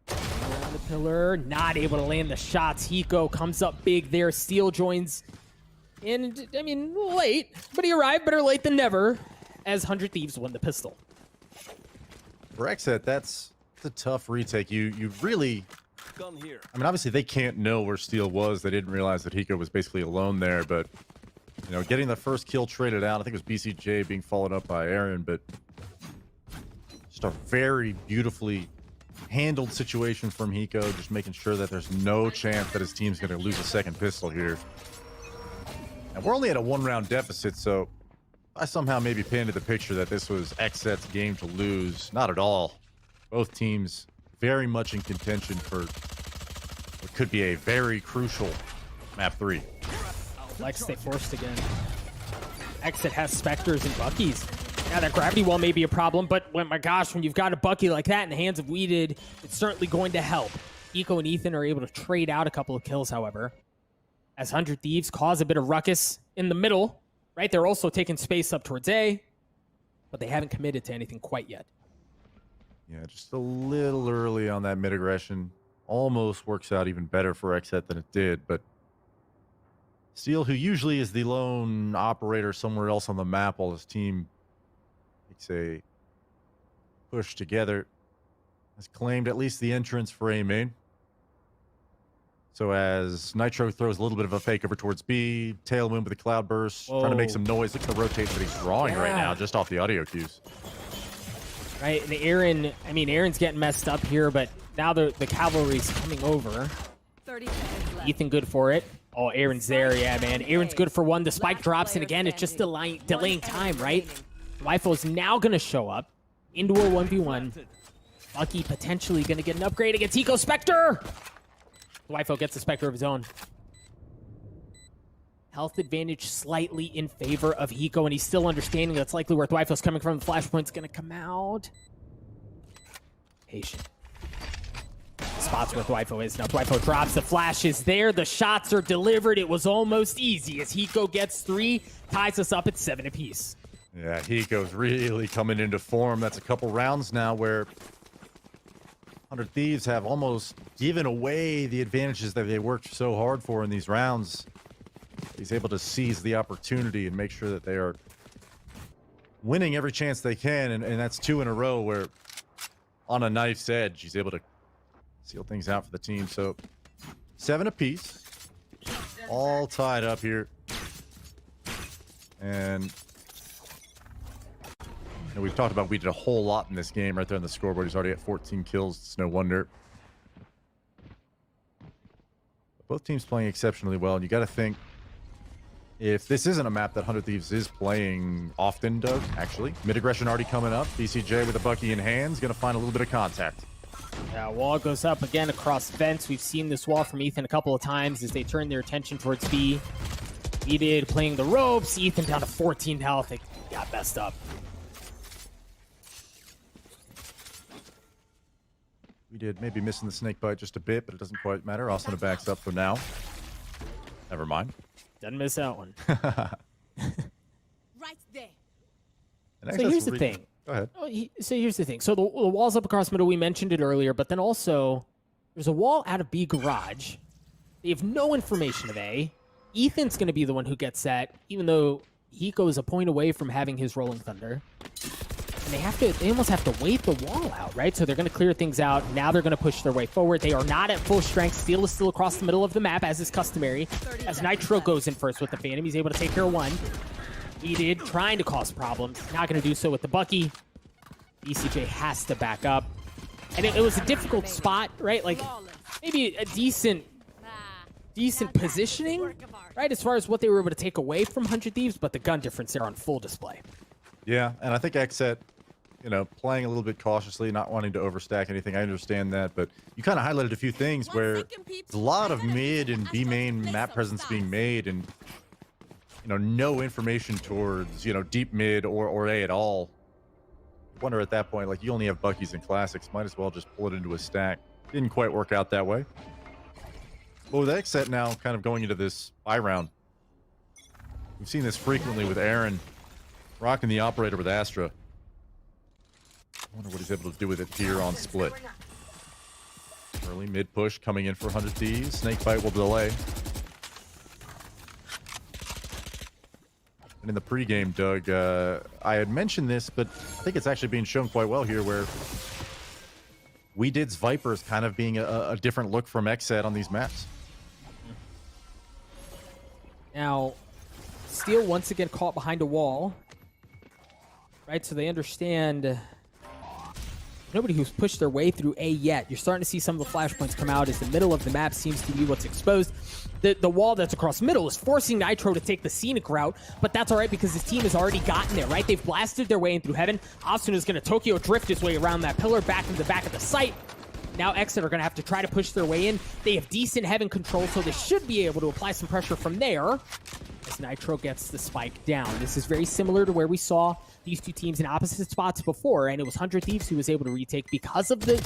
around the pillar, not able to land the shots. Hiko comes up big there. Steel joins in, I mean, late, but he arrived better late than never as 100 Thieves won the pistol. For XSET, that's a tough retake. You really, I mean, obviously they can't know where Steel was. They didn't realize that Hiko was basically alone there, but you know, getting the first kill traded out, I think it was BCJ being followed up by Aaron, but just a very beautifully handled situation from Hiko, just making sure that there's no chance that his team's going to lose a second pistol here. And we're only at a 1-round deficit, so I somehow maybe painted the picture that this was XSET's game to lose. Not at all. Both teams very much in contention for what could be a very crucial map 3. Lex, they forced again. Exit has Spectres and Buckies. Now that gravity wall may be a problem, but when, my gosh, when you've got a Bucky like that in the hands of Weeded, it's certainly going to help. Eco and Ethan are able to trade out a couple of kills, however, as 100 Thieves cause a bit of ruckus in the middle, right? They're also taking space up towards A, but they haven't committed to anything quite yet. Yeah, just a little early on that mid-aggression. Almost works out even better for XSET than it did, but Steel, who usually is the lone operator somewhere else on the map while his team makes a push together, has claimed at least the entrance for A main. So as Nitro throws a little bit of a fake over towards B, Tailwind with a cloud burst, trying to make some noise. Look at the rotation that he's drawing right now, just off the audio cues. Right, and Aaron, I mean, Aaron's getting messed up here, but now the cavalry's coming over. 30 seconds left. Ethan good for it. Oh, Aaron's there, yeah, man. Aaron's good for one. The spike drops, and again, it's just delaying time, right? Wifo's now going to show up into a 1v1. Bucky potentially going to get an upgrade against Eco Spectre. Wifo gets a Spectre of his own. Health advantage slightly in favor of Eco, and he's still understanding that's likely where Wifo's coming from. The flashpoint's going to come out. Patient. Spots where Wifo is. Now Wifo drops. The flash is there. The shots are delivered. It was almost easy as Hiko gets 3, ties us up at 7 apiece. Yeah, Hiko's really coming into form. That's a couple rounds now where 100 Thieves have almost given away the advantages that they worked so hard for in these rounds. He's able to seize the opportunity and make sure that they are winning every chance they can, and that's 2 in a row where on a knife's edge he's able to seal things out for the team. So 7 apiece, all tied up here, and we've talked about we did a whole lot in this game. Right there on the scoreboard, he's already at 14 kills. It's no wonder. Both teams playing exceptionally well, and you got to think, if this isn't a map that 100 Thieves is playing often, Doug, actually. Mid-aggression already coming up. BCJ with a Bucky in hands, going to find a little bit of contact. Yeah, wall goes up again across vents. We've seen this wall from Ethan a couple of times as they turn their attention towards B. Needed playing the ropes. Ethan down to 14 health. They got messed up. We did maybe missing the snake bite just a bit, but it doesn't quite matter. Asuna backs up for now. Never mind. Doesn't miss that one. Right there. So here's the thing. Go ahead. So here's the thing. So the wall's up across middle. We mentioned it earlier, but then also there's a wall out of B garage. They have no information of A. Ethan's going to be the one who gets that, even though Hiko is a point away from having his Rolling Thunder. And they almost have to wait the wall out, right? So they're going to clear things out. Now they're going to push their way forward. They are not at full strength. Steel is still across the middle of the map, as is customary. As Nitro goes in first with the Phantom, he's able to take care of one. He did, trying to cause problems. Not going to do so with the Bucky. ECJ has to back up. And it was a difficult spot, right? Like, maybe a decent positioning, right? As far as what they were able to take away from 100 Thieves, but the gun difference there on full display. Yeah, and I think XSET, playing a little bit cautiously, not wanting to overstack anything. I understand that, but you kind of highlighted a few things where there's a lot of mid and B main map presence being made, and no information towards deep mid or A at all. I wonder at that point, like, you only have Buckies and Classics, might as well just pull it into a stack. Didn't quite work out that way. But with XSET now kind of going into this buy round, we've seen this frequently with Aaron rocking the operator with Astra. I wonder what he's able to do with it here on split. Early mid push coming in for 100 Thieves. Snakebite will delay. And in the pregame, Doug, I had mentioned this, but I think it's actually being shown quite well here, where We Did's Vipers kind of being a different look from XSET on these maps. Now, Steel once again caught behind a wall. Right, so they understand nobody who's pushed their way through A yet. You're starting to see some of the flashpoints come out as the middle of the map seems to be what's exposed. The wall that's across middle is forcing Nitro to take the scenic route, but that's all right because his team has already gotten there, right? They've blasted their way in through heaven. Asuna is going to Tokyo drift his way around that pillar back into the back of the site. Now XSET are going to have to try to push their way in. They have decent heaven control, so they should be able to apply some pressure from there. As Nitro gets the spike down. This is very similar to where we saw these two teams in opposite spots before, and it was 100 Thieves who was able to retake because of the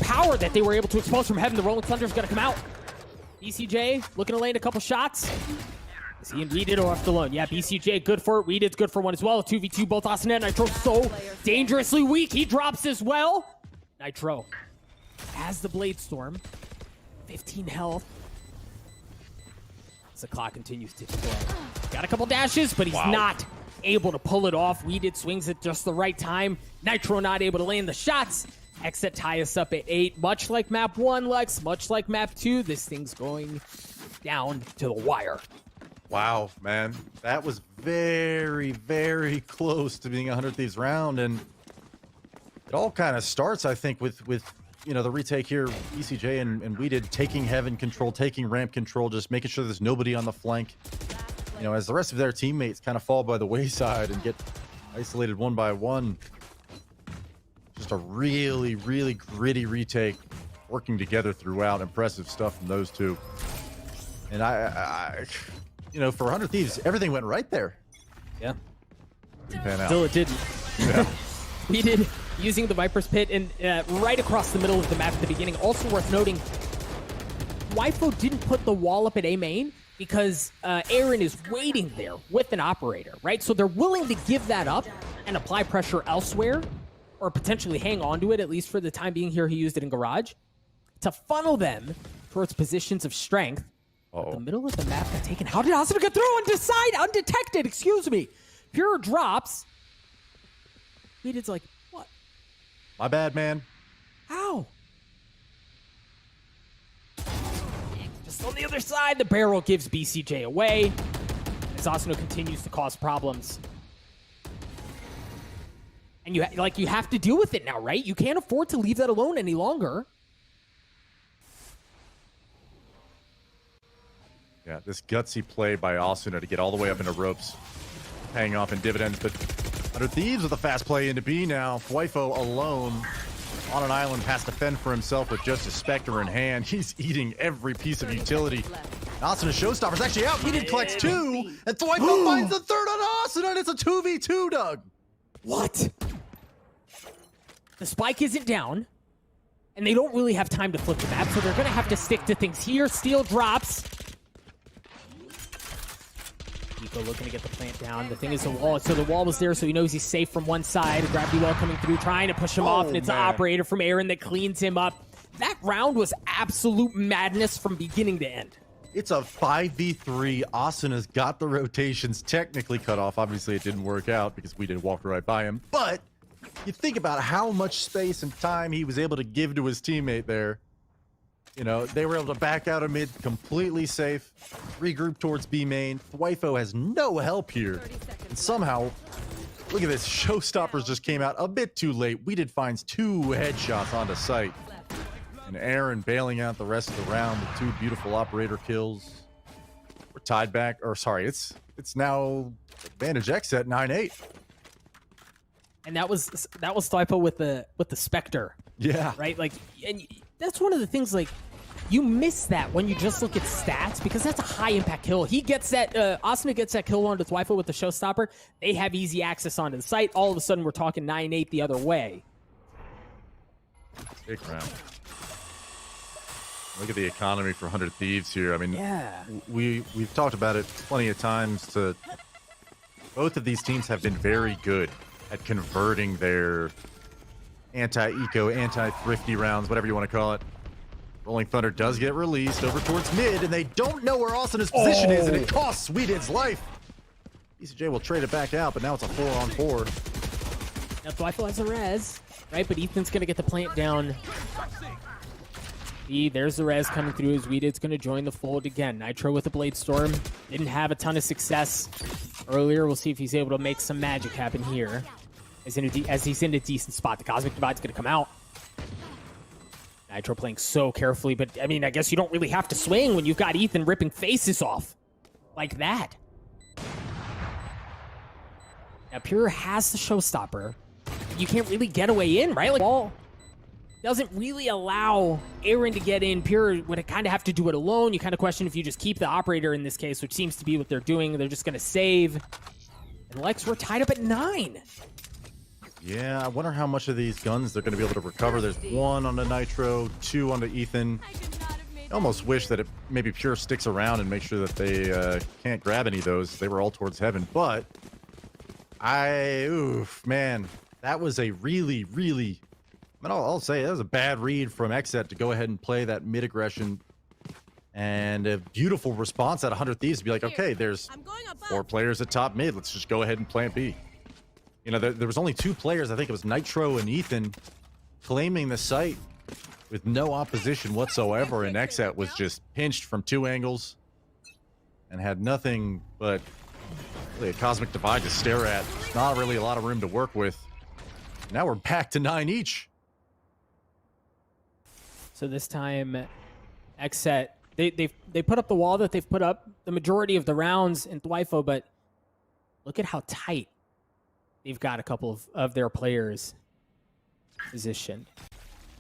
power that they were able to expose from heaven. The Rolling Thunder is going to come out. BCJ looking to land a couple shots. Is he and Weeded left alone? Yeah, BCJ good for it. Weeded's good for one as well. 2v2, both Austin and Nitro so dangerously weak. He drops as well. Nitro has the Blade Storm. 15 health. As the clock continues to tick away. Got a couple dashes, but he's not able to pull it off. Weeded swings at just the right time. Nitro not able to land the shots. XSET tie us up at 8. Much like map 1, Lex, much like map 2, this thing's going down to the wire. Wow, man. That was very, very close to being a 100 Thieves round, and it all kind of starts, I think, with you know, the retake here, BCJ and we did taking heaven control, taking ramp control, just making sure there's nobody on the flank. You know, as the rest of their teammates kind of fall by the wayside and get isolated one by one. Just a really, really gritty retake, working together throughout. Impressive stuff from those two. And I you know, for 100 Thieves, everything went right there. Yeah. Pan out. Still it didn't. Yeah. We did using the Viper's Pit and right across the middle of the map at the beginning. Also worth noting, Wifo didn't put the wall up at A main because Aaron is waiting there with an operator, right? So they're willing to give that up and apply pressure elsewhere or potentially hang on to it, at least for the time being here. He used it in Garage to funnel them towards positions of strength. The middle of the map got taken. How did Austin get through undetected? Excuse me. Pure drops. Weeded's like, what? My bad, man. How? Just on the other side, the barrel gives BCJ away as Asano continues to cause problems. And you have to deal with it now, right? You can't afford to leave that alone any longer. Yeah, this gutsy play by Asuna to get all the way up into ropes, paying off in dividends, but 100 Thieves with a fast play into B now. Wifo alone on an island has to fend for himself with just a Spectre in hand. He's eating every piece of utility. Asuna Showstopper's actually out. He did collects 2, and Wifo finds the third on Asuna, and it's a 2v2, Doug. What? The spike isn't down, and they don't really have time to flip the map, so they're going to have to stick to things here. Steel drops. Nico looking to get the plant down. The thing is the wall. So the wall was there, so he knows he's safe from one side. Gravity well coming through, trying to push him off, and it's an operator from Aaron that cleans him up. That round was absolute madness from beginning to end. It's a 5v3. Asuna's got the rotations technically cut off. Obviously, it didn't work out because we did walk right by him. But you think about how much space and time he was able to give to his teammate there. You know, they were able to back out of mid completely safe, regroup towards B main. Wifo has no help here. And somehow, look at this, Showstoppers just came out a bit too late. We did finds 2 headshots onto site. And Aaron bailing out the rest of the round with 2 beautiful operator kills. We're tied back, or sorry, it's now advantage XSET 9-8. And that was Stipo with the Spectre. Yeah. Right? Like, and that's one of the things, like, you miss that when you just look at stats because that's a high impact kill. He gets that, Asuna gets that kill onto Twifo with the Showstopper. They have easy access onto the site. All of a sudden, we're talking 9-8 the other way. Big round. Look at the economy for 100 Thieves here. I mean, yeah. We've talked about it plenty of times. Both of these teams have been very good at converting their anti-eco, anti-thrifty rounds, whatever you want to call it. Rolling Thunder does get released over towards mid, and they don't know where Asuna's position is, and it costs Sweeted's life. BCJ will trade it back out, but now it's a 4-on-4. Now Twifo has a res, right? But Ethan's going to get the plant down. There's the res coming through as Weeded's going to join the fold again. Nitro with the Blade Storm. Didn't have a ton of success earlier. We'll see if he's able to make some magic happen here. As he's in a decent spot. The Cosmic Divide's going to come out. Nitro playing so carefully, but I mean, I guess you don't really have to swing when you've got Ethan ripping faces off like that. Now, Pure has the Showstopper. You can't really get away in, right? Like, doesn't really allow Aaron to get in. Pure would kind of have to do it alone. You kind of question if you just keep the operator in this case, which seems to be what they're doing. They're just going to save. And Lex, we're tied up at 9. Yeah, I wonder how much of these guns they're going to be able to recover. There's 1 on the Nitro, 2 on the Ethan. I almost wish that it maybe Pure sticks around and make sure that they can't grab any of those. They were all towards heaven, but oof, man, that was a really, I'll say that was a bad read from XSET to go ahead and play that mid aggression, and a beautiful response at 100 Thieves to be like, okay, there's 4 players at top mid. Let's just go ahead and plant B. You know, there was only 2 players. I think it was Nitro and Ethan claiming the site with no opposition whatsoever, and XSET was just pinched from 2 angles and had nothing but really a cosmic divide to stare at. Not really a lot of room to work with. Now we're back to 9 each. So this time, XSET, they put up the wall that they've put up the majority of the rounds in Dwifo, but look at how tight they've got a couple of their players positioned.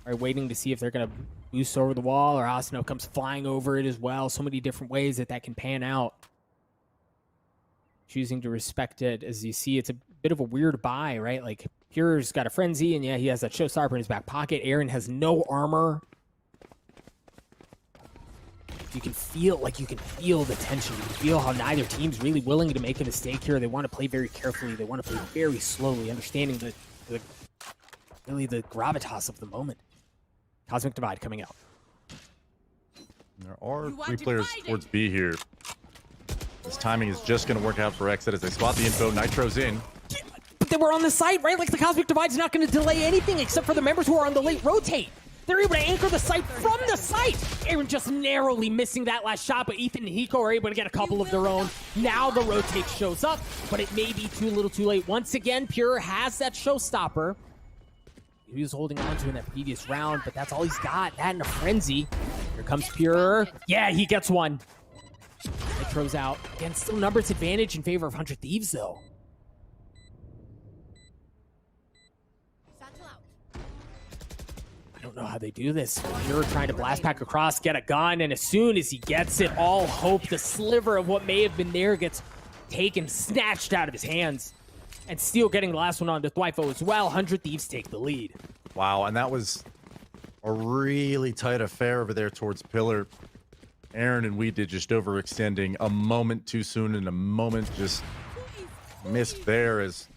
All right, waiting to see if they're going to boost over the wall, or Asano comes flying over it as well. So many different ways that can pan out. Choosing to respect it. As you see, it's a bit of a weird buy, right? Like, Pure's got a frenzy, and yeah, he has that showstopper in his back pocket. Aaron has no armor. You can feel the tension. You can feel how neither team's really willing to make a mistake here. They want to play very carefully. They want to play very slowly, understanding the gravitas of the moment. Cosmic Divide coming out. There are 3 players towards B here. This timing is just going to work out for XSET as they spot the info. Nitro's in. But they were on the site, right? Like, the Cosmic Divide's not going to delay anything except for the members who are on the late rotate. They're able to anchor the site from the site. Aaron just narrowly missing that last shot, but Ethan and Hiko are able to get a couple of their own. Now the rotate shows up, but it may be too little too late. Once again, Pure has that showstopper. He was holding on to in that previous round, but that's all he's got. That and a frenzy. Here comes Pure. Yeah, he gets one. Nitro's out. Again, still numbers advantage in favor of 100 Thieves, though. I don't know how they do this. Pure trying to blast pack across, get a gun, and as soon as he gets it, all hope, the sliver of what may have been there, gets taken, snatched out of his hands. And Steel getting the last one on to Dwifo as well. 100 Thieves take the lead. Wow, and that was a really tight affair over there towards Pillar. Aaron and we did just overextending a moment too soon, and a moment just missed there. As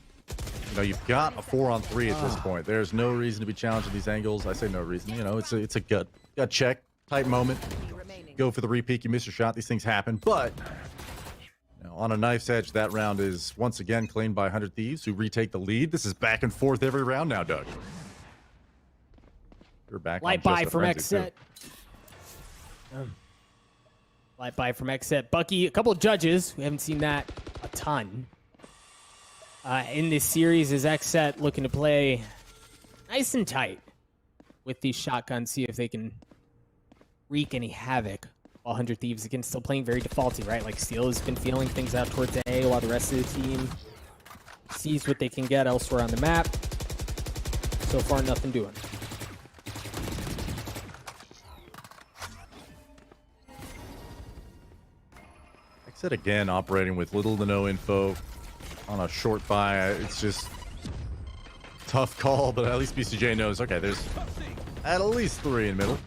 you know, you've got a 4-on-3 at this point. There's no reason to be challenging these angles. I say no reason. You know, it's a gut check, tight moment. Go for the repeat. You miss your shot. These things happen. But you know, on a knife's edge, that round is once again claimed by 100 Thieves, who retake the lead. This is back and forth every round now, Doug. You're back. Light buy from XSET. Light buy from XSET. Bucky, a couple of judges. We haven't seen that a ton in this series. Is XSET looking to play nice and tight with these shotguns, see if they can wreak any havoc. While 100 Thieves, again, still playing very defaulty, right? Like, Steel has been feeling things out towards A, while the rest of the team sees what they can get elsewhere on the map. So far, nothing doing. XSET again operating with little to no info on a short buy. It's just tough call, but at least BCJ knows, okay, there's at least 3 in middle.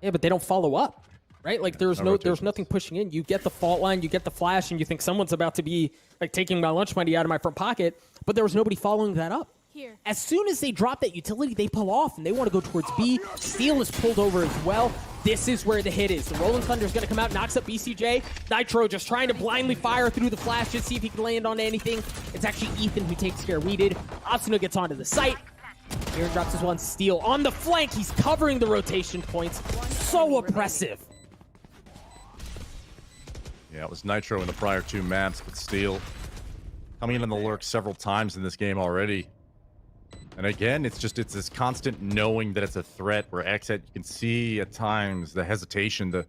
Yeah, but they don't follow up, right? Like, there's nothing pushing in. You get the fault line, you get the flash, and you think someone's about to be like taking my lunch money out of my front pocket, but there was nobody following that up. Here. As soon as they drop that utility, they pull off, and they want to go towards B. Steel is pulled over as well. This is where the hit is. The Rolling Thunder is going to come out, knocks up BCJ. Nitro just trying to blindly fire through the flash to see if he can land on anything. It's actually Ethan who takes care of Weeded. Asano gets onto the site. Aaron drops his one. Steel on the flank. He's covering the rotation points. So oppressive. Yeah, it was Nitro in the prior 2 maps, but Steel coming in on the lurk several times in this game already. And again, it's this constant knowing that it's a threat, where XSET, you can see at times the hesitation, the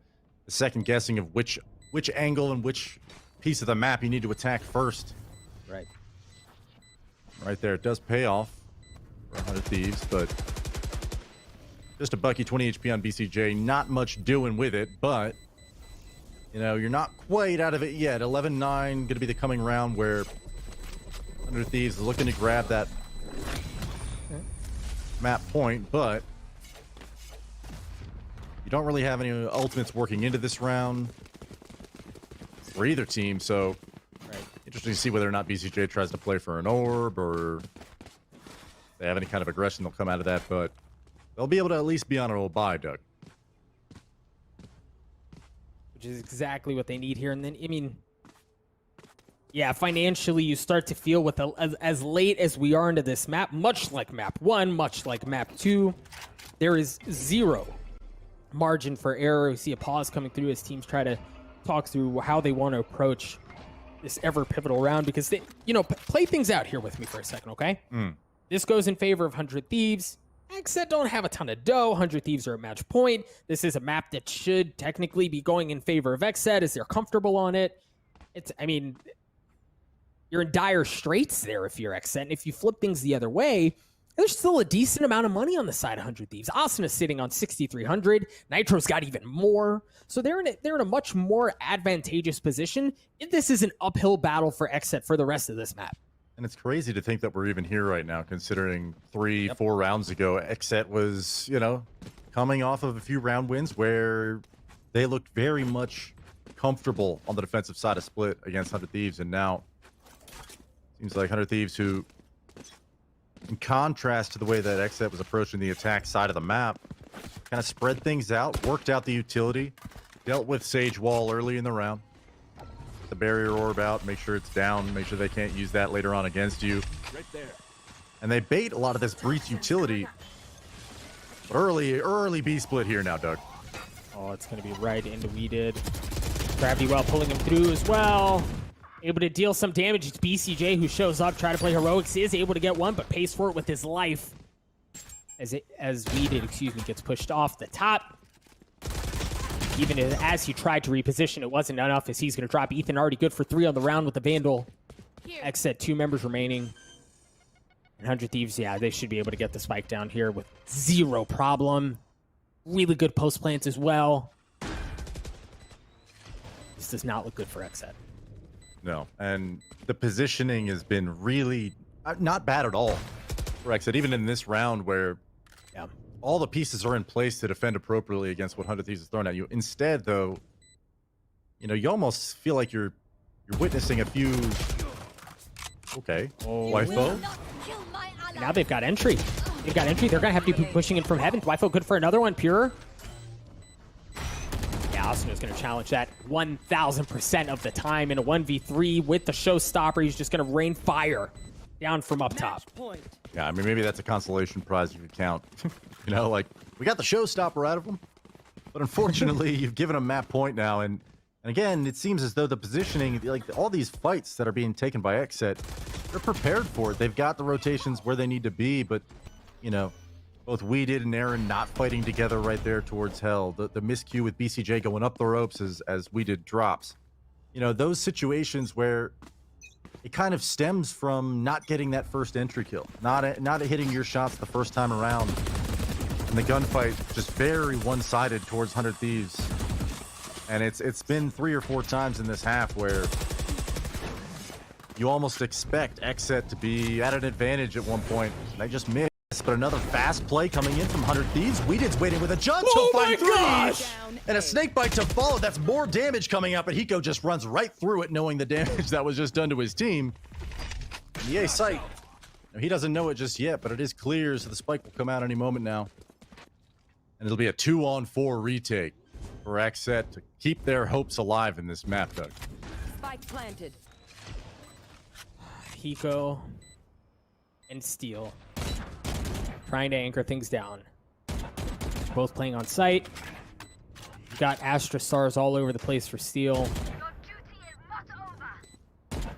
second guessing of which angle and which piece of the map you need to attack first. Right. Right there, it does pay off for 100 Thieves, but Just a bucky 20 HP on BCJ. Not much doing with it, but you know, you're not quite out of it yet. 11-9 going to be the coming round where 100 Thieves is looking to grab that map point, but you don't really have any ultimates working into this round for either team, so interesting to see whether or not BCJ tries to play for an orb or if they have any kind of aggression that'll come out of that, but they'll be able to at least be on a little buy, Doug. Which is exactly what they need here. And then, I mean, yeah, financially, you start to feel with as late as we are into this map, much like map 1, much like map 2, there is zero margin for error. We see a pause coming through as teams try to talk through how they want to approach this ever pivotal round, because they, you know, play things out here with me for a second, okay? This goes in favor of 100 Thieves. XSET don't have a ton of dough. 100 Thieves are at match point. This is a map that should technically be going in favor of XSET as they're comfortable on it. It's, I mean, you're in dire straits there if you're XSET. And if you flip things the other way, there's still a decent amount of money on the side of 100 Thieves. Asuna sitting on 6,300. Nitro's got even more. So they're in a much more advantageous position. This is an uphill battle for XSET for the rest of this map. And it's crazy to think that we're even here right now, considering 3-4 rounds ago, XSET was, you know, coming off of a few round wins where they looked very much comfortable on the defensive side of split against 100 Thieves. And now seems like 100 Thieves, who, in contrast to the way that XSET was approaching the attack side of the map, kind of spread things out, worked out the utility, dealt with Sage Wall early in the round. The barrier orb out, make sure it's down, make sure they can't use that later on against you. Right there. And they bait a lot of this breach utility. But early B split here now, Doug. Oh, it's going to be right into Weeded. Gravity Well pulling him through as well. Able to deal some damage. It's BCJ who shows up, try to play heroics, is able to get one, but pays for it with his life. As Weeded, gets pushed off the top. Even as he tried to reposition, it wasn't enough as he's going to drop. Ethan already good for 3 on the round with the Vandal. XSET 2 members remaining. And 100 Thieves, yeah, they should be able to get the spike down here with zero problem. Really good post plants as well. This does not look good for XSET. No, and the positioning has been really not bad at all for XSET, even in this round where all the pieces are in place to defend appropriately against what 100 Thieves is thrown at you. Instead, though, you know, you almost feel like you're witnessing a few... Okay. Wifo. Now they've got entry. They're going to have to be pushing in from heaven. Wifo good for another one. Pure. Yeah, Asuna's going to challenge that 1,000% of the time in a 1v3 with the showstopper. He's just going to rain fire down from up top. Yeah, I mean, maybe that's a consolation prize you could count. You know, like, we got the showstopper out of him, but unfortunately, you've given him map point now, and again, it seems as though the positioning, like, all these fights that are being taken by XSET, they're prepared for it. They've got the rotations where they need to be, but, you know, both Weeded and Aaron not fighting together right there towards Hell. The miscue with BCJ going up the ropes as Weeded drops. You know, those situations where it kind of stems from not getting that first entry kill, not hitting your shots the first time around. And the gunfight just very one-sided towards 100 Thieves. And it's been 3 or 4 times in this half where you almost expect XSET to be at an advantage at one point. And they just missed. But another fast play coming in from 100 Thieves. Weeded's waiting with a jump. Oh my gosh! And a snake bite to follow. That's more damage coming out, but Hiko just runs right through it, knowing the damage that was just done to his team. The A site. He doesn't know it just yet, but it is clear, so the spike will come out any moment now. And it'll be a 2-on-4 retake for XSET to keep their hopes alive in this map, Doug. Spike planted. Hiko and Steel trying to anchor things down. Both playing on site. You got Astra Stars all over the place for Steel.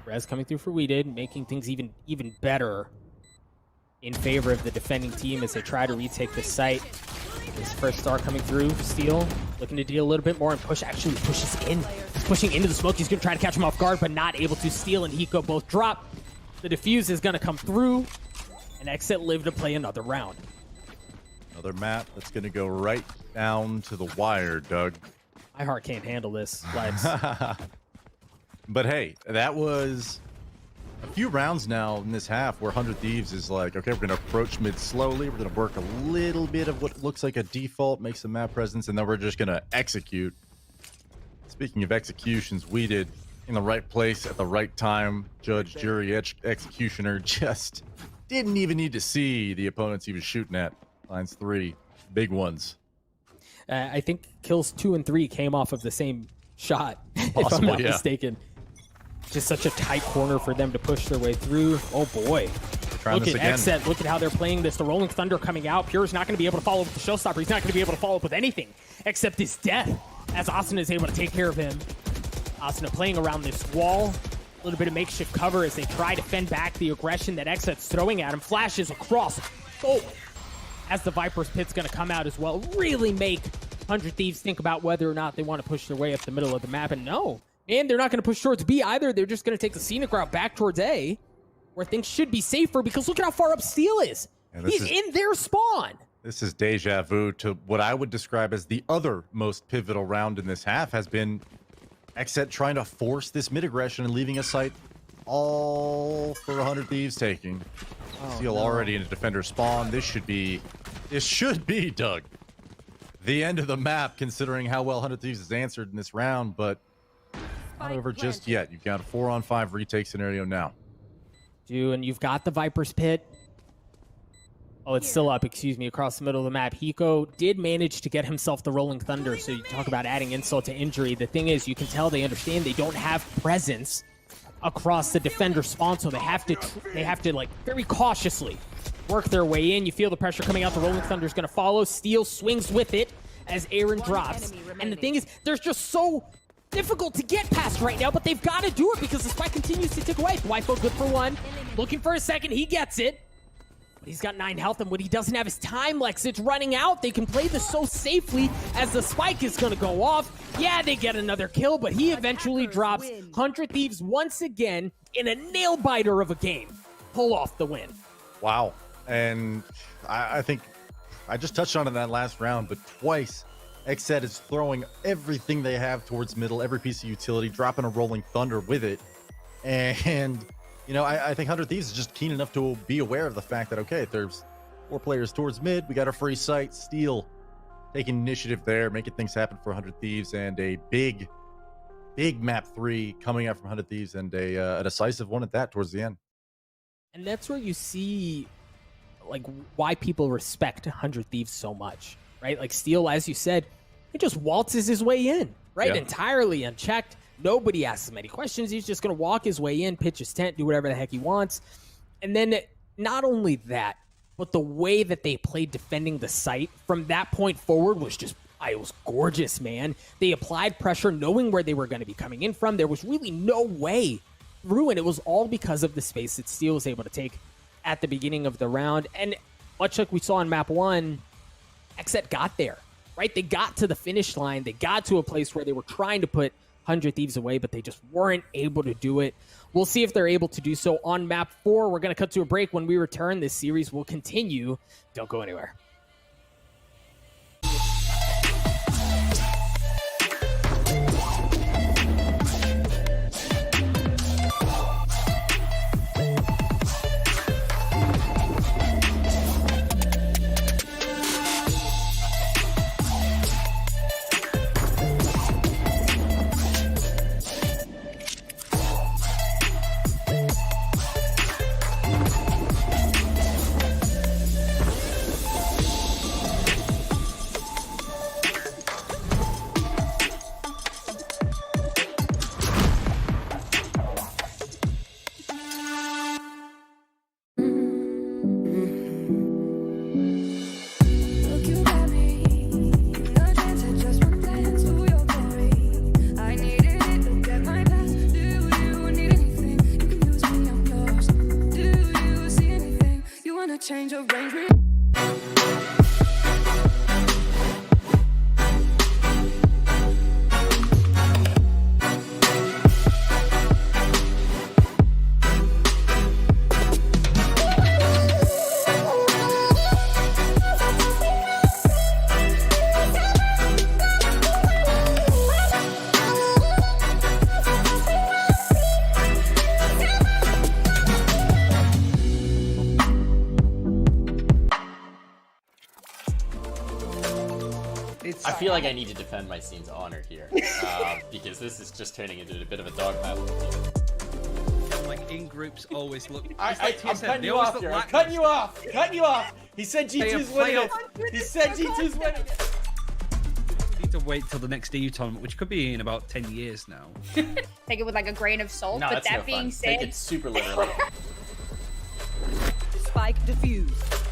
Rez coming through for Weeded, making things even better in favor of the defending team as they try to retake this site. This first star coming through, Steel looking to deal a little bit more and actually pushes in. He's pushing into the smoke. He's going to try to catch him off guard, but not able to. Steel and Hiko both drop. The defuse is going to come through, and XSET live to play another round. Another map that's going to go right down to the wire, Doug. My heart can't handle this, Lex. But hey, that was a few rounds now in this half where 100 Thieves is like, okay, we're going to approach mid slowly. We're going to work a little bit of what looks like a default, make some map presence, and then we're just going to execute. Speaking of executions, we did in the right place at the right time. Judge, jury, executioner just didn't even need to see the opponents he was shooting at. Lines 3, big ones. I think kills 2 and 3 came off of the same shot, if I'm Possible, not yeah. mistaken. Just such a tight corner for them to push their way through. Oh boy. Trying Look this at again. XSET. Look at how they're playing this. The Rolling Thunder coming out. Pure's not going to be able to follow up with the Showstopper. He's not going to be able to follow up with anything except his death, as Asuna is able to take care of him. Asuna playing around this wall. A little bit of makeshift cover as they try to fend back the aggression that XSET's throwing at him. Flashes across. Oh, as the Viper's Pit's going to come out as well. Really make 100 Thieves think about whether or not they want to push their way up the middle of the map. And no, and they're not going to push towards B either. They're just going to take the scenic route back towards A, where things should be safer, because look at how far up Steel is. He's in their spawn. This is deja vu to what I would describe as the other most pivotal round in this half has been XSET trying to force this mid aggression and leaving a site all for 100 Thieves taking. Steel already in a defender spawn. This should be, Doug, the end of the map, considering how well 100 Thieves has answered in this round, but not over just yet. You've got a 4-on-5 retake scenario now. And you've got the Viper's Pit. Oh, it's still up, excuse me, across the middle of the map. Hiko did manage to get himself the Rolling Thunder, so you talk about adding insult to injury. The thing is, you can tell they understand they don't have presence across the defender spawn, so they have to like very cautiously work their way in. You feel the pressure coming out. The Rolling Thunder is going to follow. Steel swings with it as Aaron drops. And the thing is, there's just so difficult to get past right now, but they've got to do it because the spike continues to tick away. Dwifo good for 1. Looking for a second. He gets it. But he's got 9 health, and when he doesn't have his time, Lex, it's running out. They can play this so safely as the spike is going to go off. Yeah, they get another kill, but he eventually drops. 100 Thieves once again in a nail-biter of a game. Pull off the win. Wow. And I think I just touched on it in that last round, but twice XSET is throwing everything they have towards middle, every piece of utility, dropping a Rolling Thunder with it. And, you know, I think 100 Thieves is just keen enough to be aware of the fact that, okay, if there's 4 players towards mid, we got a free site. Steel taking initiative there, making things happen for 100 Thieves, and a big map 3 coming out from 100 Thieves, and a decisive one at that towards the end. And that's where you see, like, why people respect 100 Thieves so much, right? Like, Steel, as you said, he just waltzes his way in, right? Yeah. Entirely unchecked. Nobody asks him any questions. He's just going to walk his way in, pitch his tent, do whatever the heck he wants. And then not only that, but the way that they played defending the site from that point forward was just, it was gorgeous, man. They applied pressure knowing where they were going to be coming in from. There was really no way through, and it was all because of the space that Steel was able to take at the beginning of the round. And much like we saw in map 1, XSET got there, right? They got to the finish line. They got to a place where they were trying to put 100 Thieves away, but they just weren't able to do it. We'll see if they're able to do so on map 4. We're going to cut to a break. When we return, this series will continue. Don't go anywhere. I feel like I need to defend my scene's honor here because this is just turning into a bit of a dog battle. Like in groups, always look. I'm cutting you off here. I'm cutting you off. Cutting you off. He said G2's winning it. He said G2's winning it. We need to wait till the next EU tournament, which could be in about 10 years now. Take it with like a grain of salt. No, But that's that no being fun. said, Take it super literally. Spike defused.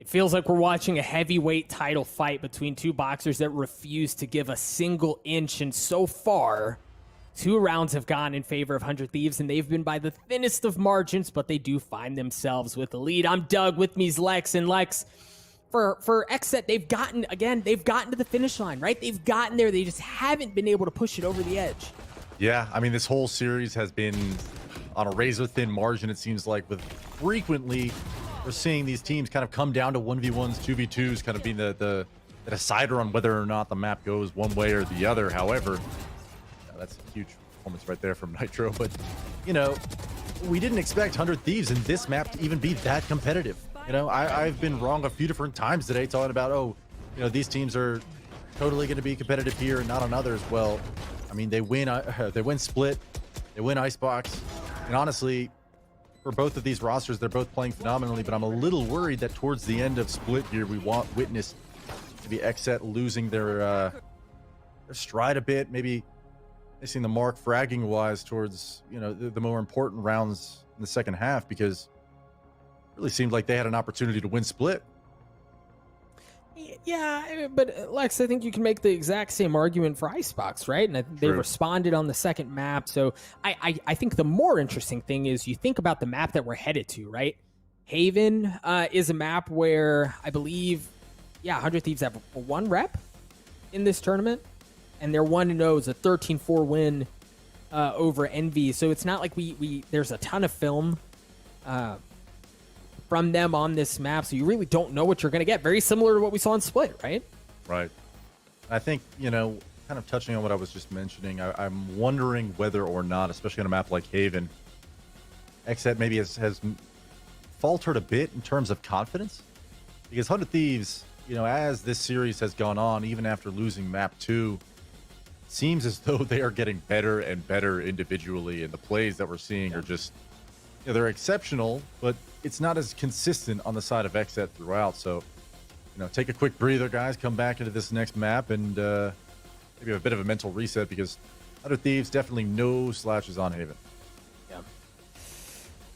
It feels like we're watching a heavyweight title fight between two boxers that refuse to give a single inch, and so far, 2 rounds have gone in favor of 100 Thieves, and they've been by the thinnest of margins, but they do find themselves with the lead. I'm Doug, with me's Lex, and Lex, for XSET, they've gotten to the finish line, right? They've gotten there, they just haven't been able to push it over the edge. Yeah, I mean, this whole series has been on a razor-thin margin, it seems like, with frequently we're seeing these teams kind of come down to 1v1s, 2v2s, kind of being the decider on whether or not the map goes one way or the other. However, that's a huge performance right there from Nitro. But, you know, we didn't expect 100 Thieves in this map to even be that competitive. You know, I've been wrong a few different times today talking about, oh, you know, these teams are totally going to be competitive here and not on others. Well, I mean, they win Split, they win Icebox, and honestly, for both of these rosters, they're both playing phenomenally, but I'm a little worried that towards the end of Split here, we witness maybe XSET losing their stride a bit, maybe missing the mark fragging wise towards, you know, the more important rounds in the second half, because it really seemed like they had an opportunity to win Split. Yeah, but Lex, I think you can make the exact same argument for Icebox, right? And they responded on the second map. So I think the more interesting thing is you think about the map that we're headed to, right? Haven is a map where I believe, 100 Thieves have 1 rep in this tournament, and they're 1-0. It's a 13-4 win over Envy. So it's not like there's a ton of film from them on this map, so you really don't know what you're going to get. Very similar to what we saw in Split, right? Right. I think, you know, kind of touching on what I was just mentioning, I'm wondering whether or not, especially on a map like Haven, XSET maybe has faltered a bit in terms of confidence. Because 100 Thieves, you know, as this series has gone on, even after losing map 2, seems as though they are getting better and better individually, and the plays that we're seeing are just, you know, they're exceptional, but it's not as consistent on the side of XSET throughout. So take a quick breather, guys. Come back into this next map and maybe have a bit of a mental reset because 100 Thieves definitely no slashes on Haven. Yeah.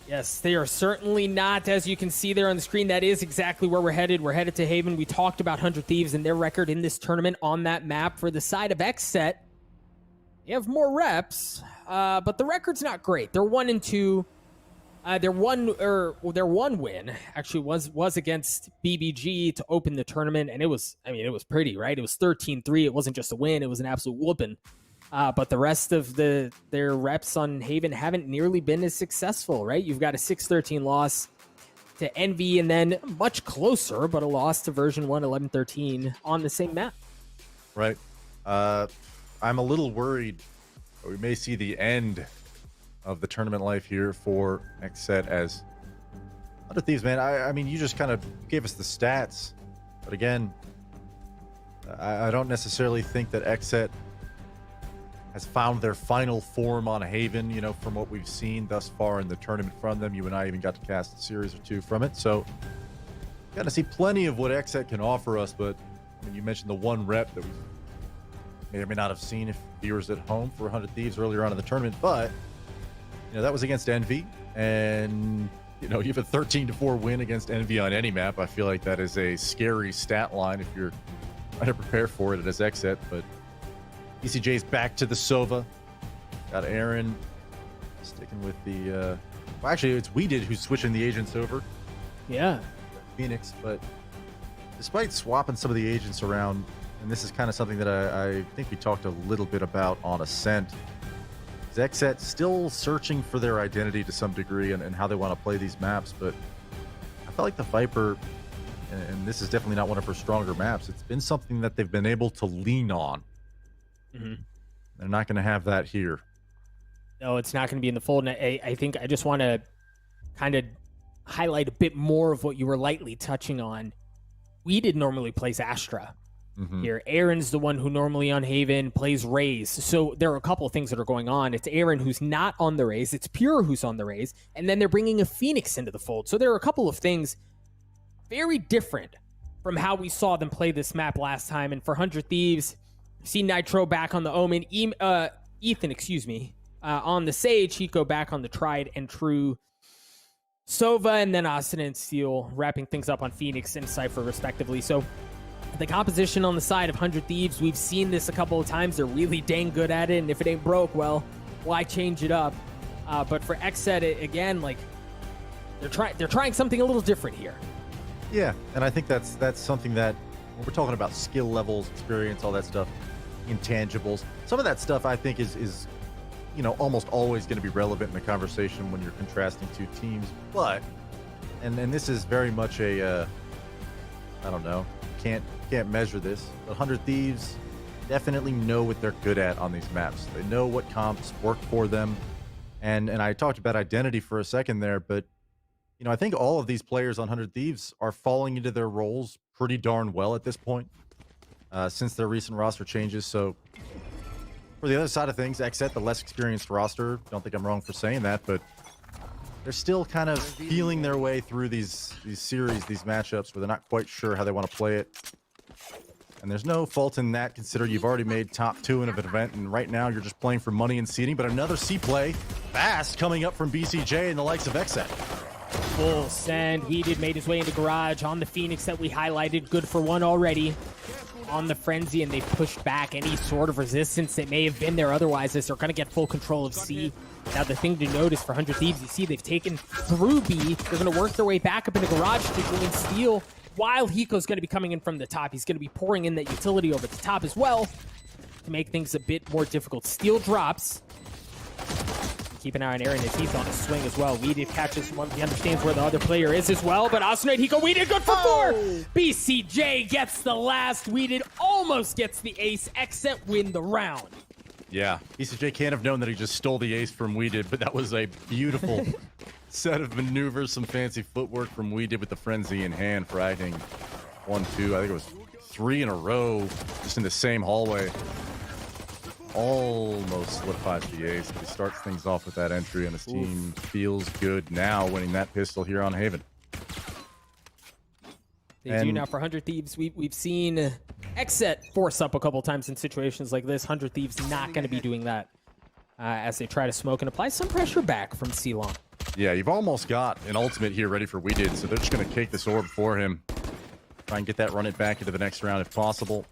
Yes, they are certainly not. As you can see there on the screen, that is exactly where we're headed. We're headed to Haven. We talked about 100 Thieves and their record in this tournament on that map. For the side of XSET, they have more reps, but the record's not great. They're 1-2. Their one win actually was against BBG to open the tournament, and it was pretty, right? It was 13-3. It wasn't just a win; it was an absolute whooping. But the rest of their reps on Haven haven't nearly been as successful, right? You've got a 6-13 loss to Envy, and then much closer, but a loss to version 1, 11-13 on the same map. Right. I'm a little worried that we may see the end of the tournament life here for XSET as 100 Thieves, man. I mean, you just kind of gave us the stats, but again, I don't necessarily think that XSET has found their final form on Haven, from what we've seen thus far in the tournament from them. You and I even got to cast a series or two from it, so got to see plenty of what XSET can offer us. But I mean, you mentioned the one rep that we may or may not have seen if viewers at home for 100 Thieves earlier on in the tournament, but that was against Envy, and you have a 13-4 win against Envy on any map. I feel like that is a scary stat line if you're trying to prepare for it as XSET. But ECJ's back to the Sova. Got Aaron sticking with the well, actually it's Weeded who's switching the agents over. Yeah. Phoenix, but despite swapping some of the agents around, and this is kind of something that I think we talked a little bit about on Ascent, XSET still searching for their identity to some degree and how they want to play these maps. But I felt like the Viper, and this is definitely not one of her stronger maps, it's been something that they've been able to lean on. Mm-hmm. They're not going to have that here. No, it's not going to be in the fold. And I think I just want to kind of highlight a bit more of what you were lightly touching on. We did normally plays Astra. Here, Aaron's the one who normally on Haven plays Raze. So there are a couple of things that are going on. It's Aaron who's not on the Raze. It's Pure who's on the Raze. And then they're bringing a Phoenix into the fold. So there are a couple of things very different from how we saw them play this map last time. And for 100 Thieves, you see Nitro back on the Omen. Ethan, on the Sage. Hiko back on the Tried and True Sova. And then Austin and Steel wrapping things up on Phoenix and Cypher respectively. So the composition on the side of 100 Thieves, we've seen this a couple of times. They're really dang good at it, and if it ain't broke, well, why change it up? But for XSET, again, like they're trying something a little different here. Yeah, and I think that's something that when we're talking about skill levels, experience, all that stuff, intangibles, some of that stuff I think is almost always going to be relevant in the conversation when you're contrasting two teams. But and this is very much a I don't know. Can't measure this, but 100 Thieves definitely know what they're good at on these maps. They know what comps work for them, and I talked about identity for a second there, but I think all of these players on 100 Thieves are falling into their roles pretty darn well at this point since their recent roster changes. So for the other side of things, XSET, the less experienced roster, don't think I'm wrong for saying that, but they're still kind of feeling their way through these series, these matchups where they're not quite sure how they want to play it. And there's no fault in that, considering you've already made top 2 in an event, and right now you're just playing for money and seeding. But another C play, fast, coming up from BCJ and the likes of XSET. Full send. Weeded made his way into Garage on the Phoenix that we highlighted. Good for one already on the Frenzy, and they've pushed back any sort of resistance that may have been there otherwise, as they're going to get full control of C. Now, the thing to notice for 100 Thieves, you see they've taken through B. They're going to work their way back up into Garage to join Steel, while Hiko's going to be coming in from the top. He's going to be pouring in that utility over the top as well to make things a bit more difficult. Steel drops. Keep an eye on Aaron as he's on a swing as well. Weeded catches one. He understands where the other player is as well, but Austin Hiko, Weeded good for 4! BCJ gets the last. Weeded almost gets the ace. XSET win the round. Yeah, ECJ can't have known that he just stole the ace from Weeded, but that was a beautiful set of maneuvers, some fancy footwork from Weeded with the Frenzy in hand, fragging 1-2. I think it was 3 in a row, just in the same hallway. Almost solidifies the ace. He starts things off with that entry, and his team feels good now winning that pistol here on Haven. They do now for 100 Thieves. We've seen XSET force up a couple times in situations like this. 100 Thieves not going to be doing that as they try to smoke and apply some pressure back from C-Long. Yeah, you've almost got an ultimate here ready for We Did, so they're just going to take this orb for him. Try and get that run it back into the next round if possible.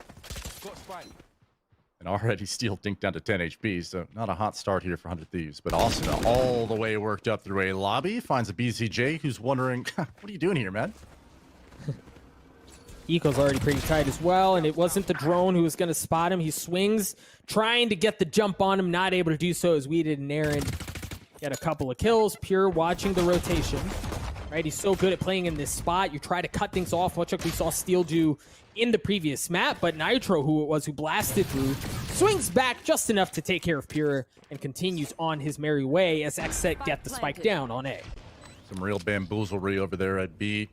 And already Steel dinked down to 10 HP, so not a hot start here for 100 Thieves. But Asuna all the way worked up through a lobby, finds a BCJ who's wondering, what are you doing here, man? Eco's already pretty tight as well, and it wasn't the drone who was going to spot him. He swings, trying to get the jump on him, not able to do so as We Did and Aaron get a couple of kills. Pure watching the rotation. Right, he's so good at playing in this spot. You try to cut things off, much like we saw Steel do in the previous map, but Nitro, who it was who blasted through, swings back just enough to take care of Pure and continues on his merry way as XSET get the spike down on A. Some real bamboozlery over there at B.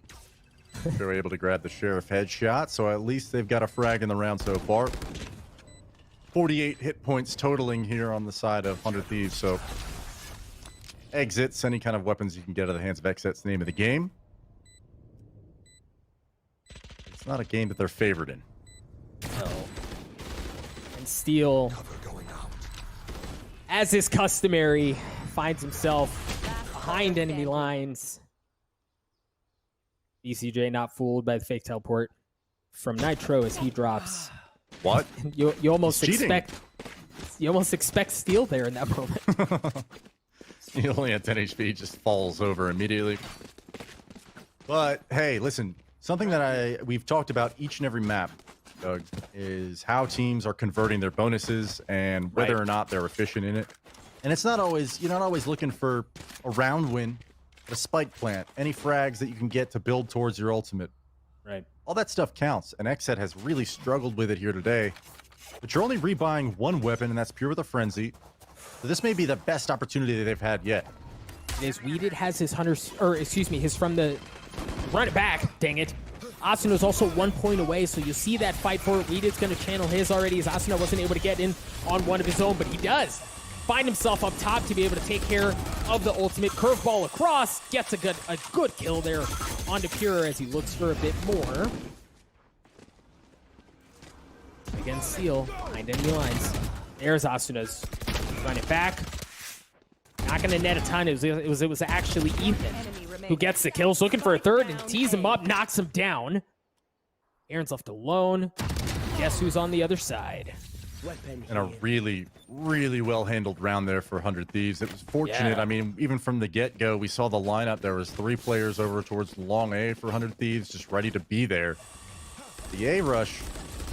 They're able to grab the Sheriff headshot, so at least they've got a frag in the round so far. 48 hit points totaling here on the side of 100 Thieves, so exits, any kind of weapons you can get out of the hands of XSET's the name of the game. It's not a game that they're favored in. No. And Steel, as is customary, finds himself behind enemy lines. BCJ not fooled by the fake teleport from Nitro as he drops. What? You almost He's cheating. expect Steel there in that moment. He only had 10 HP, he just falls over immediately. But hey, listen, something that we've talked about each and every map, Doug, is how teams are converting their bonuses and whether or not they're efficient in it. And it's not always, you're not always looking for a round win, a spike plant, any frags that you can get to build towards your ultimate. Right. All that stuff counts, and XSET has really struggled with it here today. But you're only rebuying one weapon, and that's Pure with a Frenzy. So this may be the best opportunity that they've had yet. It is Weeded has his hunters, or excuse me, his from the run it back. Dang it. Asuna is also 1 point away, so you see that fight for it. Weeded's going to channel his already as Asuna wasn't able to get in on one of his own, but he does find himself up top to be able to take care of the ultimate. Curveball across, gets a good kill there onto Pure as he looks for a bit more. Again, Steel behind enemy lines. There's Asuna's run it back. Not going to net a ton. It was actually Ethan who gets the kills, looking for a third and tees him up, knocks him down. Aaron's left alone. Guess who's on the other side? And a really, really well-handled round there for 100 Thieves. It was fortunate. Yeah. I mean, even from the get-go, we saw the lineup. There was 3 players over towards long A for 100 Thieves, just ready to be there. The A rush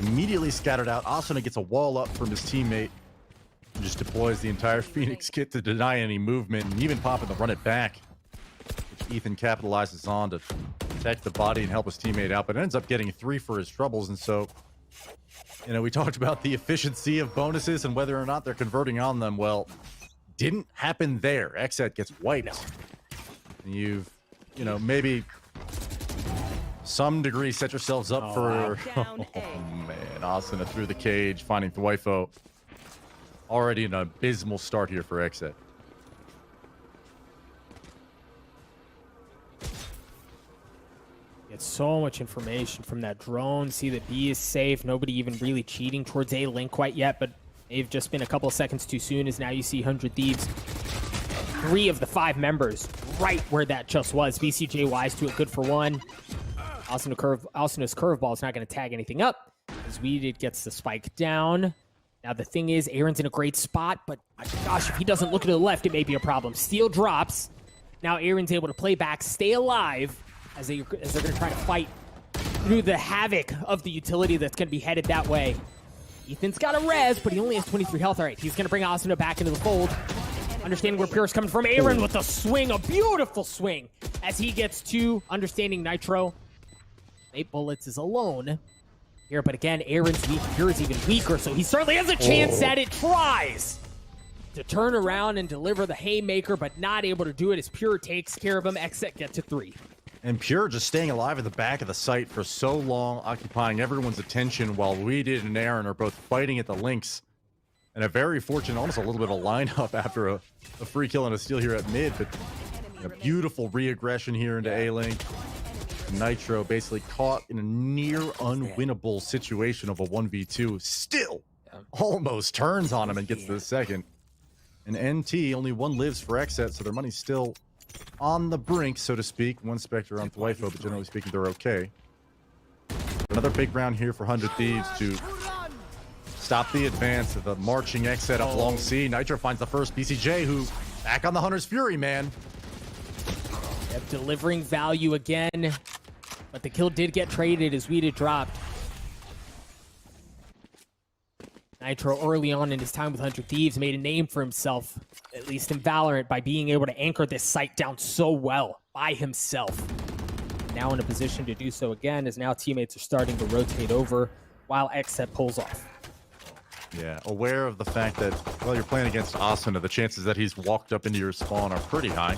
immediately scattered out. Asuna gets a wall up from his teammate and just deploys the entire Phoenix kit to deny any movement and even popping the run it back, which Ethan capitalizes on to protect the body and help his teammate out, but ends up getting 3 for his troubles. And so, you know, we talked about the efficiency of bonuses and whether or not they're converting on them. Well, didn't happen there. XSET gets wiped. And you've, you know, maybe some degree set yourselves up for... Oh, man. Asuna through the cage, finding Thwifo. Already an abysmal start here for XSET. Get so much information from that drone. See that B is safe. Nobody even really cheating towards A link quite yet, but they've just been a couple of seconds too soon as now you see 100 Thieves. 3 of the 5 members right where that just was. BCJ wise to it, good for 1. Asuna's curveball is not going to tag anything up as Weeded gets the spike down. Now the thing is, Aaron's in a great spot, but my gosh, if he doesn't look to the left, it may be a problem. Steel drops. Now Aaron's able to play back, stay alive, as they're going to try to fight through the havoc of the utility that's going to be headed that way. Ethan's got a res, but he only has 23 health. All right, he's going to bring Asuna back into the fold. Understanding where Pure's coming from. Aaron with a swing, a beautiful swing, as he gets 2, understanding Nitro. 8 bullets is alone here, but again, Aaron's weak. Pure's even weaker, so he certainly has a chance at it. Tries to turn around and deliver the haymaker, but not able to do it as Pure takes care of him. XSET get to 3. And Pure just staying alive at the back of the site for so long, occupying everyone's attention while Weeded and Aaron are both fighting at the links. And a very fortunate, almost a little bit of lineup after a free kill and a steal here at mid, but a beautiful re-aggression here into A link. Nitro basically caught in a near unwinnable situation of a 1v2, still almost turns on him and gets to the second. And NT, only one lives for XSET, so their money's still on the brink, so to speak. One Spectre on Thwifo, but generally speaking, they're okay. Another big round here for 100 Thieves to stop the advance of the marching XSET up long C. Nitro finds the first. BCJ, who back on the Hunter's Fury, man. Yep, delivering value again, but the kill did get traded as Weeded dropped. Nitro early on in his time with 100 Thieves made a name for himself, at least in Valorant, by being able to anchor this site down so well by himself. Now in a position to do so again, as now teammates are starting to rotate over while XSET pulls off. Yeah, aware of the fact that, well, you're playing against Asuna, the chances that he's walked up into your spawn are pretty high.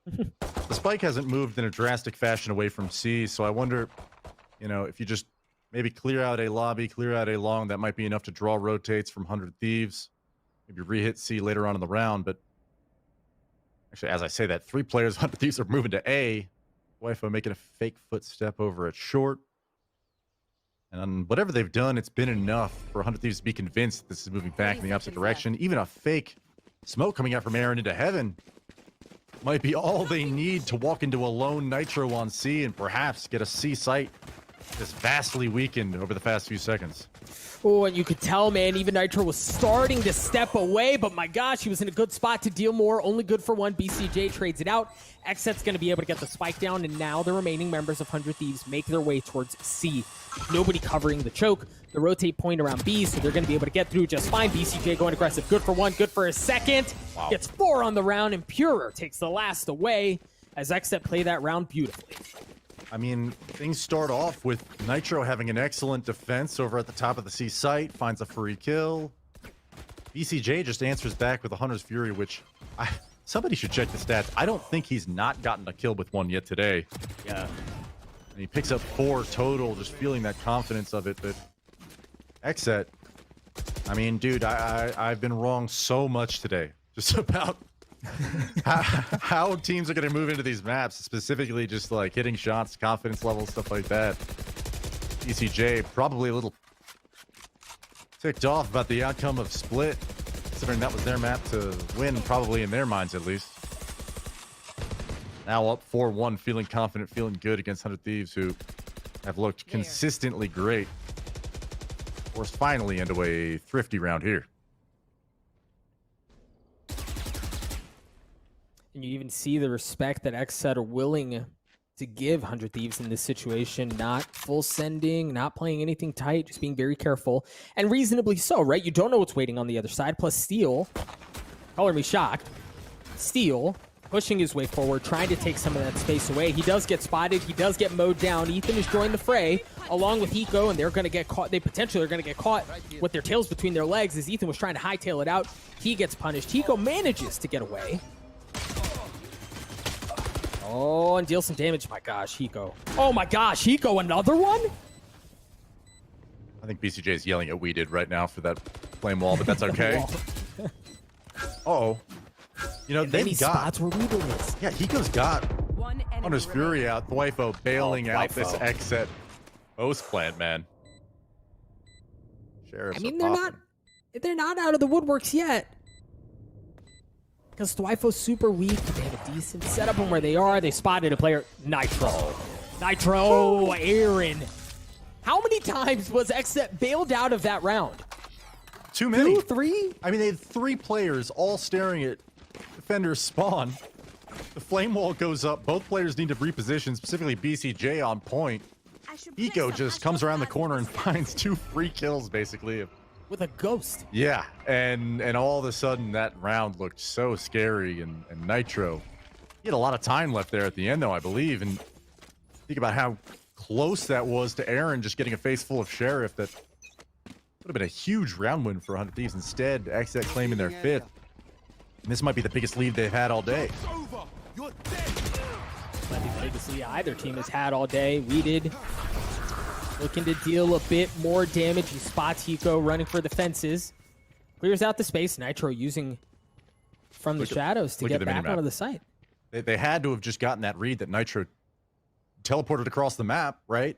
The spike hasn't moved in a drastic fashion away from C, so I wonder, you know, if you just maybe clear out a lobby, clear out a long, that might be enough to draw rotates from 100 Thieves. Maybe re-hit C later on in the round, but actually, as I say that, 3 players, 100 Thieves are moving to A. Thwifo making a fake footstep over at short. And whatever they've done, it's been enough for 100 Thieves to be convinced that this is moving back in the opposite direction. Even a fake smoke coming out from Aaron into heaven might be all they need to walk into a lone Nitro on C and perhaps get a C site that's vastly weakened over the past few seconds. Oh, and you could tell, man, even Nitro was starting to step away, but my gosh, he was in a good spot to deal more. Only good for one. BCJ trades it out. XSET's going to be able to get the spike down, and now the remaining members of 100 Thieves make their way towards C. Nobody covering the choke. The rotate point around B, so they're going to be able to get through just fine. BCJ going aggressive. Good for one, good for a second. Wow. Gets 4 on the round, and Purer takes the last away as XSET play that round beautifully. I mean, things start off with Nitro having an excellent defense over at the top of the C site, finds a free kill. BCJ just answers back with a Hunter's Fury, which somebody should check the stats. I don't think he's not gotten a kill with one yet today. Yeah. And he picks up 4 total, just feeling that confidence of it. But XSET, I mean, dude, I've been wrong so much today. Just about how teams are going to move into these maps, specifically just like hitting shots, confidence levels, stuff like that. BCJ probably a little ticked off about the outcome of Split, considering that was their map to win, probably in their minds at least. Now up 4-1, feeling confident, feeling good against 100 Thieves, who have looked consistently great. Of course, finally into a thrifty round here. And you even see the respect that XSET are willing to give 100 Thieves in this situation. Not full sending, not playing anything tight, just being very careful. And reasonably so, right? You don't know what's waiting on the other side. Plus Steel, color me shocked, Steel pushing his way forward, trying to take some of that space away. He does get spotted. He does get mowed down. Ethan has joined the fray along with Hiko, and they're going to get caught. They potentially are going to get caught with their tails between their legs as Ethan was trying to hightail it out. He gets punished. Hiko manages to get away. Oh, and deal some damage. My gosh, Hiko. Oh my gosh, Hiko, another one? I think BCJ is yelling at We Did right now for that flame wall, but that's okay. Uh-oh. You know, they've got spots where We Did is. Yeah, Hiko's got Hunter's Fury out. Thwifo bailing out this XSET host plant, man. Sheriffs I mean, they're not out of the woodworks yet. Because Thwifo's super weak. They have a decent setup on where they are. They spotted a player. Nitro, Aaron. How many times was XSET bailed out of that round? Too many. 2, 3? I mean, they had 3 players all staring at defender's spawn. The flame wall goes up. Both players need to reposition, specifically BCJ on point. Hiko just comes around the corner and finds 2 free kills, basically. With a ghost. Yeah, and all of a sudden that round looked so scary, and Nitro, he had a lot of time left there at the end, though, I believe, and think about how close that was to Aaron just getting a face full of Sheriff. That would have been a huge round win for 100 Thieves. Instead, XSET claiming their 5th. And this might be the biggest lead they've had all day. Might be the biggest lead either team has had all day. We did. Looking to deal a bit more damage. He spots Hiko running for the fences. Clears out the space. Nitro using from the shadows to get back onto the site. They had to have just gotten that read that Nitro teleported across the map, right?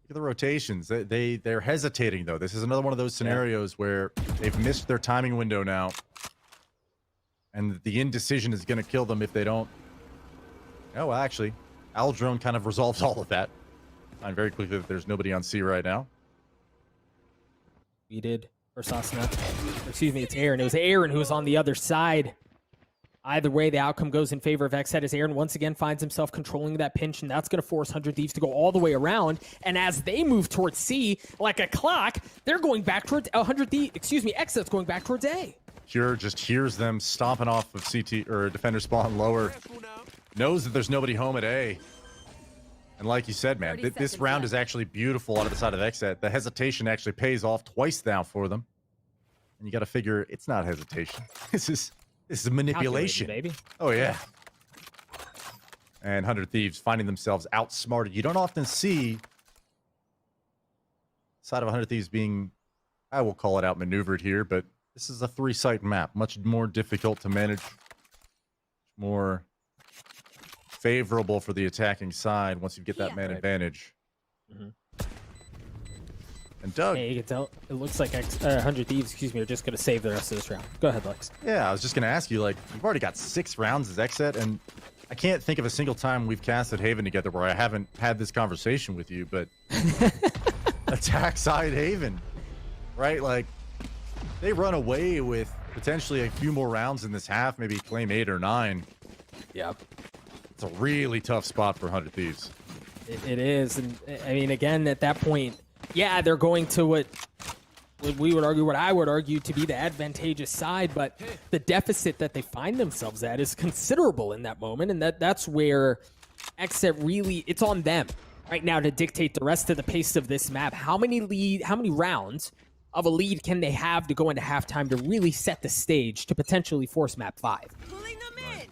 Look at the rotations. They're hesitating, though. This is another one of those scenarios where they've missed their timing window now. And the indecision is going to kill them if they don't. Oh, well, actually, Owl Drone kind of resolves all of that. Find very quickly that there's nobody on C right now. We did. Or Sasna. Excuse me, it's Aaron. It was Aaron who was on the other side. Either way, the outcome goes in favor of XSET as Aaron once again finds himself controlling that pinch, and that's going to force 100 Thieves to go all the way around. And as they move towards C, like a clock, they're going back towards 100 Thieves. Excuse me, XSET's going back towards A. Cure just hears them stomping off of CT or defender spawn lower. Knows that there's nobody home at A. And like you said, man, this round is actually beautiful out of the side of XSET. The hesitation actually pays off twice now for them. And you got to figure it's not hesitation. This is manipulation, baby. Oh yeah. And 100 Thieves finding themselves outsmarted. You don't often see side of 100 Thieves being, I will call it outmaneuvered here, but this is a 3-site map, much more difficult to manage, more favorable for the attacking side once you get that man advantage. And Doug, hey, you can tell it looks like 100 Thieves, excuse me, are just going to save the rest of this round. Go ahead, Lex. yeah, I was just going to ask you, like, you've already got 6 rounds as XSET, and I can't think of a single time we've casted Haven together where I haven't had this conversation with you, but attack side Haven, right? Like, they run away with potentially a few more rounds in this half, maybe claim 8 or 9. Yep. It's a really tough spot for 100 Thieves. It is. And I mean, again, at that point, yeah, they're going to what we would argue, what I would argue to be the advantageous side, but the deficit that they find themselves at is considerable in that moment, and that's where XSET really, it's on them right now to dictate the rest of the pace of this map. How many rounds of a lead can they have to go into halftime to really set the stage to potentially force map 5? Pulling them in.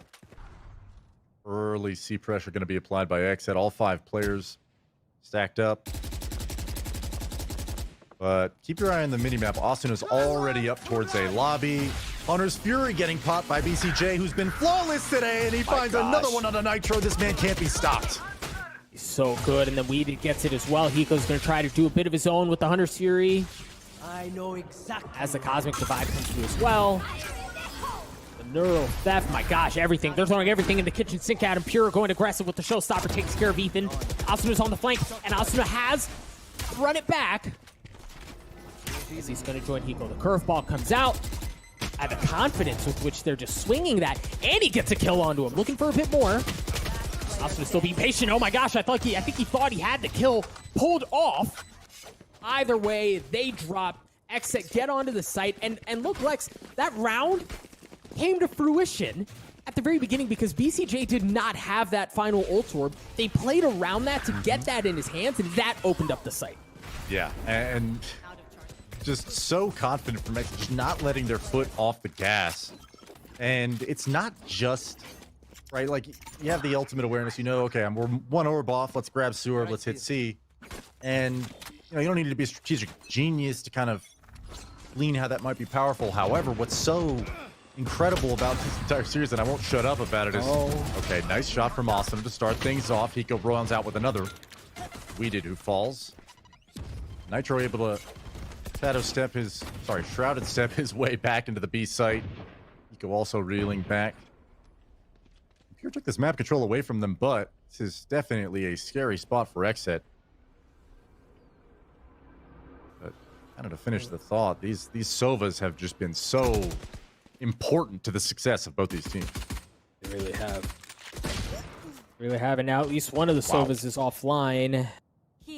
Early C pressure going to be applied by XSET. All 5 players stacked up. But keep your eye on the minimap. Austin is already up towards a lobby. Hunter's Fury getting popped by BCJ, who's been flawless today, and he finds another one on a Nitro. This man can't be stopped. He's so good, and then Weeded gets it as well. Hiko's going to try to do a bit of his own with the Hunter's Fury. I know exactly. As the Cosmic Divide comes through as well. The Neural Theft, my gosh, everything. They're throwing everything in the kitchen sink at him. Pure going aggressive with the Showstopper, takes care of Ethan. Asuna's on the flank, and Asuna has run it back. As he's going to join Hiko. The curveball comes out. And the confidence with which they're just swinging that. And he gets a kill onto him. Looking for a bit more. Asuna still being patient. Oh my gosh, I think he thought he had the kill pulled off. Either way, they drop. XSET get onto the site. And look, Lex, that round came to fruition at the very beginning because BCJ did not have that final ult orb. They played around that to get that in his hands, and that opened up the site. Yeah, and just so confident from XSET, just not letting their foot off the gas. And it's not just, right, like, you have the ultimate awareness. You know, okay, we're 1 orb off. Let's grab sewer. Let's hit C. And, you know, you don't need to be a strategic genius to kind of glean how that might be powerful. However, what's so incredible about this entire series, and I won't shut up about it, is, okay, nice shot from Awesome to start things off. Hiko rounds out with another. Weeded who falls. Nitro able to shrouded step his way back into the B site. Hiko also reeling back. Pure took this map control away from them, but this is definitely a scary spot for XSET. But kind of to finish the thought, these Sovas have just been so important to the success of both these teams. They really have. Really have. And now at least one of the Sovas is offline.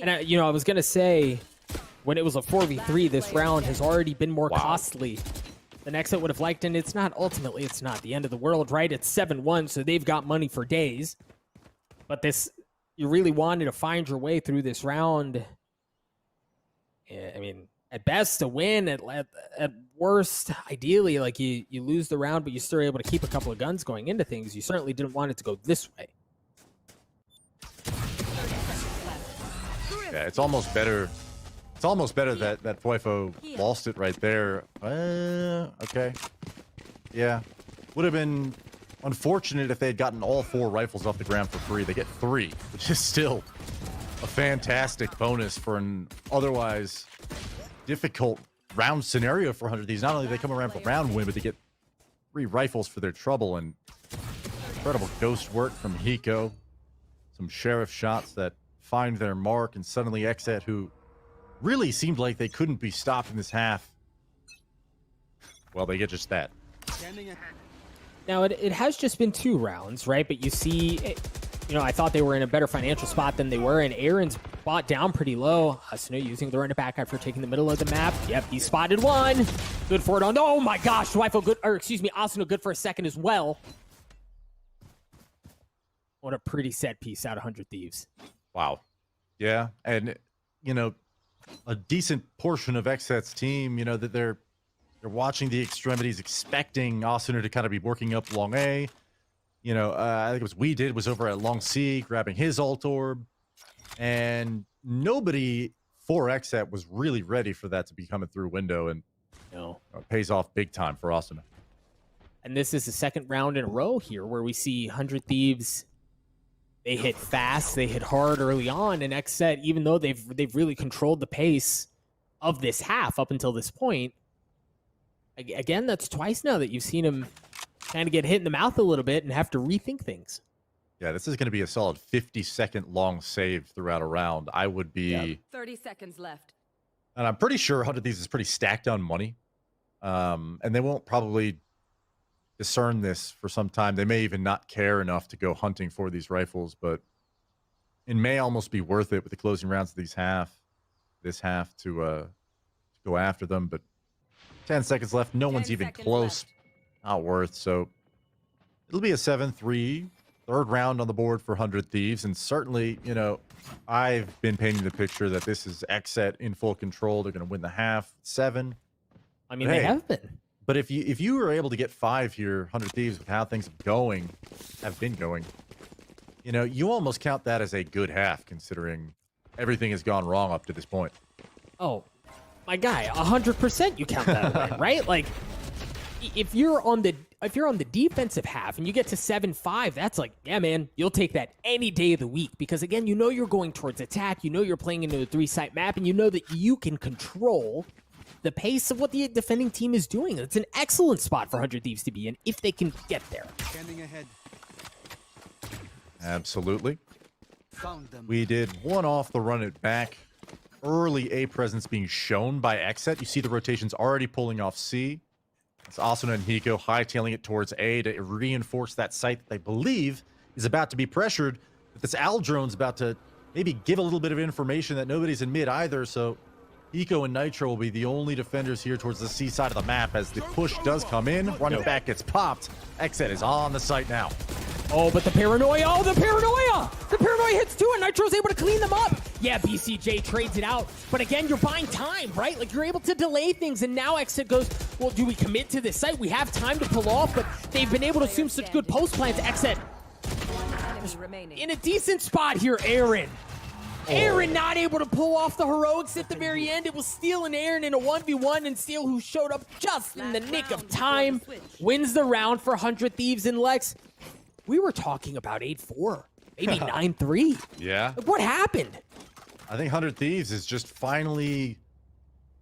And, I was going to say, when it was a 4v3, this round has already been more costly than XSET would have liked. And it's not the end of the world, right? It's 7-1, so they've got money for days. But you really wanted to find your way through this round. Yeah, I mean, at best, a win. At worst, ideally, like you lose the round, but you're still able to keep a couple of guns going into things. You certainly didn't want it to go this way. Yeah, it's almost better. It's almost better that Fuifo lost it right there. Okay. Yeah. Would have been unfortunate if they had gotten all 4 rifles off the ground for free. They get 3, which is still a fantastic bonus for an otherwise difficult round scenario for 100 Thieves. Not only do they come around for round win, but they get 3 rifles for their trouble. And incredible ghost work from Hiko. Some sheriff shots that find their mark, and suddenly XSET, who really seemed like they couldn't be stopped in this half, well, they get just that. Now, it has just been 2 rounds, right? But you see, you know, I thought they were in a better financial spot than they were, and Aaron's bought down pretty low. Asuna using the run it back after taking the middle of the map. Yep, he spotted one. Good for it on. Oh my gosh, Dwifo good, or excuse me, Asuna good for a second as well. What a pretty set piece out of 100 Thieves. Wow. Yeah, and, you know, a decent portion of XSET's team, you know, that they're watching the extremities, expecting Asuna to kind of be working up long A. You know, I think it was was over at long C, grabbing his ult orb, and nobody for XSET was really ready for that to be coming through window, and it pays off big time for Asuna. And this is the 2nd round in a row here where we see 100 Thieves. They hit fast, they hit hard early on, and XSET, even though they've really controlled the pace of this half up until this point, again, that's twice now that you've seen him kind of get hit in the mouth a little bit and have to rethink things. Yeah, this is going to be a solid 50-second long save throughout a round. I would be 30 seconds left. And I'm pretty sure 100 Thieves is pretty stacked on money, and they won't probably discern this for some time. They may even not care enough to go hunting for these rifles, but it may almost be worth it with the closing rounds of this half to go after them. But 10 seconds left. No one's even close. Not worth. So it'll be a 7-3, 3rd round on the board for 100 Thieves. And certainly, you know, I've been painting the picture that this is XSET in full control. They're going to win the half, 7. I mean, they have been. But if you were able to get 5 here, 100 Thieves, with how things have been going, you know, you almost count that as a good half, considering everything has gone wrong up to this point. Oh, my guy, 100% you count that way, right? Like, if you're on the defensive half and you get to 7-5, that's like, yeah, man, you'll take that any day of the week, because again, you know you're going towards attack, you know you're playing into a 3-site map, and you know that you can control the pace of what the defending team is doing. It's an excellent spot for 100 Thieves to be in if they can get there. Standing ahead. Absolutely. Found them. We did one off the run it back. Early A presence being shown by XSET. You see the rotations already pulling off C. It's Asuna and Hiko hightailing it towards A to reinforce that site that they believe is about to be pressured. But this Al drone's about to maybe give a little bit of information that nobody's in mid either, so Hiko and Nitro will be the only defenders here towards the C side of the map as the push does come in. Running back gets popped. XSET is on the site now. Oh, but the paranoia. Oh, the paranoia. The paranoia hits too, and Nitro's able to clean them up. Yeah, BCJ trades it out. But again, you're buying time, right? Like, you're able to delay things, and now XSET goes, well, do we commit to this site? We have time to pull off, but they've been able to assume such good post plans. XSET in a decent spot here, Aaron. Aaron not able to pull off the heroics at the very end. It was Steel and Aaron in a 1v1, and Steel, who showed up just in the nick of time, wins the round for 100 Thieves. And Lex, we were talking about 8-4, maybe 9-3. Yeah. Like, what happened? I think 100 Thieves is just finally,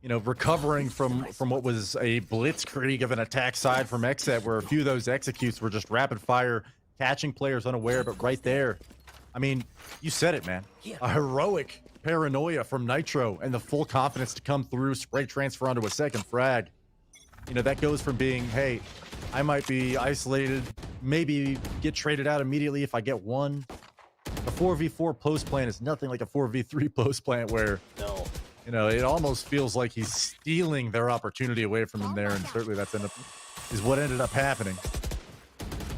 you know, recovering from what was a blitzkrieg of an attack side from XSET, where a few of those executes were just rapid fire, catching players unaware, but right there. I mean, you said it, man. A heroic paranoia from Nitro and the full confidence to come through, spray transfer onto a second frag. You know, that goes from being, hey, I might be isolated, maybe get traded out immediately if I get one. The 4v4 post plan is nothing like a 4v3 post plan where, you know, it almost feels like he's stealing their opportunity away from them there, and certainly is what ended up happening.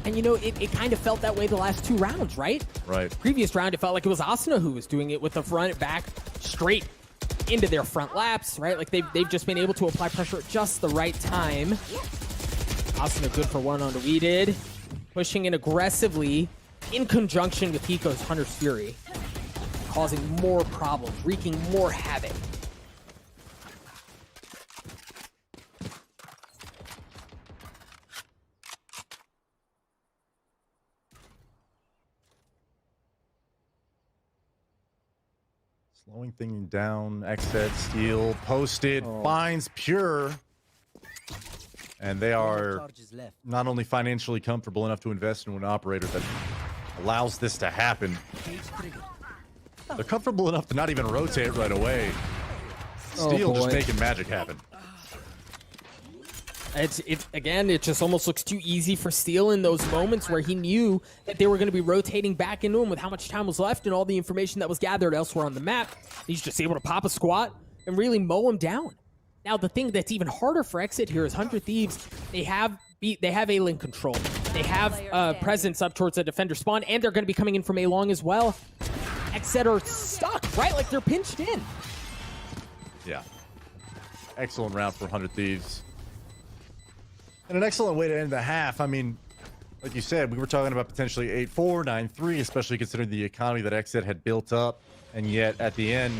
And, you know, it kind of felt that way the last 2 rounds, right? Right. Previous round, it felt like it was Asuna who was doing it with the front back straight into their front laps, right? Like, they've just been able to apply pressure at just the right time. Asuna good for one on the weeded. Pushing in aggressively in conjunction with Hiko's Hunter's Fury. Causing more problems, wreaking more havoc. Slowing things down. XSET, steal, posted, finds Pure. And they are not only financially comfortable enough to invest in an operator that allows this to happen, they're comfortable enough to not even rotate right away. Steel just making magic happen. Again, it just almost looks too easy for Steel in those moments where he knew that they were going to be rotating back into him with how much time was left and all the information that was gathered elsewhere on the map. He's just able to pop a squat and really mow him down. Now, the thing that's even harder for XSET here is 100 Thieves. They have A-Link control. They have presence up towards the defender spawn, and they're going to be coming in from A-Long as well. XSET are stuck, right? Like they're pinched in. Yeah. Excellent round for 100 Thieves. And an excellent way to end the half. I mean, like you said, we were talking about potentially 8-4, 9-3, especially considering the economy that XSET had built up. And yet, at the end,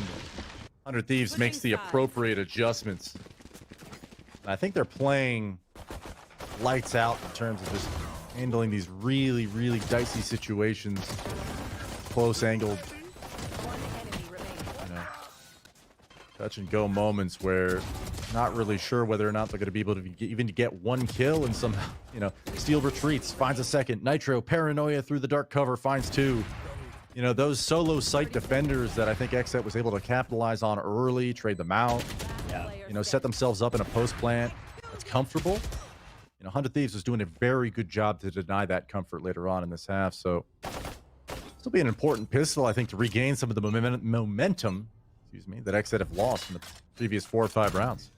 100 Thieves makes the appropriate adjustments. And I think they're playing lights out in terms of just handling these really, really dicey situations. Close angled, you know, touch and go moments where not really sure whether or not they're going to be able to even get one kill, and somehow, you know, Steel retreats, finds a second. Nitro, Paranoia through the dark cover, finds two. You know, those solo site defenders that I think XSET was able to capitalize on early, trade them out, you know, set themselves up in a post plant that's comfortable. You know, 100 Thieves was doing a very good job to deny that comfort later on in this half. So this will be an important pistol, I think, to regain some of the momentum, that XSET have lost in the previous 4 or 5 rounds.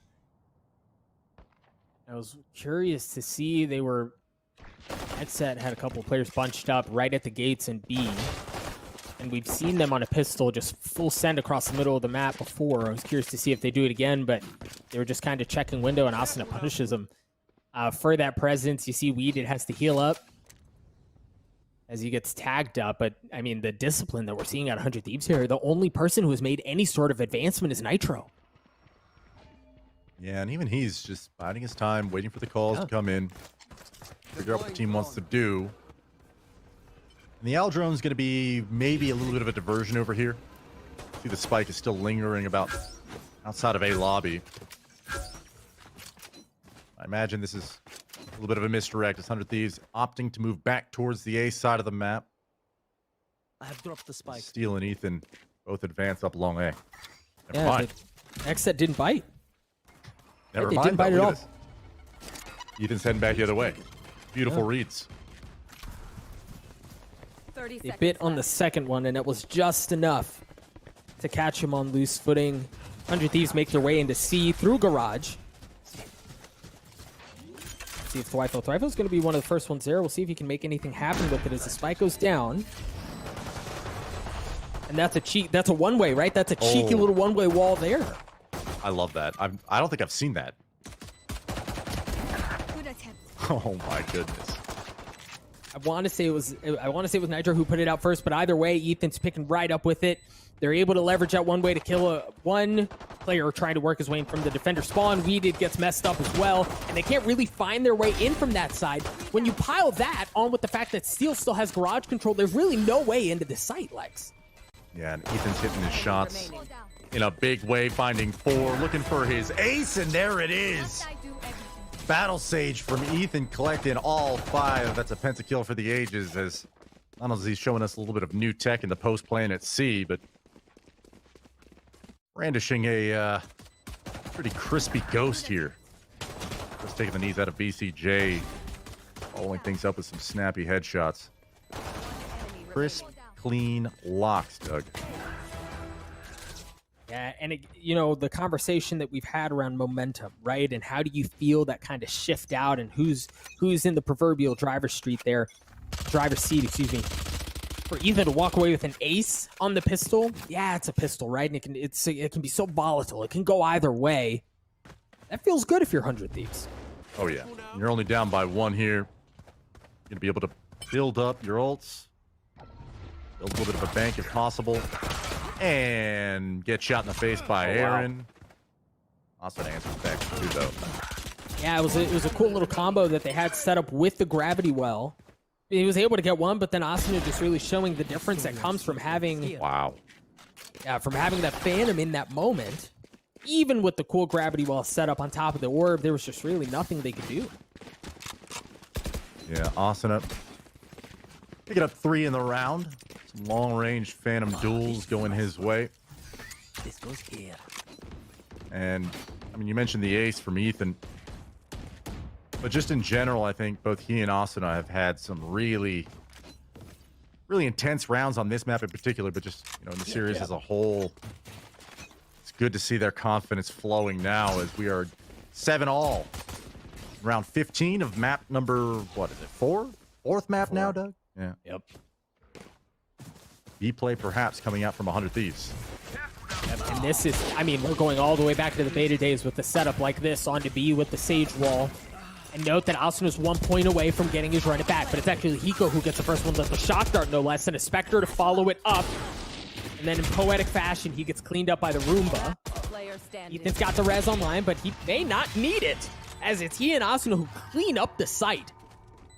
I was curious to see XSET had a couple players bunched up right at the gates in B. And we've seen them on a pistol just full send across the middle of the map before. I was curious to see if they do it again, but they were just kind of checking window, and Asuna punishes them for that presence. You see Weeded has to heal up as he gets tagged up. But, I mean, the discipline that we're seeing at 100 Thieves here, the only person who has made any sort of advancement is Nitro. Yeah, and even he's just biding his time, waiting for the calls to come in, figure out what the team wants to do. And the Owl Drone's going to be maybe a little bit of a diversion over here. See, the spike is still lingering about outside of A lobby. I imagine this is a little bit of a misdirect as 100 Thieves opting to move back towards the A side of the map. I have dropped the spike. Steel and Ethan both advance up long A. Never mind. XSET didn't bite. Never They mind. didn't bite at all. Ethan's heading back the other way. Beautiful reads. They bit on the second one, and it was just enough to catch him on loose footing. 100 Thieves make their way into C through garage. See if Thwyfo. Thwyfo's going to be one of the first ones there. We'll see if he can make anything happen with it as the spike goes down. And that's a one-way, right? That's a cheeky little one-way wall there. I love that. I don't think I've seen that. Oh my goodness. I want to say it was Nitro who put it out first, but either way, Ethan's picking right up with it. They're able to leverage that one way to kill one player trying to work his way in from the defender spawn. Weeded gets messed up as well, and they can't really find their way in from that side. When you pile that on with the fact that Steel still has garage control, there's really no way into this site, Lex. Yeah, and Ethan's hitting his shots in a big way, finding 4, looking for his ace, and there it is. Battle Sage from Ethan collecting all 5. That's a pentakill for the ages, as not only is he showing us a little bit of new tech in the post plan at C, but brandishing a pretty crispy ghost here. Just taking the knees out of BCJ, following things up with some snappy headshots. Crisp, clean locks, Doug. Yeah, and the conversation that we've had around momentum, right? And how do you feel that kind of shift out, and who's in the proverbial driver's seat, excuse me. For Ethan to walk away with an ace on the pistol, yeah, it's a pistol, right? And it can be so volatile. It can go either way. That feels good if you're 100 Thieves. Oh yeah, you're only down by 1 here. You're gonna be able to build up your ults, build a little bit of a bank if possible, and get shot in the face by Aaron. Also answers back too, though. Yeah, it was a cool little combo that they had set up with the gravity well. He was able to get one, but then Asuna just really showing the difference that comes from having Yeah, from having that Phantom in that moment, even with the cool gravity wall set up on top of the orb, there was just really nothing they could do. Yeah, Asuna picking up 3 in the round. Some long-range Phantom duels going his way. This goes here. And, I mean, you mentioned the ace from Ethan. But just in general, I think both he and Asuna have had some really intense rounds on this map in particular, but just, you know, in the series as a whole. It's good to see their confidence flowing now as we are 7-all. Round 15 of map number, what is it, 4? 4th map now, Doug? Yeah. Yep. B-play perhaps coming out from 100 Thieves. And this is, I mean, we're going all the way back to the beta days with the setup like this onto B with the Sage Wall. And note that Asuna's 1 point away from getting his run it back, but it's actually Hiko who gets the first one with the Shock Dart, no less, and a Spectre to follow it up. And then in poetic fashion, he gets cleaned up by the Roomba. Ethan's got the res online, but he may not need it, as it's he and Asuna who clean up the site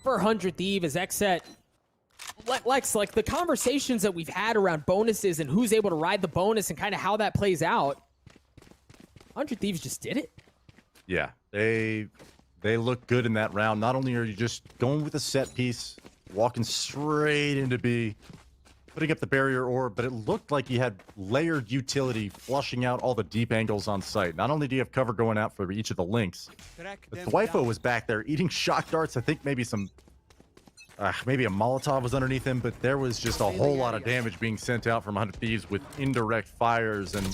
for 100 Thieves as XSET. Lex, like the conversations that we've had around bonuses and who's able to ride the bonus and kind of how that plays out, 100 Thieves just did it. Yeah, they look good in that round. Not only are you just going with a set piece, walking straight into B, putting up the barrier orb, but it looked like you had layered utility flushing out all the deep angles on site. Not only do you have cover going out for each of the links, but Dwifo was back there eating shock darts. I think maybe some, maybe a Molotov was underneath him, but there was just a whole lot of damage being sent out from 100 Thieves with indirect fires. And,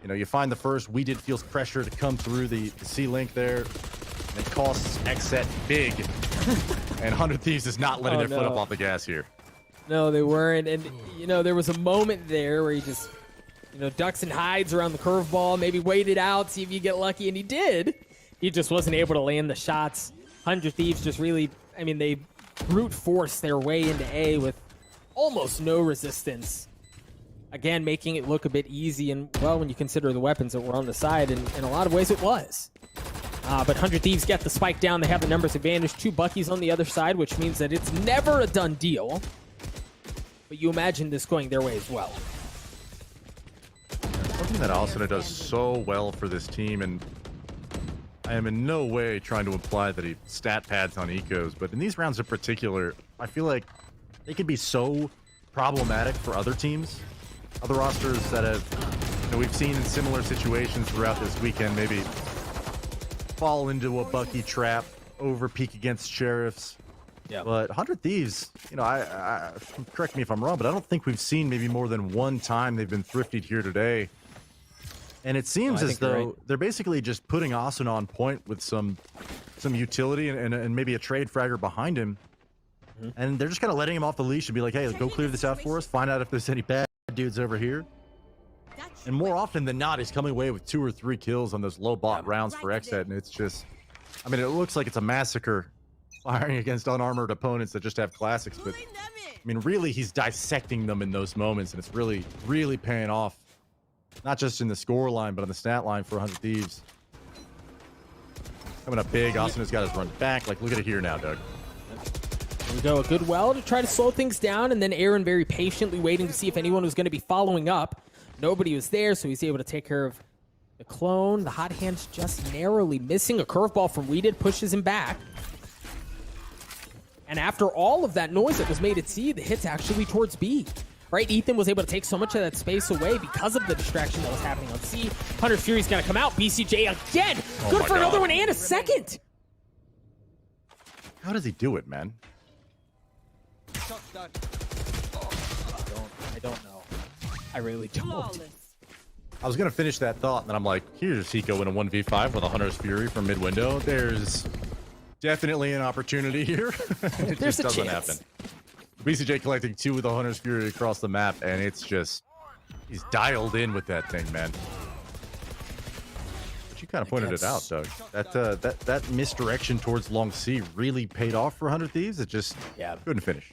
you know, you find the first, We Did feels pressure to come through the C-Link there. It costs XSET big. And 100 Thieves is not letting their foot up off the gas here. No, they weren't. And, you know, there was a moment there where he just, you know, ducks and hides around the curveball, maybe waited out, see if you get lucky, and he did. He just wasn't able to land the shots. 100 Thieves just really, I mean, they brute forced their way into A with almost no resistance. Again, making it look a bit easy, and, well, when you consider the weapons that were on the side, and in a lot of ways it was. But 100 Thieves get the spike down. They have the numbers advantage. 2 Buckies on the other side, which means that it's never a done deal. But you imagine this going their way as well. Something that Asuna does so well for this team, and I am in no way trying to imply that he stat pads on ecos, but in these rounds in particular, I feel like they can be so problematic for other teams. Other rosters that have, you know, we've seen in similar situations throughout this weekend, maybe fall into a Bucky trap, over peak against Sheriffs. Yeah. But 100 Thieves, you know, I correct me if I'm wrong, but I don't think we've seen maybe more than one time they've been thrifted here today. And it seems as though they're basically just putting Asuna on point with some utility and maybe a trade fragger behind him. And they're just kind of letting him off the leash and be like, hey, go clear this out for us, find out if there's any bad dudes over here. And more often than not, he's coming away with 2 or 3 kills on those low bot rounds for XSET, and it's just, I mean, it looks like it's a massacre firing against unarmored opponents that just have classics, but I mean, really, he's dissecting them in those moments, and it's really, really paying off. Not just in the score line, but on the stat line for 100 Thieves. Coming up big. Asuna's got his run back. Like, look at it here now, Doug. Here we go. A good well to try to slow things down, and then Aaron very patiently waiting to see if anyone was going to be following up. Nobody was there, so he's able to take care of the clone. The hot hand's just narrowly missing. A curveball from We Did pushes him back. And after all of that noise that was made at C, the hit's actually towards B. Right, Ethan was able to take so much of that space away because of the distraction that was happening on C. Hunter's Fury's gonna come out. BCJ again. Good for another one and a second. How does he do it, man? I don't know. I really don't. I was gonna finish that thought, and then I'm like, here's Hiko in a 1v5 with a Hunter's Fury from mid window. There's definitely an opportunity here. It just doesn't happen. BCJ collecting 2 with the Hunter's Fury across the map, and it's just, he's dialed in with that thing, man. But you kind of pointed it out, Doug. That misdirection towards long C really paid off for 100 Thieves. It just couldn't finish.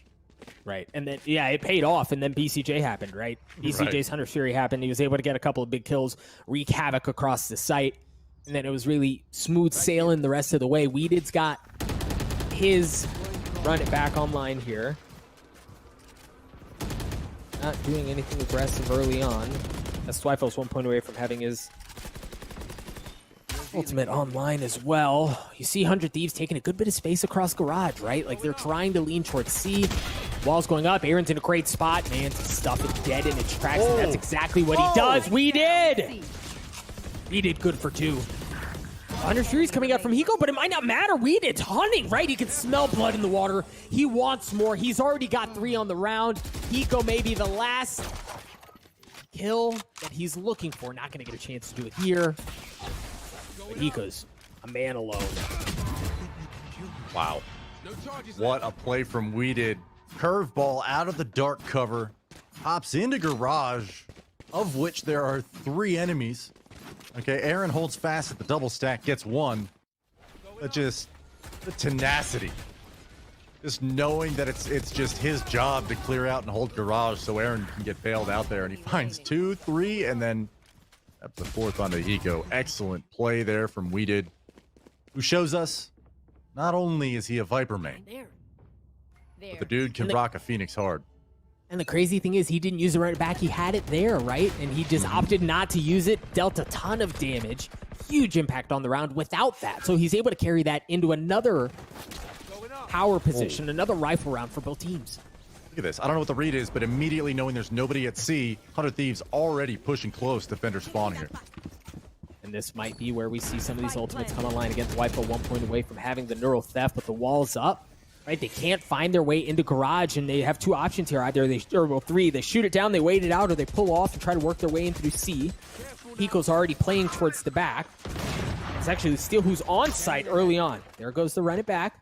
Right, and then, yeah, it paid off, and then BCJ happened, right? BCJ's Hunter's Fury happened. He was able to get a couple of big kills, wreak havoc across the site, and then it was really smooth sailing the rest of the way. Weeded's got his run it back online here. not doing anything aggressive early on. As Twyfo's 1 point away from having his ultimate online as well. You see 100 Thieves taking a good bit of space across garage, right? Like they're trying to lean towards C. Wall's going up. Aaron's in a great spot. Man, to stuff it dead in its tracks. And that's exactly what he does. We did good for 2. 100 Fury's coming out from Hiko, but it might not matter. It's hunting, right? He can smell blood in the water. He wants more. He's already got 3 on the round. Hiko may be the last kill that he's looking for. Not going to get a chance to do it here. But Hiko's a man alone. Wow. What a play from Weeded. Curveball out of the dark cover. Hops into garage, of which there are 3 enemies. Okay, Aaron holds fast at the double stack, gets 1. But just the tenacity. Just knowing that it's just his job to clear out and hold garage so Aaron can get bailed out there. And he finds 2, 3, and then up the 4th onto Hiko. Excellent play there from Weeded, who shows us not only is he a Viper main, but the dude can rock a Phoenix hard. And the crazy thing is he didn't use it right back. He had it there, right? And he just opted not to use it. Dealt a ton of damage. Huge impact on the round without that. So he's able to carry that into another power position, another rifle round for both teams. Look at this. I don't know what the read is, but immediately knowing there's nobody at C, 100 Thieves already pushing close. Defender spawning here. And this might be where we see some of these ultimates come online against Wi-Fi 1 point away from having the neural theft, but the wall's up. Right, they can't find their way into garage, and they have 2 options here. Either they, or well, 3. They shoot it down, they wait it out, or they pull off and try to work their way in through C. Hiko's already playing towards the back. It's actually the Steel who's on site early on. There goes the run it back.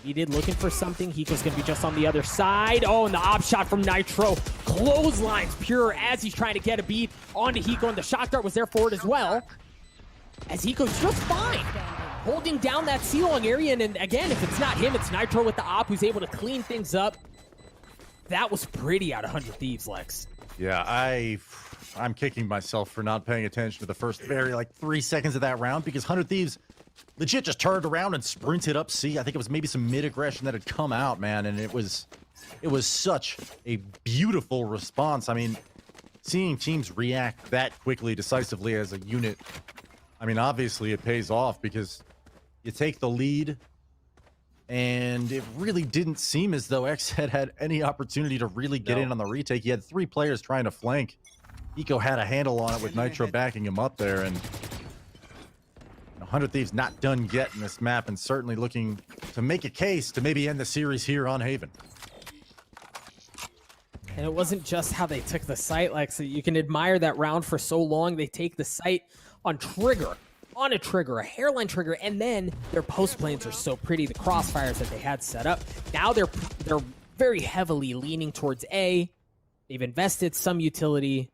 He did looking for something. Hiko's going to be just on the other side. Oh, and the op shot from Nitro. Clotheslines Pure as he's trying to get a beat onto Hiko, and the shot dart was there for it as well. As Hiko's just fine, holding down that C-long area, and again, if it's not him, it's Nitro with the op who's able to clean things up. That was pretty out of 100 Thieves, Lex. Yeah, I'm kicking myself for not paying attention to the first 3 seconds of that round, because 100 Thieves legit just turned around and sprinted up C. I think it was maybe some mid-aggression that had come out, man, and it was such a beautiful response. I mean, seeing teams react that quickly, decisively as a unit, I mean, obviously it pays off because you take the lead, and it really didn't seem as though XSET had any opportunity to really get in on the retake. He had 3 players trying to flank. Hiko had a handle on it with Nitro backing him up there, and 100 Thieves not done yet in this map, and certainly looking to make a case to maybe end the series here on Haven. And it wasn't just how they took the site, Lex. You can admire that round for so long. They take the site on a trigger, a hairline trigger, and then their post planes are so pretty, the crossfires that they had set up. Now they're very heavily leaning towards A. They've invested some utility.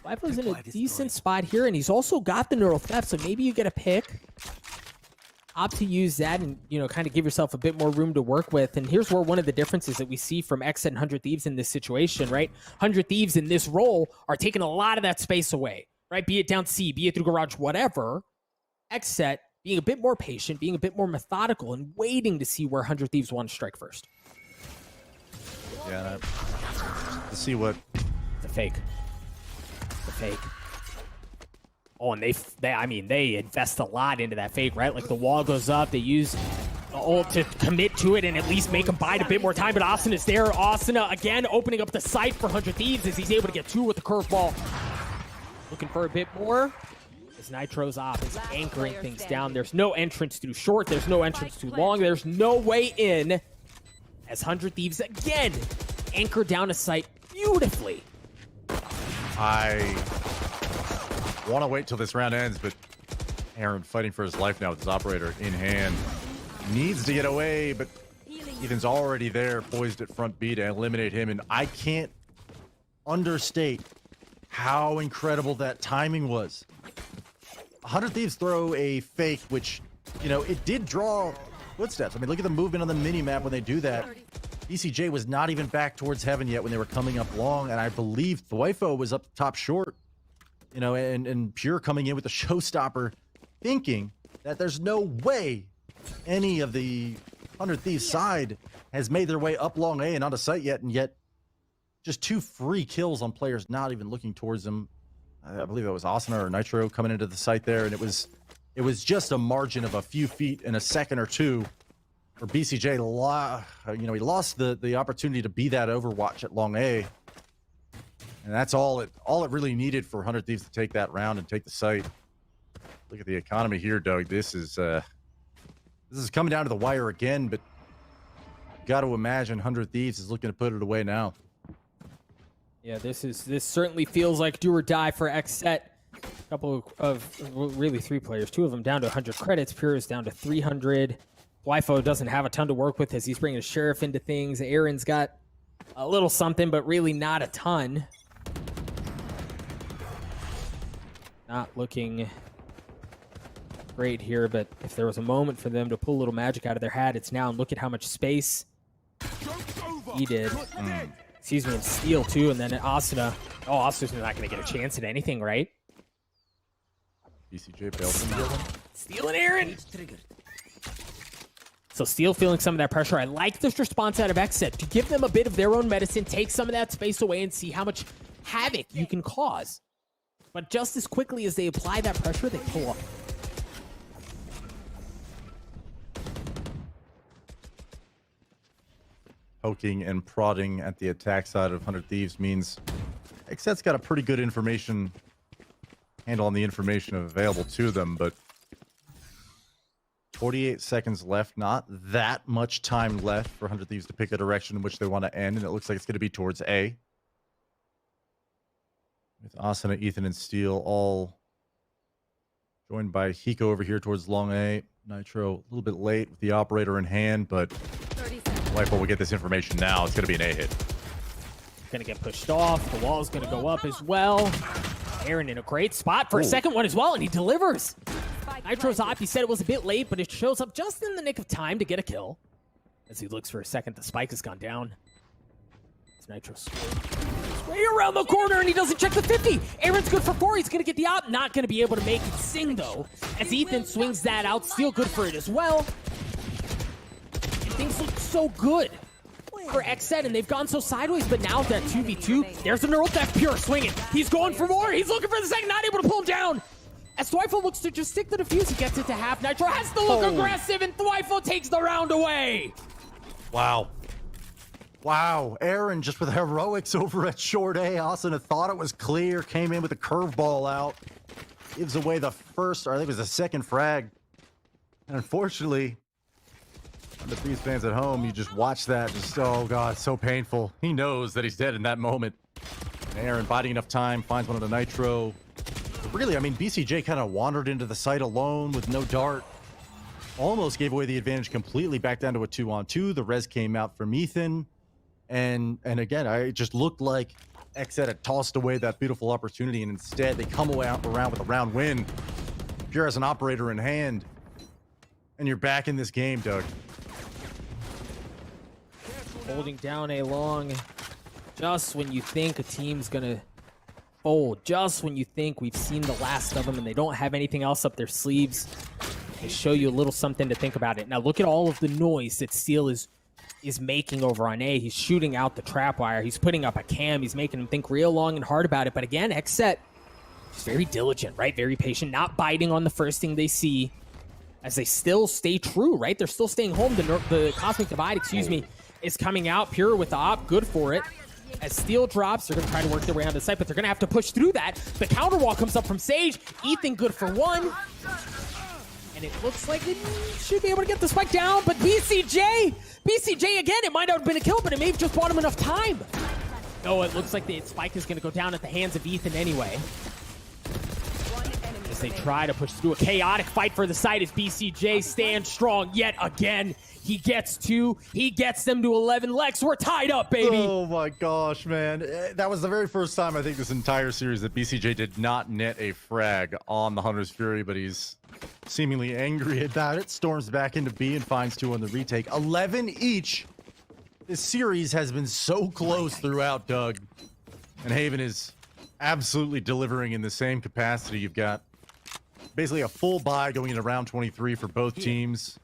Vipo's in a decent spot here, and he's also got the neural theft, so maybe you get a pick. Opt to use that and, kind of give yourself a bit more room to work with. And here's where one of the differences that we see from XSET and 100 Thieves in this situation, right? 100 Thieves in this role are taking a lot of that space away, right? Be it down C, be it through garage, whatever. XSET being a bit more patient, being a bit more methodical, and waiting to see where 100 Thieves want to strike first. Yeah, to see what... The fake. The fake. Oh, and they invest a lot into that fake, right? Like the wall goes up, they use the ult to commit to it and at least make him bide a bit more time, but Austin is there. Austin, again, opening up the site for 100 Thieves as he's able to get 2 with the curveball. Looking for a bit more. As Nitro's op is anchoring things down. There's no entrance too short. There's no entrance too long. There's no way in. As 100 Thieves, again, anchor down a site beautifully. I want to wait till this round ends, but Aaron fighting for his life now with his operator in hand. Needs to get away, but Ethan's already there, poised at front B to eliminate him, and I can't understate how incredible that timing was. 100 Thieves throw a fake, which, it did draw footsteps. I mean, look at the movement on the mini-map when they do that. ECJ was not even back towards heaven yet when they were coming up long, and I believe Thwyfo was up top short, and Pure coming in with the showstopper, thinking that there's no way any of the 100 Thieves side has made their way up long A and onto site yet, and yet just 2 free kills on players not even looking towards them. I believe it was Asuna or Nitro coming into the site there, and it was just a margin of a few feet in a second or two for BCJ. He lost the opportunity to be that Overwatch at long A, and that's all it really needed for 100 Thieves to take that round and take the site. Look at the economy here, Doug. This is coming down to the wire again, but got to imagine 100 Thieves is looking to put it away now. Yeah, this certainly feels like do or die for XSET. A couple of really 3 players, 2 of them down to 100 credits. Pure is down to 300. Wifo doesn't have a ton to work with as he's bringing a Sheriff into things. Aaron's got a little something, but really not a ton. Not looking great here, but if there was a moment for them to pull a little magic out of their hat, it's now. And look at how much space he did. Excuse me, and Steel too, and then Asuna. Oh, Asuna's not going to get a chance at anything, right? BCJ bailed him. Steel and Aaron. So Steel feeling some of that pressure. I like this response out of XSET to give them a bit of their own medicine, take some of that space away, and see how much havoc you can cause. But just as quickly as they apply that pressure, they pull up. Poking and prodding at the attack side of 100 Thieves means XSET's got a pretty good handle on the information available to them, but 48 seconds left, not that much time left for 100 Thieves to pick a direction in which they want to end, and it looks like it's going to be towards A. With Asuna, Ethan, and Steel all joined by Hiko over here towards long A. Nitro a little bit late with the operator in hand, but Wifo will get this information now. It's going to be an A hit. Going to get pushed off. The wall is going to go up as well. Aaron in a great spot for a second one as well, and he delivers. Nitro's op, he said it was a bit late, but it shows up just in the nick of time to get a kill. As he looks for a second, the spike has gone down. It's Nitro's way around the corner, and he doesn't check the 50. Aaron's good for 4. He's going to get the op. Not going to be able to make it sing, though. As Ethan swings that out, Steel good for it as well. And things look so good for XSET, and they've gone so sideways, but now that 2v2, there's a neural theft. Pure swinging. He's going for more. He's looking for the second, not able to pull him down. As Thwifo looks to just stick the defuse, he gets it to half. Nitro has to look aggressive, and Thwifo takes the round away. Wow. Wow. Aaron just with heroics over at short A. Asuna thought it was clear, came in with a curveball out. Gives away the first, or I think it was the second frag. And unfortunately, the Thieves fans at home, you just watch that, just, oh God, so painful. He knows that he's dead in that moment. And Aaron, biding enough time, finds one of the Nitro. Really, I mean, BCJ kind of wandered into the site alone with no dart. Almost gave away the advantage completely, back down to a 2-on-2. The res came out from Ethan. And again, it just looked like XSET had tossed away that beautiful opportunity, and instead they come around with a round win. Pure has an operator in hand. And you're back in this game, Doug. Holding down a long, just when you think a team's gonna fold, just when you think we've seen the last of them and they don't have anything else up their sleeves, they show you a little something to think about it. Now look at all of the noise that Steel is making over on A. He's shooting out the trap wire. He's putting up a cam. He's making them think real long and hard about it. But again, XSET is very diligent, right? Very patient, not biting on the first thing they see, as they still stay true, right? They're still staying home. The Cosmic Divide, is coming out. Pure with the op, good for it. As Steel drops, they're going to try to work their way onto the site, but they're going to have to push through that. The counter wall comes up from Sage. Ethan good for 1. And it looks like it should be able to get the spike down, but BCJ again, it might not have been a kill, but it may have just bought him enough time. No, it looks like the spike is going to go down at the hands of Ethan anyway. As they try to push through a chaotic fight for the site, as BCJ stands strong yet again. He gets 2. He gets them to 11. Lex, we're tied up, baby. Oh my gosh, man. That was the very first time, I think, this entire series that BCJ did not net a frag on the Hunter's Fury, but he's seemingly angry about it. Storms back into B and finds 2 on the retake. 11 each. This series has been so close throughout, Doug. And Haven is absolutely delivering in the same capacity. You've got basically a full buy going into round 23 for both teams.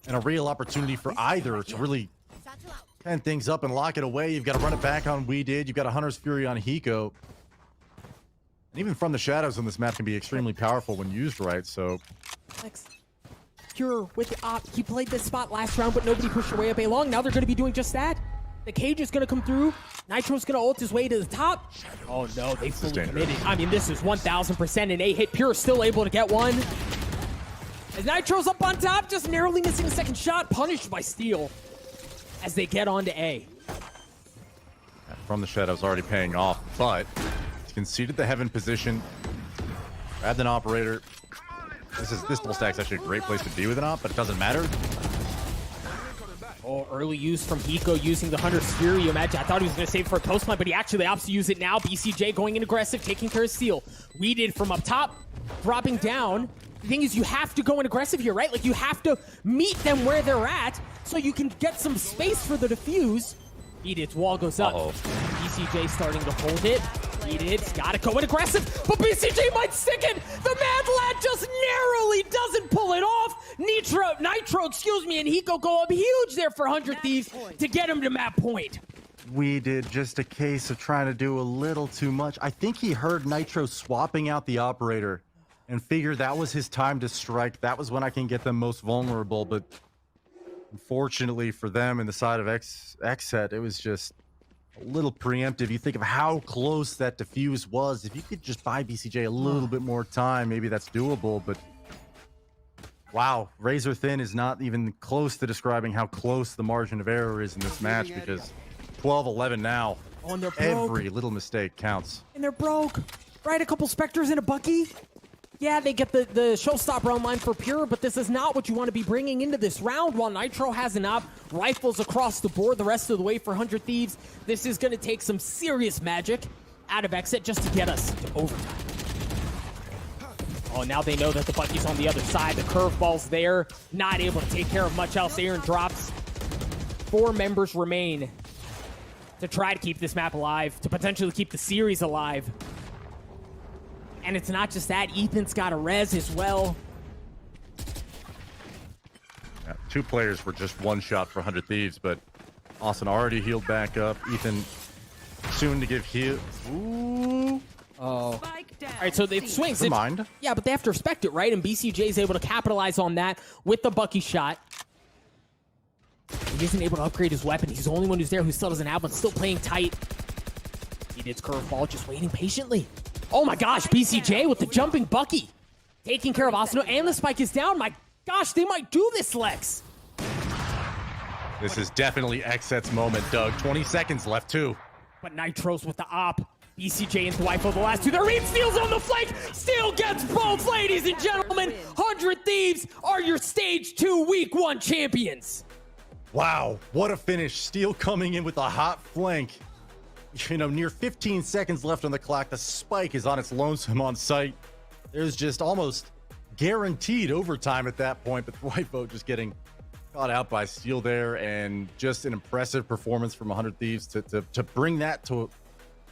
and a real opportunity for either to really end things up and lock it away. You've got to run it back on We Did. You've got a Hunter's Fury on Hiko. And even from the shadows on this map can be extremely powerful when used right, so... Pure with the op. He played this spot last round, but nobody pushed their way up A long. Now they're going to be doing just that. The cage is going to come through. Nitro's going to ult his way to the top. Oh no, they fully committed. I mean, this is 1000% an A hit. Pure still able to get one. As Nitro's up on top, just narrowly missing a second shot, punished by Steel as they get onto A. From the shadows already paying off, but he's conceded the heaven position. Grabbed an operator. This double stack's actually a great place to be with an op, but it doesn't matter. Oh, early use from Hiko using the Hunter's Fury. You imagine, I thought he was going to save for a post line, but he actually opts to use it now. BCJ going in aggressive, taking care of Steel. We Did from up top, dropping down. The thing is, you have to go in aggressive here, right? Like, you have to meet them where they're at so you can get some space for the defuse. Edith's wall goes up. BCJ starting to hold it. Edith's got to go in aggressive, but BCJ might stick it. The Mad Lad just narrowly doesn't pull it off. Nitro, excuse me, and Hiko go up huge there for 100 Thieves to get him to map point. We Did just a case of trying to do a little too much. I think he heard Nitro swapping out the operator and figured that was his time to strike. That was when I can get them most vulnerable, but unfortunately for them in the side of XSET, it was just a little preemptive. You think of how close that defuse was. If you could just buy BCJ a little bit more time, maybe that's doable, but wow, razor thin is not even close to describing how close the margin of error is in this match, because 12-11 now. Oh, and they're broke. Every little mistake counts. And they're broke. Right, a couple Spectres and a Bucky. Yeah, they get the showstopper online for Pure, but this is not what you want to be bringing into this round. While Nitro has an op, rifles across the board the rest of the way for 100 Thieves. This is going to take some serious magic out of XSET just to get us to overtime. Oh, now they know that the Bucky's on the other side. The curveball's there. Not able to take care of much else. Aaron drops. 4 members remain to try to keep this map alive, to potentially keep the series alive. And it's not just that. Ethan's got a res as well. Yeah, 2 players were just one shot for 100 Thieves, but Austin already healed back up. Ethan soon to give heal. Ooh. Oh. All right, so it swings. Never mind. Yeah, but they have to respect it, right? And BCJ is able to capitalize on that with the Bucky shot. He isn't able to upgrade his weapon. He's the only one who's there who still doesn't have one. Still playing tight. He did curveball, just waiting patiently. Oh my gosh, BCJ with the jumping Bucky. Taking care of Asano, and the spike is down. My gosh, they might do this, Lex. This is definitely XSET's moment, Doug. 20 seconds left, too. But Nitro's with the op. BCJ and Dwipo, the last two. The Reed Steel's on the flank. Steel gets both, ladies and gentlemen. 100 Thieves are your Stage 2 Week 1 champions. Wow, what a finish. Steel coming in with a hot flank. You know, near 15 seconds left on the clock. The spike is on its lonesome on site. There's just almost guaranteed overtime at that point, but Dwipo just getting caught out by Steel there, and just an impressive performance from 100 Thieves to bring that to,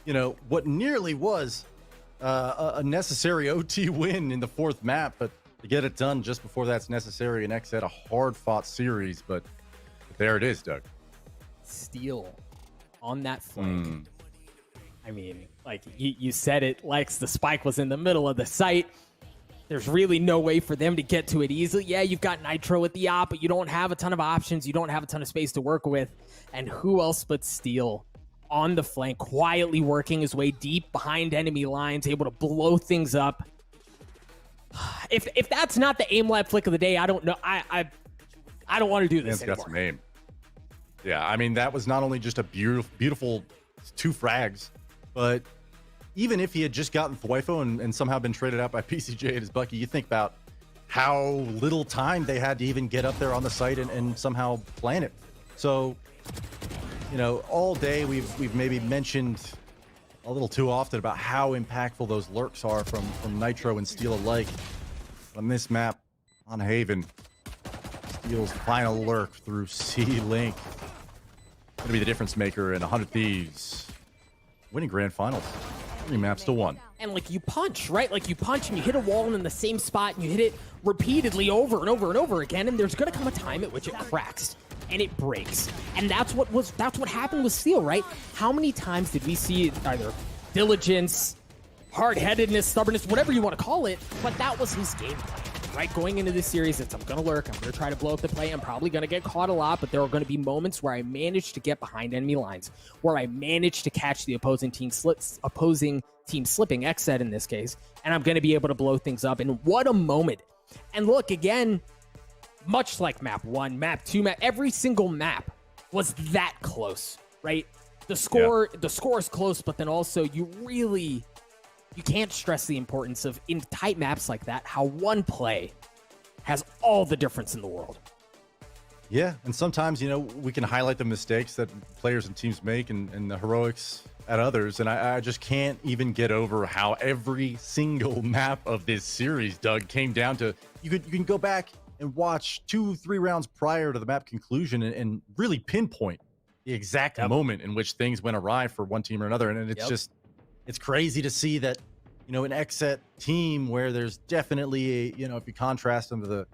you know, what nearly was a necessary OT win in the 4th map, but to get it done just before that's necessary in XSET, a hard-fought series, but there it is, Doug. Steel on that flank. I mean, like you said it, Lex, the spike was in the middle of the site. There's really no way for them to get to it easily. Yeah, you've got Nitro with the op, but you don't have a ton of options. You don't have a ton of space to work with. And who else but Steel on the flank, quietly working his way deep behind enemy lines, able to blow things up. If that's not the aim lab flick of the day, I don't know. I don't want to do this anymore. Got some aim. Yeah, I mean, that was not only just a beautiful 2 frags, but even if he had just gotten Thwifo and somehow been traded out by PCJ and his Bucky, you think about how little time they had to even get up there on the site and somehow plan it. So, you know, all day we've maybe mentioned a little too often about how impactful those lurks are from Nitro and Steel alike. On this map, on Haven, Steel's final lurk through C-Link. Going to be the difference maker in 100 Thieves winning grand finals. 3 maps to 1. And like you punch, right? Like you punch and you hit a wall in the same spot and you hit it repeatedly over and over and over again, and there's gonna come a time at which it cracks and it breaks. And that's what happened with Steel, right? How many times did we see either diligence, hard-headedness, stubbornness, whatever you want to call it, but that was his game plan, right? Going into this series, I'm gonna lurk, I'm gonna try to blow up the play, I'm probably gonna get caught a lot, but there are gonna be moments where I manage to get behind enemy lines, where I manage to catch the opposing team slipping, XSET in this case, and I'm gonna be able to blow things up. And what a moment. And look, again, much like map 1, map 2, every single map was that close, right? The score is close, but then also you can't stress the importance of, in tight maps like that, how one play has all the difference in the world. Yeah, and sometimes, we can highlight the mistakes that players and teams make and the heroics at others, and I just can't even get over how every single map of this series, Doug, came down to, you can go back and watch 2-3 rounds prior to the map conclusion and really pinpoint the exact moment in which things went awry for one team or another. And it's just, it's crazy to see that, an XSET team where there's definitely if you contrast them to the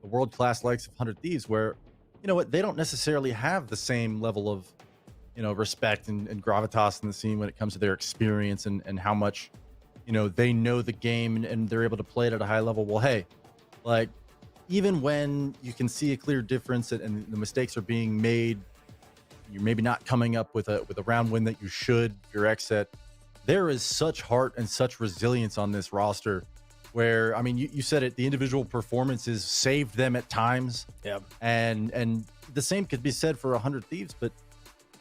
world-class likes of 100 Thieves, where, they don't necessarily have the same level of, respect and gravitas in the scene when it comes to their experience and how much, they know the game and they're able to play it at a high level. Well, hey, like, even when you can see a clear difference and the mistakes are being made, you're maybe not coming up with a round win that you should, if you're XSET. There is such heart and such resilience on this roster where, I mean, you said it, the individual performances saved them at times. Yeah. And the same could be said for 100 Thieves, but,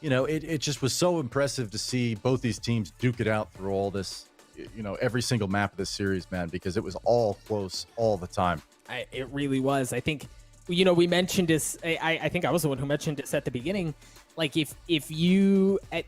it just was so impressive to see both these teams duke it out through all this, every single map of this series, man, because it was all close all the time. It really was. I think, we mentioned this. I think I was the one who mentioned this at the beginning. Like, if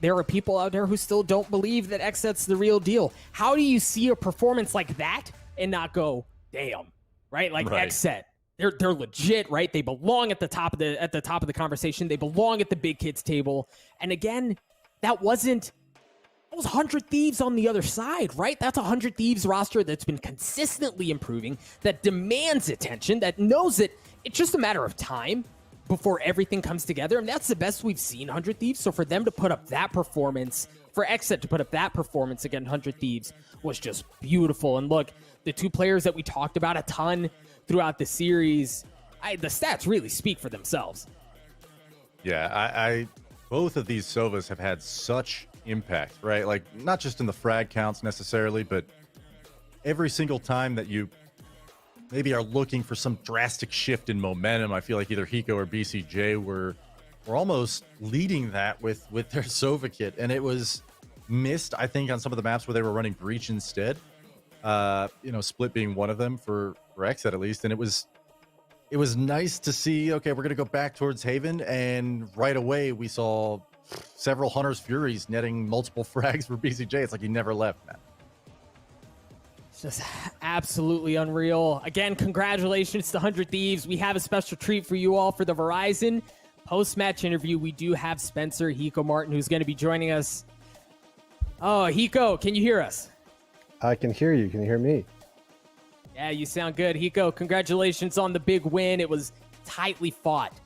there are people out there who still don't believe that XSET's the real deal. How do you see a performance like that and not go, damn, right? Like XSET, they're legit, right? They belong at the top of the conversation. They belong at the big kids table. And again, that was 100 Thieves on the other side, right? That's 100 Thieves roster that's been consistently improving, that demands attention, that knows that it's just a matter of time before everything comes together. And that's the best we've seen 100 Thieves. So for them to put up that performance, for XSET to put up that performance against 100 Thieves was just beautiful. And look, the two players that we talked about a ton throughout the series, the stats really speak for themselves. Yeah, I both of these Sovas have had such impact, right? Like, not just in the frag counts necessarily, but every single time that you maybe are looking for some drastic shift in momentum, I feel like either Hiko or BCJ were almost leading that with their Sova kit, and it was missed, I think, on some of the maps where they were running Breach instead. Split being one of them for XSET at least, and it was nice to see. Okay, we're gonna go back towards Haven, and right away we saw several Hunter's Furies netting multiple frags for BCJ. It's like he never left, man. It's just absolutely unreal. Again, congratulations to 100 Thieves. We have a special treat for you all for the Verizon post-match interview. We do have Spencer Hiko Martin, who's going to be joining us. Oh, Hiko, can you hear us? I can hear you. Can you hear me? Yeah, you sound good. Hiko, congratulations on the big win. It was tightly fought.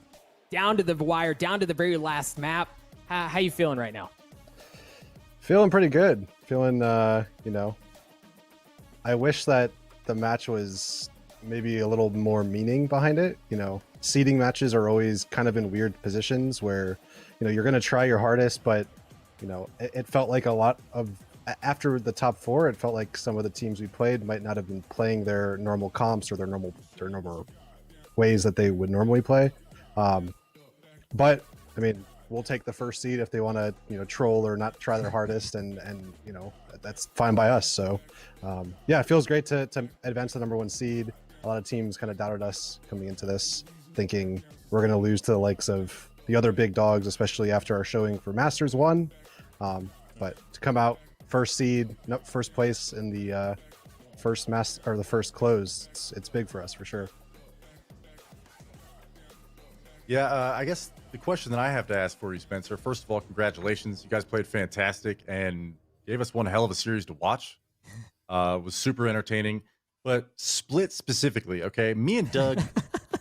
Down to the wire, down to the very last map. How you feeling right now? Feeling pretty good. Feeling, I wish that the match was maybe a little more meaning behind it. Seeding matches are always kind of in weird positions where, you're going to try your hardest, but, it felt like a lot of, after the top 4, it felt like some of the teams we played might not have been playing their normal comps or their normal ways that they would normally play. But, I mean, we'll take the first seed if they want to, troll or not try their hardest, and that's fine by us. So, it feels great to advance the number 1 seed. A lot of teams kind of doubted us coming into this, thinking we're going to lose to the likes of the other big dogs, especially after our showing for Masters 1. But to come out first seed, first place in the the first close, it's big for us for sure. Yeah, I guess the question that I have to ask for you, Spencer, first of all, congratulations. You guys played fantastic, and gave us one hell of a series to watch. Was super entertaining. But Split specifically, okay, me and Doug,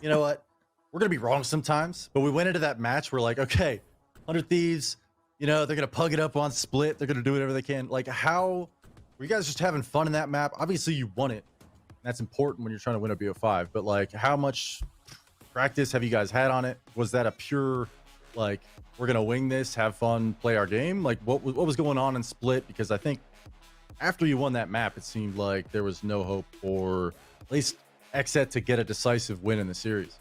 you know what? We're going to be wrong sometimes, but we went into that match. We're like, okay, 100 Thieves, you know, they're going to pug it up on Split. They're going to do whatever they can. Like, how were you guys just having fun in that map? Obviously, you won it. That's important when you're trying to win a BO5. But, like, how much practice have you guys had on it? Was that a pure, like, we're going to wing this, have fun, play our game? Like, what was going on in Split? Because I think after you won that map, it seemed like there was no hope for at least XSET to get a decisive win in the series.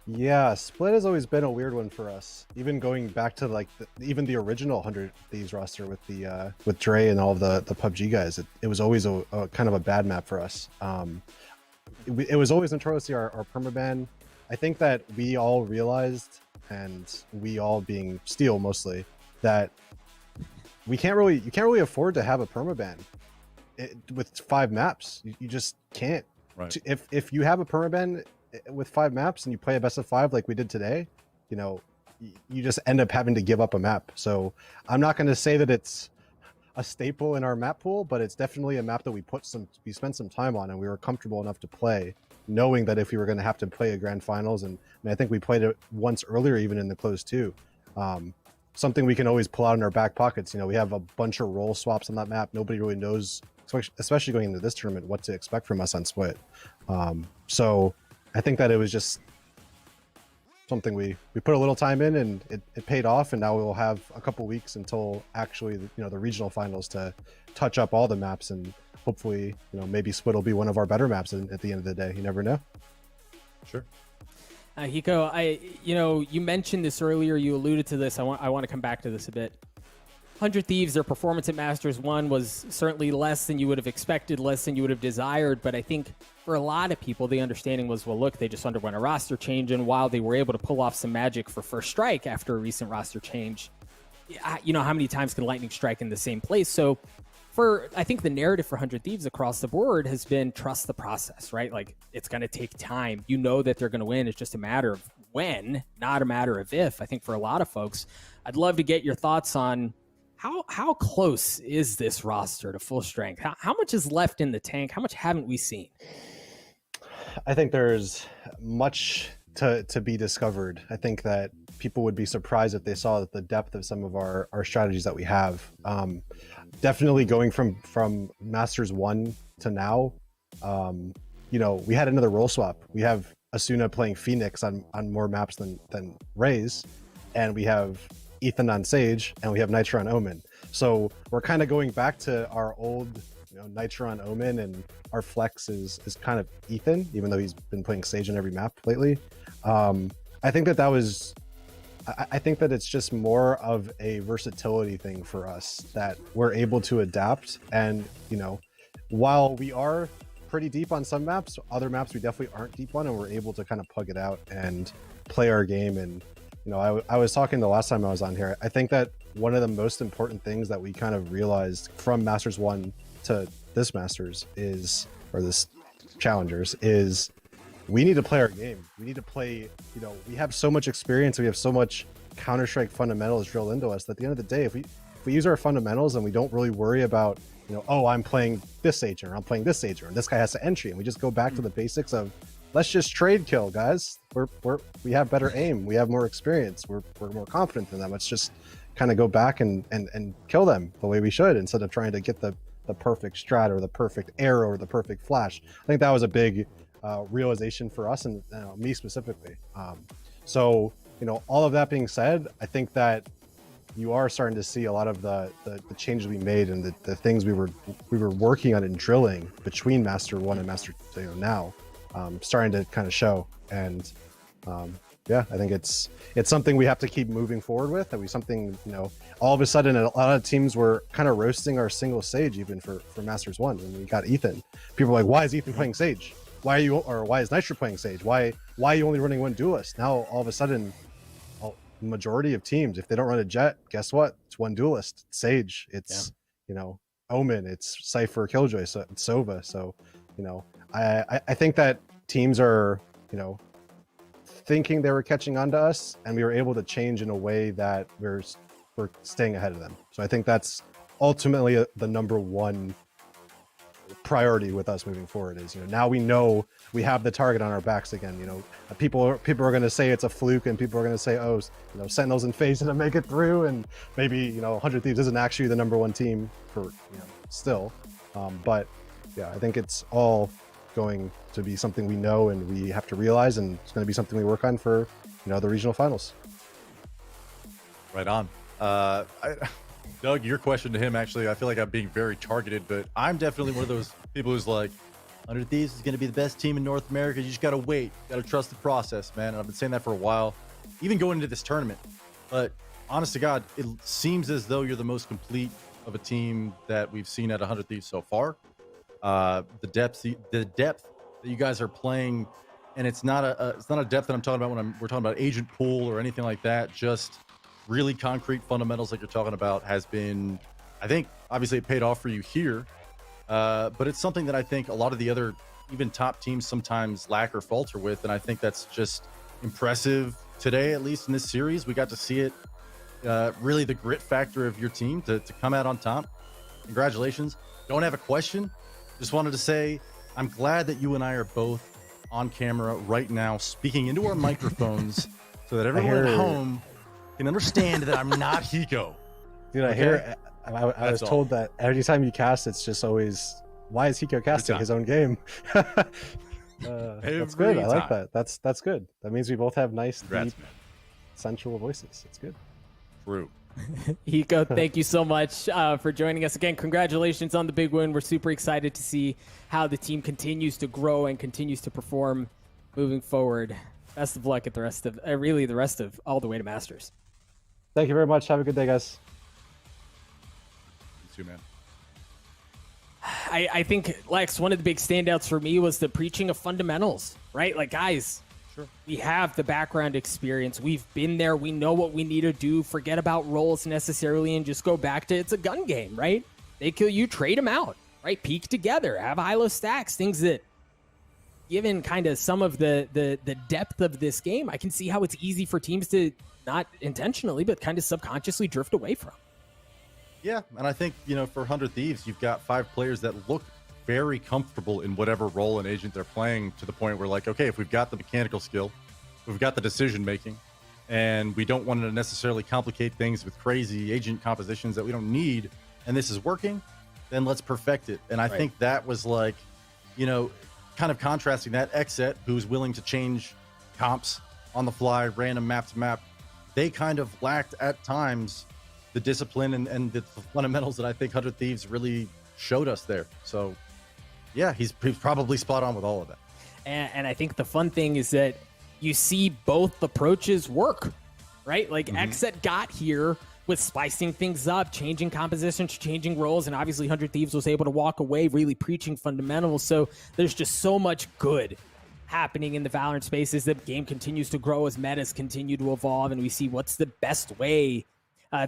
Yeah, Split has always been a weird one for us. Even going back to like even the original 100 Thieves roster with the with Dre and all of the PUBG guys, it was always a kind of a bad map for us. It was always notoriously our permaban. I think that we all realized, and we all being Steel mostly, that you can't really afford to have a permaban with 5 maps. You just can't. Right. If you have a permaban with 5 maps and you play a best of 5 like we did today, you know, you just end up having to give up a map. So I'm not going to say that it's a staple in our map pool, but it's definitely a map that we spent some time on, and we were comfortable enough to play, knowing that if we were going to have to play a grand finals, and I think we played it once earlier, even in the close 2. Something we can always pull out in our back pockets. You know, we have a bunch of role swaps on that map. Nobody really knows, especially going into this tournament, what to expect from us on Split. So I think that it was just something we put a little time in, and it paid off, and now we'll have a couple weeks until actually the regional finals to touch up all the maps, and hopefully maybe Split will be one of our better maps at the end of the day. You never know. Sure. Hiko, you mentioned this earlier, you alluded to this. I want to come back to this a bit. 100 Thieves, their performance at Masters 1 was certainly less than you would have expected, less than you would have desired, but I think for a lot of people, the understanding was, well, look, they just underwent a roster change, and while they were able to pull off some magic for First Strike after a recent roster change, how many times can Lightning strike in the same place? So I think the narrative for 100 Thieves across the board has been trust the process, right? Like, it's going to take time. You know that they're going to win. It's just a matter of when, not a matter of if. I think for a lot of folks, I'd love to get your thoughts on how close is this roster to full strength? How much is left in the tank? How much haven't we seen? I think there's much to be discovered. I think that people would be surprised if they saw the depth of some of our strategies that we have. Definitely going from Masters 1 to now, we had another role swap. We have Asuna playing Phoenix on more maps than Raze, and we have Ethan on Sage, and we have Nitro on Omen. So we're kind of going back to our old Nitro on Omen, and our flex is kind of Ethan, even though he's been playing Sage on every map lately. I think that was I think that it's just more of a versatility thing for us, that we're able to adapt. And while we are pretty deep on some maps, other maps we definitely aren't deep on, and we're able to kind of plug it out and play our game. And I was talking the last time I was on here, I think that one of the most important things that we kind of realized from Masters 1 to this Masters or this Challengers, is we need to play our game. We need to play, we have so much experience, we have so much Counter-Strike fundamentals drilled into us that at the end of the day, if we use our fundamentals and we don't really worry about, oh, I'm playing this Sager, or I'm playing this Sager, and this guy has to entry, and we just go back to the basics of, let's just trade kill, guys. We have better aim, we have more experience, we're more confident than them. Let's just kind of go back and kill them the way we should, instead of trying to get the perfect strat or the perfect arrow or the perfect flash. I think that was a big realization for us, and me specifically. So all of that being said, I think that you are starting to see a lot of the changes we made, and the things we were working on and drilling between Master 1 and Master now starting to kind of show. And yeah, I think it's something we have to keep moving forward with. All of a sudden, a lot of teams were kind of roasting our single Sage even for Masters 1 when we got Ethan. People were like, why is Ethan playing Sage? Why is Nitro playing Sage? Why are you only running one duelist? Now all of a sudden, majority of teams, if they don't run a Jet, guess what? It's one duelist. It's Sage. It's Omen. It's Cypher, Killjoy. So it's Sova. So I think that teams are thinking they were catching on to us, and we were able to change in a way that we're staying ahead of them. So I think that's ultimately the number one priority with us moving forward. Is, now we know we have the target on our backs again. People are going to say it's a fluke, and people are going to say, oh, Sentinels and FaZe didn't make it through, and maybe 100 Thieves isn't actually the number one team for still. But yeah, I think it's all going to be something we know and we have to realize, and it's going to be something we work on for the regional finals. Right on. Doug, your question to him, actually, I feel like I'm being very targeted, but I'm definitely one of those people who's like, 100 Thieves is going to be the best team in North America. You just got to wait. Got to trust the process, man. And I've been saying that for a while, even going into this tournament. But honest to God, it seems as though you're the most complete of a team that we've seen at 100 Thieves so far. The depth that you guys are playing, and it's not a depth that I'm talking about when we're talking about agent pool or anything like that. Just really concrete fundamentals like you're talking about has been, I think, obviously it paid off for you here, but it's something that I think a lot of the other even top teams sometimes lack or falter with, and I think that's just impressive today, at least in this series. We got to see it, really the grit factor of your team to come out on top. Congratulations. Don't have a question. Just wanted to say I'm glad that you and I are both on camera right now speaking into our microphones so that everyone at home can understand that I'm not Hiko. Dude, I hear. I was told that every time you cast, it's just always, why is Hiko casting his own game? That's good. I like that. That's good. That means we both have nice, deep, sensual voices. It's good. True. Hiko, thank you so much for joining us again. Congratulations on the big win. We're super excited to see how the team continues to grow and continues to perform moving forward. Best of luck at the rest of all the way to Masters. Thank you very much. Have a good day, guys. You too, man. I think, Lex, one of the big standouts for me was the preaching of fundamentals, right? Like, guys, sure, we have the background experience. We've been there. We know what we need to do. Forget about roles necessarily and just go back to it's a gun game, right? They kill you, trade them out, right? Peak together, have high-low stacks, things that, given kind of some of the depth of this game, I can see how it's easy for teams to not intentionally, but kind of subconsciously drift away from. Yeah, and I think, for 100 Thieves, you've got 5 players that look very comfortable in whatever role and agent they're playing, to the point where, like, okay, if we've got the mechanical skill, we've got the decision-making, and we don't want to necessarily complicate things with crazy agent compositions that we don't need, and this is working, then let's perfect it. And I think that was like, kind of contrasting that. XSET, who's willing to change comps on the fly, random map to map, they kind of lacked at times the discipline and the fundamentals that I think 100 Thieves really showed us there. So yeah, he's probably spot on with all of that. And I think the fun thing is that you see both approaches work, right? Like XSET got here with spicing things up, changing compositions, changing roles, and obviously 100 Thieves was able to walk away really preaching fundamentals. So there's just so much good happening in the Valorant space as the game continues to grow, as metas continue to evolve, and we see what's the best way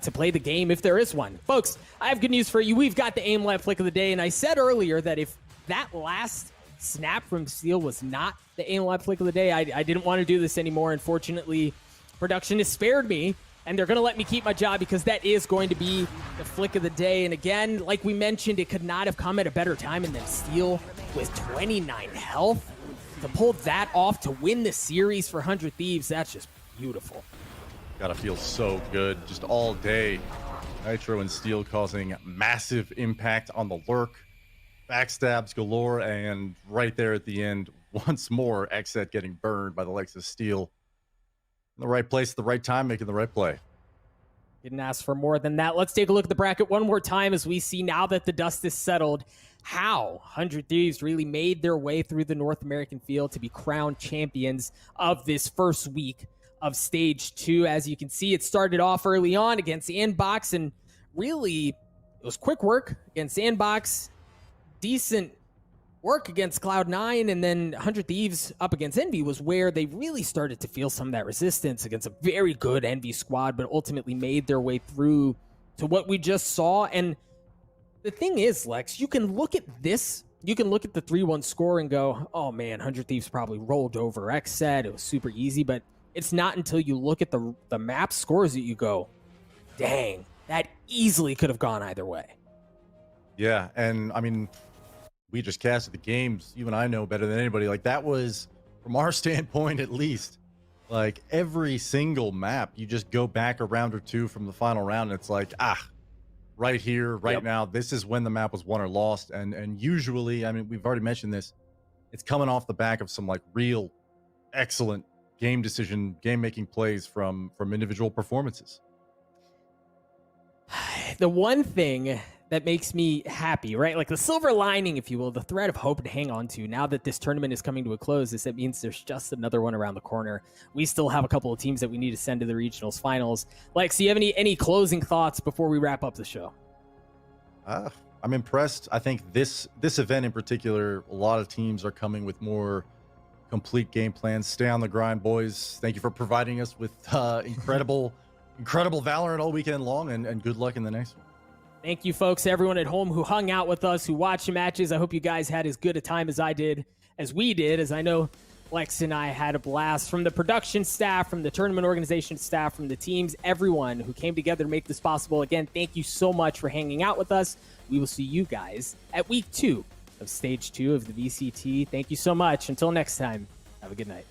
to play the game, if there is one. Folks, I have good news for you. We've got the aim lab flick of the day, and I said earlier that if that last snap from Steel was not the aim lab flick of the day, I didn't want to do this anymore. Unfortunately, production has spared me, and they're going to let me keep my job because that is going to be the flick of the day. And again, like we mentioned, it could not have come at a better time, and then Steel with 29 health to pull that off to win the series for 100 Thieves, that's just beautiful. Gotta feel so good just all day. Nitro and Steel causing massive impact on the lurk. Backstabs galore, and right there at the end, once more, XSET getting burned by the likes of Steel. In the right place at the right time, making the right play. Didn't ask for more than that. Let's take a look at the bracket one more time as we see, now that the dust is settled, how 100 Thieves really made their way through the North American field to be crowned champions of this first week of Stage 2. As you can see, it started off early on against Sandbox, and really, it was quick work against Sandbox, decent work against Cloud9, and then 100 Thieves up against Envy was where they really started to feel some of that resistance against a very good Envy squad, but ultimately made their way through to what we just saw. And the thing is, Lex, you can look at this, you can look at the 3-1 score and go, oh man, 100 Thieves probably rolled over XSET, it was super easy, but it's not until you look at the map scores that you go, dang, that easily could have gone either way. Yeah, and I mean, we just casted the games. You and I know better than anybody. Like, that was, from our standpoint at least, like every single map, you just go back a round or two from the final round, and it's like, right here, right now, this is when the map was won or lost. And usually, I mean, we've already mentioned this, it's coming off the back of some like real excellent game decision, game making plays from individual performances. The one thing that makes me happy, right? Like the silver lining, if you will, the thread of hope to hang on to now that this tournament is coming to a close, is that means there's just another one around the corner. We still have a couple of teams that we need to send to the regionals finals. Lex, do you have any closing thoughts before we wrap up the show? I'm impressed. I think this event in particular, a lot of teams are coming with more complete game plans. Stay on the grind, boys. Thank you for providing us with incredible Valorant all weekend long, and good luck in the next one. Thank you, folks, everyone at home who hung out with us, who watched the matches. I hope you guys had as good a time as we did, as I know Lex and I had a blast. From the production staff, from the tournament organization staff, from the teams, everyone who came together to make this possible. Again, thank you so much for hanging out with us. We will see you guys at week 2 of stage 2 of the VCT. Thank you so much. Until next time, have a good night.